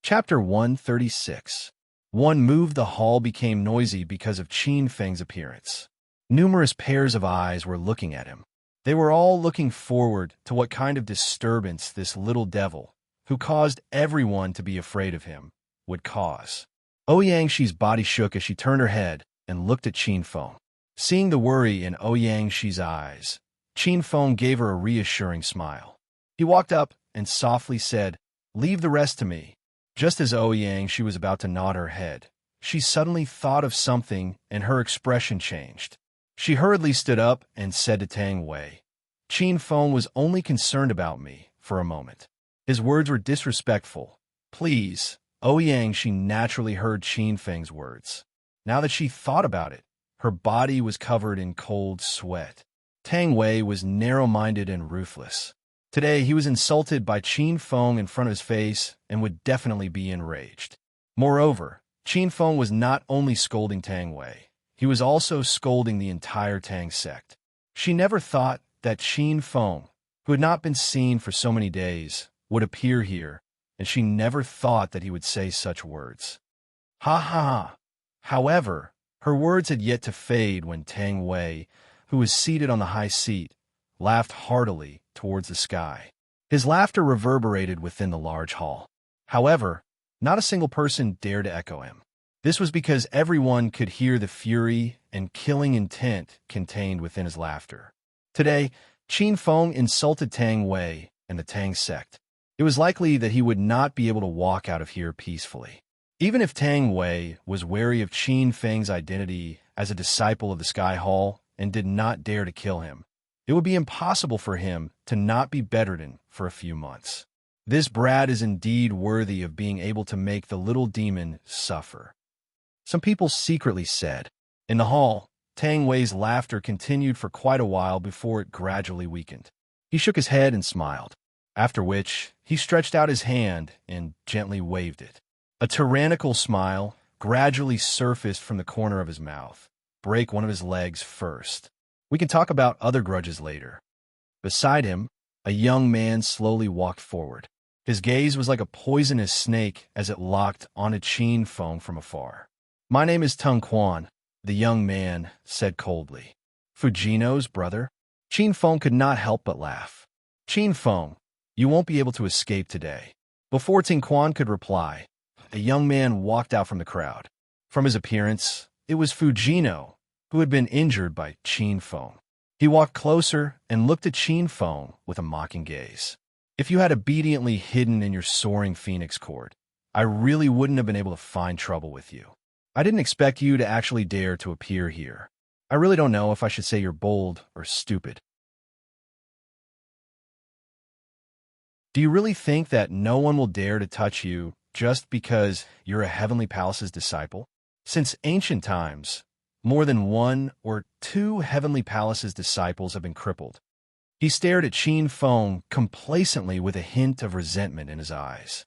Chapter 136. One move the hall became noisy because of Qin Feng's appearance. Numerous pairs of eyes were looking at him. They were all looking forward to what kind of disturbance this little devil, who caused everyone to be afraid of him, would cause. Ouyangxi's body shook as she turned her head and looked at Qin Feng. Seeing the worry in Ouyangxi's eyes, Qin Feng gave her a reassuring smile. He walked up and softly said, "Leave the rest to me." Just as Ouyangxi was about to nod her head, she suddenly thought of something and her expression changed. She hurriedly stood up and said to Tang Wei, "Qin Feng was only concerned about me for a moment." His words were disrespectful. "Please." Ouyangxi naturally heard Qin Feng's words. Now that she thought about it, her body was covered in cold sweat. Tang Wei was narrow-minded and ruthless. Today, he was insulted by Qin Feng in front of his face and would definitely be enraged. Moreover, Qin Feng was not only scolding Tang Wei, he was also scolding the entire Tang sect. She never thought that Qin Feng, who had not been seen for so many days, would appear here, and she never thought that he would say such words. Ha ha ha! However, her words had yet to fade when Tang Wei, who was seated on the high seat, laughed heartily towards the sky. His laughter reverberated within the large hall. However, not a single person dared to echo him. This was because everyone could hear the fury and killing intent contained within his laughter. Today, Qin Feng insulted Tang Wei and the Tang sect. It was likely that he would not be able to walk out of here peacefully. Even if Tang Wei was wary of Qin Feng's identity as a disciple of the Sky Hall and did not dare to kill him, it would be impossible for him to not be bedridden for a few months. This brat is indeed worthy of being able to make the little demon suffer. Some people secretly said. In the hall, Tang Wei's laughter continued for quite a while before it gradually weakened. He shook his head and smiled, after which he stretched out his hand and gently waved it. A tyrannical smile gradually surfaced from the corner of his mouth. Break one of his legs first. We can talk about other grudges later. Beside him, a young man slowly walked forward. His gaze was like a poisonous snake as it locked onto Qin Feng from afar. "My name is Tung Quan," the young man said coldly. "Fujino's brother?" Qin Feng could not help but laugh. "Qin Feng, you won't be able to escape today. Before Ting Quan could reply, a young man walked out from the crowd. From his appearance, it was Fujino, who had been injured by Qin Feng. He walked closer and looked at Qin Feng with a mocking gaze. If you had obediently hidden in your soaring phoenix court, I really wouldn't have been able to find trouble with you. I didn't expect you to actually dare to appear here. I really don't know if I should say you're bold or stupid. Do you really think that no one will dare to touch you just because you're a heavenly palace's disciple? Since ancient times, more than 1 or 2 heavenly palace's disciples have been crippled. He stared at Qin Feng complacently with a hint of resentment in his eyes.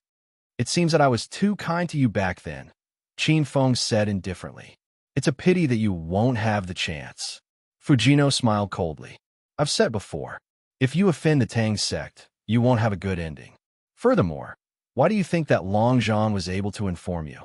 It seems that I was too kind to you back then, Qin Feng said indifferently. It's a pity that you won't have the chance. Fujino smiled coldly. I've said before, if you offend the Tang sect, you won't have a good ending. Furthermore, why do you think that Long Zhang was able to inform you?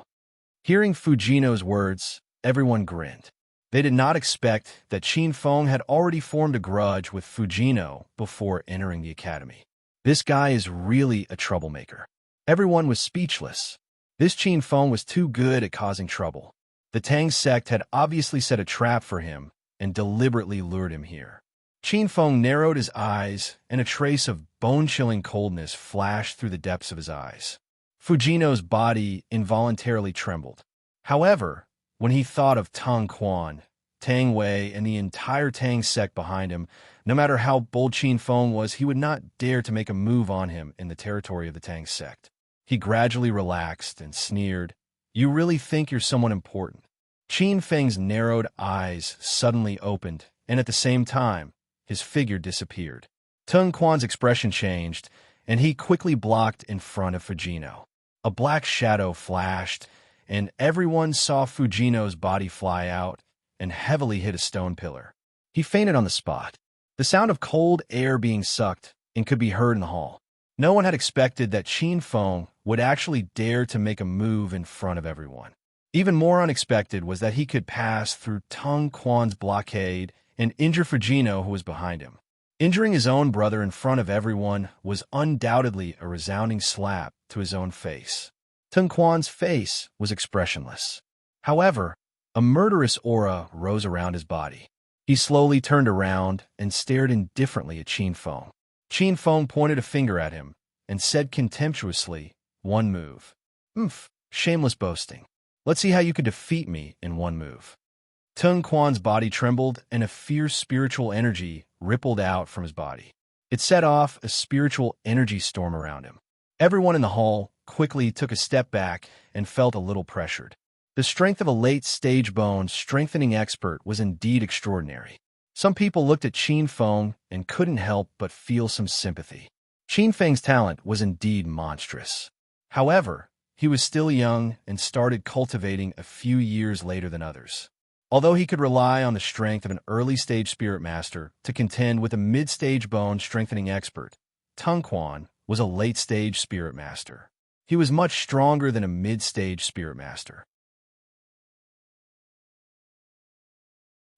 Hearing Fujino's words, everyone grinned. They did not expect that Qin Feng had already formed a grudge with Fujino before entering the academy. This guy is really a troublemaker. Everyone was speechless. This Qin Feng was too good at causing trouble. The Tang sect had obviously set a trap for him and deliberately lured him here. Qin Feng narrowed his eyes, and a trace of bone-chilling coldness flashed through the depths of his eyes. Fujino's body involuntarily trembled. However, when he thought of Tang Quan, Tang Wei, and the entire Tang sect behind him, no matter how bold Qin Feng was, he would not dare to make a move on him in the territory of the Tang sect. He gradually relaxed and sneered. You really think you're someone important? Qin Feng's narrowed eyes suddenly opened, and at the same time, his figure disappeared. Tang Quan's expression changed, and he quickly blocked in front of Fujino. A black shadow flashed, and everyone saw Fujino's body fly out and heavily hit a stone pillar. He fainted on the spot. The sound of cold air being sucked and could be heard in the hall. No one had expected that Qin Feng would actually dare to make a move in front of everyone. Even more unexpected was that he could pass through Tang Quan's blockade and injure Fujino, who was behind him. Injuring his own brother in front of everyone was undoubtedly a resounding slap to his own face. Tang Quan's face was expressionless. However, a murderous aura rose around his body. He slowly turned around and stared indifferently at Qin Feng. Qin Feng pointed a finger at him and said contemptuously, "One move." Shameless boasting. Let's see how you could defeat me in one move. Tang Quan's body trembled, and a fierce spiritual energy rippled out from his body. It set off a spiritual energy storm around him. Everyone in the hall quickly took a step back and felt a little pressured. The strength of a late-stage bone strengthening expert was indeed extraordinary. Some people looked at Qin Feng and couldn't help but feel some sympathy. Qin Feng's talent was indeed monstrous. However, he was still young and started cultivating a few years later than others. Although he could rely on the strength of an early-stage spirit master to contend with a mid-stage bone-strengthening expert, Tang Quan was a late-stage spirit master. He was much stronger than a mid-stage spirit master.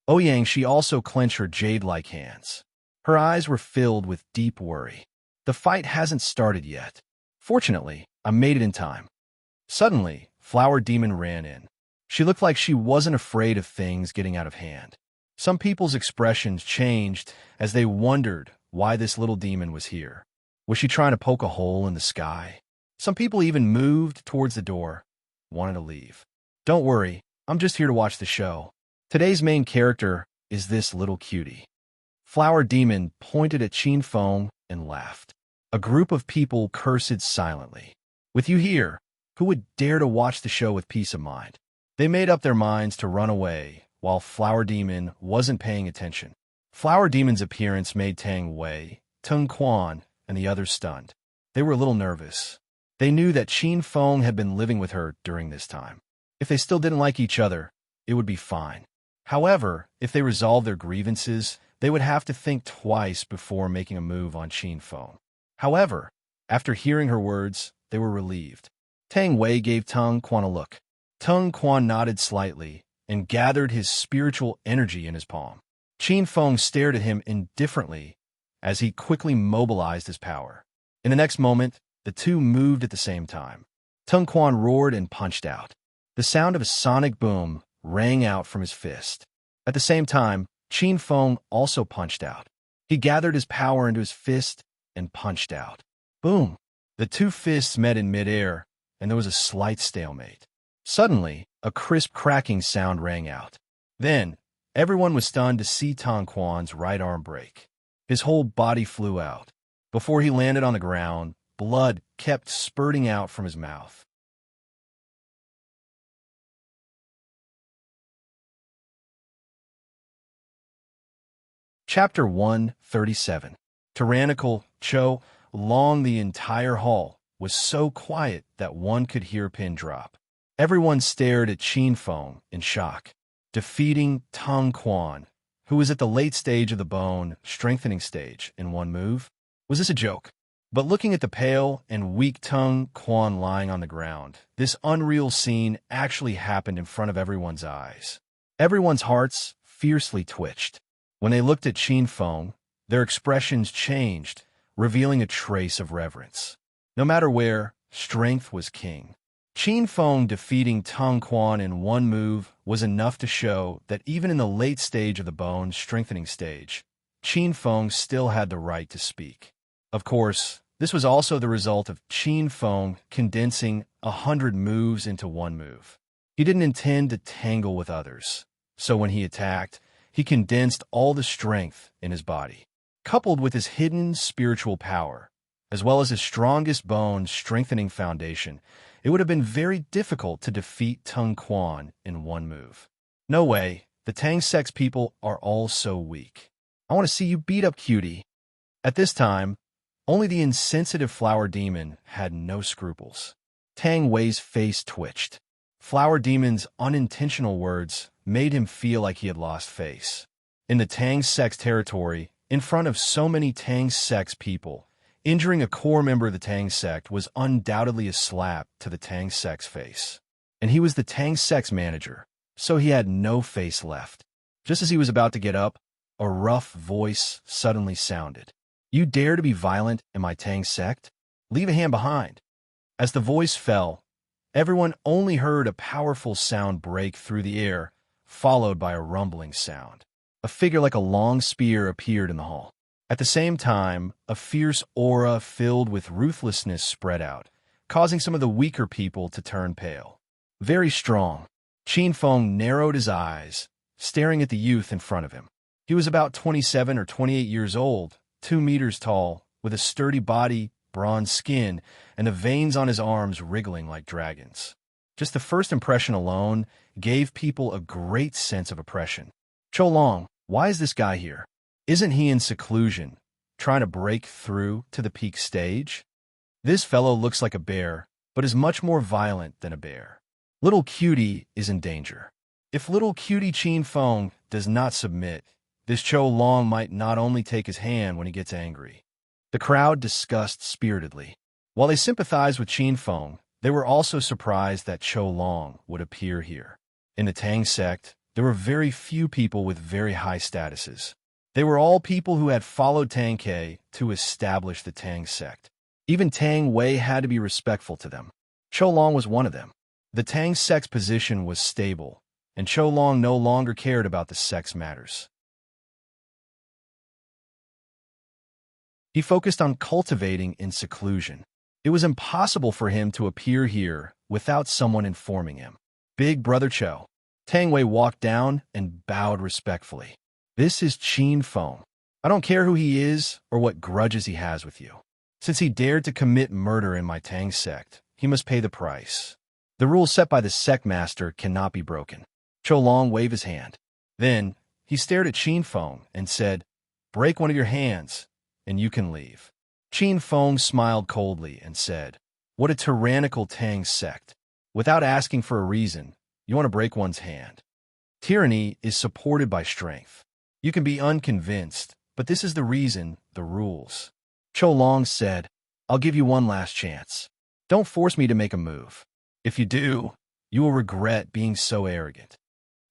Ouyang, she also clenched her jade-like hands. Her eyes were filled with deep worry. The fight hasn't started yet. Fortunately, I made it in time. Suddenly, Flower Demon ran in. She looked like she wasn't afraid of things getting out of hand. Some people's expressions changed as they wondered why this little demon was here. Was she trying to poke a hole in the sky? Some people even moved towards the door, wanting to leave. Don't worry, I'm just here to watch the show. Today's main character is this little cutie. Flower Demon pointed at Qin Feng and laughed. A group of people cursed silently. With you here, who would dare to watch the show with peace of mind? They made up their minds to run away, while Flower Demon wasn't paying attention. Flower Demon's appearance made Tang Wei, Tang Quan, and the others stunned. They were a little nervous. They knew that Qin Feng had been living with her during this time. If they still didn't like each other, it would be fine. However, if they resolved their grievances, they would have to think twice before making a move on Qin Feng. However, after hearing her words, they were relieved. Tang Wei gave Tang Quan a look. Tang Quan nodded slightly and gathered his spiritual energy in his palm. Qin Feng stared at him indifferently as he quickly mobilized his power. In the next moment, The two moved at the same time. Tung Quan roared and punched out. The sound of a sonic boom rang out from his fist. At the same time, Qin Feng also punched out. He gathered his power into his fist and punched out. Boom! The two fists met in midair, and there was a slight stalemate. Suddenly, a crisp cracking sound rang out. Then, everyone was stunned to see Tung Quan's right arm break. His whole body flew out. Before he landed on the ground, blood kept spurting out from his mouth. Chapter 137. Tyrannical Cho. Along the entire hall was so quiet that one could hear a pin drop. Everyone stared at Qin Feng in shock. Defeating Tung Quan, who was at the late stage of the bone strengthening stage, in one move? Was this a joke? But looking at the pale and weak Tung Quan lying on the ground, this unreal scene actually happened in front of everyone's eyes. Everyone's hearts fiercely twitched. When they looked at Qin Feng, their expressions changed, revealing a trace of reverence. No matter where, strength was king. Qin Feng defeating Tung Quan in one move was enough to show that even in the late stage of the bone strengthening stage, Qin Feng still had the right to speak. Of course, this was also the result of Qin Feng condensing 100 moves into one move. He didn't intend to tangle with others, so when he attacked, he condensed all the strength in his body. Coupled with his hidden spiritual power, as well as his strongest bone strengthening foundation, it would have been very difficult to defeat Tung Quan in one move. No way, the Tang Sex people are all so weak. I want to see you beat up Cutie. At this time, only the insensitive Flower Demon had no scruples. Tang Wei's face twitched. Flower Demon's unintentional words made him feel like he had lost face. In the Tang Sex territory, in front of so many Tang Sex people, injuring a core member of the Tang Sect was undoubtedly a slap to the Tang Sex face. And he was the Tang Sex manager, so he had no face left. Just as he was about to get up, a rough voice suddenly sounded. "You dare to be violent in my Tang Sect? Leave a hand behind." As the voice fell, everyone only heard a powerful sound break through the air, followed by a rumbling sound. A figure like a long spear appeared in the hall. At the same time, a fierce aura filled with ruthlessness spread out, causing some of the weaker people to turn pale. Very strong, Qin Feng narrowed his eyes, staring at the youth in front of him. He was about 27 or 28 years old, 2 meters tall, with a sturdy body, bronze skin, and the veins on his arms wriggling like dragons. Just the first impression alone gave people a great sense of oppression. Cho Long, why is this guy here? Isn't he in seclusion, trying to break through to the peak stage? This fellow looks like a bear, but is much more violent than a bear. Little Cutie is in danger. If little Cutie Qin Feng does not submit, this Cho Long might not only take his hand when he gets angry. The crowd discussed spiritedly. While they sympathized with Qin Feng, they were also surprised that Cho Long would appear here. In the Tang Sect, there were very few people with very high statuses. They were all people who had followed Tang Ke to establish the Tang Sect. Even Tang Wei had to be respectful to them. Cho Long was one of them. The Tang Sect's position was stable, and Cho Long no longer cared about the sex matters. He focused on cultivating in seclusion. It was impossible for him to appear here without someone informing him. Big Brother Cho. Tang Wei walked down and bowed respectfully. This is Qin Feng. I don't care who he is or what grudges he has with you. Since he dared to commit murder in my Tang Sect, he must pay the price. The rules set by the sect master cannot be broken. Cho Long waved his hand. Then, he stared at Qin Feng and said, "Break one of your hands, and you can leave." Qin Feng smiled coldly and said, "What a tyrannical Tang Sect. Without asking for a reason, you want to break one's hand. Tyranny is supported by strength. You can be unconvinced, but this is the reason, the rules." Cho Long said, "I'll give you one last chance. Don't force me to make a move. If you do, you will regret being so arrogant."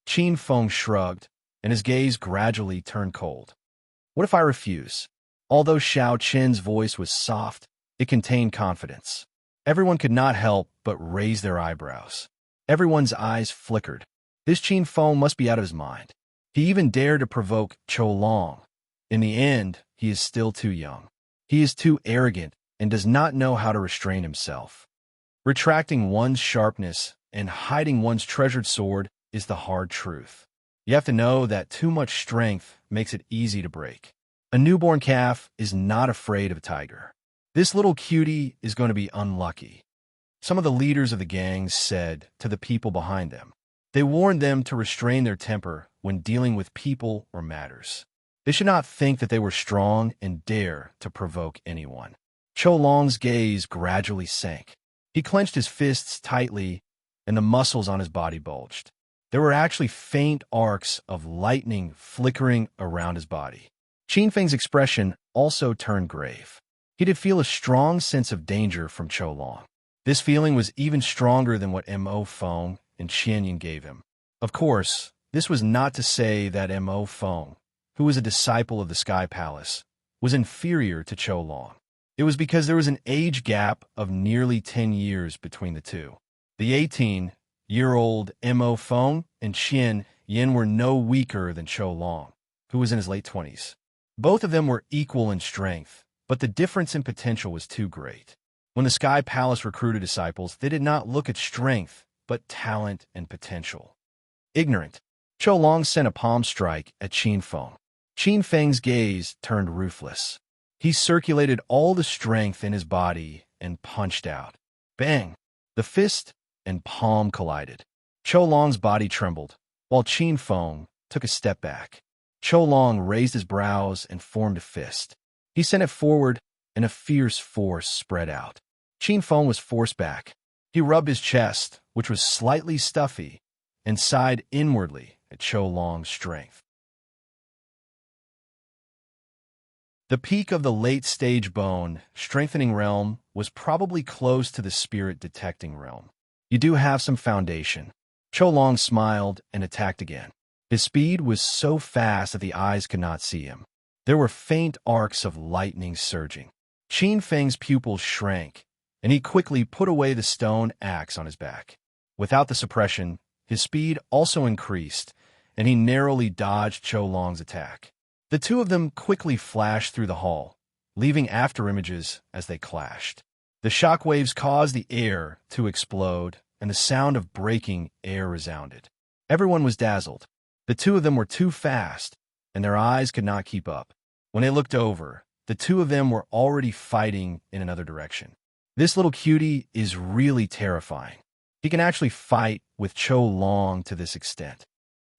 Qin Feng shrugged, and his gaze gradually turned cold. "What if I refuse?" Although Xiao Chen's voice was soft, It contained confidence. Everyone could not help but raise their eyebrows. Everyone's eyes flickered. This Qin Feng must be out of his mind. He even dared to provoke Chou Long. In the end, he is still too young. He is too arrogant and does not know how to restrain himself. Retracting one's sharpness and hiding one's treasured sword is the hard truth. You have to know that too much strength makes it easy to break. A newborn calf is not afraid of a tiger. This little cutie is going to be unlucky. Some of the leaders of the gangs said to the people behind them. They warned them to restrain their temper when dealing with people or matters. They should not think that they were strong and dare to provoke anyone. Chou Long's gaze gradually sank. He clenched his fists tightly, and the muscles on his body bulged. There were actually faint arcs of lightning flickering around his body. Qin Feng's expression also turned grave. He did feel a strong sense of danger from Chou Long. This feeling was even stronger than what Mo Feng and Xianyan gave him. Of course, this was not to say that Mo Feng, who was a disciple of the Sky Palace, was inferior to Chou Long. It was because there was an age gap of nearly 10 years between the two. The 18-year-old Mo Feng and Xian Yin were no weaker than Chou Long, who was in his late 20s. Both of them were equal in strength, but the difference in potential was too great. When the Sky Palace recruited disciples, they did not look at strength, but talent and potential. Ignorant, Chou Long sent a palm strike at Qin Feng. Qin Feng's gaze turned ruthless. He circulated all the strength in his body and punched out. Bang! The fist and palm collided. Chou Long's body trembled, while Qin Feng took a step back. Chou Long raised his brows and formed a fist. He sent it forward, and a fierce force spread out. Qin Feng was forced back. He rubbed his chest, which was slightly stuffy, and sighed inwardly at Chou Long's strength. The peak of the late-stage bone strengthening realm was probably close to the spirit detecting realm. You do have some foundation. Chou Long smiled and attacked again. His speed was so fast that the eyes could not see him. There were faint arcs of lightning surging. Qin Feng's pupils shrank, and he quickly put away the stone axe on his back. Without the suppression, his speed also increased, and he narrowly dodged Chou Long's attack. The two of them quickly flashed through the hall, leaving afterimages as they clashed. The shockwaves caused the air to explode, and the sound of breaking air resounded. Everyone was dazzled. The two of them were too fast, and their eyes could not keep up. When they looked over, the two of them were already fighting in another direction. This little cutie is really terrifying. He can actually fight with Chou Long to this extent.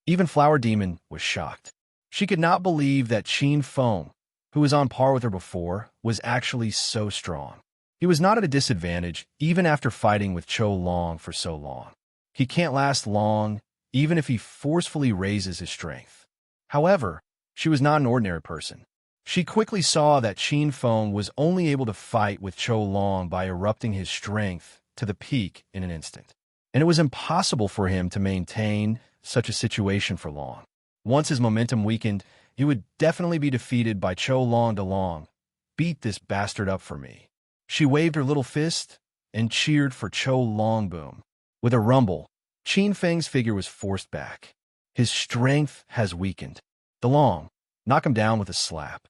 Even Flower Demon was shocked. She could not believe that Qin Feng, who was on par with her before, was actually so strong. He was not at a disadvantage even after fighting with Chou Long for so long. He can't last long, even if he forcefully raises his strength. However, she was not an ordinary person. She quickly saw that Qin Feng was only able to fight with Chou Long by erupting his strength to the peak in an instant. And it was impossible for him to maintain such a situation for long. Once his momentum weakened, he would definitely be defeated by Chou Long de Long. Beat this bastard up for me. She waved her little fist and cheered for Chou Long Boom. With a rumble, Qin Feng's figure was forced back. His strength has weakened. De Long, knock him down with a slap.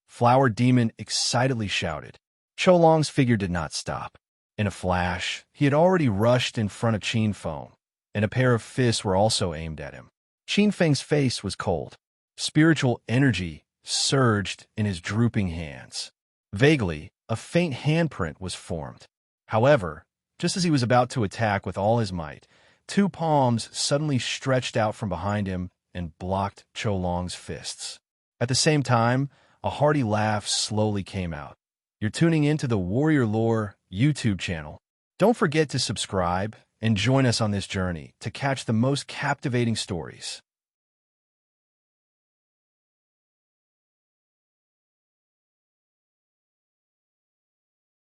Flower Demon excitedly shouted. Chou Long's figure did not stop. In a flash, he had already rushed in front of Qin Feng, and a pair of fists were also aimed at him. Qin Feng's face was cold. Spiritual energy surged in his drooping hands. Vaguely, a faint handprint was formed. However, just as he was about to attack with all his might, two palms suddenly stretched out from behind him and blocked Chou Long's fists. At the same time, a hearty laugh slowly came out. You're tuning into the Warrior Lore YouTube channel. Don't forget to subscribe and join us on this journey to catch the most captivating stories.